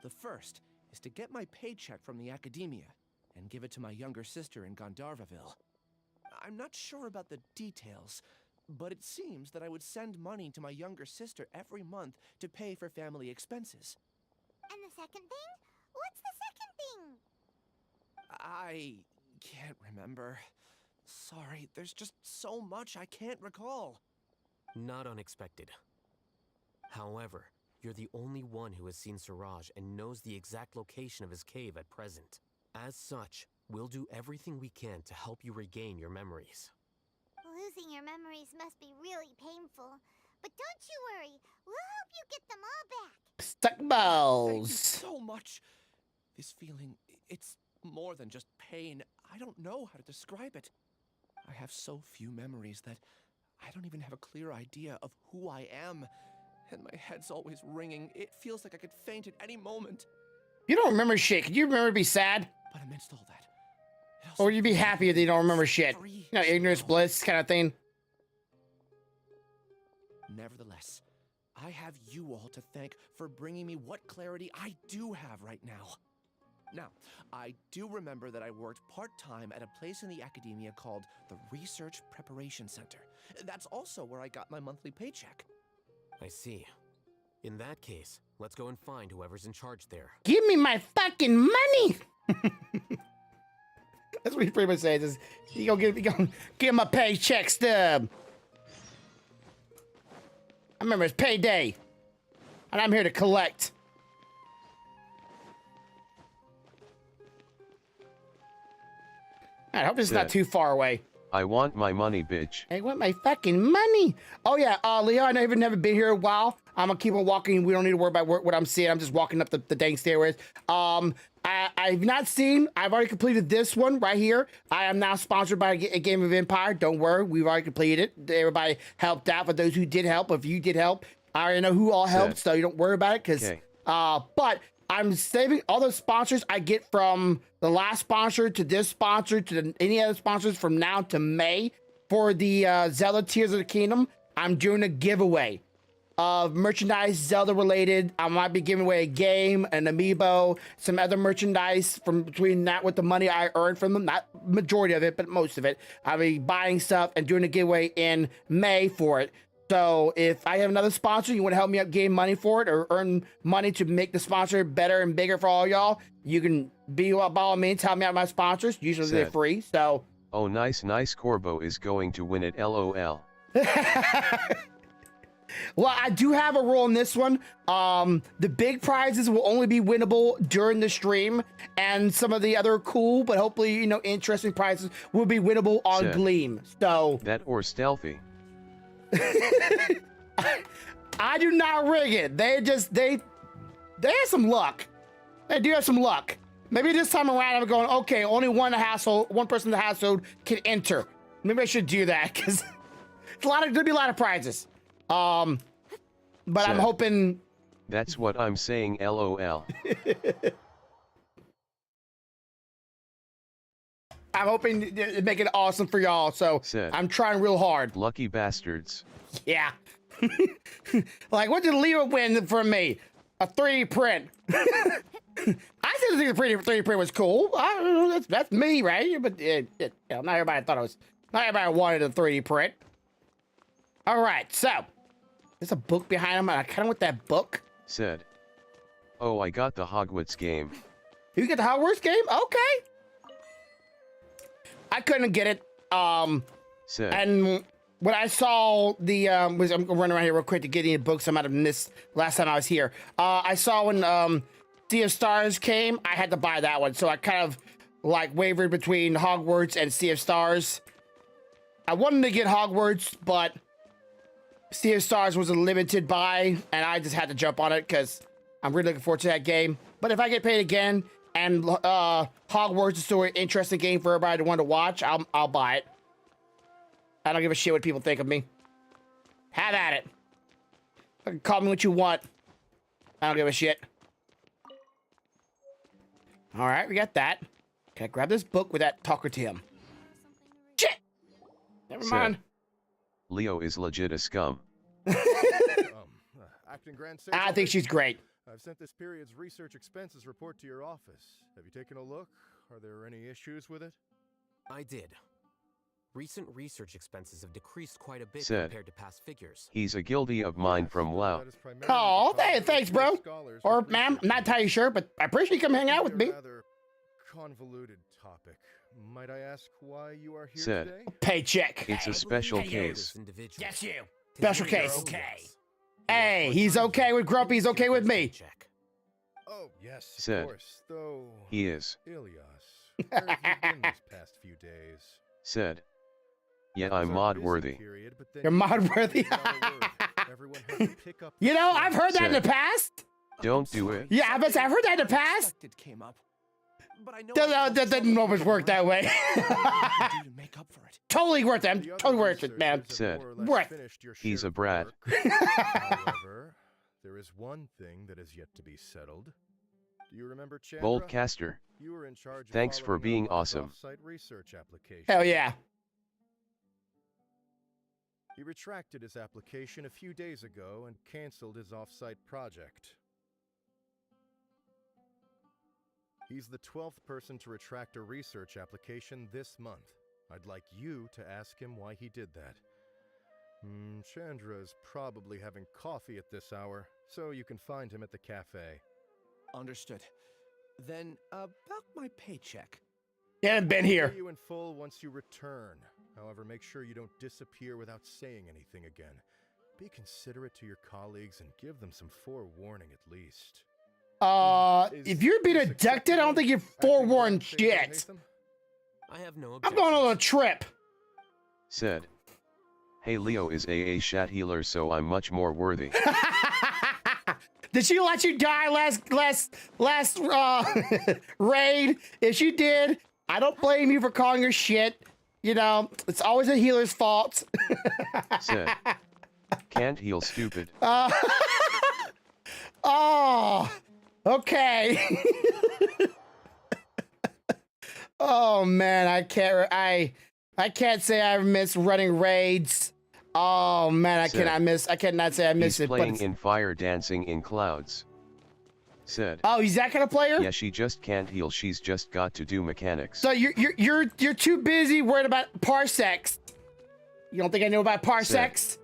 The first is to get my paycheck from the academia and give it to my younger sister in Gandharvaville. I'm not sure about the details, but it seems that I would send money to my younger sister every month to pay for family expenses. And the second thing? What's the second thing? I can't remember. Sorry, there's just so much I can't recall. Not unexpected. However, you're the only one who has seen Siraj and knows the exact location of his cave at present. As such, we'll do everything we can to help you regain your memories. Losing your memories must be really painful. But don't you worry, we'll help you get them all back. Stuck balls. Thank you so much. This feeling, it's more than just pain. I don't know how to describe it. I have so few memories that I don't even have a clear idea of who I am. And my head's always ringing. It feels like I could faint at any moment. You don't remember shit. Can you remember to be sad? But amidst all that, or would you be happy that you don't remember shit? You know, ignorance bliss kind of thing. Nevertheless, I have you all to thank for bringing me what clarity I do have right now. Now, I do remember that I worked part-time at a place in the academia called the Research Preparation Center. That's also where I got my monthly paycheck. I see. In that case, let's go and find whoever's in charge there. Give me my fucking money! That's what he pretty much says. Is he gonna give him a paycheck stub. I remember it's payday. And I'm here to collect. I hope this is not too far away. I want my money, bitch. I want my fucking money. Oh yeah, Leo, I know you've never been here a while. I'm gonna keep on walking. We don't need to worry about what I'm seeing. I'm just walking up the dang stairways. I've not seen. I've already completed this one right here. I am now sponsored by a Game of Empire. Don't worry, we've already completed it. Everybody helped out. For those who did help, if you did help, I already know who all helped, so you don't worry about it. Cause, but I'm saving all the sponsors I get from the last sponsor to this sponsor to any other sponsors from now to May for the Zelda Tears of the Kingdom. I'm doing a giveaway of merchandise Zelda related. I might be giving away a game, an amiibo, some other merchandise from between that with the money I earned from them. Not majority of it, but most of it. I'll be buying stuff and doing a giveaway in May for it. So if I have another sponsor, you want to help me up gain money for it or earn money to make the sponsor better and bigger for all y'all, you can be by all means, help me out my sponsors. Usually they're free, so. Oh, nice. Corbo is going to win it, LOL. Well, I do have a rule in this one. The big prizes will only be winnable during the stream, and some of the other cool, but hopefully, interesting prizes will be winnable on Gleam. So. That or stealthy. I do not rig it. They have some luck. They do have some luck. Maybe this time around I'm going, okay, only one person in the household can enter. Maybe I should do that because there'll be a lot of prizes. But I'm hoping. That's what I'm saying, LOL. I'm hoping to make it awesome for y'all, so I'm trying real hard. Lucky bastards. Yeah. Like, what did Leo win from me? A 3D print. I still think the 3D print was cool. I don't know, that's me, right? But not everybody thought it was. Not everybody wanted a 3D print. All right, so there's a book behind him, and I kind of want that book. Said. Oh, I got the Hogwarts game. You get the Hogwarts game? Okay. I couldn't get it. And when I saw the I'm gonna run around here real quick to get any books I might have missed last time I was here. I saw when Sea of Stars came, I had to buy that one, so I kind of like wavered between Hogwarts and Sea of Stars. I wanted to get Hogwarts, but Sea of Stars was a limited buy, and I just had to jump on it because I'm really looking forward to that game. But if I get paid again, and Hogwarts is still an interesting game for everybody to want to watch, I'll buy it. I don't give a shit what people think of me. Have at it. Call me what you want. I don't give a shit. All right, we got that. Can I grab this book without talking to him? Shit! Never mind. Leo is legit a scum. Acting Grand Sage I think she's great. I've sent this period's research expenses report to your office. Have you taken a look? Are there any issues with it? I did. Recent research expenses have decreased quite a bit Said. compared to past figures. He's a guilty of mine from WoW. Oh, thanks, bro. Or ma'am, I'm not entirely sure, but I appreciate you come hang out with me. Rather convoluted topic. Might I ask why you are here Said. today? Paycheck. It's a special case. Yes, you. Special case. Okay. Hey, he's okay with Grumpy. He's okay with me. Oh, yes, of Said. course, though. He is. Ilias, where have you been these past few days? Said. Yeah, I'm mod worthy. You're mod worthy. You know, I've heard that in the past. Don't do it. Yeah, I've heard that in the past. It came up, but I know that doesn't always work that way. to make up for it. Totally worth it. I'm totally worth it, man. Said. Worth. He's a brat. However, there is one thing that is yet to be settled. Do you remember Chandra? Bold caster. You were in charge of Thanks for being awesome. off-site research application. Hell yeah. He retracted his application a few days ago and canceled his off-site project. He's the 12th person to retract a research application this month. I'd like you to ask him why he did that. Chandra is probably having coffee at this hour, so you can find him at the cafe. Understood. Then, about my paycheck. You haven't been here. I'll pay you in full once you return. However, make sure you don't disappear without saying anything again. Be considerate to your colleagues and give them some forewarning at least. If you're being abducted, I don't think you're forewarned shit. I have no I'm going on a trip. Said. Hey, Leo is AA Shat healer, so I'm much more worthy. Did she let you die last raid? If she did, I don't blame you for calling her shit. You know, it's always a healer's fault. Said. Can't heal, stupid. Oh, okay. Oh man, I can't say I miss running raids. Oh man, I cannot say I miss He's it. playing in fire, dancing in clouds. Said. Oh, he's that kind of player? Yeah, she just can't heal. She's just got to do mechanics. So you're too busy worried about parsecs. You don't think I know about parsecs?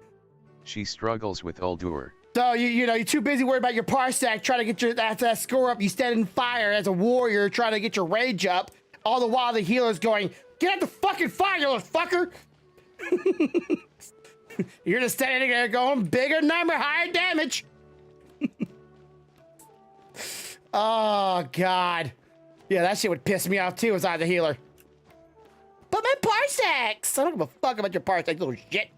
She struggles with Uldur. So you're too busy worried about your parsec, trying to get that score up. You stand in fire as a warrior, trying to get your rage up. All the while the healer's going, get out the fucking fire, you little fucker! You're just standing there going, bigger number, higher damage. Oh God, yeah, that shit would piss me off too. As I the healer. But my parsecs, I don't give a fuck about your parsecs, little shit.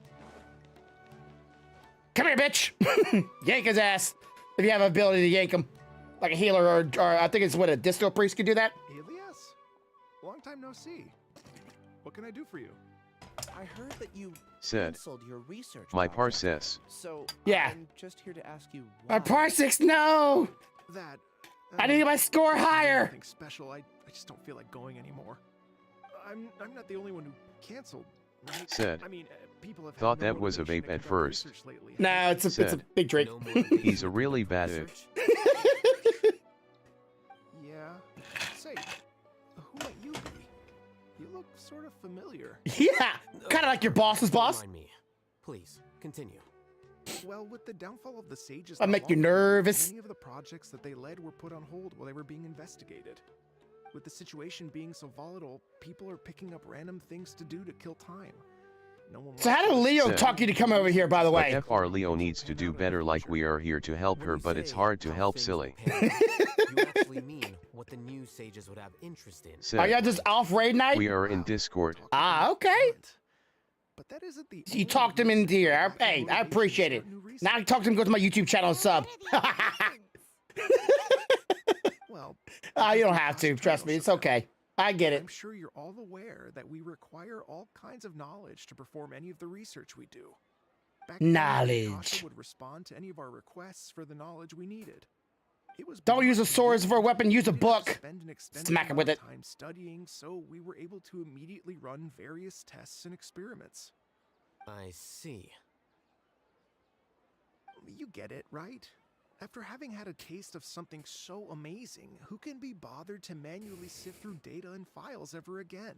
Come here, bitch. Yank his ass if you have the ability to yank him, like a healer or I think it's what a disco priest could do that. Alias, long time no see. What can I do for you? I heard that you Said. canceled your research. My project. parses. So yeah, I'm just here to ask you. My parsecs, no. That. I need my score higher. Nothing special. I just don't feel like going anymore. I'm not the only one who canceled. Right? Said. I mean, people have Thought that was a vape at first. No, it's a big drink. He's a really bad if. Yeah. Say, who might you be? You look sort of familiar. Yeah, kind of like your boss's boss. Remind me. Please, continue. Well, with the downfall of the sages, I make you nervous. Many of the projects that they led were put on hold while they were being investigated. With the situation being so volatile, people are picking up random things to do to kill time. No one. So how did Leo talk you to come over here, by the way? But FR Leo needs to do better, like we are here to help her, but it's hard to help silly. You actually mean what the new sages would have interest in. Said. Are y'all just off raid night? We are in Discord. Ah, okay. But that isn't the. You talked him into here. Hey, I appreciate it. Now I talk to him. Go to my YouTube channel and sub. Well, you don't have to. Trust me. It's okay. I get it. I'm sure you're all aware that we require all kinds of knowledge to perform any of the research we do. Back then, Knowledge. Natasha would respond to any of our requests for the knowledge we needed. It was Don't use a sword for a weapon. Use a book. Spend an extended Smack him with amount it. of time studying, so we were able to immediately run various tests and experiments. I see. You get it, right? After having had a taste of something so amazing, who can be bothered to manually sift through data and files ever again?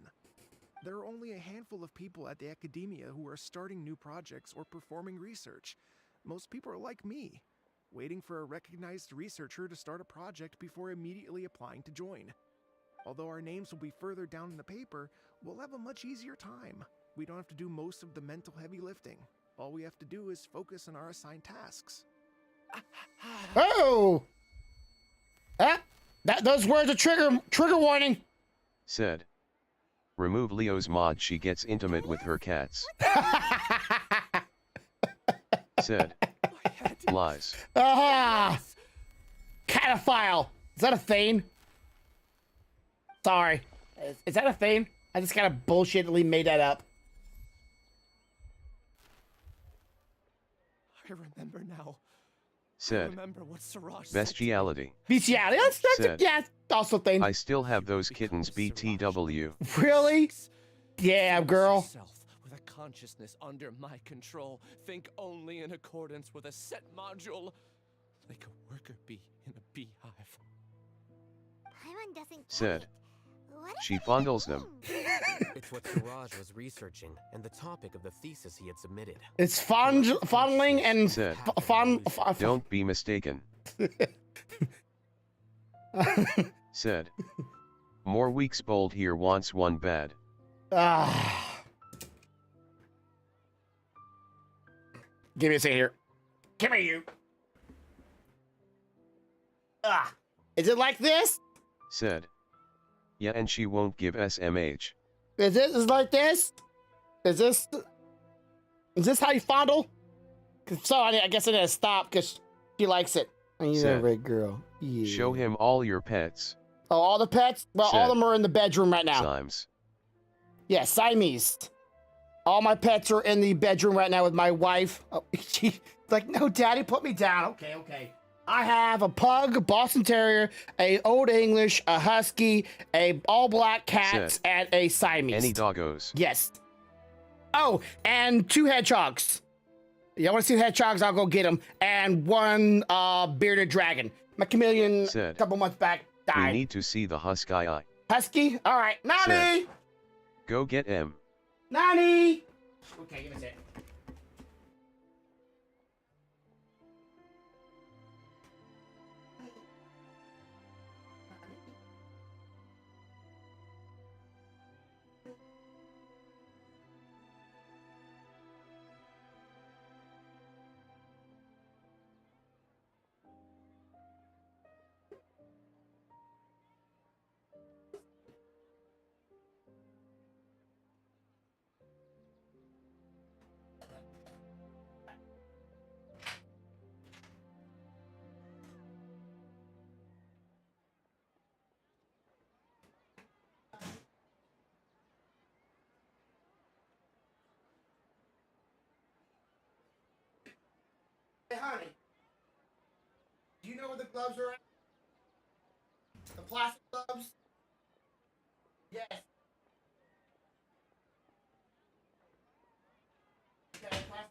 There are only a handful of people at the academia who are starting new projects or performing research. Most people are like me, waiting for a recognized researcher to start a project before immediately applying to join. Although our names will be further down in the paper, we'll have a much easier time. We don't have to do most of the mental heavy lifting. All we have to do is focus on our assigned tasks. Oh! Those words are trigger warning. Said. Remove Leo's mod, she gets intimate with her cats. Said. Lies. Aha! Cataphile. Is that a thing? Sorry. Is that a thing? I just kind of bullshittily made that up. I remember now. Said. Remember what Siraj Bestiality. Bestiality? Said. Yeah, also thing. I still have those kittens, BTW. Really? Yeah, girl. With a consciousness under my control, think only in accordance with a set module, like a worker bee in a beehive. Paimon doesn't get said. it. What is She it fondles them. It's what Siraj was researching and the topic of the thesis he had submitted. It's fondling and Said. Don't be mistaken. Said. More weeks bold here wants one bed. Give me a second here. Come here, you. Is it like this? Said. Yeah, and she won't give SMH. Is like this? Is this how you fondle? So I guess I need to stop because she likes it. And you're a Said. red girl. Yeah. Show him all your pets. Oh, all the pets? Well, all of them are in the bedroom right now. Simes. Yeah, Siamese. All my pets are in the bedroom right now with my wife. Oh, she's like, no, Daddy, put me down. Okay. I have a pug, a Boston Terrier, a Old English, a Husky, a all black cat, Said. and a Siamese. Any doggos? Yes. Oh, and 2 hedgehogs. You want to see the hedgehogs? I'll go get them. And 1 bearded dragon. My chameleon Said. a couple months back We died. need to see the husky eye. Husky? All right. Nani! Said. Go get him. Nani! Okay, give me a sec. Hey, honey. Do you know where the gloves are at? The plastic gloves? Yes. Okay, plastic.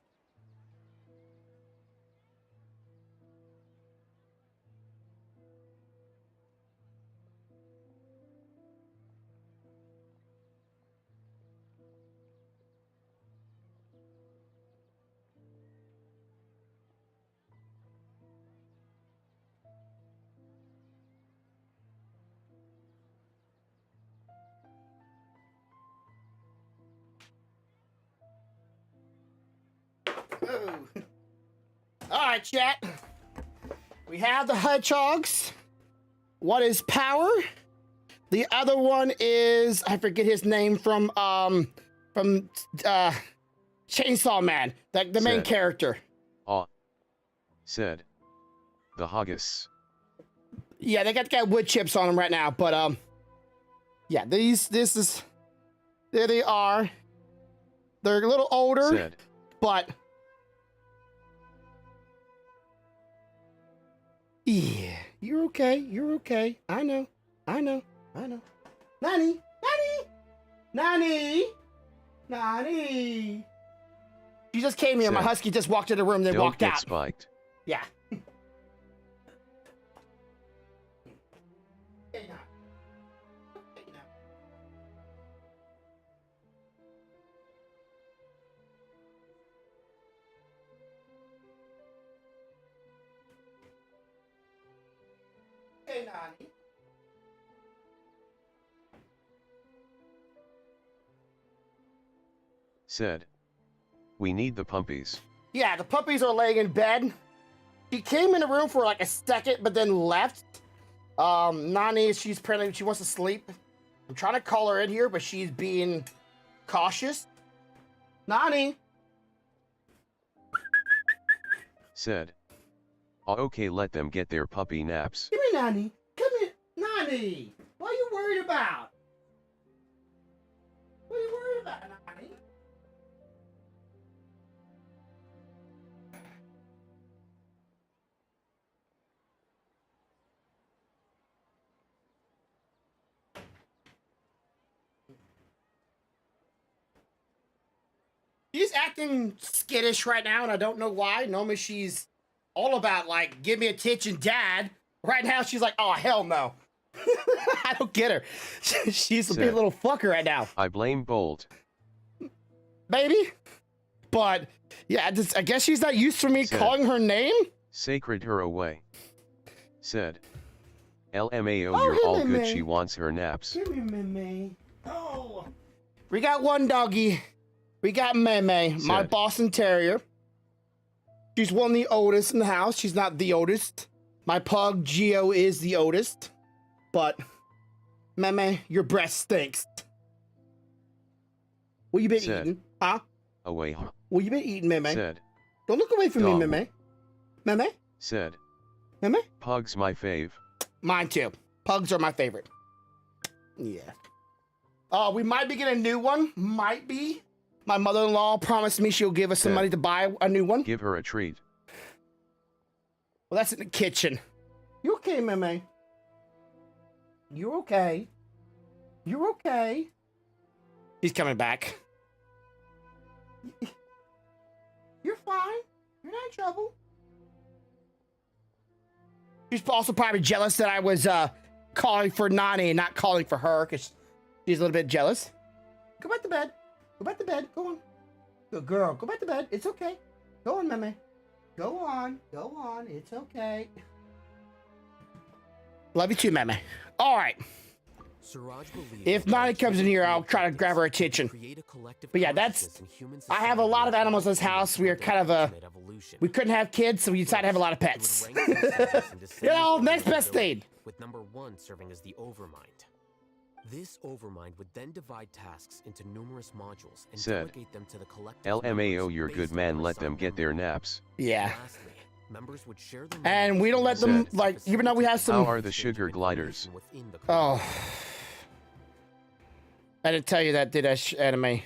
Oh. All right, chat. We have the hedgehogs. One is Power. The other one is I forget his name from Chainsaw Man, the main Said. character. Said. The Haggis. Yeah, they got wood chips on them right now, but yeah, there they are. They're a little older, Said. but yeah, you're okay. You're okay. I know. Nani. She just came here. My Said. husky just walked in the room. They Don't walked get out. spiked. Yeah. Hey, Nani. Said. We need the puppies. Yeah, the puppies are laying in bed. She came in the room for like a second, but then left. Nani, she wants to sleep. I'm trying to call her in here, but she's being cautious. Nani. Said. Okay, let them get their puppy naps. Come here, Nani. Come here. Nani. What are you worried about? What are you worried about, Nani? She's acting skittish right now, and I don't know why. Normally she's all about, like, give me attention, Dad. Right now she's like, oh, hell no. I don't get her. She's a big Said. little fucker right now. I blame Bold. Baby. But yeah, I guess she's not used to me Said. calling her name. Sacred her away. Said. LMAO, Oh, you're hey, all Meme. good. She wants her naps. Give me Meme. Oh. We got one doggy. We got Meme, my Said. Boston Terrier. She's one of the oldest in the house. She's not the oldest. My pug, Geo, is the oldest. But, Meme, your breath stinks. What you been Said. eating? Huh? Away. What you been eating, Meme? Said. Don't look away from Dog. me, Meme. Meme? Said. Meme? Pug's my fave. Mine too. Pugs are my favorite. Yeah. We might be getting a new one. Might be. My mother-in-law promised me she'll give us some Said. money to buy a new one. Give her a treat. Well, that's in the kitchen. You okay, Meme? You're okay. You're okay. He's coming back. You're fine. You're not in trouble. She's also probably jealous that I was calling for Nani and not calling for her because she's a little bit jealous. Go back to bed. Go back to bed. Go on. Good girl. Go back to bed. It's okay. Go on, Meme. Go on. Go on. It's okay. Love you too, Meme. All right. If Nani comes in here, I'll try to grab her attention. But yeah, I have a lot of animals in this house. We are kind of we couldn't have kids, so we decided to have a lot of pets. You know, next best thing. With number 1 serving as the overmind. This overmind would then divide tasks into numerous modules and Said. delegate them to the collective. LMAO, you're good man. Let them get their naps. Yeah. Lastly, members would share their And we don't let them, Said. like, even though we have some... How are the sugar gliders? Oh. I didn't tell you that, did I, Anime?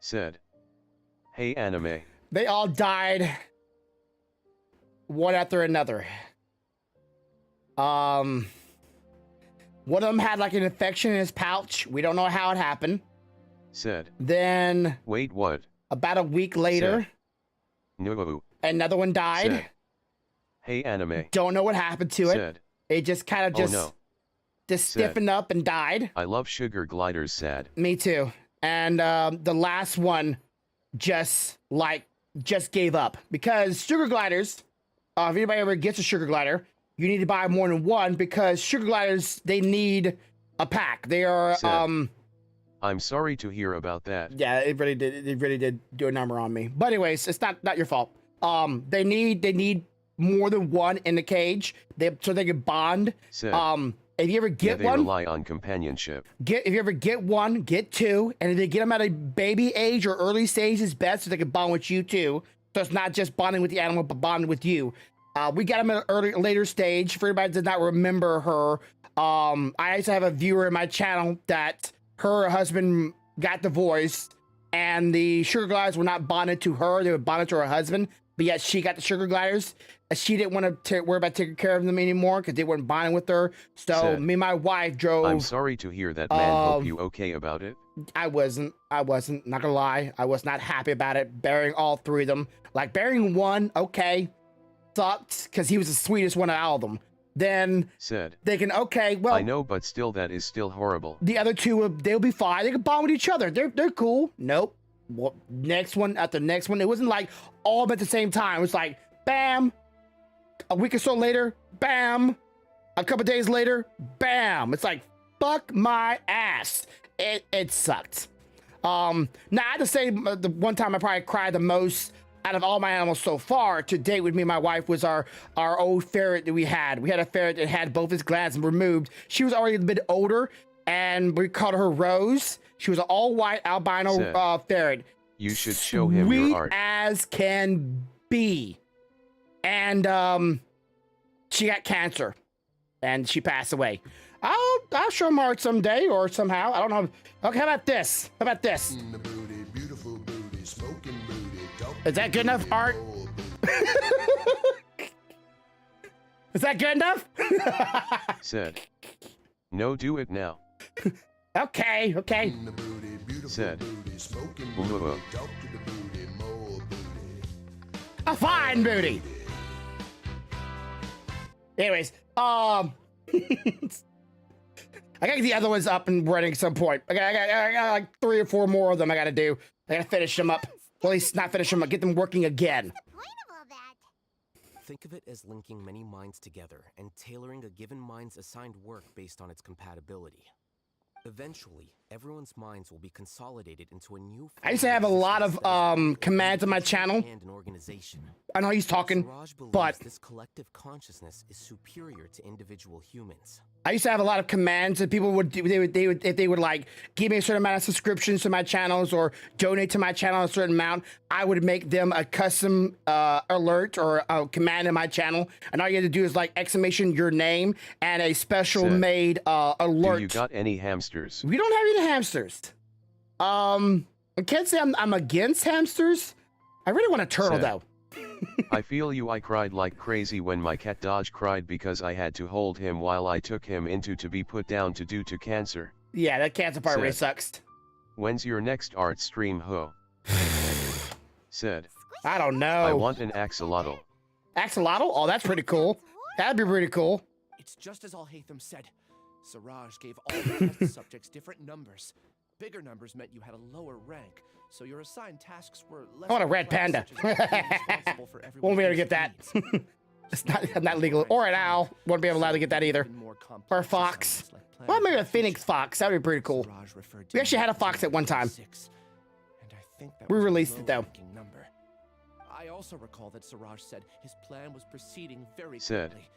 Said. Hey, anime. They all died one after another. One of them had like an infection in his pouch. We don't know how it happened. Said. Then Wait, what? about a week later, No. another one died. Said. Hey, anime. Don't know what happened to it. Said. It just kind of just, Oh, no. just Said. stiffened up and died. I love sugar gliders. Sad. Me too. And the last one just gave up because sugar gliders. If anybody ever gets a sugar glider, you need to buy more than one because sugar gliders, they need a pack. They are Said. I'm sorry to hear about that. Yeah, it really did do a number on me. But anyways, it's not your fault. They need more than one in the cage. So they can bond. Said. If you ever get they one, rely on companionship. if you ever get one, get two, and if they get them at a baby age or early stage is best, so they can bond with you too. So it's not just bonding with the animal, but bonding with you. We got them at an later stage. For anybody that does not remember her, I used to have a viewer in my channel that her husband got divorced, and the sugar gliders were not bonded to her; they were bonded to her husband. But yet she got the sugar gliders. She didn't want to worry about taking care of them anymore because they weren't bonding with her. So Said. me and my wife drove. I'm sorry to hear that, man. Hope you okay about it. I wasn't. Not gonna lie. I was not happy about it. Burying all three of them. Like burying one, okay, sucked because he was the sweetest one of all of them. Then Said. they can well. I know, but still, that is still horrible. The other two, they'll be fine. They can bond with each other. They're cool. Nope. Well, next one after next one. It wasn't like all of them at the same time. It was like bam. A week or so later, bam. A couple days later, bam. It's like fuck my ass. It sucked. Now I have to say the one time I probably cried the most out of all my animals so far to date with me and my wife was our old ferret that we had. We had a ferret that had both his glands removed. She was already a bit older, and we called her Rose. She was an all-white albino ferret. You should show him your art. Sweet as can be. And she got cancer, and she passed away. I'll show him art someday or somehow. I don't know. Okay, how about this? How about this? Is that good enough art? Is that good enough? Said. No, do it now. Okay. Said. A fine booty. Anyways, I gotta get the other ones up and running at some point. I got like 3 or 4 more of them I gotta do. I gotta finish them up. Well, at least not finish them up, get them working again. Think of it as linking many minds together and tailoring a given mind's assigned work based on its compatibility. Eventually, everyone's minds will be consolidated into a new. I used to have a lot of commands on my channel. And an organization. I know he's talking, Siraj believes but this collective consciousness is superior to individual humans. I used to have a lot of commands that people would do. They would if they would like give me a certain amount of subscriptions to my channels or donate to my channel a certain amount, I would make them a custom alert or a command in my channel, and all you had to do is like exclamation your name and a special made alert. Do you got any hamsters? We don't have any hamsters. I can't say I'm against hamsters. I really want a turtle though. I feel you. I cried like crazy when my cat Dodge cried because I had to hold him while I took him into to be put down to due to cancer. Yeah, that cancer part really sucks. When's your next art stream, ho? Said. I don't know. I want an axolotl. Axolotl? Oh, that's pretty cool. That'd be pretty cool. It's just as Al-Haytham said. Siraj gave all the test subjects different numbers. Bigger numbers meant you had a lower rank, so your assigned tasks were less. I want a red panda. Won't be able to get that. It's not legal. Or an owl. Won't be allowed to get that either. Or a fox. Well, maybe a phoenix fox. That would be pretty cool. We actually had a fox at one time. We released it though. I also recall that Siraj said his plan was proceeding very Said. quickly.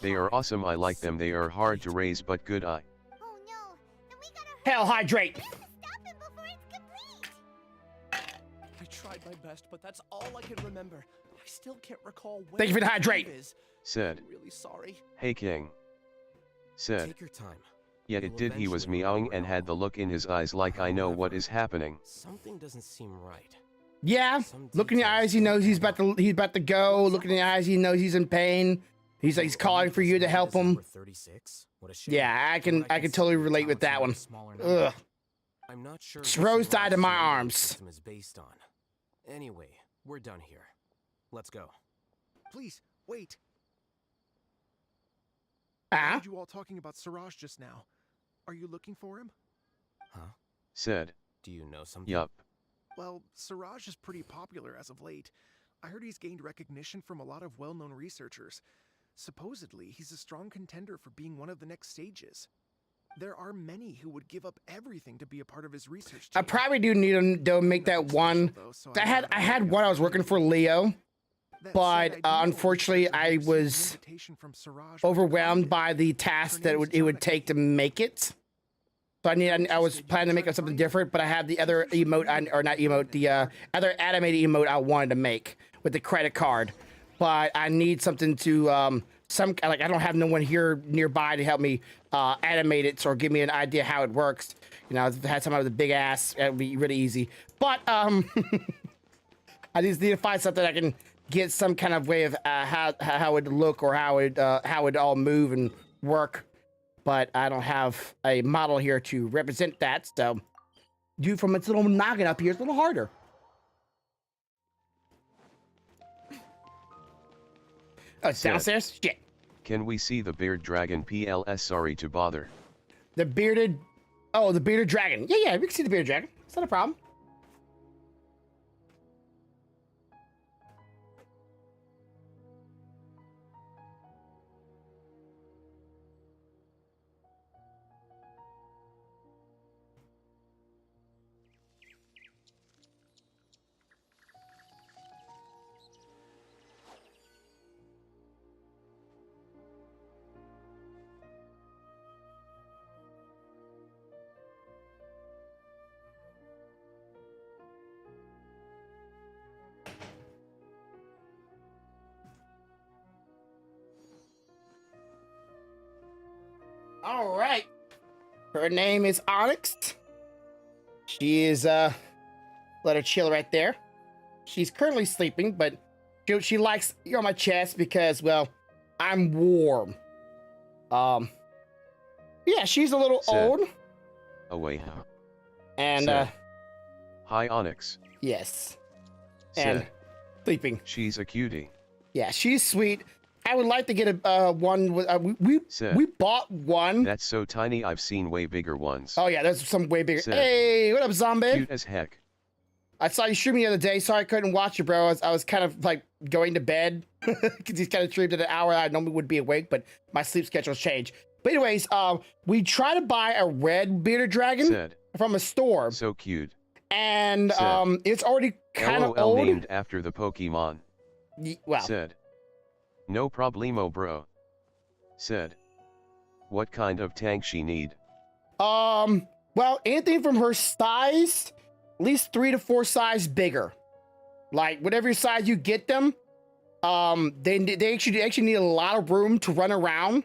They are awesome. I like them. They are hard to raise, but good. Hell, hydrate. I tried my best, but that's all I can remember. I still can't recall when. Thank you for the hydrate. Said. Really sorry. Hey, King. Said. Take your time. Yeah, it did. He was meowing and had the look in his eyes like I know what is happening. Something doesn't seem right. Yeah. Look in the eyes. He knows he's about to go. Look in the eyes. He knows he's in pain. He's calling for you to help him. 36? What a shame. Yeah, I can totally relate with that one. Ugh. I'm not sure. Rose died in my arms. Is based on. Anyway, we're done here. Let's go. Please wait. Ah? I heard you all talking about Siraj just now. Are you looking for him? Huh? Said. Do you know something? Yup. Well, Siraj is pretty popular as of late. I heard he's gained recognition from a lot of well-known researchers. Supposedly, he's a strong contender for being one of the next sages. There are many who would give up everything to be a part of his research team. I probably do need to make that one. I had one. I was working for Leo, but unfortunately, I was overwhelmed by the task that it would take to make it. So I was planning to make up something different, but I had the other emote, or not emote, the other animated emote I wanted to make with the credit card. But I need something to I don't have no one here nearby to help me animate it or give me an idea how it works. You know, if I had somebody with a big ass, it would be really easy. But I just need to find something I can get some kind of way of how it would look or how it all move and work. But I don't have a model here to represent that, so do from its little noggin up here, it's a little harder. Oh, it's downstairs? Shit. Can we see the beard dragon PLS? Sorry to bother. The bearded dragon. Yeah, we can see the bearded dragon. It's not a problem. All right. Her name is Onyx. She is, let her chill right there. She's currently sleeping, but she likes you're on my chest because, well, I'm warm. Yeah, she's a little old. Oh, wait. And, Hi, Onyx. yes. And sleeping. She's a cutie. Yeah, she's sweet. I would like to get a one. We bought one. That's so tiny. I've seen way bigger ones. Oh yeah, there's some way bigger. Said, hey, what up, zombie? Cute as heck. I saw you streaming the other day. Sorry I couldn't watch you, bro. I was kind of like going to bed because he's kind of streamed at an hour I normally would be awake, but my sleep schedule's changed. But anyways, we tried to buy a red bearded dragon from a store. So cute. And it's already kind of old. Named after the Pokemon. Well. Said. No problemo, bro. Said. What kind of tank she need? Well, anything from her size, at least 3 to 4 size bigger. Like whatever size you get them, they actually need a lot of room to run around.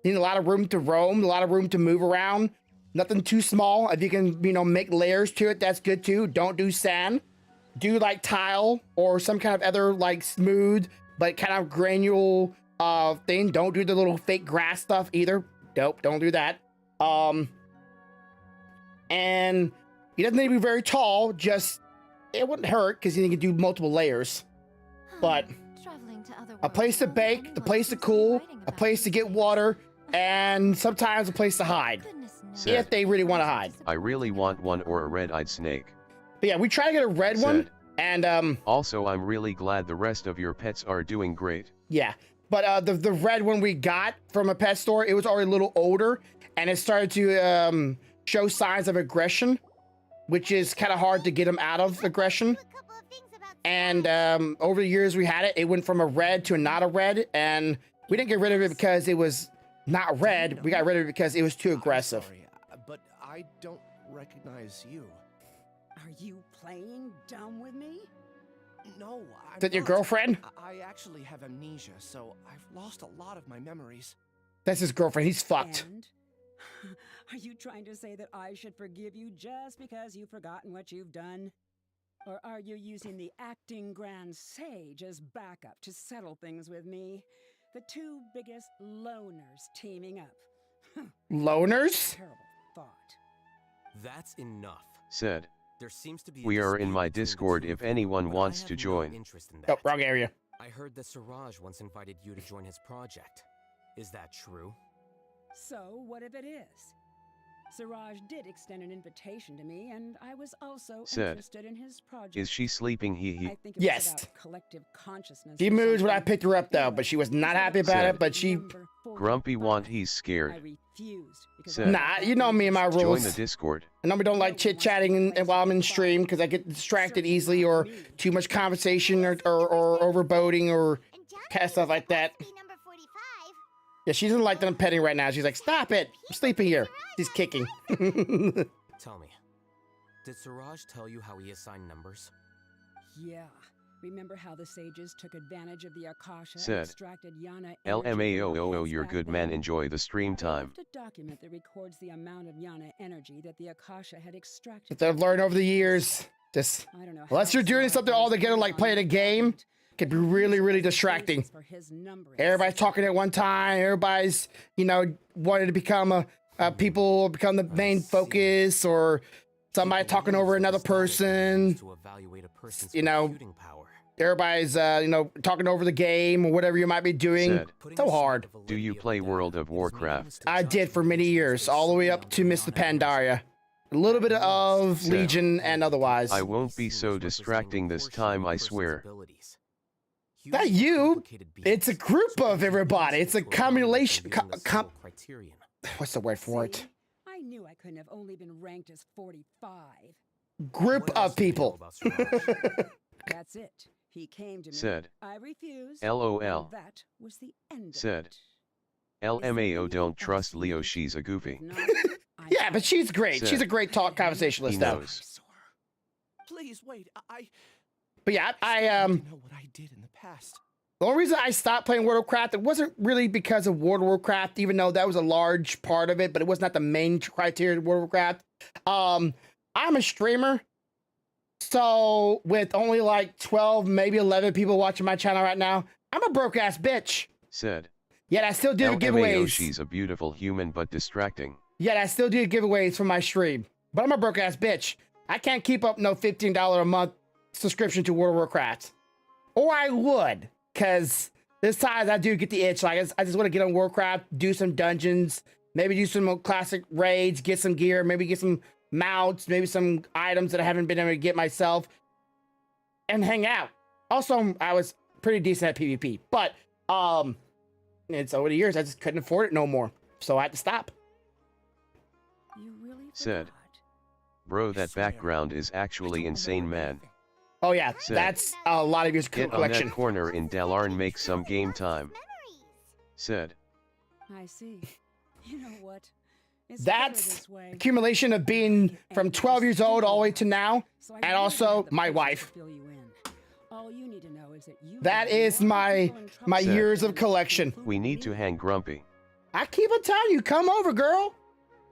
Need a lot of room to roam, a lot of room to move around. Nothing too small. If you can, make layers to it, that's good too. Don't do sand. Do like tile or some kind of other like smooth but kind of granule thing. Don't do the little fake grass stuff either. Nope, don't do that. And he doesn't need to be very tall. Just it wouldn't hurt because you can do multiple layers. But a place to bake, a place to cool, a place to get water, and sometimes a place to hide. If they really want to hide. I really want one or a red-eyed snake. But yeah, we try to get a red one. And also, I'm really glad the rest of your pets are doing great. Yeah, but the red one we got from a pet store, it was already a little older, and it started to show signs of aggression, which is kind of hard to get them out of aggression. And over the years we had it, it went from a red to not a red, and we didn't get rid of it because it was not red. We got rid of it because it was too aggressive. Sorry, but I don't recognize you. Are you playing dumb with me? No, I'm Is that your not. girlfriend? I actually have amnesia, so I've lost a lot of my memories. That's his girlfriend. He's fucked. And? Are you trying to say that I should forgive you just because you've forgotten what you've done? Or are you using the acting grand sage as backup to settle things with me? The two biggest loners teaming up. Loners? Terrible thought. That's enough. Said. There seems to be we are in my Discord if anyone wants to join. Oh, wrong area. I heard that Siraj once invited you to join his project. Is that true? So, what if it is? Siraj did extend an invitation to me, and I was also interested in his project. Is she sleeping? I think it yes. was about collective consciousness. She moved when I picked her up, though, but she was not happy about it. But she grumpy want he's scared. Said, nah, you know me and my rules. Join the Discord. I normally don't like chit chatting while I'm in stream because I get distracted easily, or too much conversation, or overboating, or kind of stuff like that. Yeah, she doesn't like that I'm petting right now. She's like, stop it. I'm sleeping here. She's kicking. Tell me, did Siraj tell you how he assigned numbers? Yeah. Remember how the sages took advantage of the Akasha Said. and extracted Yana LMAOOO, you're good man. Enjoy the stream time. I left a document that records the amount of Yana energy that the Akasha had extracted. That I've learned over the years. Just, unless you're doing something all together, like playing a game, it can be really, really distracting. Everybody's talking at one time. Everybody's, wanting to become people become the main focus, or somebody talking over another person. Everybody's, talking over the game or whatever you might be doing. Said, so hard. Do you play World of Warcraft? I did for many years, all the way up to Mr. Pandaria. A little bit of Said, Legion and otherwise. I won't be so distracting this time, I swear. Not you. It's a group of everybody. It's a combination. What's the word for it? I knew I couldn't have only been ranked as 45. Group of people. That's it. He came to me. Said. I refused. LOL. That was the end. Said. LMAO, don't trust Leo. She's a goofy. Yeah, but she's great. Said. She's a great conversationalist, though. Please wait. But yeah, I know what I did in the past. The only reason I stopped playing World of Warcraft, it wasn't really because of World of Warcraft, even though that was a large part of it, but it was not the main criteria of World of Warcraft. I'm a streamer, so with only like 12, maybe 11 people watching my channel right now, I'm a broke ass bitch. Said. Yet I still do LMAO, giveaways. she's a beautiful human but distracting. Yet I still do giveaways for my stream, but I'm a broke ass bitch. I can't keep up no $15 a month subscription to World of Warcraft. Or I would, because there's times I do get the itch. Like I just want to get on Warcraft, do some dungeons, maybe do some more classic raids, get some gear, maybe get some mounts, maybe some items that I haven't been able to get myself, and hang out. Also, I was pretty decent at PvP, but it's over the years I just couldn't afford it no more, so I had to stop. You really Said, bro, that background is actually insane, man. Oh yeah, Said, that's a lot of your get on collection. that corner in Dalarn, make some game time. Said, I see. You know what? It's that's better this way. accumulation of being from 12 years old all the way to now, and also my wife. All you need to know is that you That is my Said, years of collection. we need to hang Grumpy. I keep on telling you, come over, girl.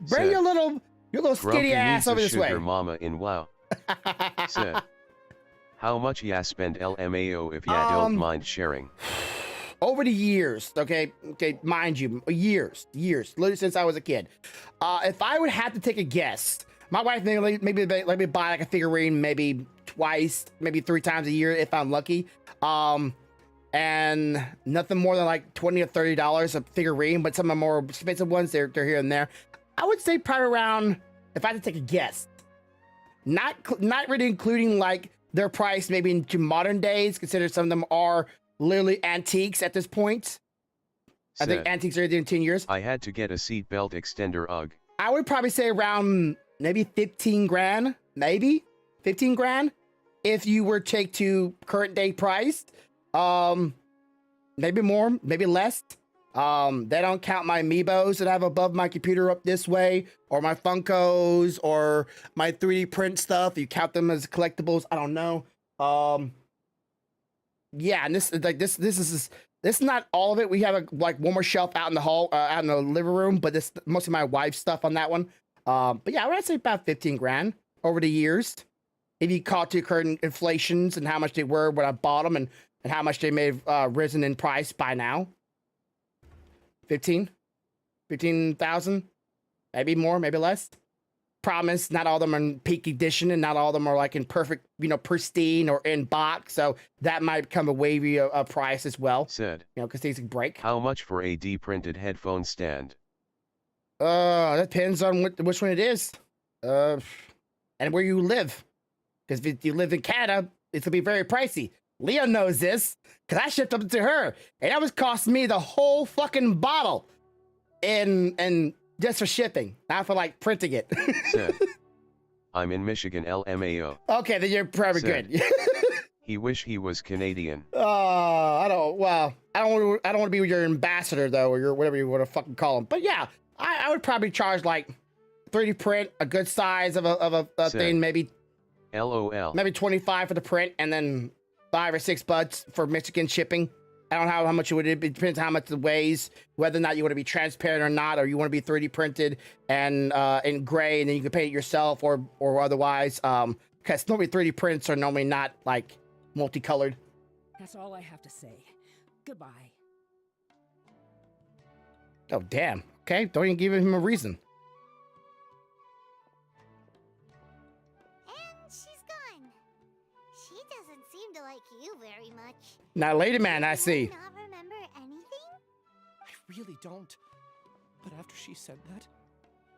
Bring Said, your little Grumpy skinny ass needs over a this way. sugar mama in WoW. Said, how much ya spend LMAO if ya don't mind sharing? Over the years, okay, mind you, years, literally since I was a kid. If I would have to take a guess, my wife maybe let me buy like a figurine maybe twice, maybe 3 times a year if I'm lucky. And nothing more than like $20 or $30 a figurine, but some of the more expensive ones, they're here and there. I would say probably around, if I had to take a guess, not really including like their price maybe into modern days, consider some of them are literally antiques at this point. Said, I think antiques are in 10 years. I had to get a seatbelt extender UGG. I would probably say around maybe 15 grand, maybe 15 grand. If you were to take to current day price, maybe more, maybe less. They don't count my amiibos that I have above my computer up this way, or my Funkos, or my 3D print stuff. You count them as collectibles. I don't know. Yeah, and this is not all of it. We have like one more shelf out in the hall, out in the living room, but this most of my wife's stuff on that one. But yeah, I would say about 15 grand over the years. If you caught to current inflations and how much they were when I bought them, and how much they may have risen in price by now. 15,000, maybe more, maybe less. Promise, not all of them are in peak edition, and not all of them are like in perfect, pristine or in box. So that might become a wavy price as well. Said, because things can break. How much for a D-printed headphone stand? That depends on which one it is, and where you live. Because if you live in Canada, it's gonna be very pricey. Leah knows this, because I shipped them to her, and that was costing me the whole fucking bottle, and just for shipping, not for like printing it. Said, I'm in Michigan, LMAO. Okay, then you're probably Said, good. he wish he was Canadian. I don't want to be your ambassador though, or your whatever you want to fucking call him. But yeah, I would probably charge like 3D print, a good size of a Said, thing, maybe. LOL. Maybe 25 for the print, and then $5 or $6 for Michigan shipping. I don't know how much it would. It depends how much it weighs, whether or not you want to be transparent or not, or you want to be 3D printed and in gray, and then you can paint it yourself or otherwise. Because normally 3D prints are normally not like multicolored. That's all I have to say. Goodbye. Oh damn. Okay, don't even give him a reason. And she's gone. She doesn't seem to like you very much. Now, lady man, I see. Not remember anything? I really don't. But after she said that,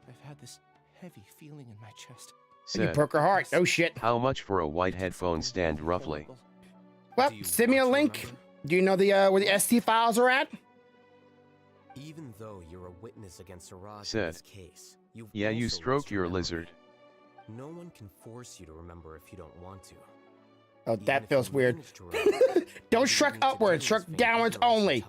I've had this heavy feeling in my chest. You Said, broke her heart. Oh shit. How much for a white headphone stand, roughly? Well, send me a link. Do you know the where the ST files are at? Even though you're a witness against Siraj in Said, this case, you've yeah, you also stroke lost your memory. lizard. No one can force you to remember if you don't want to. Oh, that feels weird. Don't shrug upwards, shrug downwards only.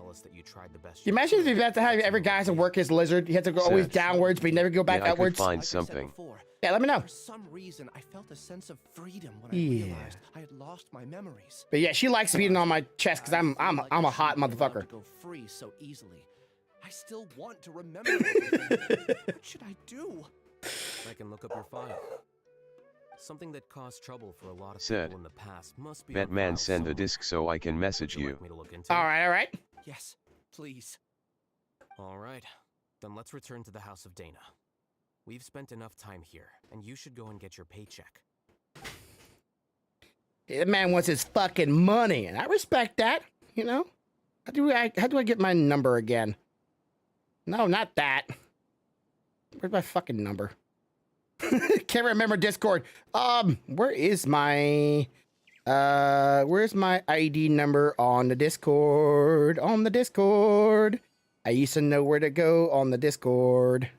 You imagine if you have to have every guy to work his lizard, you have to go always Said, downwards, but you never go back yeah, I could upwards. find something. Yeah, let me know. For some reason, I felt a sense of freedom when I Yeah. realized I had lost my memories. But yeah, she likes beating on my chest because I'm a hot motherfucker. To go free so easily. I still want to remember everything. What should I do? I can look up your file. Something that caused trouble for a lot of Said, people in the past must be Batman, send the disc so I can message you. All right. Yes, please. All right. Then let's return to the House of Dana. We've spent enough time here, and you should go and get your paycheck. That man wants his fucking money, and I respect that, How do I get my number again? No, not that. Where's my fucking number? Can't remember Discord. Where's my ID number on the Discord? On the Discord. I used to know where to go on the Discord.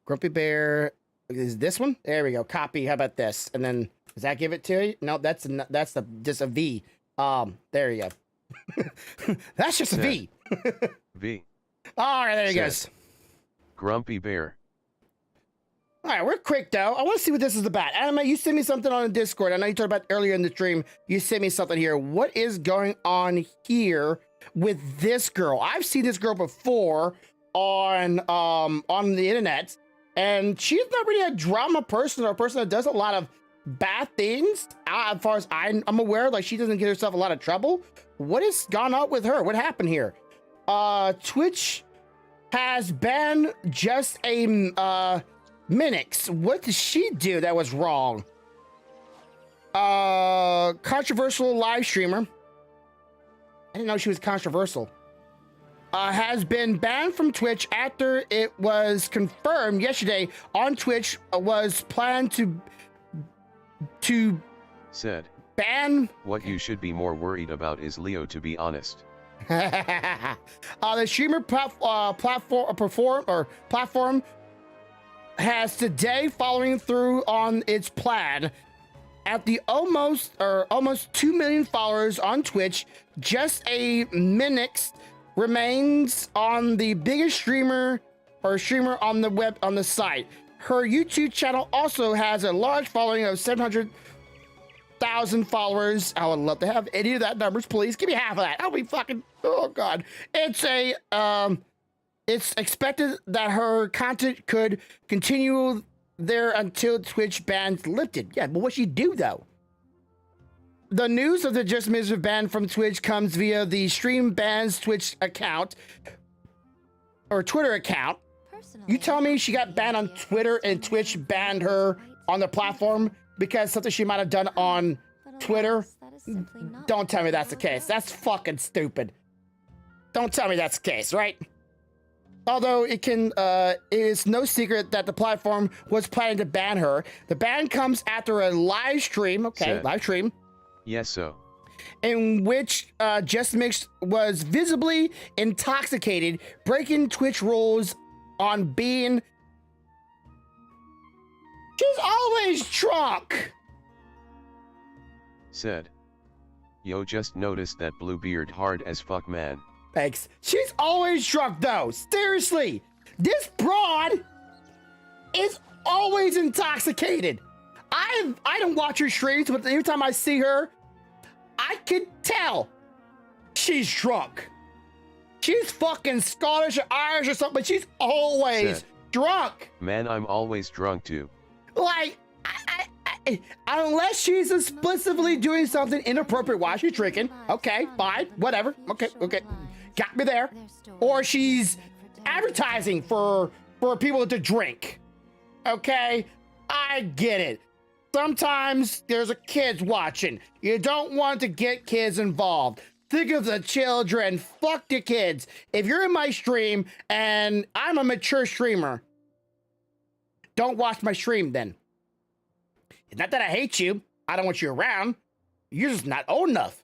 Grumpy Bear is this one? There we go. Copy. How about this? And then does that give it to you? No, that's just a V. There you go. That's just a V. V. All right, there he goes. Grumpy Bear. All right, we're quick though. I want to see what this is about. Anime, you sent me something on the Discord. I know you talked about earlier in the stream. You sent me something here. What is going on here with this girl? I've seen this girl before on the internet, and she's not really a drama person or a person that does a lot of bad things. As far as I'm aware, like she doesn't get herself a lot of trouble. What has gone on with her? What happened here? Twitch has banned just a Minix. What did she do that was wrong? Controversial live streamer. I didn't know she was controversial. Has been banned from Twitch after it was confirmed yesterday on Twitch was planned to said ban. What you should be more worried about is Leo, to be honest. The streamer platform has today following through on its plan. At the almost 2 million followers on Twitch, just a Minix remains on the biggest streamer on the web on the site. Her YouTube channel also has a large following of 700,000 followers. I would love to have any of that numbers, please. Give me half of that. I'll be fucking, oh god. It's expected that her content could continue there until Twitch ban's lifted. Yeah, but what she do though? The news of the Just Misery ban from Twitch comes via the Stream Ban's Twitch account or Twitter account. You tell me she got banned on Twitter and Twitch banned her on the platform because something she might have done on Twitter? Don't tell me that's the case. That's fucking stupid. Don't tell me that's the case, right? Although it is no secret that the platform was planning to ban her. The ban comes after a live stream, live stream. Yes, so. In which Just Mix was visibly intoxicated, breaking Twitch rules on being... She's always drunk! Said. Yo, just noticed that Bluebeard hard as fuck, man. Thanks. She's always drunk though. Seriously. This broad is always intoxicated. I don't watch her streams, but every time I see her, I can tell she's drunk. She's fucking Scottish or Irish or something, but she's always Said, drunk. Man, I'm always drunk too. Like, unless she's explicitly doing something inappropriate while she's drinking. Okay, fine, whatever. Okay. Got me there. Or she's advertising for people to drink. Okay, I get it. Sometimes there's a kids watching. You don't want to get kids involved. Think of the children. Fuck the kids. If you're in my stream and I'm a mature streamer, don't watch my stream then. It's not that I hate you. I don't want you around. You're just not old enough.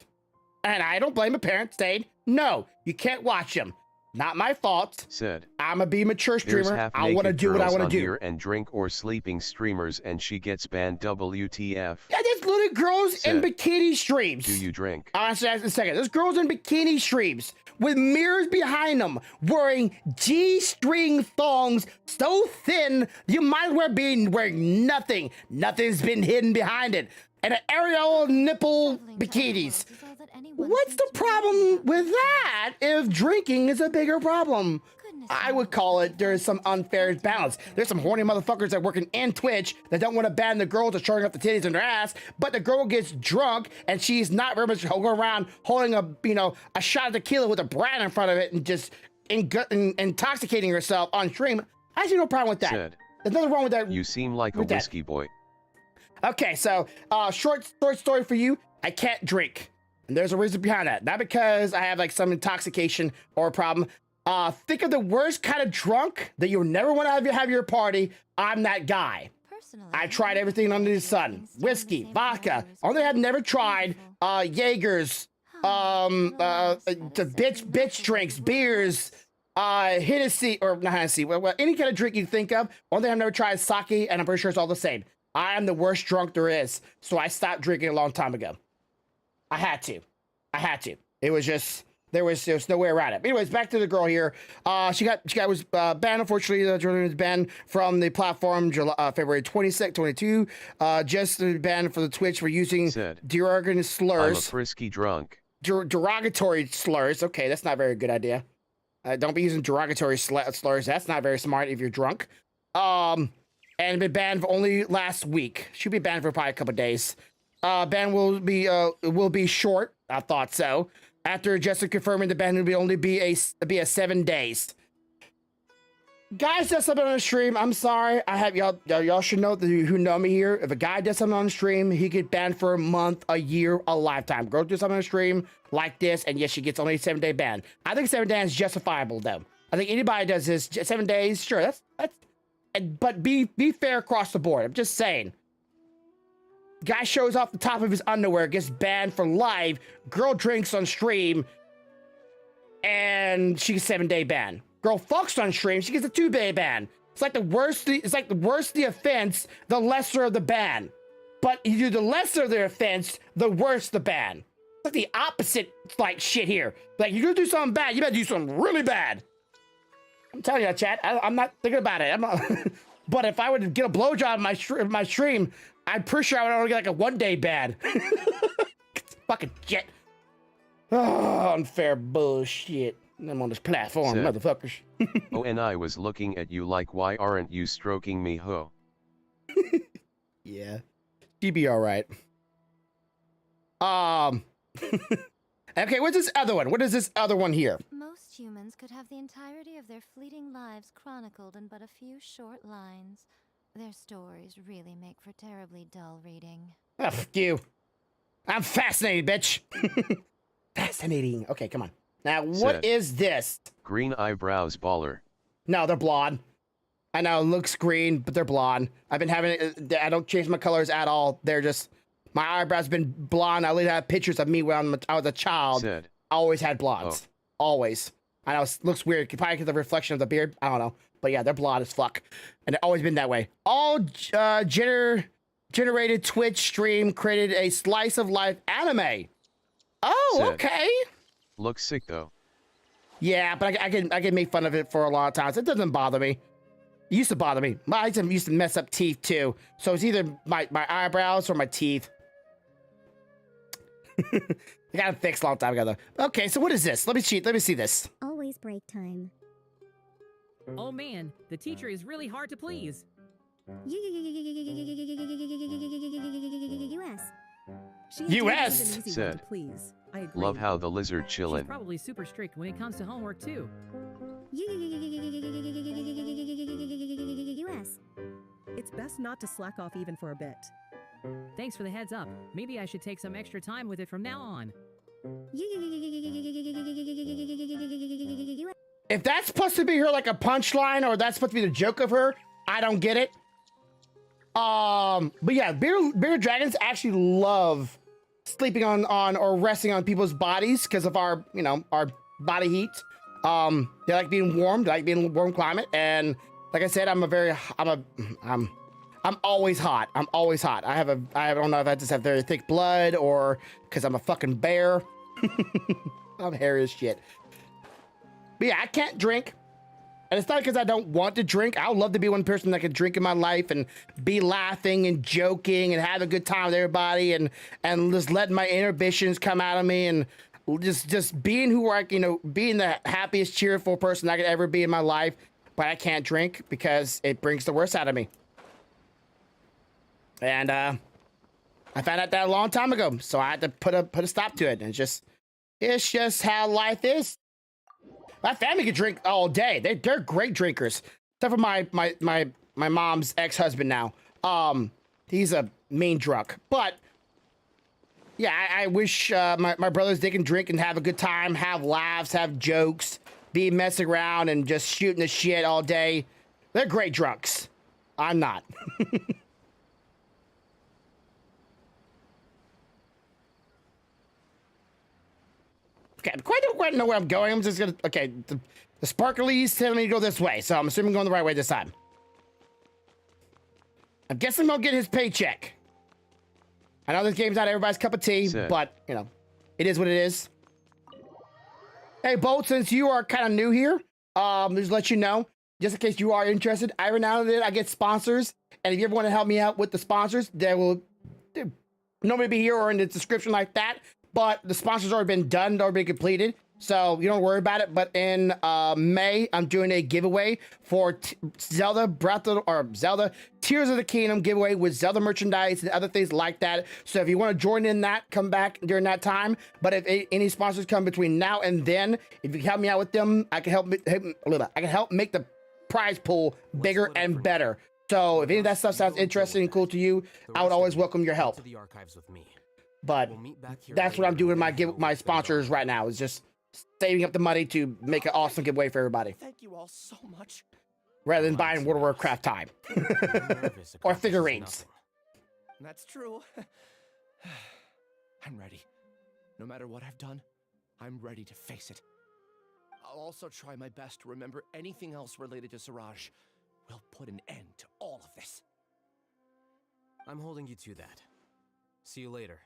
And I don't blame a parent saying, no, you can't watch them. Not my fault. Said. I'm a be mature streamer. I want to do what I want to do. Here and drink or sleeping streamers, and she gets banned. WTF? Yeah, there's little girls in bikini streams. Do you drink? I'll answer that in a second. There's girls in bikini streams with mirrors behind them, wearing G-string thongs so thin you might as well be wearing nothing. Nothing's been hidden behind it. And an areola nipple bikinis. What's the problem with that if drinking is a bigger problem? I would call it there's some unfair balance. There's some horny motherfuckers that working in Twitch that don't want to ban the girls that showing up the titties in their ass, but the girl gets drunk and she's not very much going around holding a shot of tequila with a brand in front of it and just intoxicating herself on stream. I see no problem with that. Said, there's nothing wrong with that. You seem like a whiskey boy. Okay, so short story for you. I can't drink. And there's a reason behind that. Not because I have like some intoxication or a problem. Think of the worst kind of drunk that you'll never want to have your party. I'm that guy. I tried everything under the sun. Whiskey, vodka. Only I've never tried Jaegers, the bitch drinks, beers, Hennessy, or not Hennessy, well, any kind of drink you think of. Only thing I've never tried is sake, and I'm pretty sure it's all the same. I am the worst drunk there is, so I stopped drinking a long time ago. I had to. It was just, there was no way around it. But anyways, back to the girl here. She was banned, unfortunately. Jordan was banned from the platform February 26th, 22. Just banned for the Twitch for using derogatory slurs. I'm a frisky drunk. Derogatory slurs. Okay, that's not a very good idea. Don't be using derogatory slurs. That's not very smart if you're drunk. And been banned for only last week. Should be banned for probably a couple days. Ban will be short. I thought so. After Jessica confirming the ban will only be a 7 days. Guys does something on the stream. I'm sorry. I have y'all should know who know me here. If a guy does something on the stream, he get banned for a month, a year, a lifetime. Girl do something on the stream like this, and yes, she gets only a 7-day ban. I think 7 days is justifiable though. I think anybody does this 7 days, sure. That's. But be fair across the board. I'm just saying. Guy shows off the top of his underwear, gets banned for live. Girl drinks on stream, and she gets 7-day ban. Girl fucks on stream, she gets a 2-day ban. It's like the worst. It's like the worse the offense, the lesser of the ban. But you do the lesser of the offense, the worse the ban. It's like the opposite, like shit here. Like you're gonna do something bad, you better do something really bad. I'm telling you, chat. I'm not thinking about it. I'm not. But if I were to get a blowjob in my stream, I'm pretty sure I would only get like a 1-day ban. Fucking shit. Oh, unfair bullshit. I'm on this platform, motherfuckers. Oh, and I was looking at you like, why aren't you stroking me, ho? Yeah. She'd be all right. Okay, what's this other one? What is this other one here? Most humans could have the entirety of their fleeting lives chronicled in but a few short lines. Their stories really make for terribly dull reading. Oh, fuck you. I'm fascinated, bitch. Fascinating. Okay, come on. Now, what is this? Green eyebrows baller. No, they're blonde. I know, it looks green, but they're blonde. I've been having it. I don't change my colors at all. They're just, my eyebrows been blonde. I only have pictures of me when I was a child. I always had blondes. Always. I know, it looks weird. Probably because of the reflection of the beard. I don't know. But yeah, they're blonde as fuck. And they've always been that way. All generated Twitch stream created a slice of life anime. Oh, okay. Looks sick though. Yeah, but I can make fun of it for a lot of times. It doesn't bother me. It used to bother me. My eyes used to mess up teeth too. So it's either my eyebrows or my teeth. I got it fixed a long time ago though. Okay, so what is this? Let me see this. Always break time. Oh man, the teacher is really hard to please. U.S. U.S. Said. Please. I agree. Love how the lizard chillin'. She's probably super strict when it comes to homework too. U.S. It's best not to slack off even for a bit. Thanks for the heads up. Maybe I should take some extra time with it from now on. If that's supposed to be her like a punchline, or that's supposed to be the joke of her, I don't get it. But yeah, bearded dragons actually love sleeping on or resting on people's bodies because of our, our body heat. They like being warm. They like being in a warm climate. And like I said, I'm always hot. I'm always hot. I don't know if I just have very thick blood or because I'm a fucking bear. I'm hairy as shit. But yeah, I can't drink. And it's not because I don't want to drink. I would love to be one person that could drink in my life and be laughing and joking and have a good time with everybody and just letting my inhibitions come out of me and just being who being the happiest, cheerful person I could ever be in my life. But I can't drink because it brings the worst out of me. And I found out that a long time ago, so I had to put a stop to it. And it's just how life is. My family can drink all day. They're great drinkers, except for my mom's ex-husband now. He's a mean drunk, but Yeah, I wish my brothers, they can drink and have a good time, have laughs, have jokes, be messing around and just shooting the shit all day. They're great drunks. I'm not. Okay, I don't quite know where I'm going. I'm just gonna, okay, the sparklies telling me to go this way, so I'm assuming I'm going the right way this time. I'm guessing I'm gonna get his paycheck. I know this game's not everybody's cup of tea, but, you know, it is what it is. Hey, Bolt, since you are kind of new here, just let you know, just in case you are interested, every now and then I get sponsors, and if you ever want to help me out with the sponsors, they'll normally be here or in the description like that, but the sponsors already been done, already been completed, so you don't worry about it. But in May, I'm doing a giveaway for Zelda Tears of the Kingdom giveaway with Zelda merchandise and other things like that. So if you want to join in that, come back during that time. But if any sponsors come between now and then, if you can help me out with them, I can help make the prize pool bigger and better. So if any of that stuff sounds interesting and cool to you, I would always welcome your help. But that's what I'm doing with my sponsors right now, is just saving up the money to make an awesome giveaway for everybody. Thank you all so much. Rather than buying World of Warcraft time. Or figurines. That's true. I'm ready. No matter what I've done, I'm ready to face it. I'll also try my best to remember anything else related to Siraj. We'll put an end to all of this. I'm holding you to that. See you later.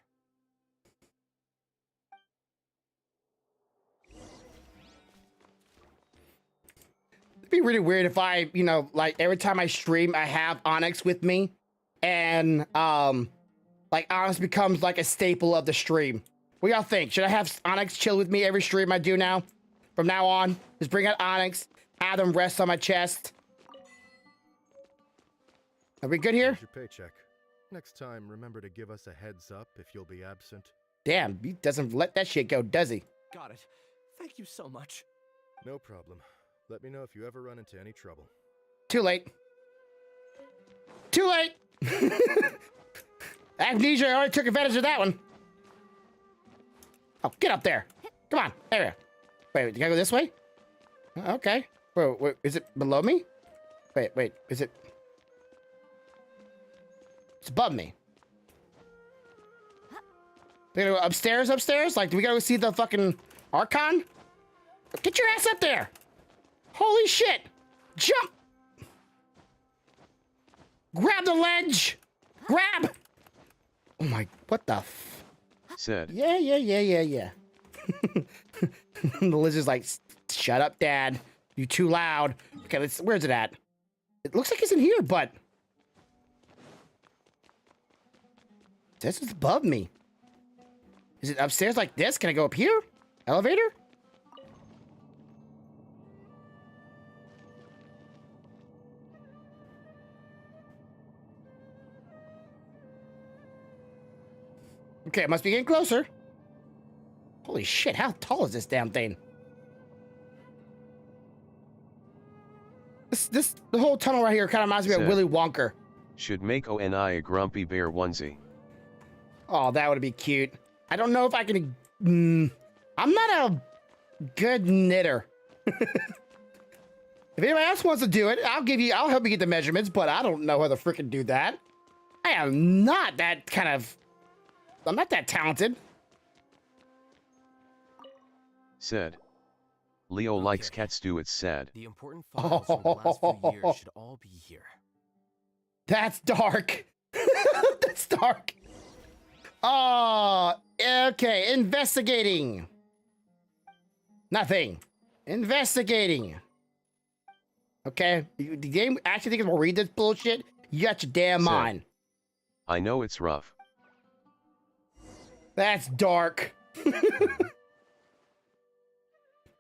It'd be really weird if I, you know, like every time I stream, I have Onyx with me, and like Onyx becomes like a staple of the stream. What y'all think? Should I have Onyx chill with me every stream I do now? From now on, just bring out Onyx, have them rest on my chest. Are we good here? Here's your paycheck. Next time, remember to give us a heads up if you'll be absent. Damn, he doesn't let that shit go, does he? Got it. Thank you so much. No problem. Let me know if you ever run into any trouble. Too late. Too late! Amnesia already took advantage of that one. Oh, get up there. Come on, there. Wait, you gotta go this way? Okay. Wait, is it below me? Wait, is it? It's above me. We gotta go upstairs? Like, do we gotta go see the fucking Archon? Get your ass up there! Holy shit! Jump! Grab the ledge! Grab! Oh my, what the f... Said. Yeah. The lizard's like, shut up, Dad. You're too loud. Okay, where's it at? It looks like it's in here, but... This is above me. Is it upstairs like this? Can I go up here? Elevator? Okay, it must be getting closer. Holy shit, how tall is this damn thing? The whole tunnel right here kind of reminds me of Willy Wonka. Should make ONI a grumpy bear onesie. Oh, that would be cute. I don't know if I can... I'm not a good knitter. If anybody else wants to do it, I'll help you get the measurements, but I don't know how to freaking do that. I am not that kind of... I'm not that talented. Said. Leo likes cats too, it's sad. The important files from the last few years should all be here. That's dark. That's dark. Oh, okay. Investigating. Nothing. Investigating. Okay. The game actually thinks we'll read this bullshit. You got your damn mind. I know it's rough. That's dark.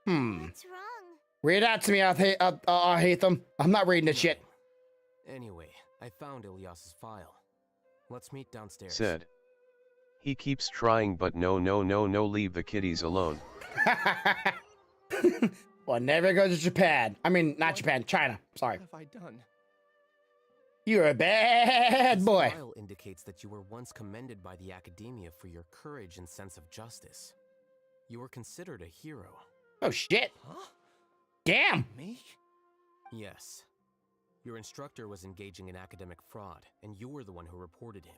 What's wrong? Read it out to me, Hatham. I'm not reading this shit. Anyway, I found Ilyas's file. Let's meet downstairs. Said. He keeps trying, but no, leave the kitties alone. Well, never go to Japan. I mean, not Japan, China. Sorry. What have I done? You're a bad This boy. file indicates that you were once commended by the academia for your courage and sense of justice. You were considered a hero. Oh shit. Huh? Damn. Me? Yes. Your instructor was engaging in academic fraud, and you were the one who reported him.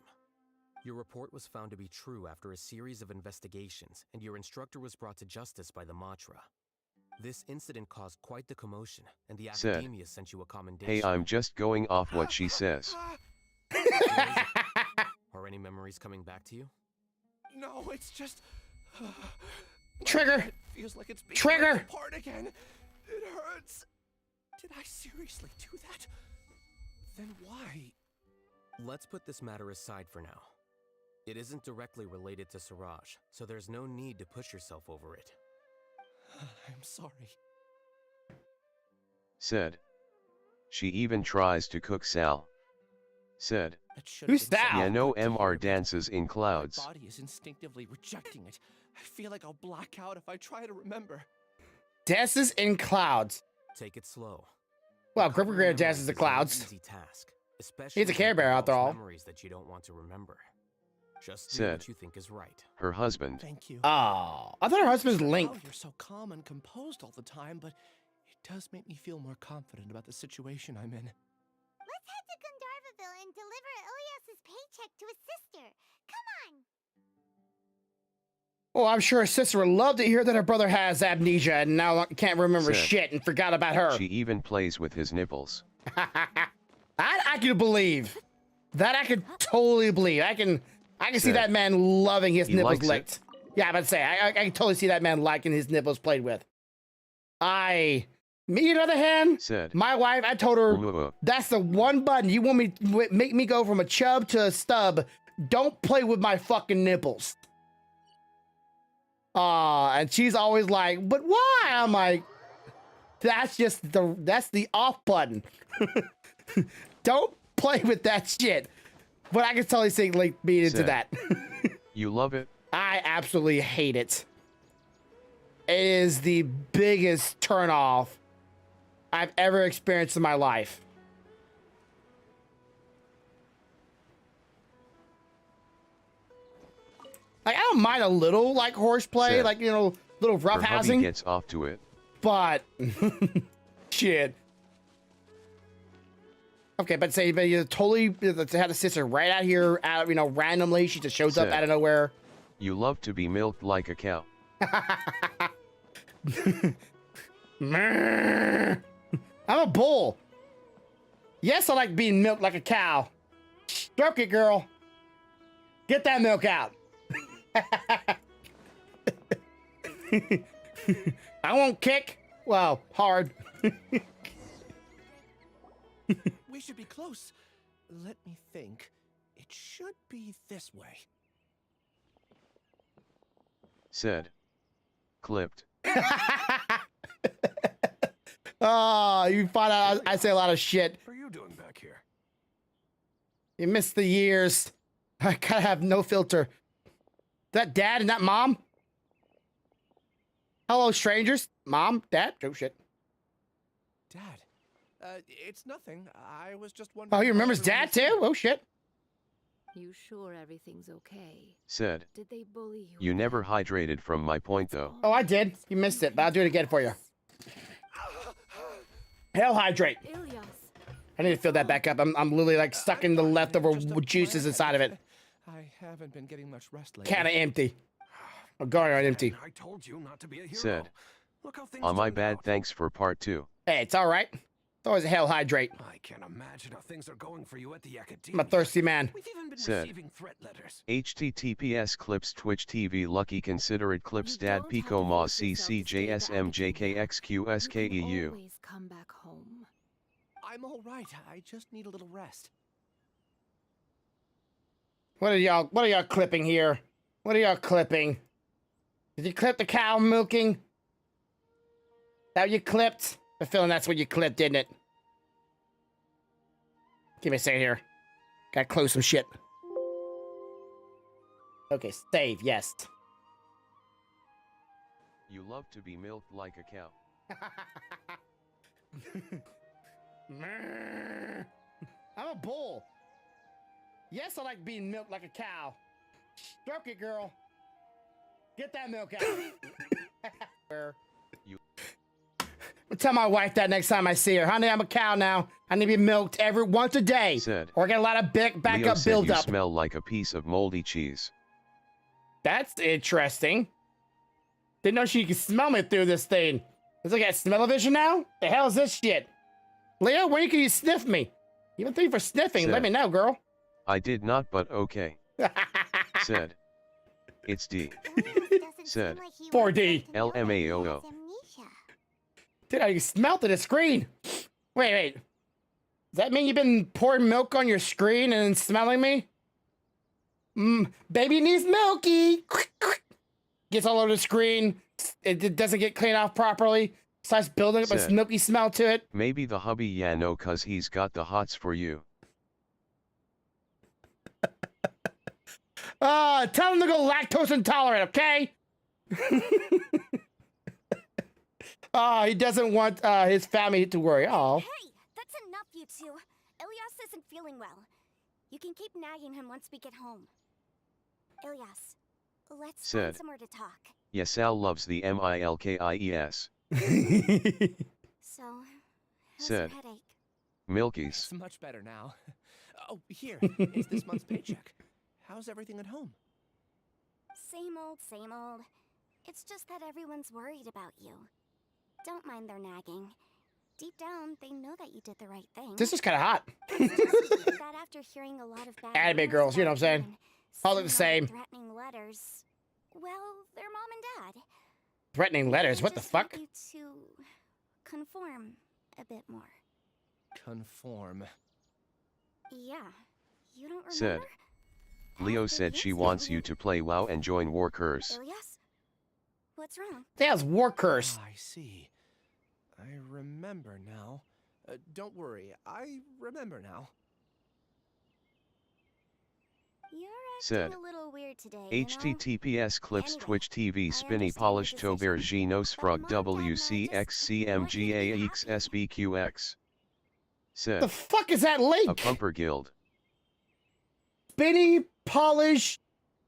Your report was found to be true after a series of investigations, and your instructor was brought to justice by the Matra. This incident caused quite the commotion, and the Said, academia sent you a commendation. Hey, I'm just going off what she says. Are any memories coming back to you? No, it's just... Trigger. It feels like it's being Trigger. ripped apart again. It hurts. Did I seriously do that? Then why? Let's put this matter aside for now. It isn't directly related to Siraj, so there's no need to push yourself over it. I'm sorry. Said. She even tries to cook Sal. Said. Who's Sal? Yeah, no MR dances in clouds. My body is instinctively rejecting it. I feel like I'll black out if I try to remember. Dances in clouds. Take it slow. Well, Gripper Greer dances in clouds. Easy task, especially He's a Care Bear after all. Memories that you don't want to remember. Just do Said. what you think is right. Her husband. Thank you. Oh, I thought her husband's Link. Oh, you're so calm and composed all the time, but it does make me feel more confident about the situation I'm in. Let's head to Gandharvaville and deliver Ilyas's paycheck to his sister. Come on. Oh, I'm sure her sister would love to hear that her brother has amnesia and now can't remember Said. shit and forgot about her. She even plays with his nipples. I can believe. That I can totally believe. I can see Said. that man loving his He nipples likes it. licked. Yeah, I'm about to say, I can totally see that man liking his nipples played with. Me, on the other hand, Said. my wife, I told her, Ooh. that's the one button you want me make me go from a chub to a stub. Don't play with my fucking nipples. And she's always like, but why? I'm like, that's the off button. Don't play with that shit. But I can totally see like being into Said. that. You love it? I absolutely hate it. It is the biggest turnoff I've ever experienced in my life. Like, I don't mind a little like horseplay, Said. like, you know, little Her hubby roughhousing, gets off to it. but shit. Okay, but say, but you totally had a sister right out here, out, you know, randomly. She just shows up Said. out of nowhere. You love to be milked like a cow. I'm a bull. Yes, I like being milked like a cow. Stroke it, girl. Get that milk out. I won't kick. Well, hard. We should be close. Let me think. It should be this way. Said. Clipped. Oh, you find out I say a lot of shit. What are you doing back here? You missed the years. I gotta have no filter. That dad and that mom? Hello, strangers. Mom, dad? Oh, shit. Dad. It's nothing. I was just wondering. Oh, he how remembers everyone dad is too? doing. Oh, shit. You sure everything's okay? Said. Did they bully you? You never hydrated from my point though. Oh, I did. You missed it, but I'll do it again for you. Hell hydrate. Ilyas. I need to fill that back up. I'm literally like sucking the leftover juices inside of it. I haven't been getting much rest lately. Kinda empty. I'm going on empty. I told you not to be a hero. Said. Look how things On my turned bad, out. thanks for part 2. Hey, it's all right. It's always a hell hydrate. I can't imagine how things are going for you at the I'm academia. a thirsty man. We've even been Said. receiving threat letters. HTTPS clips Twitch TV Lucky Consider it clips Dad Pico Ma CCJSMJKXQSKEU. Always come back home. I'm all right. I just need a little rest. What are y'all clipping here? What are y'all clipping? Did you clip the cow milking? That what you clipped? I feeling that's what you clipped, didn't it? Give me a second here. Gotta close some shit. Okay, save, yes. You love to be milked like a cow. I'm a No bull. Yes, I like being milked like a cow. Stroke it, girl. Get that milk out. I'll tell my wife that next time I see her. Honey, I'm a cow now. I need to be milked once a day. Said. Or get a lot of Leo backup said build you up. smell like a piece of moldy cheese. That's interesting. Didn't know she could smell me through this thing. Does it got smell-o-vision now? The hell is this shit? Leo, when can you sniff me? Even thank you for sniffing. Said. Let me know, girl. I did not, but okay. Said. It's D. Said. 4D. LMAOO. Dude, I smelled the screen. Wait. Does that mean you've been pouring milk on your screen and smelling me? Baby needs milky. Gets all over the screen. It doesn't get cleaned off properly. Starts building up a milky smell to it. Maybe the hubby, yeah, no, cause he's got the hots for you. Tell him to go lactose intolerant, okay? He doesn't want his family to worry. Oh. Hey, that's enough, you two. Ilyas isn't feeling well. You can keep nagging him once we get home. Ilyas, let's find somewhere to talk. Yes, Al loves the MILKIES. So, how's Said. your headache? Milkies. It's much better now. Oh, here, it's this month's paycheck. How's everything at home? Same old, same old. It's just that everyone's worried about you. Don't mind their nagging. Deep down, they know that you did the right thing. This is kind of hot. It's just that after hearing a lot of bad Anime rumors girls, you know what I'm about saying? you All and look the seeing all same. threatening letters. Well, their mom and dad. Threatening letters. What the Just fuck? want you to conform a bit more. Conform. Yeah. You don't remember? Said. Leo said she wants you to play WoW and join War Curse. Ilyas? What's wrong? That's War Curse. I see. I remember now. Don't worry, I remember now. You're Said. acting a little weird today, you know? HTTPS clips Anyway, Twitch TV I Spinny understand Polished your Tober decision, Genos but Frog Mom, Dad, and I just want you to be happy. WCXCMGAXSBQX. Said. The fuck is that link? A Pumper Guild. Spinny, polish,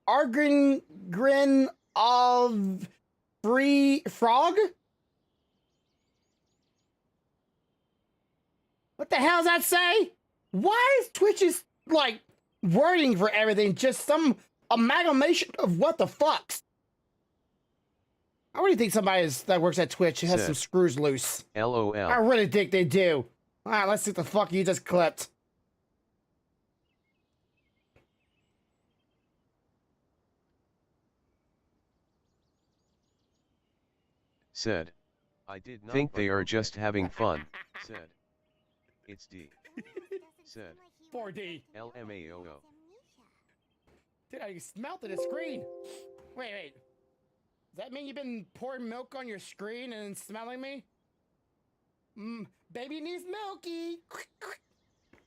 argon, grin of free frog? What the hell does that say? Why is Twitch's like wording for everything just some amalgamation of what the fucks? I really think somebody that works at Twitch has Said. some screws loose. LOL. I really think they do. All right, let's see what the fuck you just clipped. Said. I did not think they are just having fun. Said. It's D. Said. 4D. LMAOO. Dude, I smelled the screen. Wait. Does that mean you've been pouring milk on your screen and smelling me? Baby needs milky.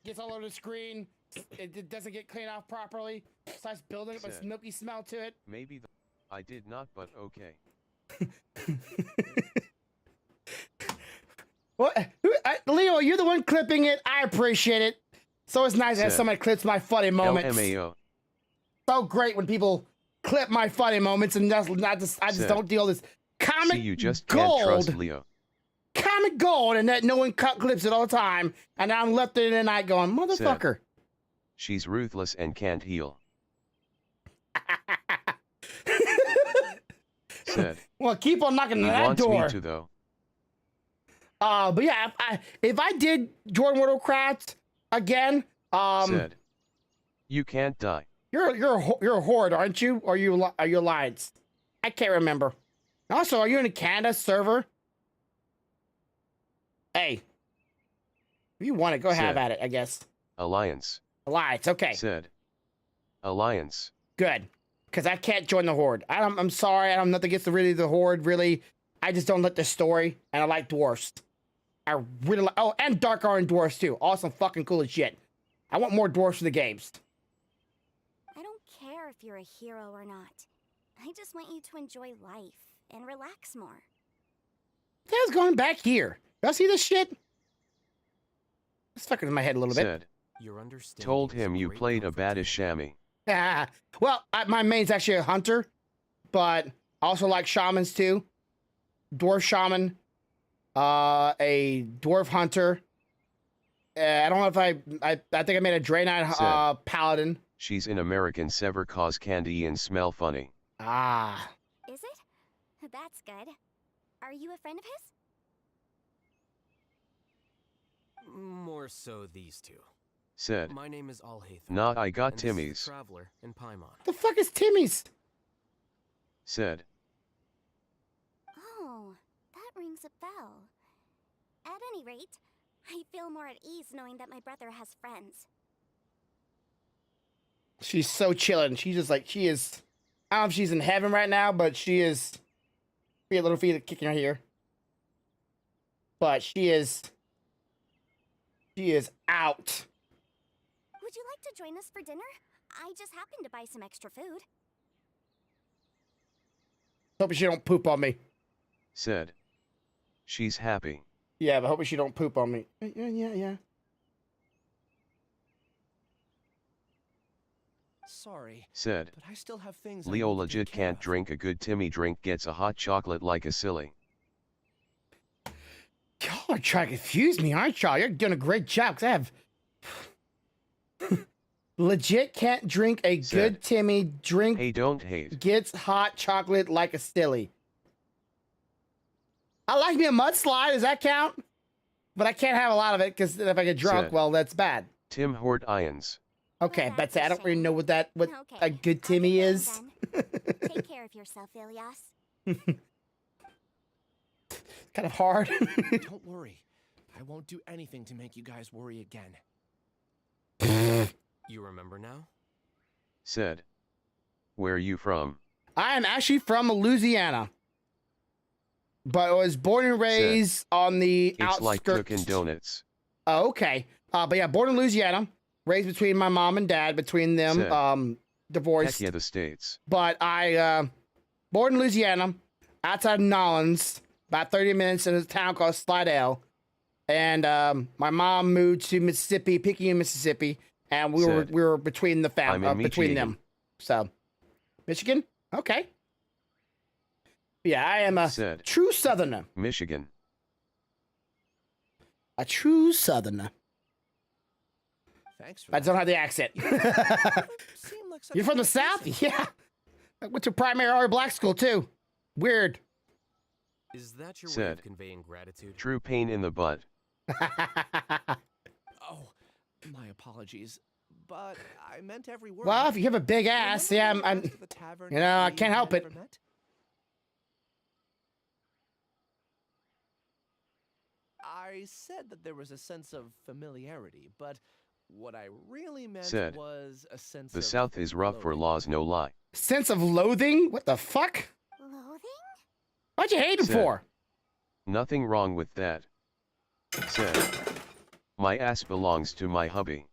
Gets all over the screen. It doesn't get cleaned off properly. Starts building up a milky smell to it. Maybe the... I did not, but okay. What? Leo, you're the one clipping it. I appreciate it. So it's nice to have somebody clips my funny moments. LMAO. So great when people clip my funny moments and I just don't deal this comic See, you just gold. can't trust Leo. Comic gold, and that no one clips it all the time, and I'm left there in the night going, motherfucker. She's ruthless and can't heal. Said. Well, keep on knocking He on that wants door. me to though. But yeah, if I did Jordan Warcraft again, Said. You can't die. you're a horde, aren't you? Or are you alliance? I can't remember. Also, are you in a Canada server? Hey, if you want to go have at it, I guess. Alliance. Alliance, okay. Said. Alliance. Good, because I can't join the horde. I'm sorry, I don't have nothing against the horde. Really, I just don't like the story, and I like dwarfs. I really like. Oh, and dark orange dwarfs too. Awesome, fucking cool as shit. I want more dwarfs for the games. I don't care if you're a hero or not. I just want you to enjoy life and relax more. What the hell's going back here? Y'all see this shit? It's fucking in my head a little bit. Said. Your understanding Told is him you great played a comfort bad to as me. chamois. Well, my main's actually a hunter, but I also like shamans too. Dwarf shaman, a dwarf hunter. I don't know if I think I made a Draenei paladin. She's in American Sever cause candy and smell funny. Ah. Is it? That's good. Are you a friend of his? More so these two. Said. My name is Alhaithor. Nah, I got and this is the Timmy's. Traveler in Paimon. The fuck is Timmy's? Said. Oh, that rings a bell. At any rate, I feel more at ease knowing that my brother has friends. She's so chilling. She's just like, she is, I don't know if she's in heaven right now, but she is, be a little feet kicking her here. But she is out. Would you like to join us for dinner? I just happened to buy some extra food. Hope she don't poop on me. Said. She's happy. Yeah, but hoping she don't poop on me. Yeah. Sorry. Said. But I still have things I Leo need to legit take care can't of. drink a good Timmy drink, gets a hot chocolate like a silly. Y'all are trying to confuse me, aren't y'all? You're doing a great job, because I have... Legit can't drink a good Timmy drink. Hey, don't hate. Gets hot chocolate like a silly. I like me a mudslide. Does that count? But I can't have a lot of it, because if I get drunk, Said. well, that's bad. Tim Hort Irons. Okay, but I don't really know what a good Timmy is. Take care of yourself, Ilias. Kind of hard. Don't worry. I won't do anything to make you guys worry again. You remember now? Said. Where are you from? I am actually from Louisiana. But I was born and raised on the It's outskirts. like cooking donuts. Oh, okay. But yeah, born in Louisiana. Raised between my mom and dad, between them, Said. divorced. Heck yeah, the States. But I, born in Louisiana, outside of Nolens, about 30 minutes in a town called Slidell. And my mom moved to Mississippi, Picayune, Mississippi, and we were between the between them. So, Michigan, okay. Yeah, I am a true Southerner. Michigan. A true Southerner. Thanks for I don't have the accent. You're from the South? Yeah. I went to primary or black school too. Weird. Is that your way Said. of conveying gratitude? True pain in the butt. Oh, my apologies. But I meant every word. Well, if you have a big ass, yeah, I'm you know, I can't help it. I said that there was a sense of familiarity, but what I really meant Said. was a sense The of South is rough for laws, no lie. Sense of loathing? What the fuck? Loathing? Why'd you hate him Said. for? Nothing wrong with that. Said. My ass belongs to my hubby.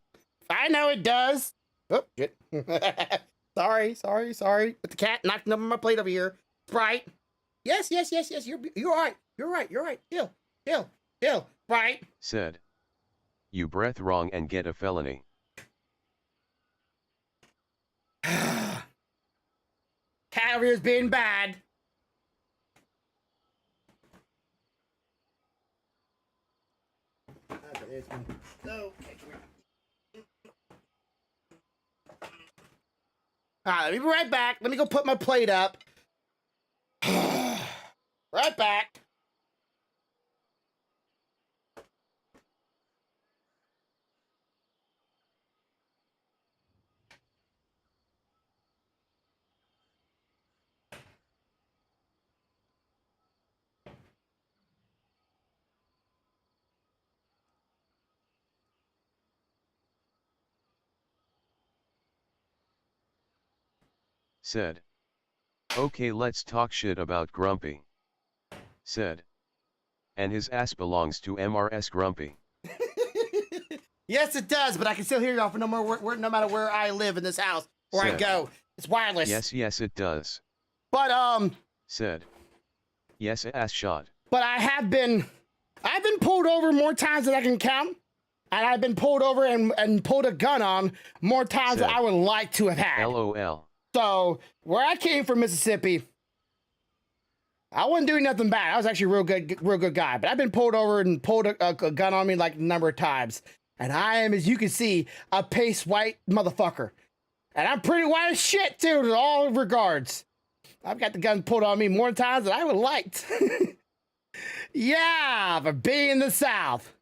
I know it does. Oh, shit. sorry. But the cat knocked over my plate over here. Sprite. Yes. You're all right. You're right. Chill. Right. Said. You breath wrong and get a felony. Cat over here is being bad. Alright, let me be right back. Let me go put my plate up. Right back. Said. Okay, let's talk shit about Grumpy. Said. And his ass belongs to MRS Grumpy. Yes, it does, but I can still hear y'all for no matter where I live in this house, where I Said. go. It's wireless. Yes, it does. But Said. Yes, ass shot. But I've been pulled over more times than I can count. and I've been pulled over and pulled a gun on more times than Said. I would like to have had. LOL. So where I came from, Mississippi, I wasn't doing nothing bad. I was actually a real good guy. But I've been pulled over and pulled a gun on me like a number of times. And I am, as you can see, a pace white motherfucker. And I'm pretty white as shit, too, in all regards. I've got the gun pulled on me more times than I would like. Yeah, for being in the South.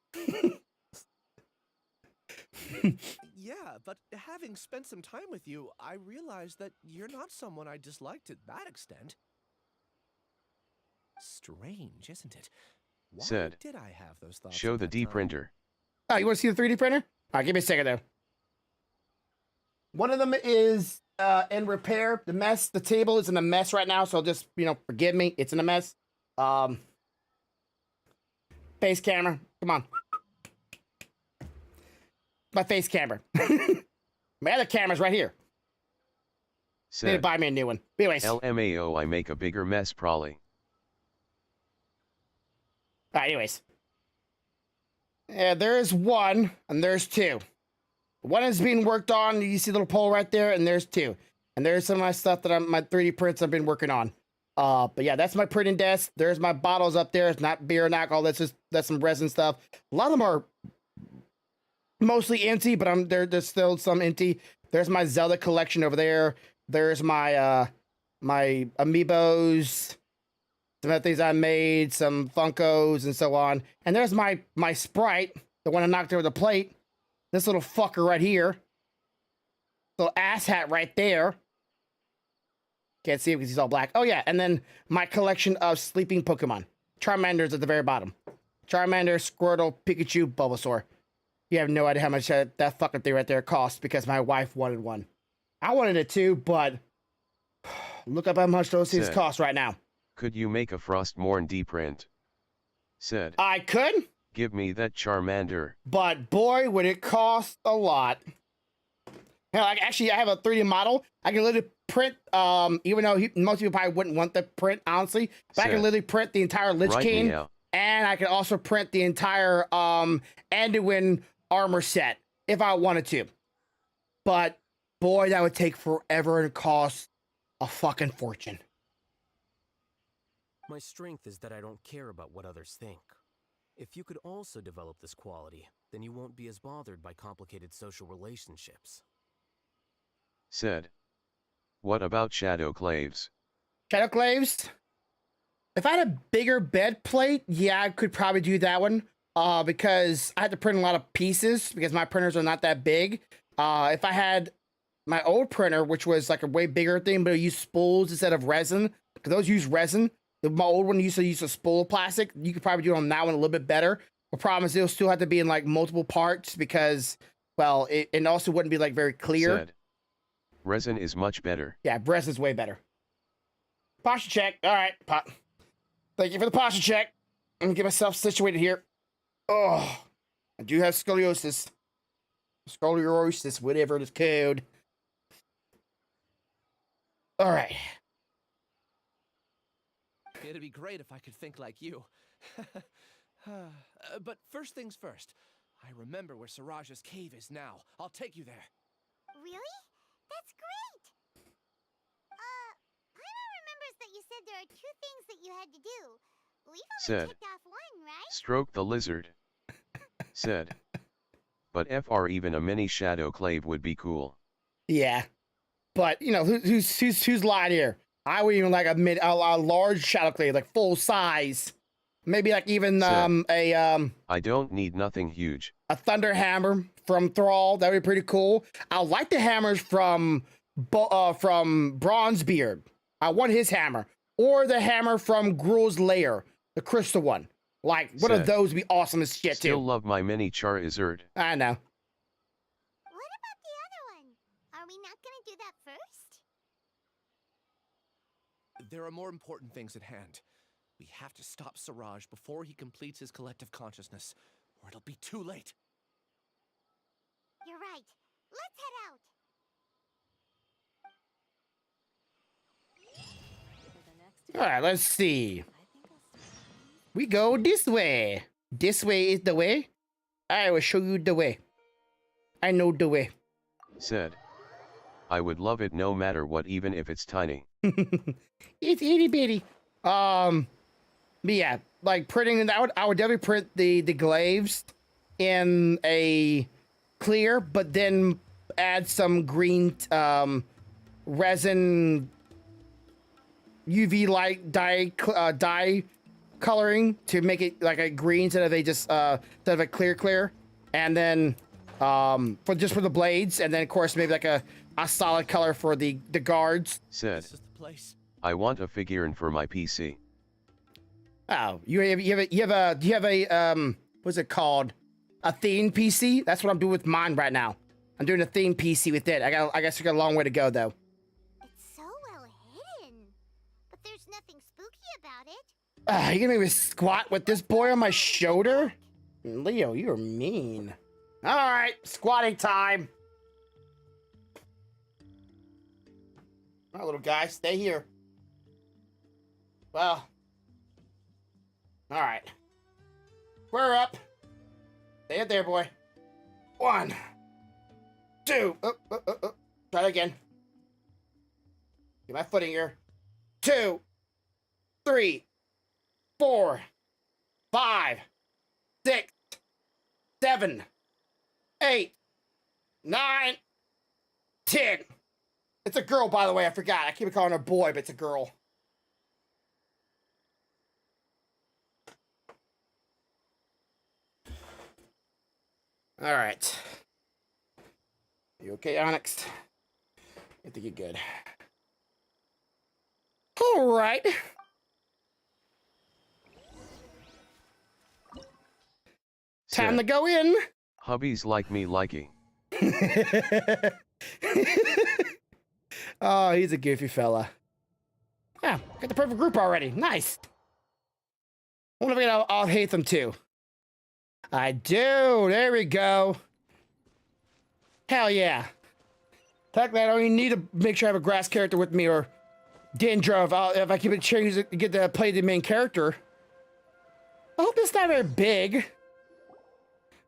Yeah, but having spent some time with you, I realized that you're not someone I dislike to that extent. Strange, isn't it? Why Said. did I have those thoughts? Show at the that D time? printer. Oh, you want to see the 3D printer? All right, give me a second, though. One of them is in repair. The mess, the table is in a mess right now, so just, forgive me. It's in a mess. Face camera. Come on. My face camera. My other camera's right here. Need to Said. buy me a new one. Anyways. LMAO, I make a bigger mess probably. All right, anyways. Yeah, there's one, and there's two. One is being worked on. You see the little pole right there, and there's two. And there's some of my stuff that my 3D prints I've been working on. But yeah, that's my printing desk. There's my bottles up there. It's not beer and alcohol. That's some resin stuff. A lot of them are mostly empty, but there's still some empty. There's my Zelda collection over there. There's my my amiibos, some other things I made, some Funkos and so on. And there's my Sprite, the one I knocked over the plate. This little fucker right here. Little ass hat right there. Can't see him because he's all black. Oh yeah, and then my collection of sleeping Pokemon. Charmander's at the very bottom. Charmander, Squirtle, Pikachu, Bulbasaur. You have no idea how much that fucking thing right there cost because my wife wanted one. I wanted it too, but look up how much those things Said. cost right now. Could you make a Frostmourne D print? Said. I could, Give me that Charmander. but boy, would it cost a lot. Hell, I have a 3D model. I can literally print, even though most people probably wouldn't want the print, honestly. But I can Said. literally print the entire Lich Write me King. out. And I can also print the entire Anduin armor set if I wanted to. But boy, that would take forever and cost a fucking fortune. My strength is that I don't care about what others think. If you could also develop this quality, then you won't be as bothered by complicated social relationships. Said. What about Shadow Claves? Shadow Claves? If I had a bigger bed plate, yeah, I could probably do that one. Because I had to print a lot of pieces because my printers are not that big. If I had my old printer, which was like a way bigger thing, but it used spools instead of resin, because those use resin. My old one used to use a spool of plastic. You could probably do it on that one a little bit better. The problem is it'll still have to be in like multiple parts because, well, it also wouldn't be like very clear. Said. Resin is much better. Yeah, resin's way better. Posture check. All right, thank you for the posture check. Let me get myself situated here. Oh, I do have scoliosis. Scoliosis, whatever it is called. All right. It'd be great if I could think like you. But first things first. I remember where Siraj's cave is now. I'll take you there. Really? That's great! Paimon remembers that you said there are 2 things that you had to do. We've only Said. checked off 1, right? Stroke the lizard. Said. But FR even a mini Shadow Clave would be cool. Yeah, but who's lying here? I would even like a large Shadow Clave, like full size, maybe like even Said. a I don't need nothing huge. Thunder Hammer from Thrall. That would be pretty cool. I like the hammers from Bronzebeard. I want his hammer, or the hammer from Gruul's Lair, the crystal one. Like one of Said. those would be awesome as shit Still too. love my mini Charizard. I know. What about the other one? Are we not gonna do that first? There are more important things at hand. We have to stop Siraj before he completes his collective consciousness, or it'll be too late. You're right. Let's head out. All right, let's see. We go this way. This way is the way. I will show you the way. I know the way. Said. I would love it no matter what, even if it's tiny. It's itty bitty. But yeah, like printing, I would definitely print the glaives in a clear, but then add some green resin UV light dye coloring to make it like a green instead of a clear, and then for the blades, and then of course maybe like a solid color for the guards. Said. I want a figurine for my PC. Oh, you have a what's it called? A theme PC? That's what I'm doing with mine right now. I'm doing a theme PC with it. I guess we got a long way to go though. It's so well hidden, but there's nothing spooky about it. You gonna make me squat with this boy on my shoulder? Leo, you're mean. All right, squatting time. All right, little guy, stay here. Well, all right. We're up. Stay up there, boy. 1, 2. Try it again. Get my footing here. 2, 3, 4, 5, 6, 7, 8, 9, 10. It's a girl, by the way. I forgot. I keep calling her boy, but it's a girl. All right. You okay, Onyx? I think you're good. All right. Time to go in. Hubbies like me likey. Oh, he's a goofy fella. Yeah, got the perfect group already. Nice. I wonder if I'll hate them too. I do. There we go. Hell yeah. Technically, I don't even need to make sure I have a grass character with me or Dendra if I keep it change to get to play the main character. I hope it's not very big.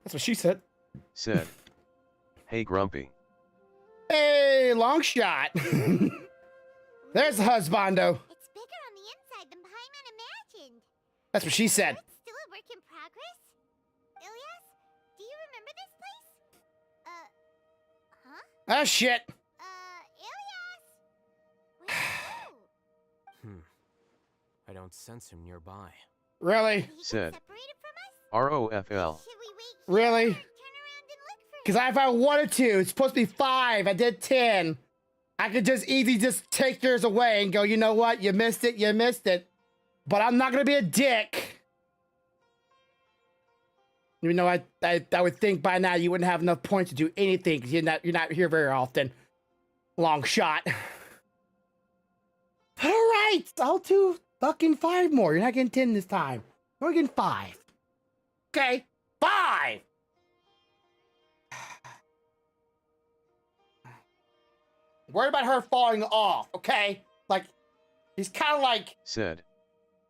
That's what she said. Said. Hey, Grumpy. Hey, long shot. There's the husbando. It's bigger on the inside than Paimon imagined. That's what she said. It's still a work in progress. Ilias, do you remember this place? Huh? Oh, shit. Ilias! Where'd I don't sense him nearby. Really? Said. ROFL. Really? Because if I wanted to, it's supposed to be 5. I did 10. I could just easily just take yours away and go, you know what? You missed it. You missed it. But I'm not going to be a dick. Even though I would think by now you wouldn't have enough points to do anything because you're not here very often. Long shot. All right. I'll do fucking 5 more. You're not getting 10 this time. We're getting 5. Okay. 5. Worried about her falling off, okay? Like, he's kind of like... Said.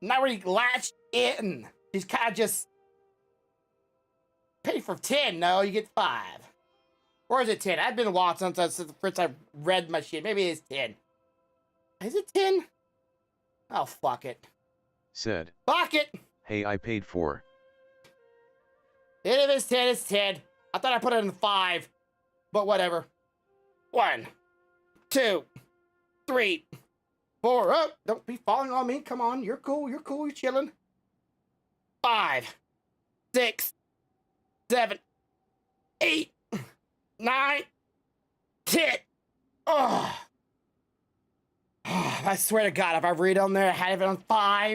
Not really latched in. He's kind of just... Pay for 10, no, you get 5. Or is it 10? I've been a while since the first I read my shit. Maybe it's 10. Is it 10? Oh, fuck it. Said. Fuck it! Hey, I paid 4. And if it's 10, it's 10. I thought I put it in 5. But whatever. 1, 2, 3, 4. Oh, don't be falling on me. Come on. You're cool. You're cool. You're chilling. 5, 6, 7, 8, 9, 10. Oh. I swear to God, if I read on there, I had it on 5.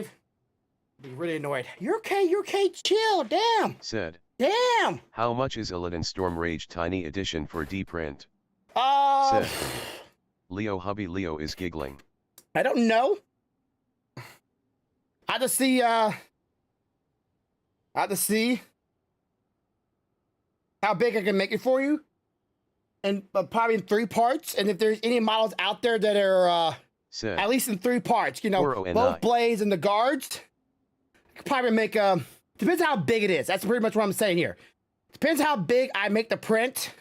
I'd be really annoyed. You're okay. You're okay. Chill. Damn. Said. Damn. How much is Illidan Storm Rage Tiny Edition for D-print? Said. Leo hubby Leo is giggling. I don't know. I have to see, how big I can make it for you. And probably in 3 parts. And if there's any models out there that are, Said. at least in 3 parts, you know, both blades and the guards, I could probably make, depends how big it is. That's pretty much what I'm saying here. Depends how big I make the print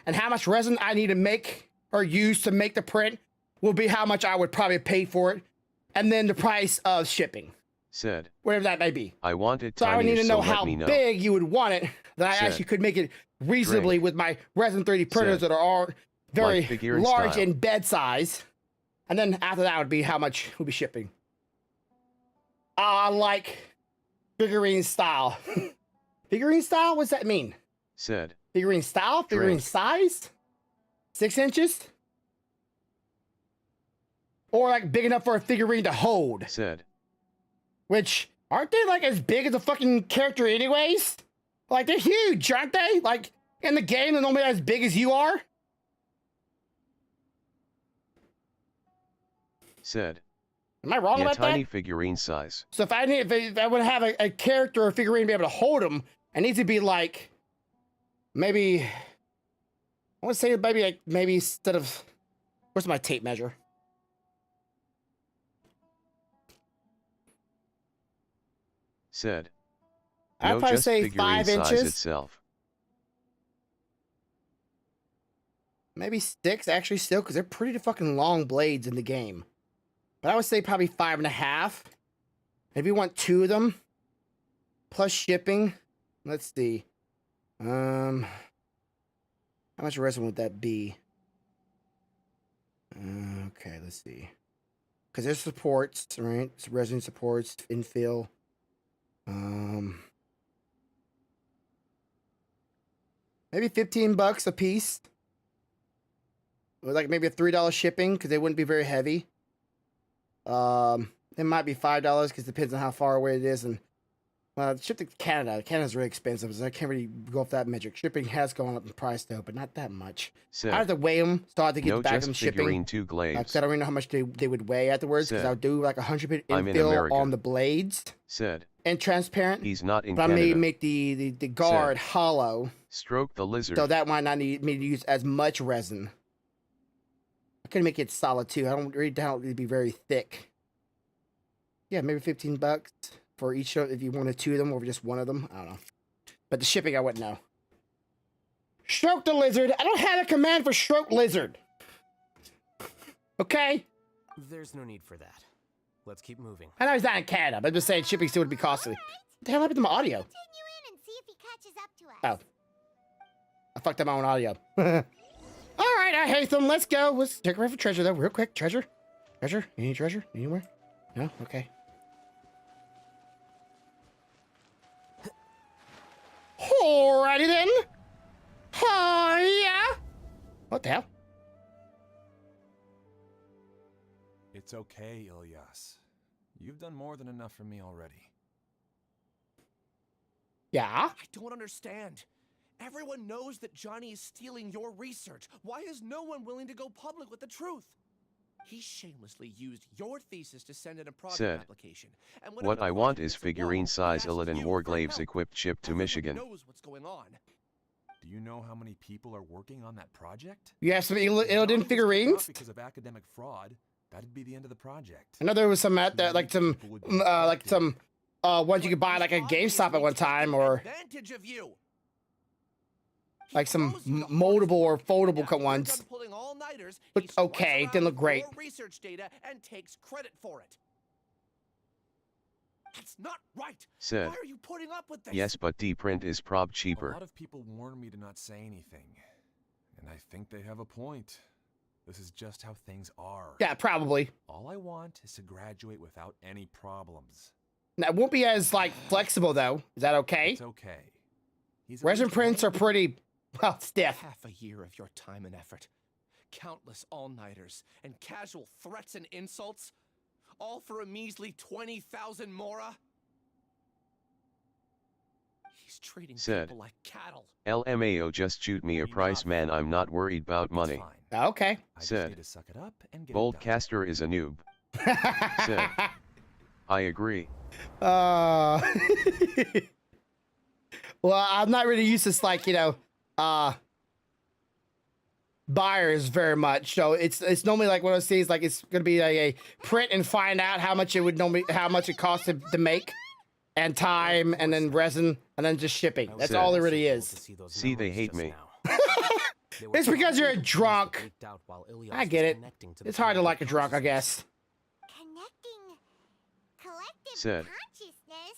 and how much resin I need to make or use to make the print will be how much I would probably pay for it. And then the price of shipping. Said. Whatever that may be. I want it So I would tinier, need to so know let how me know. big you would want it, that I Said. actually could make it reasonably with my resin 3D printers Said. that are all very Like figurine large style. in bed size. And then after that would be how much would be shipping. Like figurine style. Figurine style? What's that mean? Said. Figurine style? Figurine Drink. size? 6 inches? Or like big enough for a figurine to hold? Said. Which, aren't they like as big as a fucking character anyways? Like they're huge, aren't they? Like in the game, they're normally as big as you are. Said. Am I wrong Yeah, about tiny that? figurine size. So if I want to have a character or figurine to be able to hold them, it needs to be like, maybe, I want to say maybe instead of, where's my tape measure? Said. I'd No, probably just say figurine 5 size inches. itself. Maybe 6 actually still, because they're pretty fucking long blades in the game. But I would say probably 5.5. If you want 2 of them, plus shipping, let's see. How much resin would that be? Okay, let's see. Because there's supports, right? It's resin supports, infill. Maybe $15 a piece. With like maybe a $3 shipping because they wouldn't be very heavy. It might be $5 because it depends on how far away it is. And ship to Canada. Canada's really expensive, so I can't really go off that metric. Shipping has gone up in price though, but not that much. Said. I have to weigh them, so I have to get No, back just them shipping. figurine 2 glaives. Because I don't even know how much they would weigh afterwards. Because Said. I'll do like 100% I'm in infill America. on the blades Said. and transparent. He's not in But I Canada. may make the guard hollow. Stroke the lizard. So that might not need me to use as much resin. I could make it solid too. I don't really doubt it'd be very thick. Yeah, maybe $15 for each if you wanted 2 of them or just 1 of them. I don't know. But the shipping I wouldn't know. Stroke the lizard. I don't have a command for stroke lizard. Okay? There's no need for that. Let's keep moving. I know he's not in Canada, but I'm just saying shipping still would be costly. What the hell happened to my audio? Continue in and see if he catches up to us. Oh. I fucked up my own audio. Alright, I hate them. Let's go. Let's check around for treasure though, real quick. Treasure? Treasure? You need treasure? Anywhere? No? Okay. Alrighty then. Oh yeah. What the hell? It's okay, Ilyas. You've done more than enough for me already. Yeah? I don't understand. Everyone knows that Johnny is stealing your research. Why is no one willing to go public with the truth? He shamelessly used your thesis to send in a project Said. application. And What I want is figurine size Illidan Warglaves equipped ship to Michigan. knows what's going on. Do you know how many people are working on that project? You have some Illidan Johnny was figurines? kicked out because of academic fraud. That'd be the end of the project. I know there was some at that, like some ones you could buy like at GameStop at one time, or Advantage of you. like some moldable or foldable ones. Pulling all-nighters, Looked okay, didn't look great. your research data and takes credit for it. That's not right. Said. Why are you putting up with this? Yes, but D-print is prob A cheaper. lot of people warn me to not say anything. And I think they have a point. This is just how things are. Yeah, probably. All I want is to graduate without any problems. Now, it won't be as like flexible though. Is that okay? It's okay. He's at Resin least prints are pretty, well, stiff. Half a year of your time and effort. Countless all-nighters and casual threats and insults. All for a measly 20,000 mora? He's treating Said. people like cattle. LMAO just shoot me a price, man. I'm not worried about money. Okay. I just Said. need to suck it up and get Bold it done. caster is a noob. Said. I agree. Well, I'm not really used to like, buyers very much. So it's normally like what I see is like it's gonna be a print and find out how much it would normally how much it costs to make. and time and then resin and then just shipping. That's Said. all it really is. See, they hate me. It's because you're a drunk. I get it. It's hard to like a drunk, I guess. Said.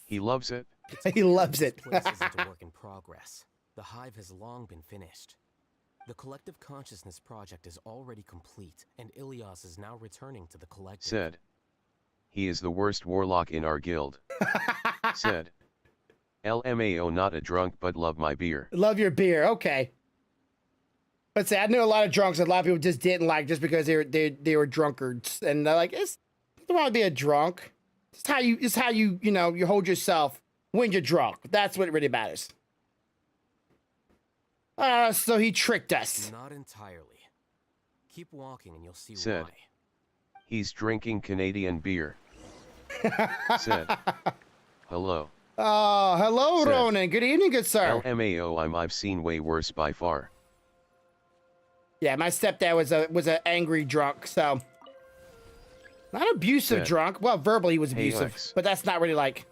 He loves it. He loves it. This place isn't a work in progress. The hive has long been finished. The collective consciousness project is already complete, and Ilias is now returning to the collective. Said. He is the worst warlock in our guild. Said. LMAO, not a drunk but love my beer. Love your beer, okay. Let's say I knew a lot of drunks that a lot of people just didn't like just because they were drunkards, and they're like, it's don't want to be a drunk. It's how you you hold yourself when you're drunk. That's what really matters. So he tricked us. Not entirely. Keep walking and you'll see Said. why. He's drinking Canadian beer. Said. Hello. Oh, hello, Said. Ronan. Good evening, good sir. LMAO, I've seen way worse by far. Yeah, my stepdad was a angry drunk, so not abusive Said. drunk. Well, verbally he was Hey, abusive, Lex. but that's not really like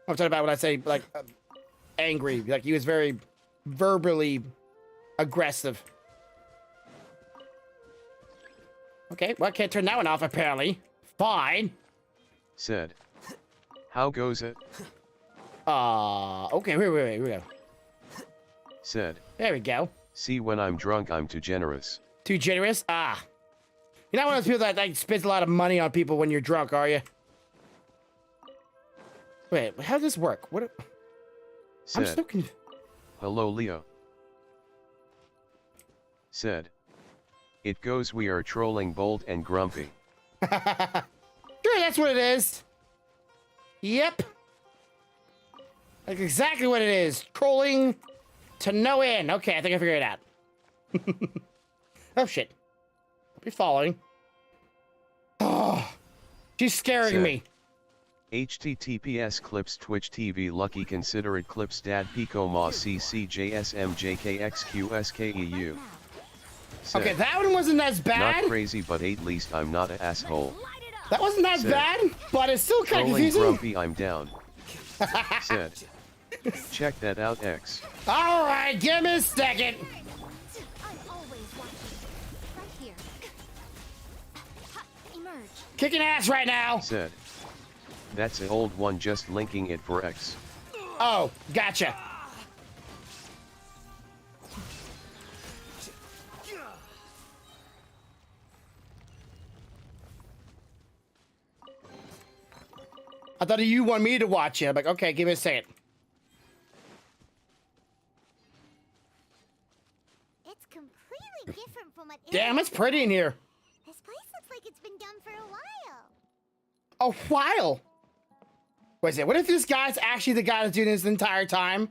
I'm talking about when I say like angry. Like he was very verbally aggressive. Okay, well I can't turn that one off apparently. Fine. Said. How goes it? Okay, wait, here we go. Said. There we go. See, when I'm drunk, I'm too generous. Too generous? Ah. You're not one of those people that like spends a lot of money on people when you're drunk, are you? Wait, how does this work? What? I'm Said. so confused. Hello, Leo. Said. It goes, we are trolling Bold and Grumpy. Sure, that's what it is. Yep. That's exactly what it is. Trolling to no end. Okay, I think I figured it out. Oh, shit. I'll be following. Oh, she's scaring Said. me. HTTPS clips Twitch TV Lucky consider it clips dad Pico Ma CCJSMJKXQSKEU. Said. Okay, that one wasn't as bad. Not crazy, but at least I'm not an asshole. That wasn't that Said. bad, but it's still kind of Trolling confusing. Grumpy, I'm down. Said. Check that out, X. All right, give me a second. Kicking ass right now. Said. That's an old one, just linking it for X. Oh, gotcha. I thought you wanted me to watch it. I'm like, okay, give me a second. It's completely different from what. Damn, it's pretty in here. This place looks like it's been done for a while. A while. Wait a second, what if this guy's actually the guy that's doing this the entire time?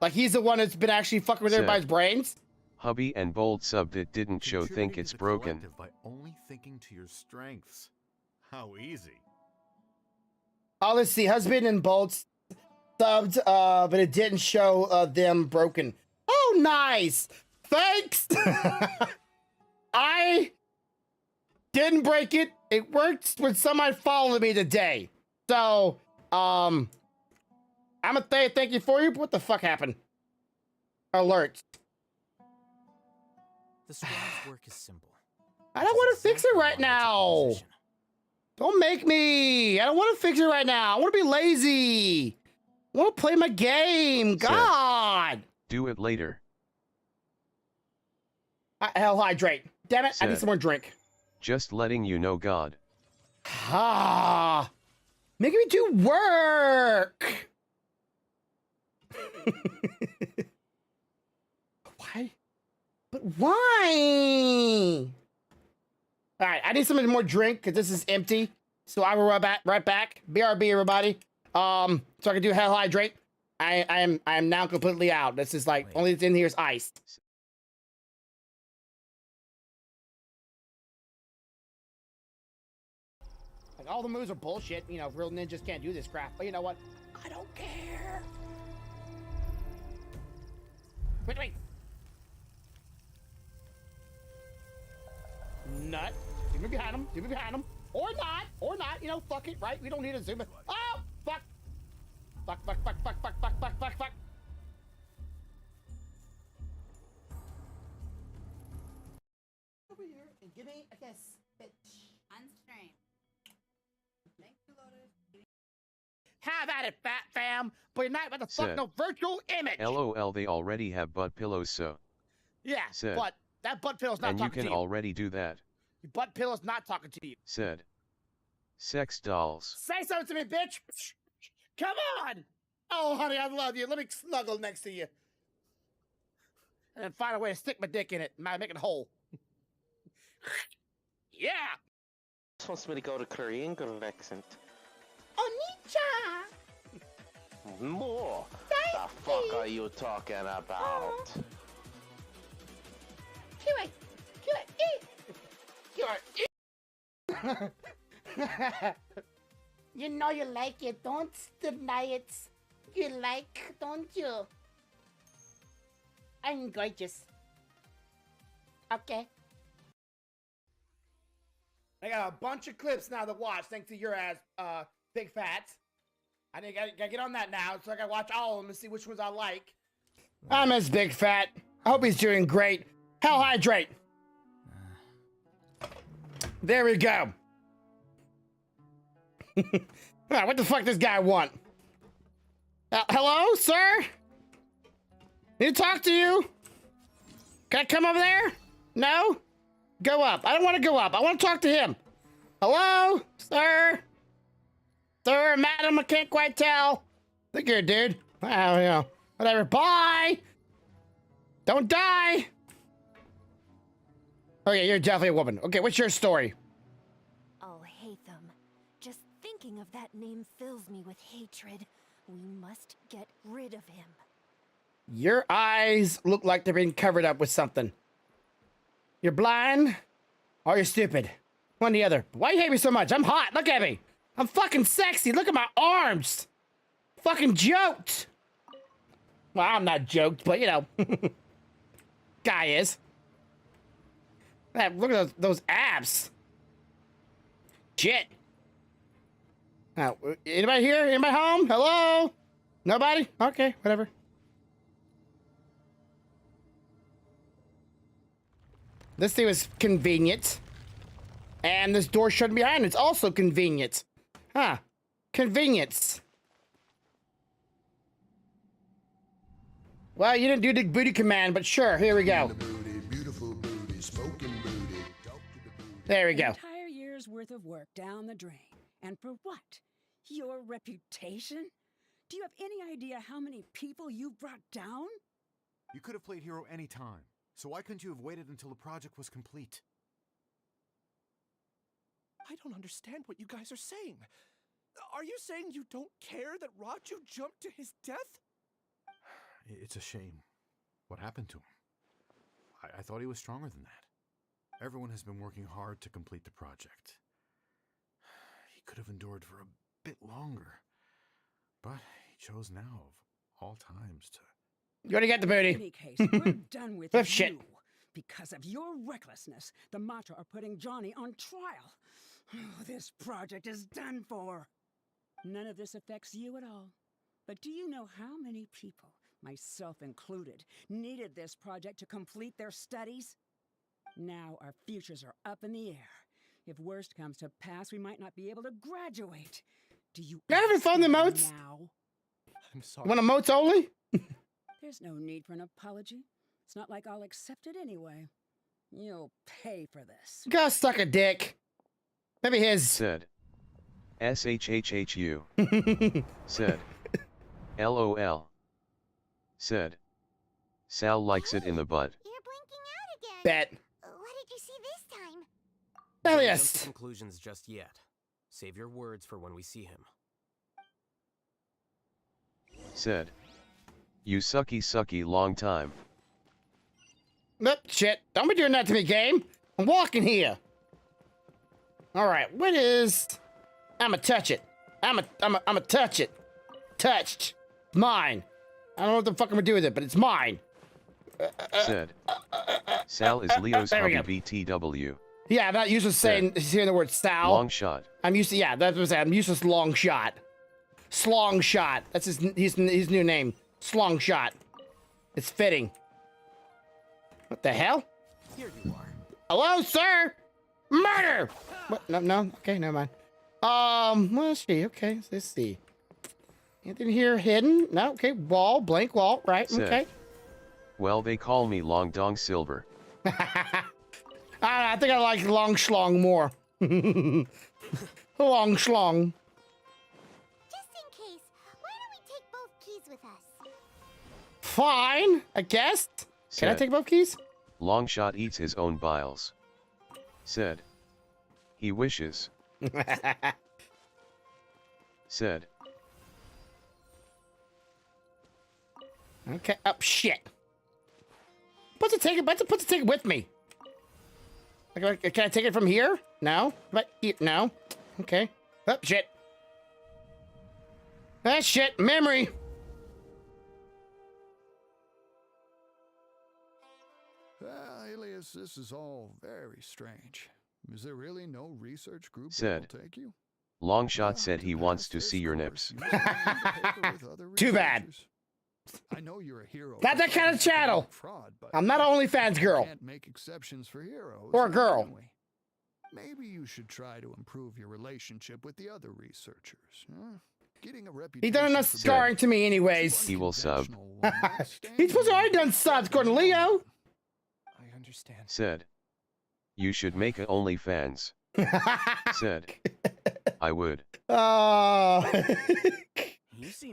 Like he's the one that's been actually fucking with Said. everybody's brains? Hubby and Bold subbed it didn't show think it's broken. By only thinking to your strengths. How easy. Oh, let's see. Husband and Bolts subbed, but it didn't show them broken. Oh, nice. Thanks. I didn't break it. It worked when somebody followed me today. So, I'm gonna say thank you for you. But what the fuck happened? Alert. The scribe's work is simple. I don't want to fix it right now. Don't make me. I don't want to fix it right now. I want to be lazy. I want to play my game. God. Do it later. Hell hydrate. Damn it. I need Said. some more drink. Just letting you know, God. Ah. Making me do work. Why? But why? All right, I need some more drink because this is empty. So I will right back. BRB, everybody. So I can do hell hydrate. I am now completely out. This is like only thing in here is ice. Like all the moves are bullshit. You know, real ninjas can't do this crap. But you know what? I don't care. Wait. Nut. Zoom in behind him. Zoom in behind him. Or not. You know, fuck it, right? We don't need to zoom in. Oh, fuck. Fuck. Over here and give me a kiss, bitch. On stream. Thank you, Lotus. Have at it, fat fam. But you're not about to fuck Said. no virtual image. LOL, they already have butt pillows, so. Yeah, Said. but that butt pillow's not And you talking can to you. already do that. Your butt pillow's not talking to you. Said. Sex dolls. Say something to me, bitch. Come on. Oh, honey, I love you. Let me snuggle next to you. And then find a way to stick my dick in it. Make it whole. Yeah. This wants me to go to Korean accent. Onicha. More. Thank the fuck are you talking about? You know you like it. Don't deny it. You like, don't you? I'm gorgeous. Okay. I got a bunch of clips now to watch thanks to your ass, Big Fat. I think I gotta get on that now, so I gotta watch all of them and see which ones I like. I miss Big Fat. I hope he's doing great. Hell hydrate. There we go. What the fuck does this guy want? Hello, sir? Need to talk to you? Can I come over there? No? Go up. I don't want to go up. I want to talk to him. Hello, sir? Sir, madam, I can't quite tell. Look here, dude. Oh, yeah. Whatever. Bye. Don't die. Okay, you're definitely a woman. Okay, what's your story? I'll hate them. Just thinking of that name fills me with hatred. We must get rid of him. Your eyes look like they're being covered up with something. You're blind or you're stupid. One or the other. Why you hate me so much? I'm hot. Look at me. I'm fucking sexy. Look at my arms. Fucking joked. Well, I'm not joked, but you know. Guy is. Look at those abs. Shit. Now, anybody here? Anybody home? Hello? Nobody? Okay, whatever. This thing was convenient. And this door shut behind. It's also convenient. Huh. Convenience. Well, you didn't do the booty command, but sure, here we go. There we go. Entire year's worth of work down the drain. And for what? Your reputation? Do you have any idea how many people you brought down? You could have played hero any time, so why couldn't you have waited until the project was complete? I don't understand what you guys are saying. Are you saying you don't care that Raju jumped to his death? It's a shame. What happened to him? I thought he was stronger than that. Everyone has been working hard to complete the project. He could have endured for a bit longer, but he chose now of all times to... You already got the booty. In any case, we're done with Lift you. shit. Because of your recklessness, the Matra are putting Johnny on trial. This project is done for. None of this affects you at all. But do you know how many people, myself included, needed this project to complete their studies? Now our futures are up in the air. If worst comes to pass, we might not be able to graduate. Do you haven't found the moats? now? I'm sorry. Want a moats only? There's no need for an apology. It's not like I'll accept it anyway. You'll pay for this. Go suck a dick. Maybe his. Said. SHHHU. Said. LOL. Said. Sal likes it in the butt. You're blinking out again. Bet. What did you see this time? Hell Don't yes. jump to conclusions just yet. Save your words for when we see him. Said. You sucky long time. Nope, shit. Don't be doing that to me, game. I'm walking here. Alright, what is... I'ma touch it. I'ma touch it. Touched. Mine. I don't know what the fuck I'm gonna do with it, but it's mine. Said. Sal is Leo's There we hubby go. BTW. Yeah, I'm not used to saying hearing the word Sal. Long shot. I'm used to, yeah, that's what I'm saying. I'm used to long shot. Slongshot. That's his new name. Slongshot. It's fitting. What the hell? Here you are. Hello, sir. Murder. What? No, no. Okay, never mind. Let's see. Okay, let's see. Anything here hidden? No. Okay, wall, blank wall. Right. Said, okay. Well, they call me Long Dong Silver. I think I like Long Schlong more. Long Schlong. Just in case, why don't we take both keys with us? Fine, I guess. Can I Said, take both keys? Longshot eats his own biles. Said, he wishes. Said, okay. Oh shit. Put the ticket with me. Can I take it from here? No. But no. Okay. Oh shit. Ah shit. Memory. Alias, this is all very strange. Is there really no research group Said, that will take you? Longshot said he wants to see your nips. Too bad. I know you're a hero. Not that kind of channel. Fraud, but I'm not an OnlyFans girl. Can't make exceptions for heroes. Or a now, girl. can we? Maybe you should try to improve your relationship with the other researchers. Huh? Getting a reputation. He done enough scarring to me anyways. He will sub. He's supposed to already done subs, according to Leo. I understand. Said, you should make a OnlyFans. Said, I would.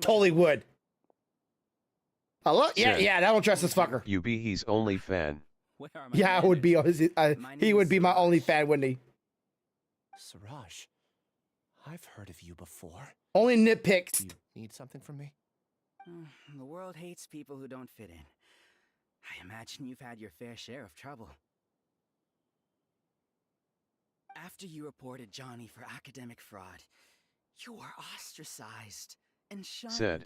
Totally would. Hello? Yeah, Said, yeah, that won't trust this fucker. You be his only fan. Yeah, I would be. He would be my only fan, wouldn't he? Siraj, I've heard of you before. Only nitpicks. You need something from me? The world hates people who don't fit in. I imagine you've had your fair share of trouble. After you reported Johnny for academic fraud, you were ostracized and shunned. Said,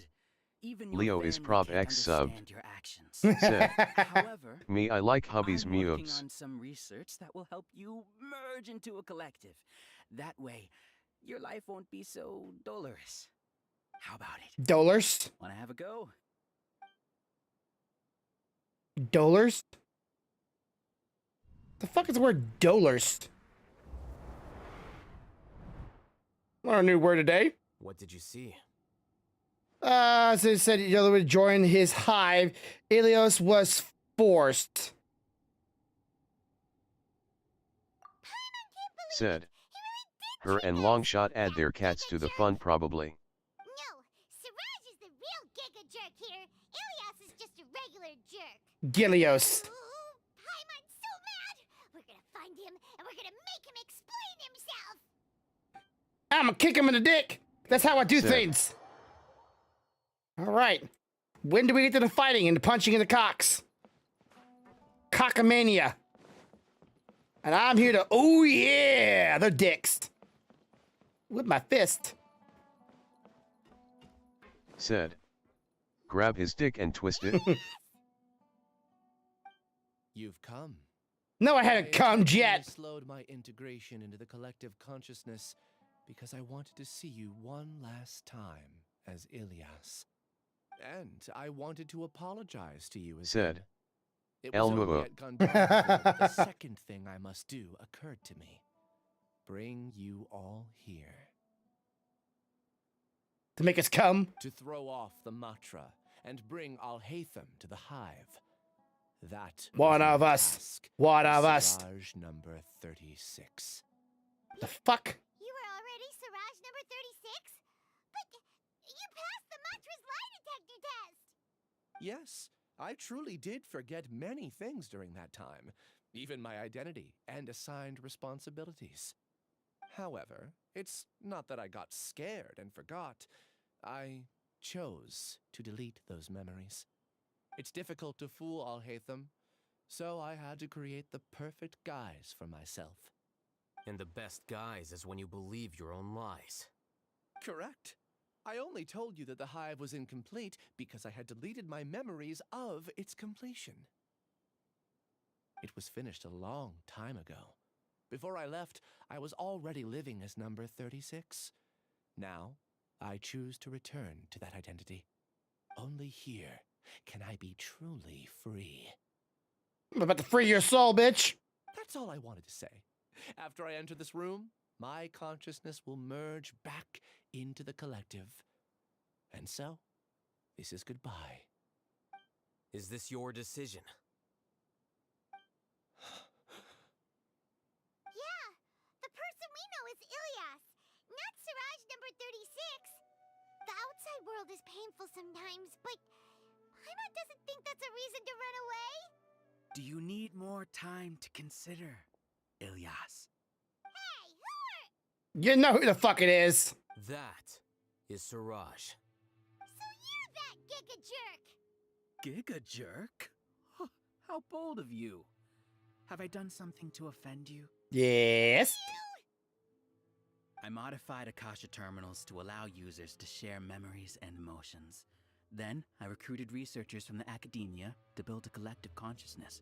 even your Leo is family Prop can't X subbed. understand your actions. Said, However, me I like hubby's I'm working moves. on some research that will help you merge into a collective. That way, your life won't be so dolorous. How about it? Dollars? Wanna have a go? Dollars? The fuck is the word dollars? Learn a new word today. What did you see? So it said the other would join his hive. Ilios was forced. Said, her and Longshot add their cats to the fun probably. No, Siraj is the real Giga Jerk here. Ilias is just a regular jerk. Gilios. Ooh, Paimon's so mad. We're gonna find him and we're gonna make him explain himself. I'ma kick him in the dick. That's how I do Said, things. All right. When do we get to the fighting and the punching in the cocks? Cockamania. And I'm here to, oh yeah, they're dicks. With my fist. Said, grab his dick and twist it. You've come. No, I haven't come yet. I slowed my integration into the collective consciousness because I wanted to see you one last time as Ilias. And I wanted to apologize to you as Said, him. It El was only Mubo. at gunpoint that the second thing I must do occurred to me. Bring you all here. To make us come? To throw off the Matra and bring Al-Haytham to the hive. That One was of my us. task One as of us. Siraj number 36. The fuck? You were already Siraj number 36? But you passed the Matra's lie detector test. Yes, I truly did forget many things during that time, even my identity and assigned responsibilities. However, it's not that I got scared and forgot. I chose to delete those memories. It's difficult to fool Al-Haytham, so I had to create the perfect guise for myself. And the best guise is when you believe your own lies. Correct. I only told you that the hive was incomplete because I had deleted my memories of its completion. It was finished a long time ago. Before I left, I was already living as number 36. Now, I choose to return to that identity. Only here can I be truly free. I'm about to free your soul, bitch. That's all I wanted to say. After I enter this room, my consciousness will merge back into the collective. And so, this is goodbye. Is this your decision? Yeah, the person we know is Ilyas, not Siraj number 36. The outside world is painful sometimes, but Paimon doesn't think that's a reason to run away. Do you need more time to consider, Ilyas? Hey, who are... You know who the fuck it is. That is Siraj. So you're that giga jerk! Giga jerk? Huh, how bold of you. Have I done something to offend you? Yes. I modified Akasha terminals to allow users to share memories and emotions. Then, I recruited researchers from the academia to build a collective consciousness.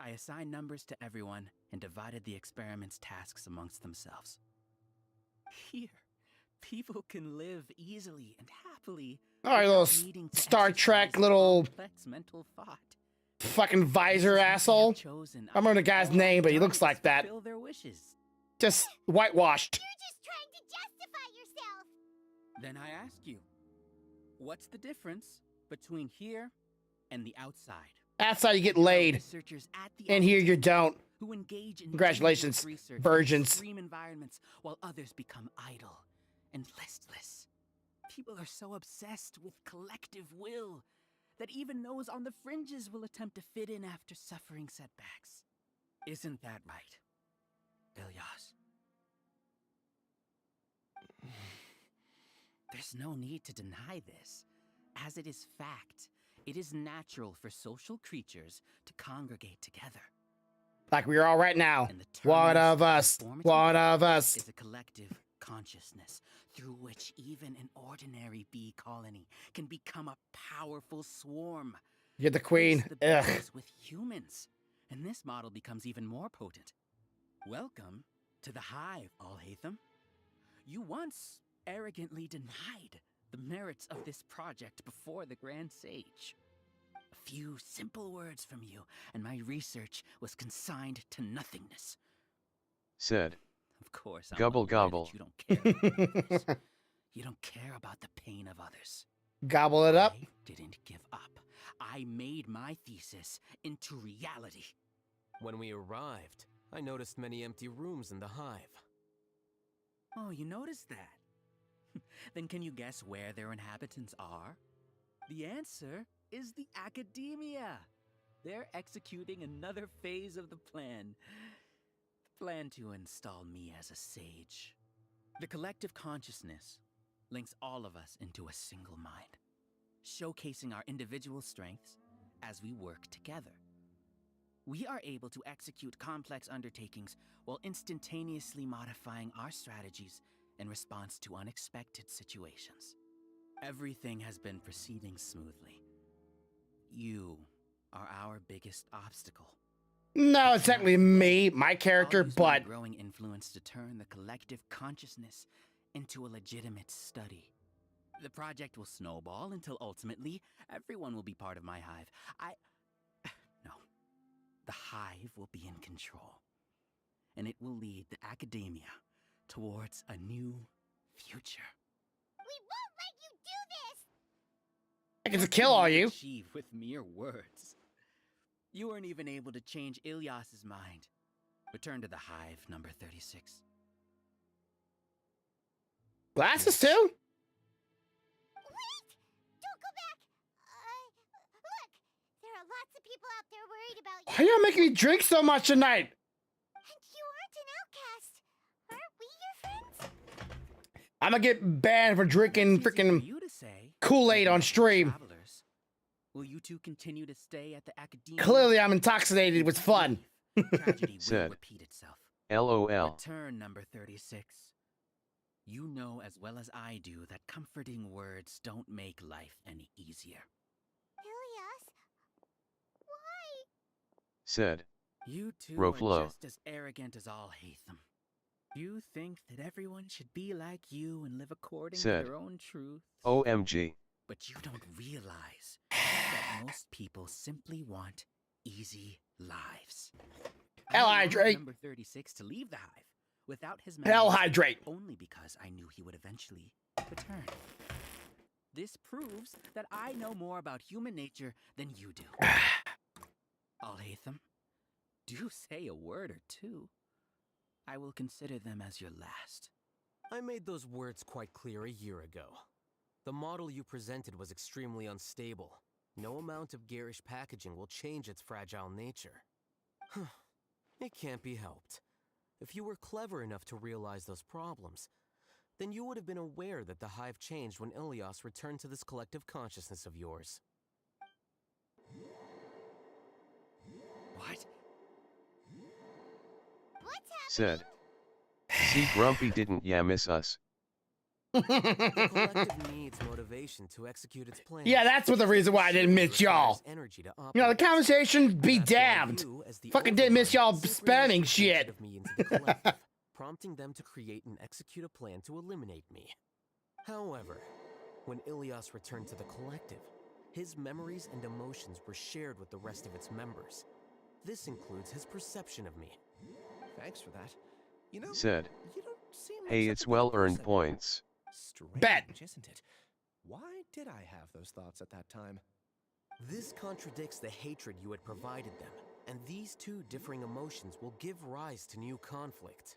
I assigned numbers to everyone and divided the experiment's tasks amongst themselves. Here, people can live easily and happily. All right, little Star Trek little complex mental thought. fucking visor asshole. I remember the guy's name, but he looks like that. Fulfill their wishes. Just whitewashed. You're just trying to justify yourself! Then I ask you, what's the difference between here and the outside? Outside you get laid. Researchers at the And here you don't. who engage in Congratulations, research in virgins. extreme environments while others become idle and listless. People are so obsessed with collective will that even those on the fringes will attempt to fit in after suffering setbacks. Isn't that right, Ilyas? There's no need to deny this, as it is fact. It is natural for social creatures to congregate together. Like we are all right now. One of us. One of us. Is a collective consciousness through which even an ordinary bee colony can become a powerful swarm. You're the queen. Ugh. With humans, and this model becomes even more potent. Welcome to the hive, Alhaitham. You once arrogantly denied the merits of this project before the Grand Sage. A few simple words from you, and my research was consigned to nothingness. Said. Of course, I'm Gobble aware gobble. that you don't care about others. You don't care about the pain of others. Gobble it up. I didn't give up. I made my thesis into reality. When we arrived, I noticed many empty rooms in the hive. Oh, you noticed that? Then can you guess where their inhabitants are? The answer is the academia. They're executing another phase of the plan. The plan to install me as a sage. The collective consciousness links all of us into a single mind, showcasing our individual strengths as we work together. We are able to execute complex undertakings while instantaneously modifying our strategies in response to unexpected situations. Everything has been proceeding smoothly. You are our biggest obstacle. No, it's technically me, my character, I'll use my but growing influence to turn the collective consciousness into a legitimate study. The project will snowball until ultimately everyone will be part of my hive. No. The hive will be in control. And it will lead the academia towards a new future. We won't let you do this! I get to kill all you. Achieve with mere words. You weren't even able to change Ilyas's mind. Return to the hive, number 36. Glasses too? Wait! Don't go back! Look! There are lots of people out there worried about you. Why y'all making me drink so much tonight? And you aren't an outcast. Aren't we your friends? I'm gonna get banned for drinking freaking You to say, Kool-Aid on stream. travelers. Will you two continue to stay at the academia? Clearly I'm intoxicated. It was fun. Tragedy will Said. repeat itself. LOL. Return, number 36. You know as well as I do that comforting words don't make life any easier. Ilyas? Why? Said. You two are Roflo. just as arrogant as Alhaitham. You think that everyone should be like you and live according to Said. their own truth. OMG. But you don't realize that most people simply want easy lives. Hell I allowed hydrate. Number 36 to leave the hive without his Hell memories hydrate. only because I knew he would eventually return. This proves that I know more about human nature than you do. Alhaitham, do say a word or two. I will consider them as your last. I made those words quite clear a year ago. The model you presented was extremely unstable. No amount of garish packaging will change its fragile nature. It can't be helped. If you were clever enough to realize those problems, then you would have been aware that the hive changed when Ilias returned to this collective consciousness of yours. What? Said. See, Grumpy didn't miss us. The collective needs motivation to execute its plan. Yeah, that's what the reason why I didn't miss y'all. You know, the conversation be damned. Fucking didn't miss y'all spamming shit. Of me into the collective, prompting them to create and execute a plan to eliminate me. However, when Ilias returned to the collective, his memories and emotions were shared with the rest of its members. This includes his perception of me. Thanks for that. You know, Said. you don't seem like Hey, such it's a bad well-earned person. points. Strange, Bet. isn't it? Why did I have those thoughts at that time? This contradicts the hatred you had provided them, and these two differing emotions will give rise to new conflict.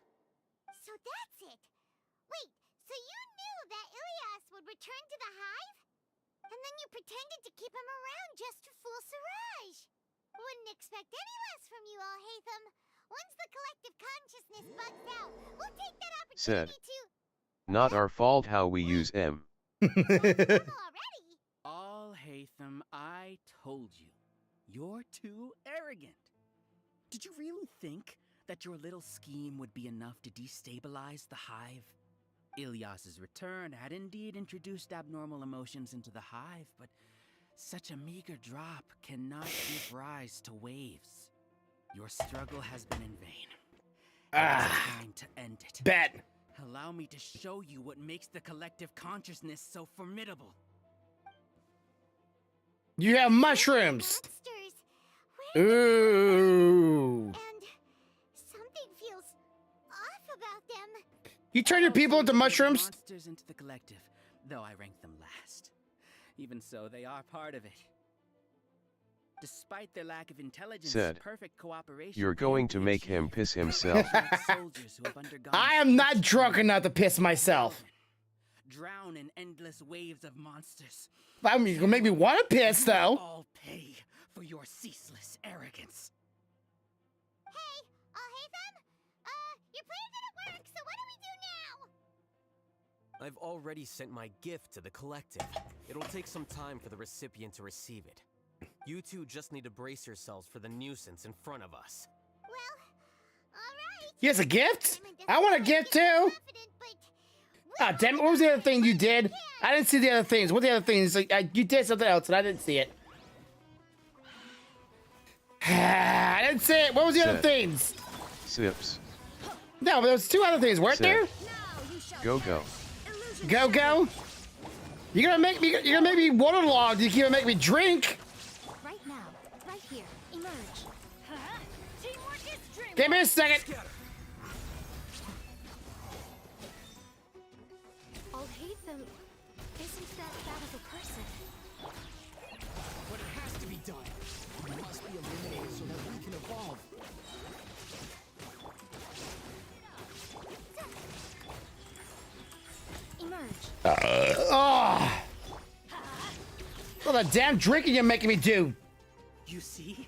So that's it. Wait, so you knew that Ilias would return to the hive? And then you pretended to keep him around just to fool Siraj. Wouldn't expect any less from you, Alhaitham. Once the collective consciousness bugs out, we'll take that Said. opportunity to... Not our fault how we use M. Alhaitham, I told you. You're too arrogant. Did you really think that your little scheme would be enough to destabilize the hive? Ilias's return had indeed introduced abnormal emotions into the hive, but such a meager drop cannot give rise to waves. Your struggle has been in vain. It is time to end it. Bet. Allow me to show you what makes the collective consciousness so formidable. You have mushrooms. Ooh. And something feels off about them. You turn your people into mushrooms? Monsters into the collective, though I rank them last. Even so, they are part of it. Despite their lack of intelligence, Said. perfect cooperation. You're going to make him piss himself. I am not drunk enough to piss myself. Drown in endless waves of monsters. I mean, it'll make me want to piss, though. All pay for your ceaseless arrogance. Hey, Alhaitham? Your plan didn't work, so what do we do now? I've already sent my gift to the collective. It'll take some time for the recipient to receive it. You two just need to brace yourselves for the nuisance in front of us. Well, alright. He has a gift? I want a gift, too. Ah, damn it. What was the other thing you did? I didn't see the other things. What were the other things? You did something else, and I didn't see it. I didn't see it. What was the other things? Sips. No, but there was two other things, weren't there? Go go. Go go. You're gonna make me waterlogged. You can't make me drink. Right now, right here, emerge. Teamwork is dreamwork. Give me a second. Alhaitham isn't that bad of a person. But it has to be done. We must be eliminated so that we can evolve. Emerge. Well, the damn drinking you're making me do. You see?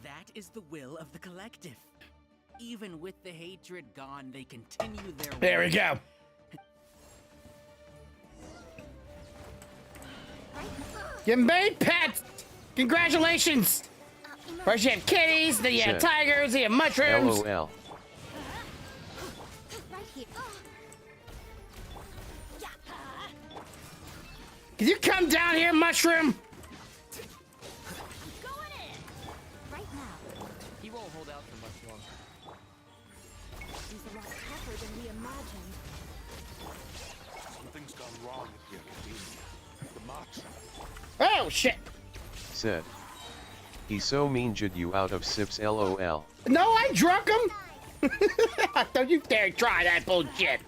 That is the will of the collective. Even with the hatred gone, they continue their There we way. go. You made pets. Congratulations. First you have kitties, then you have Shit. tigers, then you have mushrooms. LOL. Right here. Can you come down here, mushroom? Right now. He won't hold out for much longer. He's a lot tougher than we imagined. Something's gone wrong at the Academia. The march. Oh, shit. Said. He so mean jid you out of sips LOL. No, I drunk him. Don't you dare try that bullshit.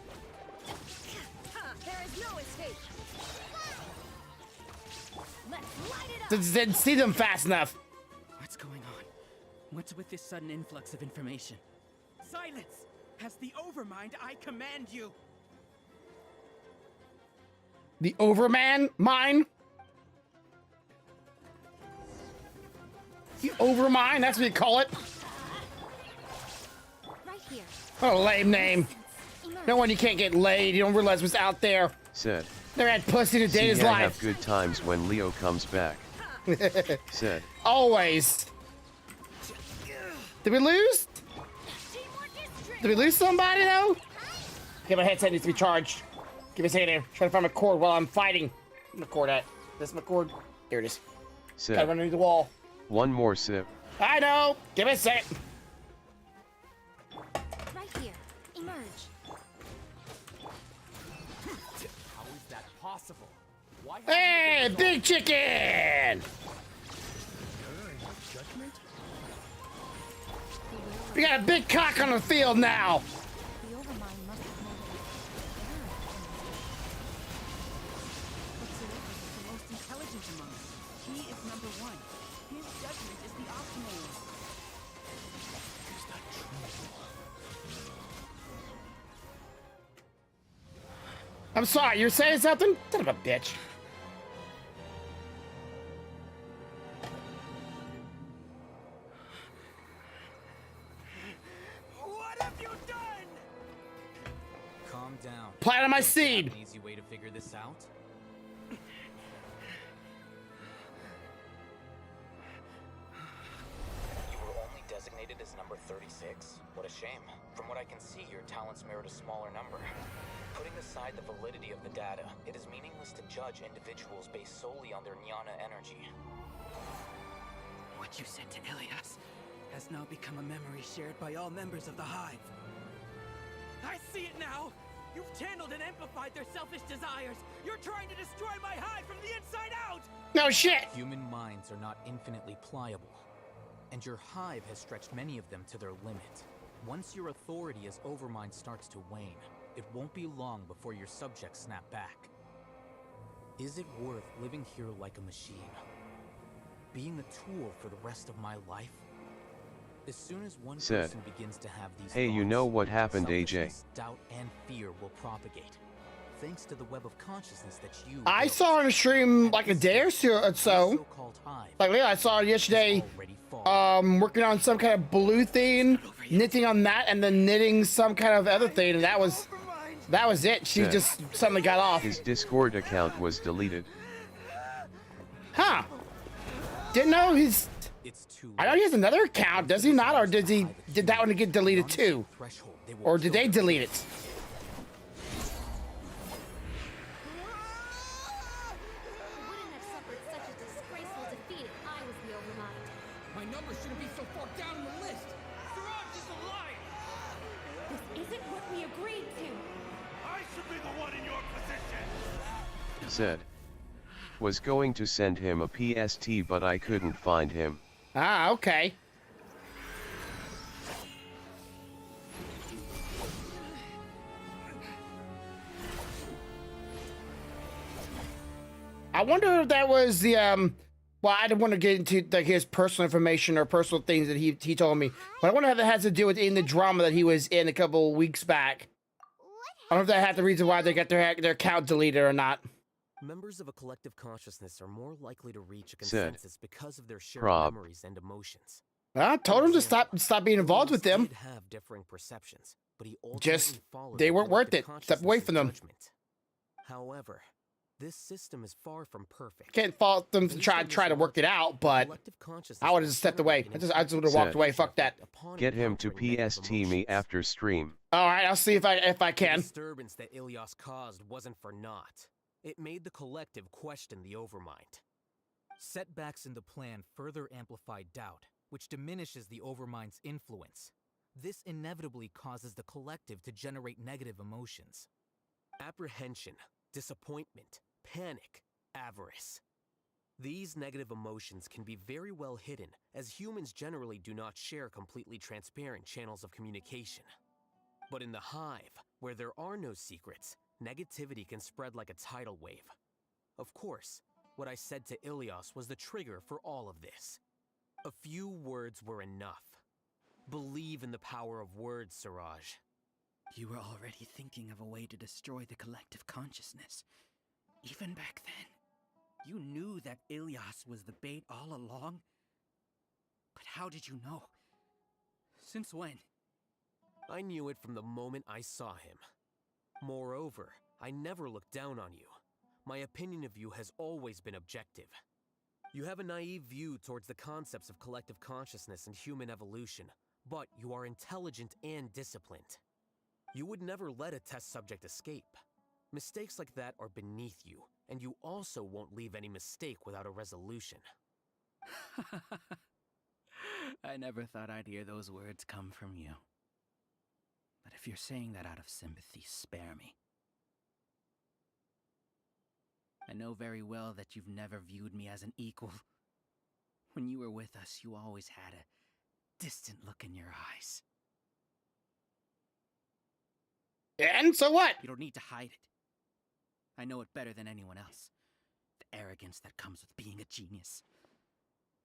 There is no escape. Let's light it up. Didn't see them fast enough. What's going on? What's with this sudden influx of information? Silence! As the Overmind, I command you! The Overman mine? The Overmind, that's what you call it. Right here. What a lame name. No one you can't get laid. You don't realize what's out there. Said. Never had pussy in a See day in his ya life. have good times when Leo comes back. Said. Always. Did we lose? Did we lose somebody though? Okay, my headset needs to be charged. Give me a second here. Trying to find my cord while I'm fighting. Where's my cord at? This is my cord. Here it is. Gotta Said. run underneath the wall. One more sip. I know. Give me a second. Right here. Emerge. How is that possible? Why Hey, big chicken! We got a big cock on the field now. The Overmind must have made it. Whatsoever is the most intelligent among us. He is number one. His judgment is the optimal one. Is that true? I'm sorry, you're saying something? Son of a bitch. What have you done? Calm down. Planting my Don't you have seed. an easy way to figure this out? You were only designated as number 36? What a shame. From what I can see, your talents merit a smaller number. Putting aside the validity of the data, it is meaningless to judge individuals based solely on their jnana energy. What you said to Ilias has now become a memory shared by all members of the Hive. I see it now! You've channeled and amplified their selfish desires! You're trying to destroy my Hive from the inside out! No shit! Human minds are not infinitely pliable, and your Hive has stretched many of them to their limit. Once your authority as Overmind starts to wane, it won't be long before your subjects snap back. Is it worth living here like a machine? Being a tool for the rest of my life? As soon as one Said. person begins to have these Hey, you thoughts, know what happened, AJ? selfishness, doubt, and fear will propagate. Thanks to the web of consciousness that you I built. saw her on a stream like a day or so. Like, yeah, I saw her yesterday, working on some kind of blue thing, knitting on that, and then knitting some kind of other thing, and that was it. She Said. just suddenly got off. His Discord account was deleted. Huh? Didn't know he's. I know he has another account, does he not? Or did that one get deleted too? Or did they delete it? Wouldn't have suffered such a disgraceful defeat if I was the Overmind. My number shouldn't be so far down the list. Siraj is a liar. This isn't what we agreed to. I should be the one in your position. Said. Was going to send him a PST but I couldn't find him. Ah, okay. I wonder if that was the well, I don't want to get into like his personal information or personal things that he told me, but I wonder how that has to do with in the drama that he was in a couple weeks back. I don't know if that had the reason why they got their account deleted or not. Members of a collective consciousness are more likely to reach a Said. consensus because of their shared Prob. memories and emotions. I told him to stop being involved with them. Did have differing perceptions, but he Just ultimately followed they the weren't worth collective it. Step away consciousness from them. judgment. However, this system is far from perfect. Can't fault them to try to work it out, but I would have just stepped away. I just would have walked Said. away. Fuck that. Get him to PST me after stream. All right, I'll see if I The can. disturbance that Ilias caused wasn't for naught. It made the collective question the Overmind. Setbacks in the plan further amplified doubt, which diminishes the Overmind's influence. This inevitably causes the collective to generate negative emotions. Apprehension, disappointment, panic, avarice. These negative emotions can be very well hidden, as humans generally do not share completely transparent channels of communication. But in the hive, where there are no secrets, negativity can spread like a tidal wave. Of course, what I said to Ilias was the trigger for all of this. A few words were enough. Believe in the power of words, Siraj. You were already thinking of a way to destroy the collective consciousness. Even back then, you knew that Ilias was the bait all along. But how did you know? Since when? I knew it from the moment I saw him. Moreover, I never looked down on you. My opinion of you has always been objective. You have a naive view towards the concepts of collective consciousness and human evolution, but you are intelligent and disciplined. You would never let a test subject escape. Mistakes like that are beneath you, and you also won't leave any mistake without a resolution. I never thought I'd hear those words come from you. But if you're saying that out of sympathy, spare me. I know very well that you've never viewed me as an equal. When you were with us, you always had a distant look in your eyes. And so what? You don't need to hide it. I know it better than anyone else. The arrogance that comes with being a genius.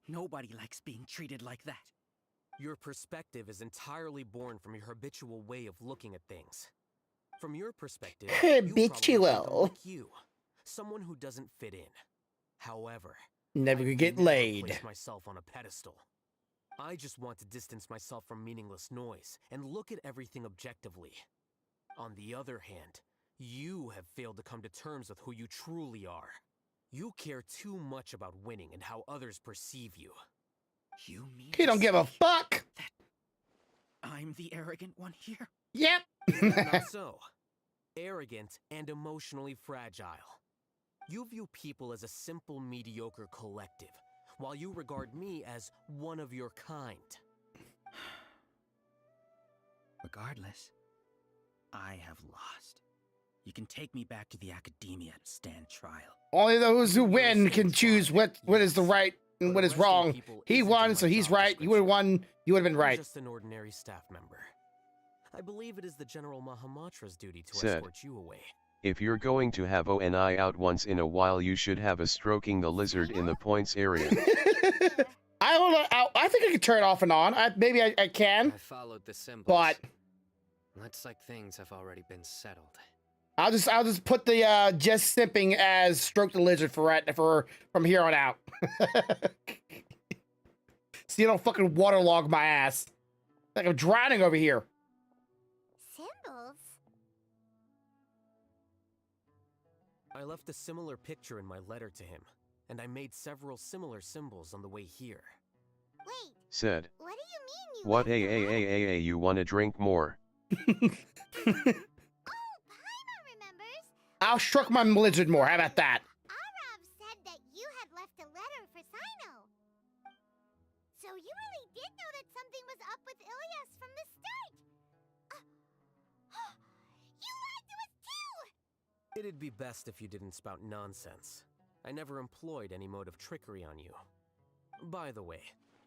Nobody likes being treated like that. Your perspective is entirely born from your habitual way of looking at things. From your perspective, habitual. You, someone who doesn't fit in. However, never could get never laid. Place myself on a pedestal. I just want to distance myself from meaningless noise and look at everything objectively. On the other hand, you have failed to come to terms with who you truly are. You care too much about winning and how others perceive you. You mean he don't give a fuck. That I'm the arrogant one here? Yep. Not so. Arrogant and emotionally fragile. You view people as a simple, mediocre collective, while you regard me as one of your kind. Regardless, I have lost. You can take me back to the academia to stand trial. Only those who win can choose what is the right and what is wrong. He won, so he's right. You would have won. You would have been right. Just an ordinary staff member. I believe it is the General Mahamatra's duty to Said, escort you away. If you're going to have ONI out once in a while, you should have a stroking the lizard in the points area. I don't know. I think I can turn it off and on. Maybe I can. I followed the symbols. But looks like things have already been settled. I'll just put the just sipping as stroke the lizard for from here on out. So you don't fucking waterlog my ass. Like I'm drowning over here. Symbols? I left a similar picture in my letter to him, and I made several similar symbols on the way here. Wait. Said. What do you mean you What you wanna drink more? I'll stroke my lizard more. How about that? Arav said that you had left a letter for Sino. So you really did know that something was up with Ilias from the start. You lied to us too! It'd be best if you didn't spout nonsense. I never employed any mode of trickery on you. By the way,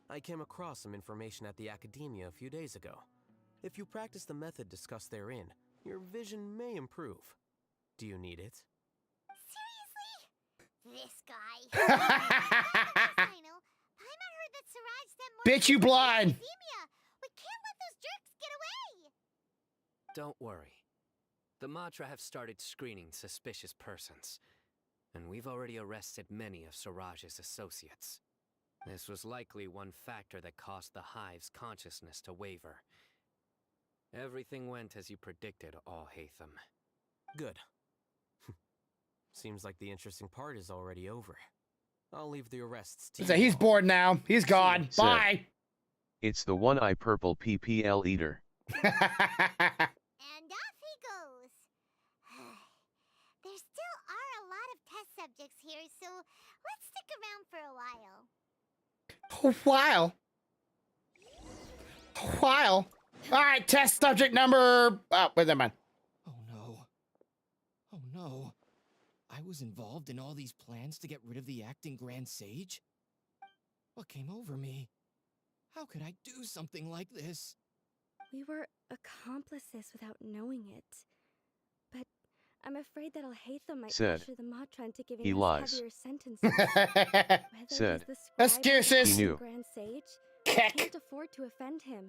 I came across some information at the academia a few days ago. If you practice the method discussed therein, your vision may improve. Do you need it? Seriously? This guy. Sino, Paimon heard that Siraj sent more Bitch, you blind! academia. We can't let those jerks get away! Don't worry. The Matra have started screening suspicious persons, and we've already arrested many of Siraj's associates. This was likely one factor that caused the Hive's consciousness to waver. Everything went as you predicted, All-Hatham. Good. Seems like the interesting part is already over. I'll leave the arrests to So he's bored now. He's gone. Said, Bye. It's the one-eye purple PPL eater. And off he goes. There still are a lot of test subjects here, so let's stick around for a while. A while. A while. All right, test subject number. Oh, wait, never mind. Oh no. Oh no. I was involved in all these plans to get rid of the acting Grand Sage? What came over me? How could I do something like this? We were accomplices without knowing it. But I'm afraid that Alhaitham might Said. pressure the Matron into giving He us lies. heavier sentences. Whether Said. he's the scribe or the Excuses. He knew. acting Grand Sage, Kick. can't afford to offend him.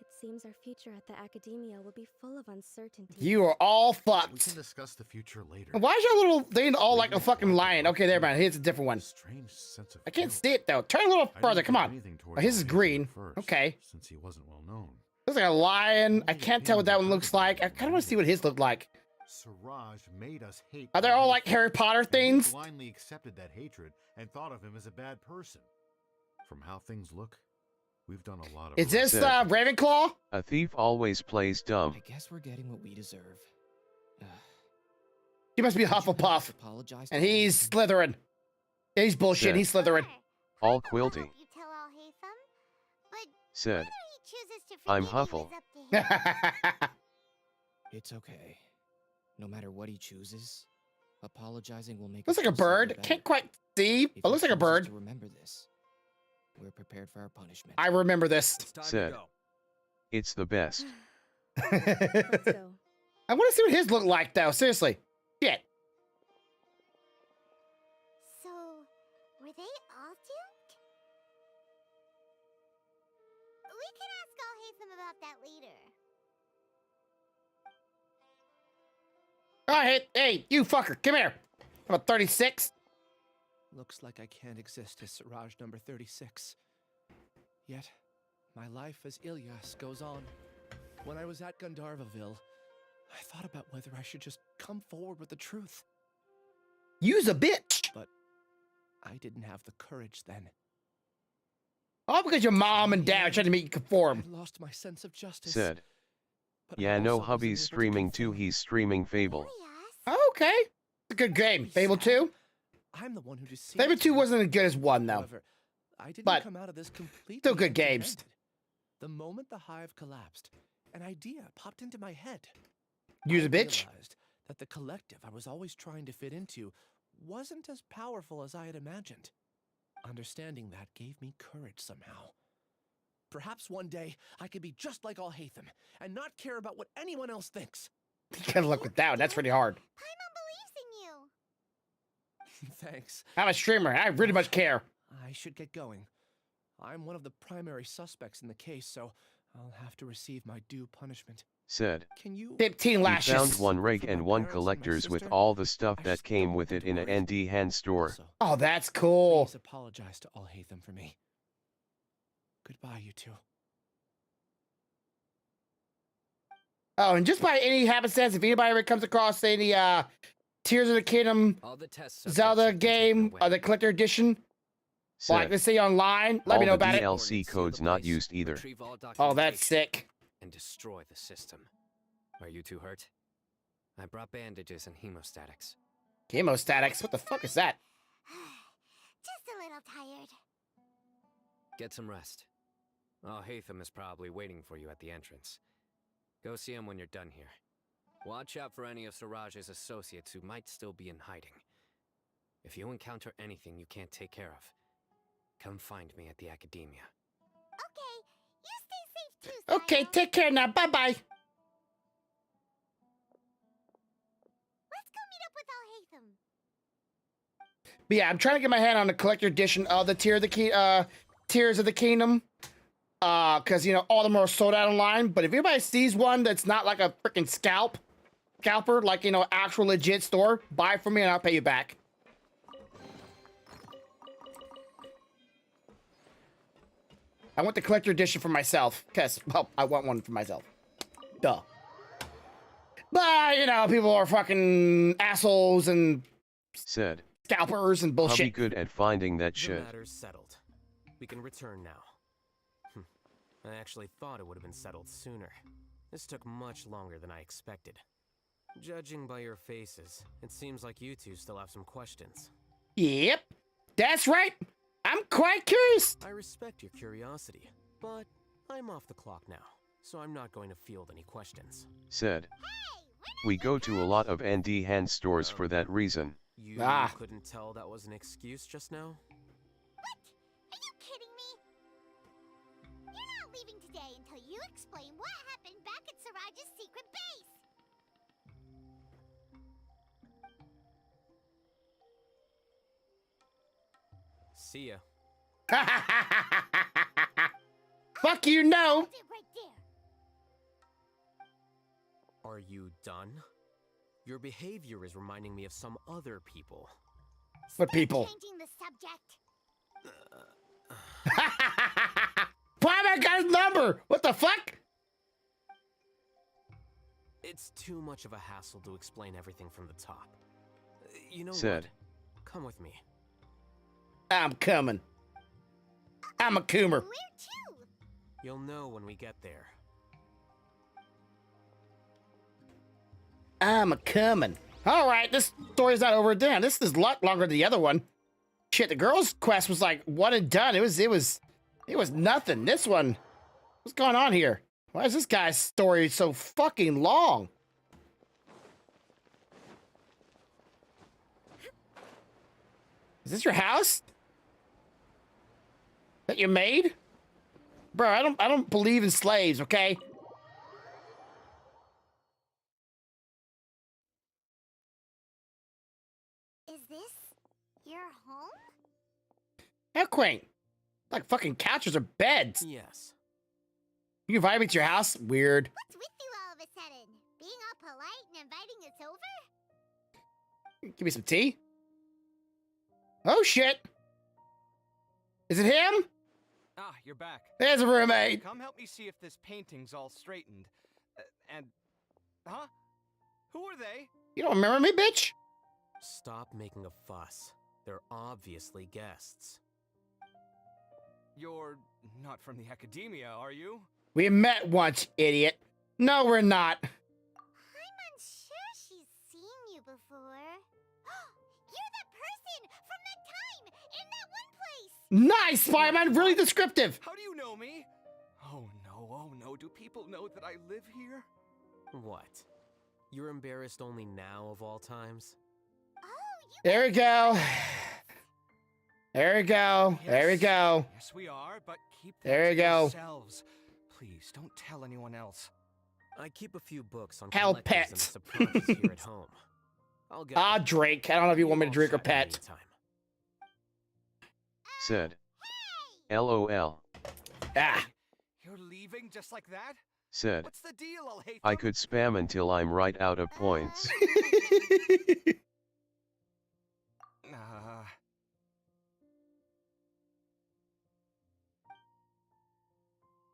It seems our future at the Academia will be full of uncertainty. You are all We fucked. can discuss the future later. Why is your little thing all like a fucking lion? Okay, there, man. Here's a different one. Strange sense of I can't guilt. see it though. Turn a little I further. didn't Come think on. anything Oh, towards his is Alhaitham green. at first, Okay. Since he wasn't well known. Looks like a lion. I can't tell what that one looks like. I kind of want to see what his look like. Siraj made us hate. Are they all like Alhaitham, Harry Potter and we things? blindly accepted that hatred and thought of him as a bad person. From how things look, we've done a lot of. Is this Said. Ravenclaw? A thief always plays dumb. I guess we're getting what we deserve. He must be Would you Hufflepuff, apologize to and he's Alhaitham? Slytherin. Yeah, he's bullshit. Said. He's Slytherin. All I'll quilty. help you tell Alhaitham, but Said. whether he chooses to I'm forgive you Huffle. is up to him. It's okay. No matter what he chooses, apologizing will make Looks us like a feel slightly bird. better. Can't quite see, If but he looks like a chooses bird. to remember this, we're prepared for our punishment. I remember this. Said. It's the best. Let's go. I want to see what his look like, though. Seriously. Shit. So, were they all doomed? We can ask Alhaitham about that later. All right, hey, you fucker, come here. I'm a 36. Looks like I can't exist as Siraj number 36. Yet, my life as Ilyas goes on. When I was at Gandharvaville, I thought about whether I should just come forward with the truth. You's a bitch. But I didn't have the courage then. All because your mom and dad tried to make you conform. I lost my sense of justice. Said. But I Yeah, no, also wasn't hubby's able to streaming too. conform. He's streaming Fable. Okay. It's a good game. Fable 2. I'm the one who deceived Fable 2 you. wasn't as good as 1, though. However, I didn't But come out of this completely still good games. empty-handed. The moment the hive collapsed, an idea popped into my head. You's I a bitch. realized that the collective I was always trying to fit into wasn't as powerful as I had imagined. Understanding that gave me courage somehow. Perhaps one day I could be just like Alhaitham and not care about what anyone else thinks. You gotta look with that one. That's pretty hard. Paimon believes in you. Thanks. I'm a streamer. I really much care. I should get going. I'm one of the primary suspects in the case, so I'll have to receive my due punishment. Said. Can you 15 He lashes. found one rig For my and one parents and my collectors with sister, all the stuff I that just came don't with want it them in to a worry. ND hand store. Also, Oh, that's cool. please apologize to Alhaitham for me. Goodbye, you two. Oh, and just by any happenstance, if anybody ever comes across any Tears of the Kingdom All the test subjects Zelda have been taken game away. or the collector edition, like Said. let's say online, let All me know the about it. DLC codes not used either. Retrieve all Oh, that's documentation sick. and destroy the system. Are you two hurt? I brought bandages and hemostatics. Chemostatics? What the fuck is that? Just a little tired. Get some rest. Alhaitham is probably waiting for you at the entrance. Go see him when you're done here. Watch out for any of Siraj's associates who might still be in hiding. If you encounter anything you can't take care of, come find me at the Academia. Okay, you stay safe too, Okay, Silo. take care now. Bye-bye. Let's go meet up with Alhaitham. But yeah, I'm trying to get my hand on the collector edition of the Tears of the Kingdom. Because, you know, all of them are sold out online. But if anybody sees one that's not like a freaking scalper, like, you know, actual legit store, buy it from me and I'll pay you back. I want the collector edition for myself. Because, well, I want one for myself. Duh. But, you know, people are fucking assholes and Said. scalpers and Hubby bullshit. good at finding that The shit. matter's settled. We can return now. I actually thought it would have been settled sooner. This took much longer than I expected. Judging by your faces, it seems like you two still have some questions. Yep, that's right. I'm quite curious. I respect your curiosity, but I'm off the clock now. so I'm not going to field any questions. Said. We go to a lot of ND hand stores for that reason. You couldn't tell that was an excuse just now? What? Are you kidding me? You're not leaving today until you explain what happened back at Siraj's secret base. See ya. Fuck you, no! Hold it right there. Are you done? Your behavior is reminding me of some other people. What people? Changing the subject. Paimon got his number! What the fuck? It's too much of a hassle to explain everything from the top. You know Said. what? Come with me. I'm coming. I'm a coomer. Where to? You'll know when we get there. I'm a coming. All right, this story's not over. Damn, this is a lot longer than the other one. Shit, the girls' quest was like one and done. It was nothing. This one, what's going on here? Why is this guy's story so fucking long? Is this your house? That you made? Bro, I don't believe in slaves, okay? Is this your home? How quaint. Like fucking couches or beds. Yes. You invite me to your house? Weird. What's with you all of a sudden? Being all polite and inviting us over? Give me some tea. Oh shit. Is it him? Ah, you're back. There's a roommate. Come help me see if this painting's all straightened. Huh? Who are they? You don't remember me, bitch? Stop making a fuss. They're obviously guests. You're not from the academia, are you? We met once, idiot. No, we're not. I'm unsure she's seen you before. You're that person from that time in that one place. Nice, Spider-Man. Really descriptive. How do you know me? Oh no. Do people know that I live here? What? You're embarrassed only now of all times? There we go. There we go. There we go. Yes, we are, but keep that There to we go. yourselves. Please, don't tell anyone else. I keep a few books on Hell, collectors pets. and subconscious here at home. I'll get Ah, drink. I don't know if you want me to drink or pet. Said. LOL. Ah. You're leaving just like that? Said. What's the deal, I'll hate I could spam until I'm right out of points.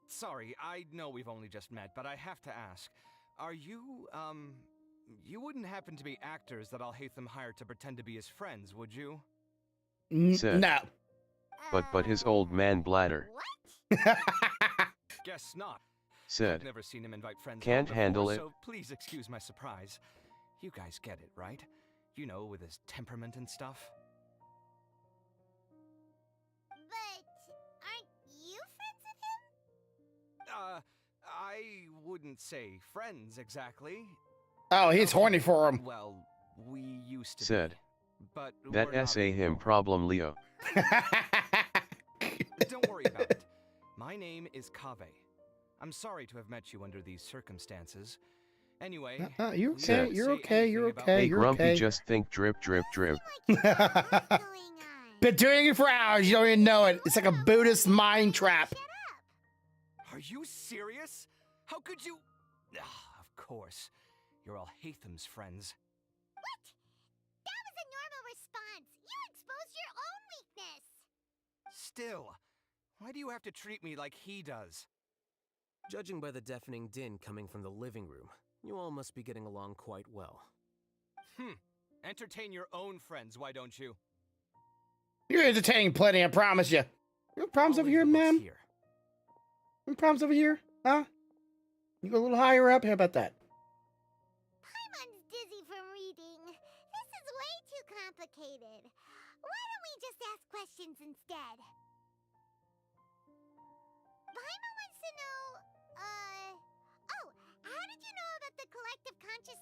Sorry, I know we've only just met, but I have to ask. Are you, you wouldn't happen to be actors that Al-Haytham hired to pretend to be his friends, would you? Said. No. But his old man bladder. Guess not. Said. I've never seen him invite friends Can't over before, handle it. So please excuse my surprise. You guys get it, right? You know, with his temperament and stuff. But aren't you friends with him? I wouldn't say friends exactly. Oh, he's horny for him. Well, we used to Said. be, but That we're not SA him anymore. problem Leo. Don't worry about it. My name is Kaveh. I'm sorry to have met you under these circumstances. Anyway, you please okay? don't You're say okay. anything You're about okay. Hey You're Grumpy, okay. just think drip drip drip. Been doing it for hours. You don't even know it. It's like a Buddhist mind trap. Are you serious? How could you? Of course. You're all Haytham's friends. What? That was a normal response. You exposed your own weakness. Still, why do you have to treat me like he does? Judging by the deafening din coming from the living room, you all must be getting along quite well. Entertain your own friends, why don't you? You're entertaining plenty, I promise you. You have problems over here, ma'am? Any problems over here? Huh? You go a little higher up? How about that? Paimon's dizzy from reading. This is way too complicated. Why don't we just ask questions instead? Paimon wants to know,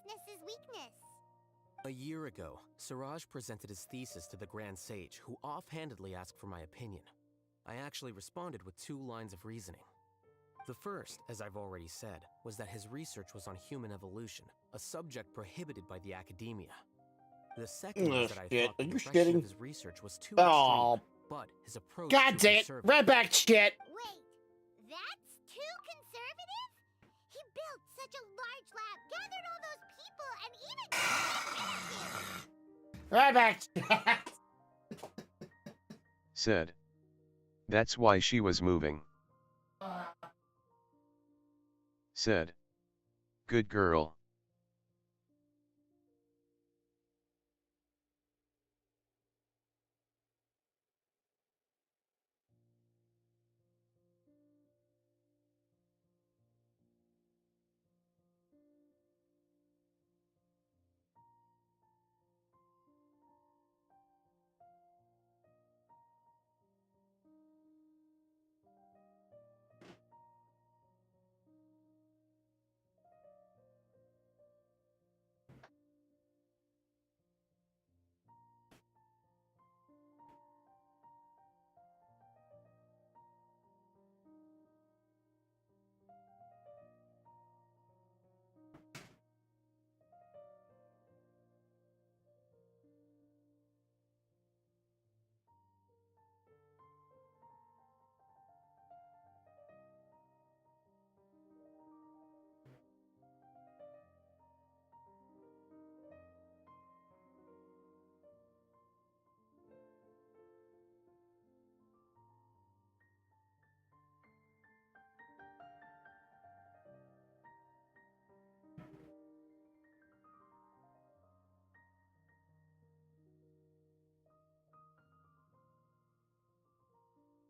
toughness is weakness. A year ago, Siraj presented his thesis to the Grand Sage, who offhandedly asked for my opinion. I actually responded with 2 lines of reasoning. The first, as I've already said, was that his research was on human evolution, a subject prohibited by the academia. The second was that I thought the direction of his research was too extreme, but his approach God too dang it! conservative. Right back, shit! Wait, that's too conservative? He built such a large lab, gathered all those people, and even Right back. Said. That's why she was moving. Said. Good girl.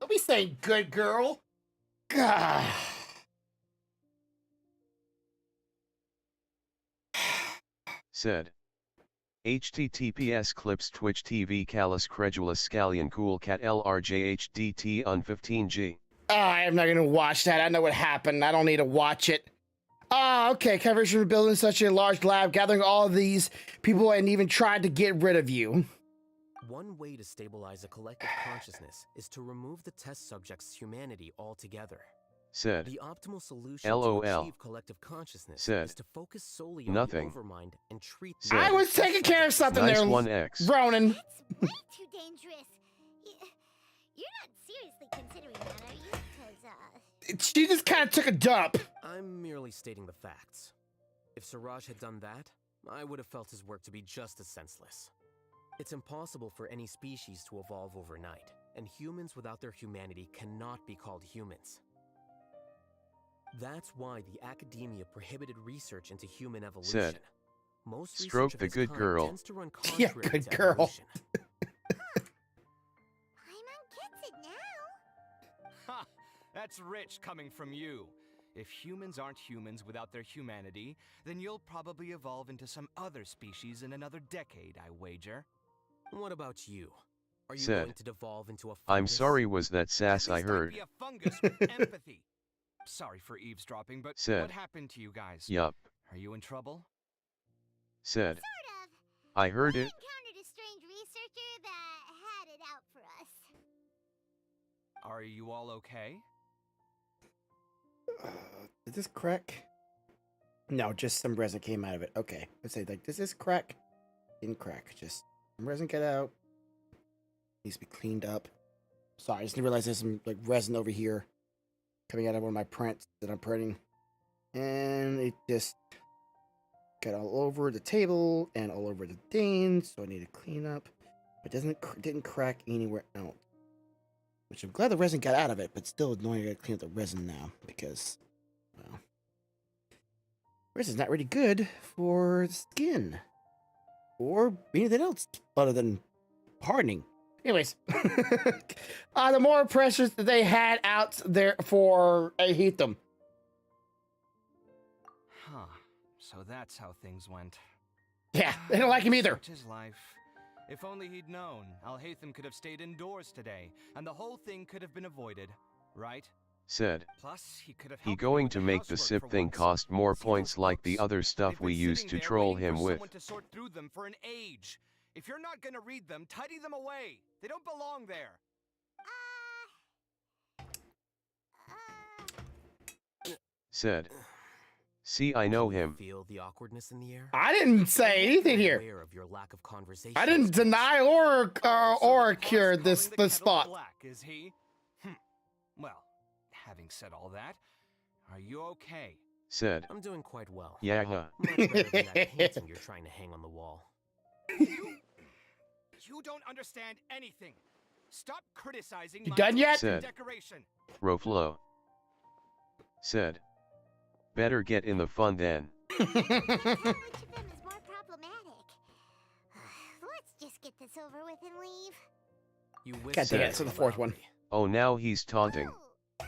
Don't be saying good girl. God. Said. HTTPS clips Twitch TV Callus Credulous Scallion Cool Cat LRJHDT on 15G. I'm not gonna watch that. I know what happened. I don't need to watch it. Okay. Coverage from building such a large lab, gathering all of these people, and even tried to get rid of you. One way to stabilize a collective consciousness is to remove the test subject's humanity altogether. Said. The optimal solution LOL. to achieve collective consciousness Said. is to focus solely Nothing. on the overmind and treat Said. I was taking care of something Nice there, one, X. Ronan. That's way too dangerous. You're not seriously considering that, are you? Because, She just kind of took a dump. I'm merely stating the facts. If Siraj had done that, I would have felt his work to be just as senseless. It's impossible for any species to evolve overnight, and humans without their humanity cannot be called humans. That's why the academia prohibited research into human evolution. Said. Most Stroke research of the this good kind girl. tends to run Yeah, contrary good to girl. evolution. Paimon gets it now. Ha! That's rich coming from you. If humans aren't humans without their humanity, then you'll probably evolve into some other species in another decade, I wager. What about you? Are you Said. going to devolve into a fungus? I'm sorry, was that sass I At least I'd heard? be a fungus with empathy. Sorry for eavesdropping, but Said. what happened to you guys? Yup. Are you in trouble? Said. Sort of. I heard We it. encountered a strange researcher that had it out for us. Are you all okay? Did this crack? No, just some resin came out of it. Okay, let's say like, does this crack? Didn't crack. Just some resin got out. Needs to be cleaned up. Sorry, I just didn't realize there's some like resin over here coming out of one of my prints that I'm printing, and it just got all over the table and all over the thing. So I need to clean up. It didn't crack anywhere else. Which I'm glad the resin got out of it, but still annoying. I gotta clean up the resin now because, well, resin's not really good for the skin or anything else other than hardening. Anyways, the more pressures that they had out there for Ahitham. Huh. So that's how things went. Yeah, they don't like him either. Such is life. If only he'd known, Alhaitham could have stayed indoors today, and the whole thing could have been avoided, right? Said. Plus, he could have He helped me going with to the make the housework SIP for thing once. cost more See points those like the books? other stuff They've we been used sitting to there troll waiting him for with. someone to sort through them for an age. If you're not gonna read them, tidy them away. They don't belong there. Said. See, I know him. Feel the awkwardness in the air? I didn't say anything here. Aware of your lack of conversation. I didn't deny or cure this thought. Black, is he? Well, having said all that, are you okay? Said. I'm doing quite well. Yeah. Much better than that painting you're trying to hang on the wall. You don't understand anything. Stop criticizing You my done yet? Said. decoration. Roflo. Said. Better get in the fun then. Which of them is more problematic? Let's just get this over with and leave. You God damn it, so the fourth one. Oh, now he's taunting. Ah!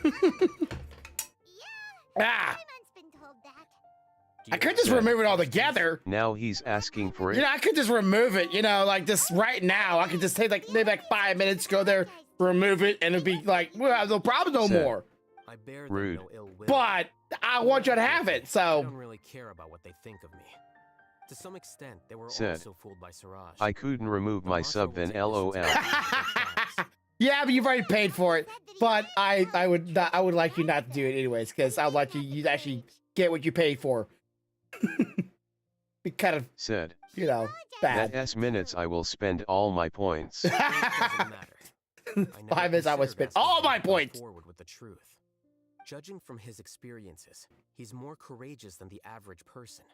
Paimon's been told that. I could just remove it all together. Now he's asking for You it. know, I could just remove it, you know, like this right now. I could just take like maybe like 5 minutes, go there, remove it, and it'd be like, well, no problem no Said. more. I bear Rude. no ill will. But I want you to have it, I so. don't really care about what they think of me. To some extent, they were Said. also fooled by Siraj. I couldn't remove my sub then LOL. Yeah, but you've already paid for it. But I would like you not to do it anyways, because I'd like you to actually get what you paid for. Be kind of, Said. you know, bad. That S minutes I will spend all my points. It doesn't matter. 5 minutes I would spend all my points. Forward with the truth. Judging from his experiences, he's more courageous than the average person.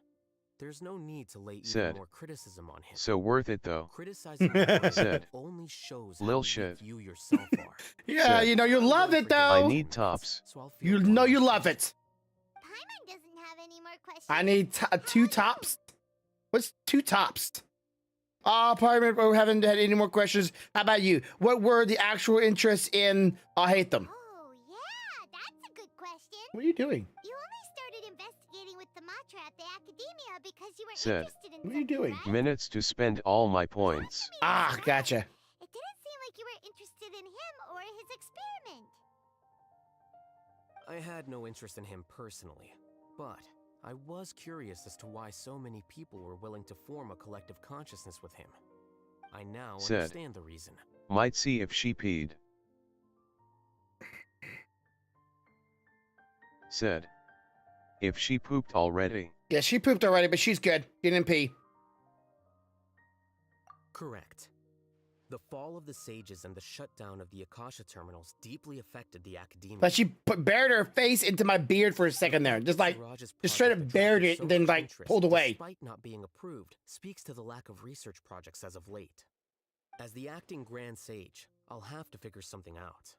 There's no need to lay even Said. more criticism on him. So worth it though. Criticizing Said. only shows Lil how shit. weak you yourself are. Yeah, Said. you know, you love it though. I need tops. So I'll feel You know you love it. Paimon doesn't have any more questions. I need 2 tops. What's 2 tops? Probably we haven't had any more questions. How about you? What were the actual interests in I Hate Them? Oh, yeah, that's a good question. What are you doing? You only started investigating with the Matra at the Academia because you were Said. interested in What are you something, doing? right? Minutes to spend all my points. Ah, gotcha. It didn't seem like you were interested in him or his experiment. I had no interest in him personally, but I was curious as to why so many people were willing to form a collective consciousness with him. I now Said. understand the reason. Might see if she peed. Said. If she pooped already. Yeah, she pooped already, but she's good. She didn't pee. Correct. The fall of the sages and the shutdown of the Akasha terminals deeply affected the academia. But she buried her face into my beard for a second there. Just like, Siraj's just straight up project buried attracted it so and then much like interest, pulled away. Despite not being approved, speaks to the lack of research projects as of late. As the acting Grand Sage, I'll have to figure something out.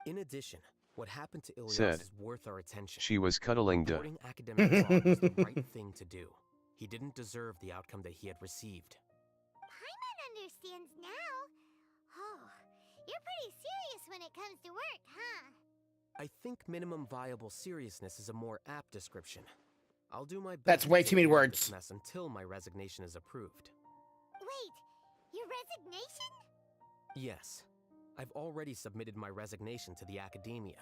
In addition, what happened to Ilias Said. is worth our attention. She was cuddling duh. Reporting academic fraud was the right thing to do. He didn't deserve the outcome that he had received. Paimon understands now. Oh, you're pretty serious when it comes to work, huh? I think minimum viable seriousness is a more apt description. I'll do my best. That's way to too many take care of words. this mess until my resignation is approved. Wait, your resignation? Yes, I've already submitted my resignation to the academia.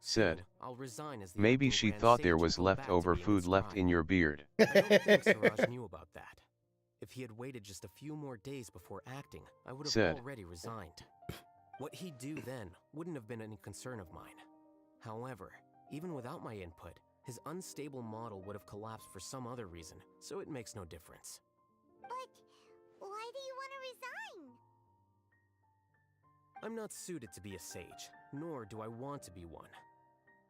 Said. Soon, I'll resign as the Maybe acting she Grand thought Sage there and was go back to leftover being food the left scribe. in your beard. I don't think Siraj knew about that. If he had waited just a few more days before acting, I would have Said. already resigned. What he'd do then wouldn't have been any concern of mine. However, even without my input, his unstable model would have collapsed for some other reason, so it makes no difference. But why do you want to resign? I'm not suited to be a sage, nor do I want to be one.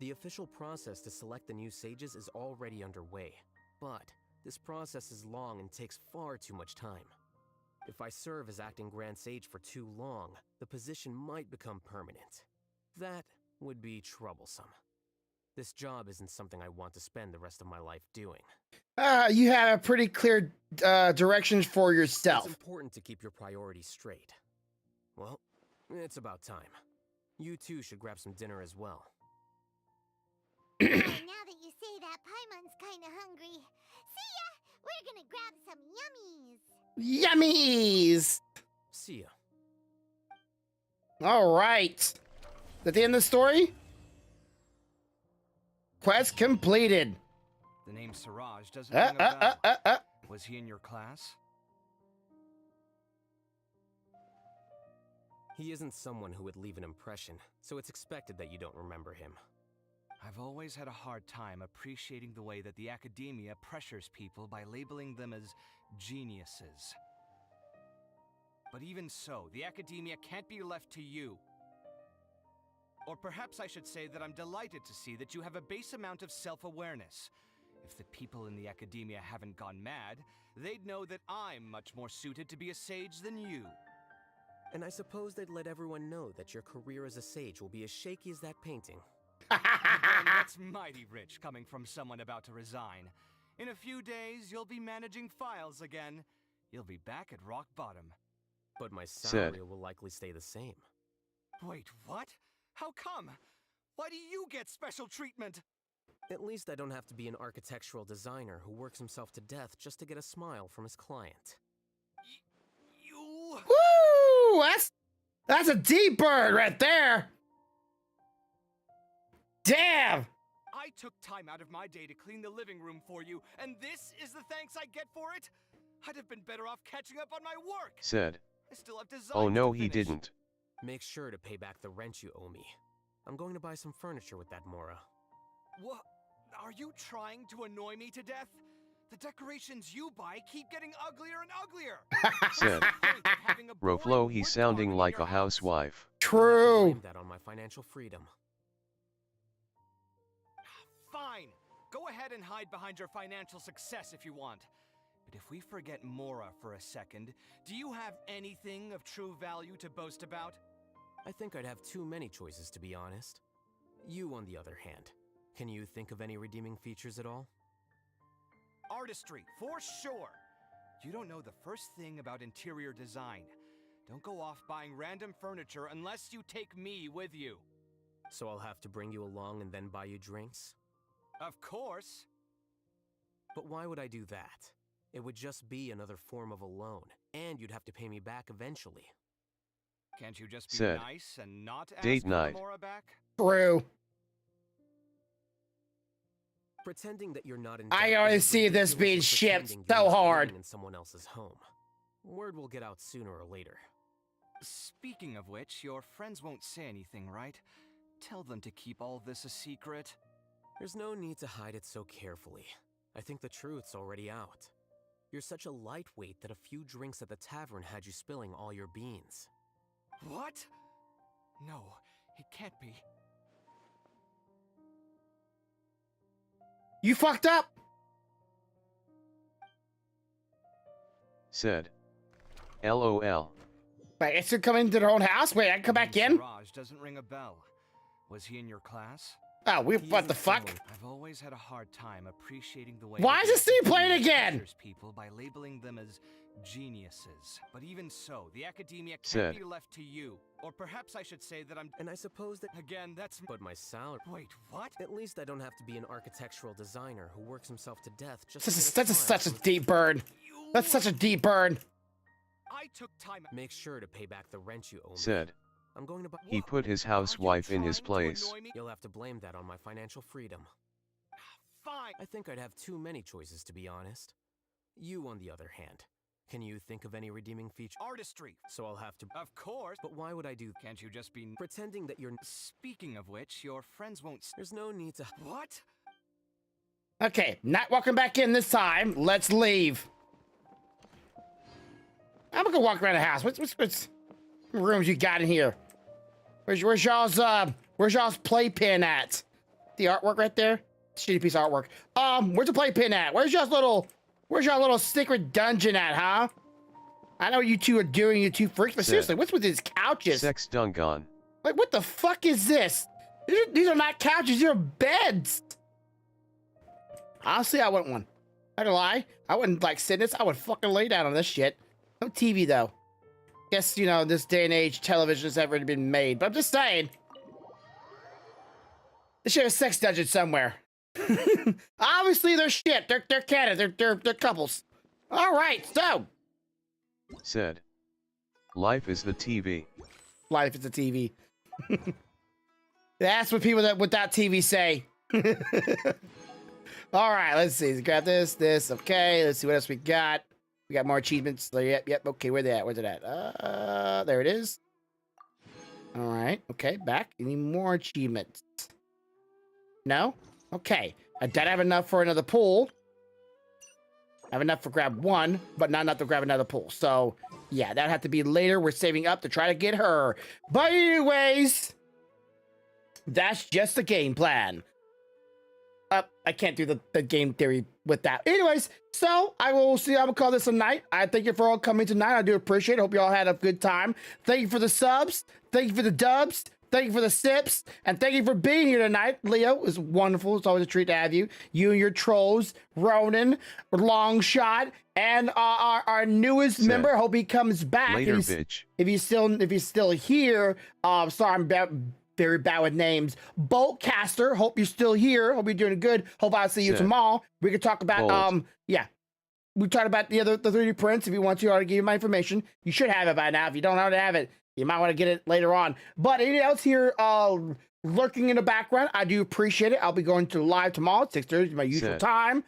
The official process to select the new sages is already underway, but this process is long and takes far too much time. If I serve as acting Grand Sage for too long, the position might become permanent. That would be troublesome. This job isn't something I want to spend the rest of my life doing. You have a pretty clear directions for yourself. It's important to keep your priorities straight. Well, it's about time. You too should grab some dinner as well. Now that you say that, Paimon's kind of hungry. See ya! We're gonna grab some yummies. Yummies! See ya. All right. Is that the end of the story? Quest completed. The name Siraj doesn't ring a bell. Was he in your class? He isn't someone who would leave an impression, so it's expected that you don't remember him. I've always had a hard time appreciating the way that the academia pressures people by labeling them as geniuses. But even so, the academia can't be left to you. Or perhaps I should say that I'm delighted to see that you have a base amount of self-awareness. If the people in the academia haven't gone mad, they'd know that I'm much more suited to be a sage than you. And I suppose they'd let everyone know that your career as a sage will be as shaky as that painting. That's mighty rich coming from someone about to resign. In a few days, you'll be managing files again. You'll be back at rock bottom. But my salary will likely stay the same. Wait, what? How come? Why do you get special treatment? At least I don't have to be an architectural designer who works himself to death just to get a smile from his client. You... Woo! That's a deep bird right there! Damn! I took time out of my day to clean the living room for you, and this is the thanks I get for it? I'd have been better off catching up on my work. Said. I still have designs Oh no, to he finish. didn't. Make sure to pay back the rent you owe me. I'm going to buy some furniture with that Mora. What? Are you trying to annoy me to death? The decorations you buy keep getting uglier and uglier. Said. Roflo, he's sounding like a housewife. True. Blame that on my financial freedom. Fine. Go ahead and hide behind your financial success if you want. But if we forget Mora for a second, do you have anything of true value to boast about? I think I'd have too many choices, to be honest. You, on the other hand, can you think of any redeeming features at all? Artistry, for sure. You don't know the first thing about interior design. Don't go off buying random furniture unless you take me with you. So I'll have to bring you along and then buy you drinks? Of course. But why would I do that? It would just be another form of a loan, and you'd have to pay me back eventually. Can't you just be Said. nice and not ask Date for night. Mora back? True. Pretending that you're not in I debt already is see this ridiculous being as shipped pretending so you're not hard. living in someone else's home. Word will get out sooner or later. Speaking of which, your friends won't say anything, right? Tell them to keep all this a secret. There's no need to hide it so carefully. I think the truth's already out. You're such a lightweight that a few drinks at the tavern had you spilling all your beans. What? No, it can't be. You fucked up. Said. LOL. Wait, it's to come into their own house? Wait, I can come back in? Siraj doesn't ring a bell. Was he in your class? Oh, what the fuck? I've always had a hard time appreciating the way. Why is this scene playing again? Pressures people by labeling them as geniuses. But even so, the academia can't Said. be left to you. Or perhaps I should say that I'm. And I suppose that. Again, that's. But my salary. Wait, what? At least I don't have to be an architectural designer who works himself to death just That's such a deep burn. That's such a deep burn. I took time. Make sure to pay back the rent you owe me. Said. I'm going to buy. He put his housewife in his place. You'll have to blame that on my financial freedom. Fine. I think I'd have too many choices, to be honest. You, on the other hand, can you think of any redeeming feature? Artistry. So I'll have to. Of course. But why would I do? Can't you just be Pretending that you're. Speaking of which, your friends won't. There's no need to. What? Okay, not walking back in this time. Let's leave. I'm gonna go walk around the house. What's rooms you got in here? Where's y'all's playpen at? The artwork right there? Shitty piece of artwork. Where's the playpen at? Where's y'all little secret dungeon at, huh? I know what you two are doing, you two freaks, but seriously, what's with these couches? Sex Dungon. Like, what the fuck is this? These are not couches, these are beds. Honestly, I want one. Not gonna lie, I wouldn't like sit in this. I would fucking lay down on this shit. No TV though. Guess, you know, this day and age, television has ever been made. But I'm just saying. They should have a sex dungeon somewhere. Obviously, they're shit. They're canon. They're couples. All right, so. Said. Life is the TV. Life is the TV. That's what people that without TV say. All right, let's see. Let's grab this. Okay, let's see what else we got. We got more achievements. So, yep. Okay, where they at? Where's it at? There it is. All right. Okay, back. Any more achievements? No? Okay. I don't have enough for another pool. I have enough for grab one, but not enough to grab another pool. So, yeah, that'd have to be later. We're saving up to try to get her. But anyways, that's just the game plan. I can't do the game theory with that. Anyways, so I will see. I'm gonna call this a night. I thank you for all coming tonight. I do appreciate it. Hope you all had a good time. Thank you for the subs. Thank you for the dubs. Thank you for the sips. And thank you for being here tonight. Leo, it's wonderful. It's always a treat to have you. You and your trolls, Ronan, Longshot, and our newest member. Hope he comes back. Later, bitch. If he's still here, sorry, I'm very bad with names. Boltcaster, hope you're still here. Hope you're doing good. Hope I'll see you tomorrow. We can talk about we talked about the 3D prints. If you want to, I'll give you my information. You should have it by now. If you don't already have it, you might want to get it later on. But anything else here lurking in the background, I do appreciate it. I'll be going to live tomorrow at 6:30, my usual time.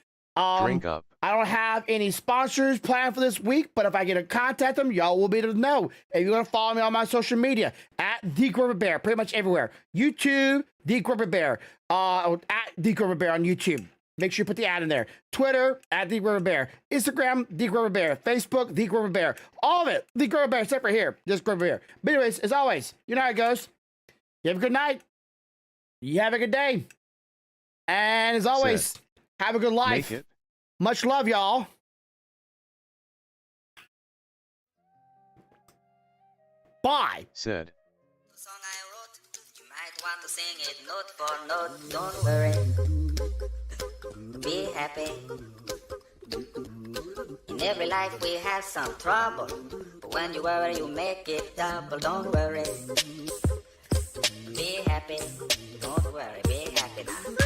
Drink up. I don't have any sponsors planned for this week, but if I get to contact them, y'all will be able to know. If you want to follow me on my social media, at The Grubber Bear, pretty much everywhere. YouTube, The Grubber Bear. At The Grubber Bear on YouTube. Make sure you put the ad in there. Twitter, at The Grubber Bear. Instagram, The Grubber Bear. Facebook, The Grubber Bear. All of it, The Grubber Bear, except for here. Just Grubber Bear. But anyways, as always, you know how it goes. You have a good night. You have a good day. And as always, have a good life. Make it. Much love, y'all. Bye. Said. Want to sing it note for note, don't worry. Be happy. In every life we have some trouble, but when you worry you make it double, don't worry. Be happy, don't worry, be happy now.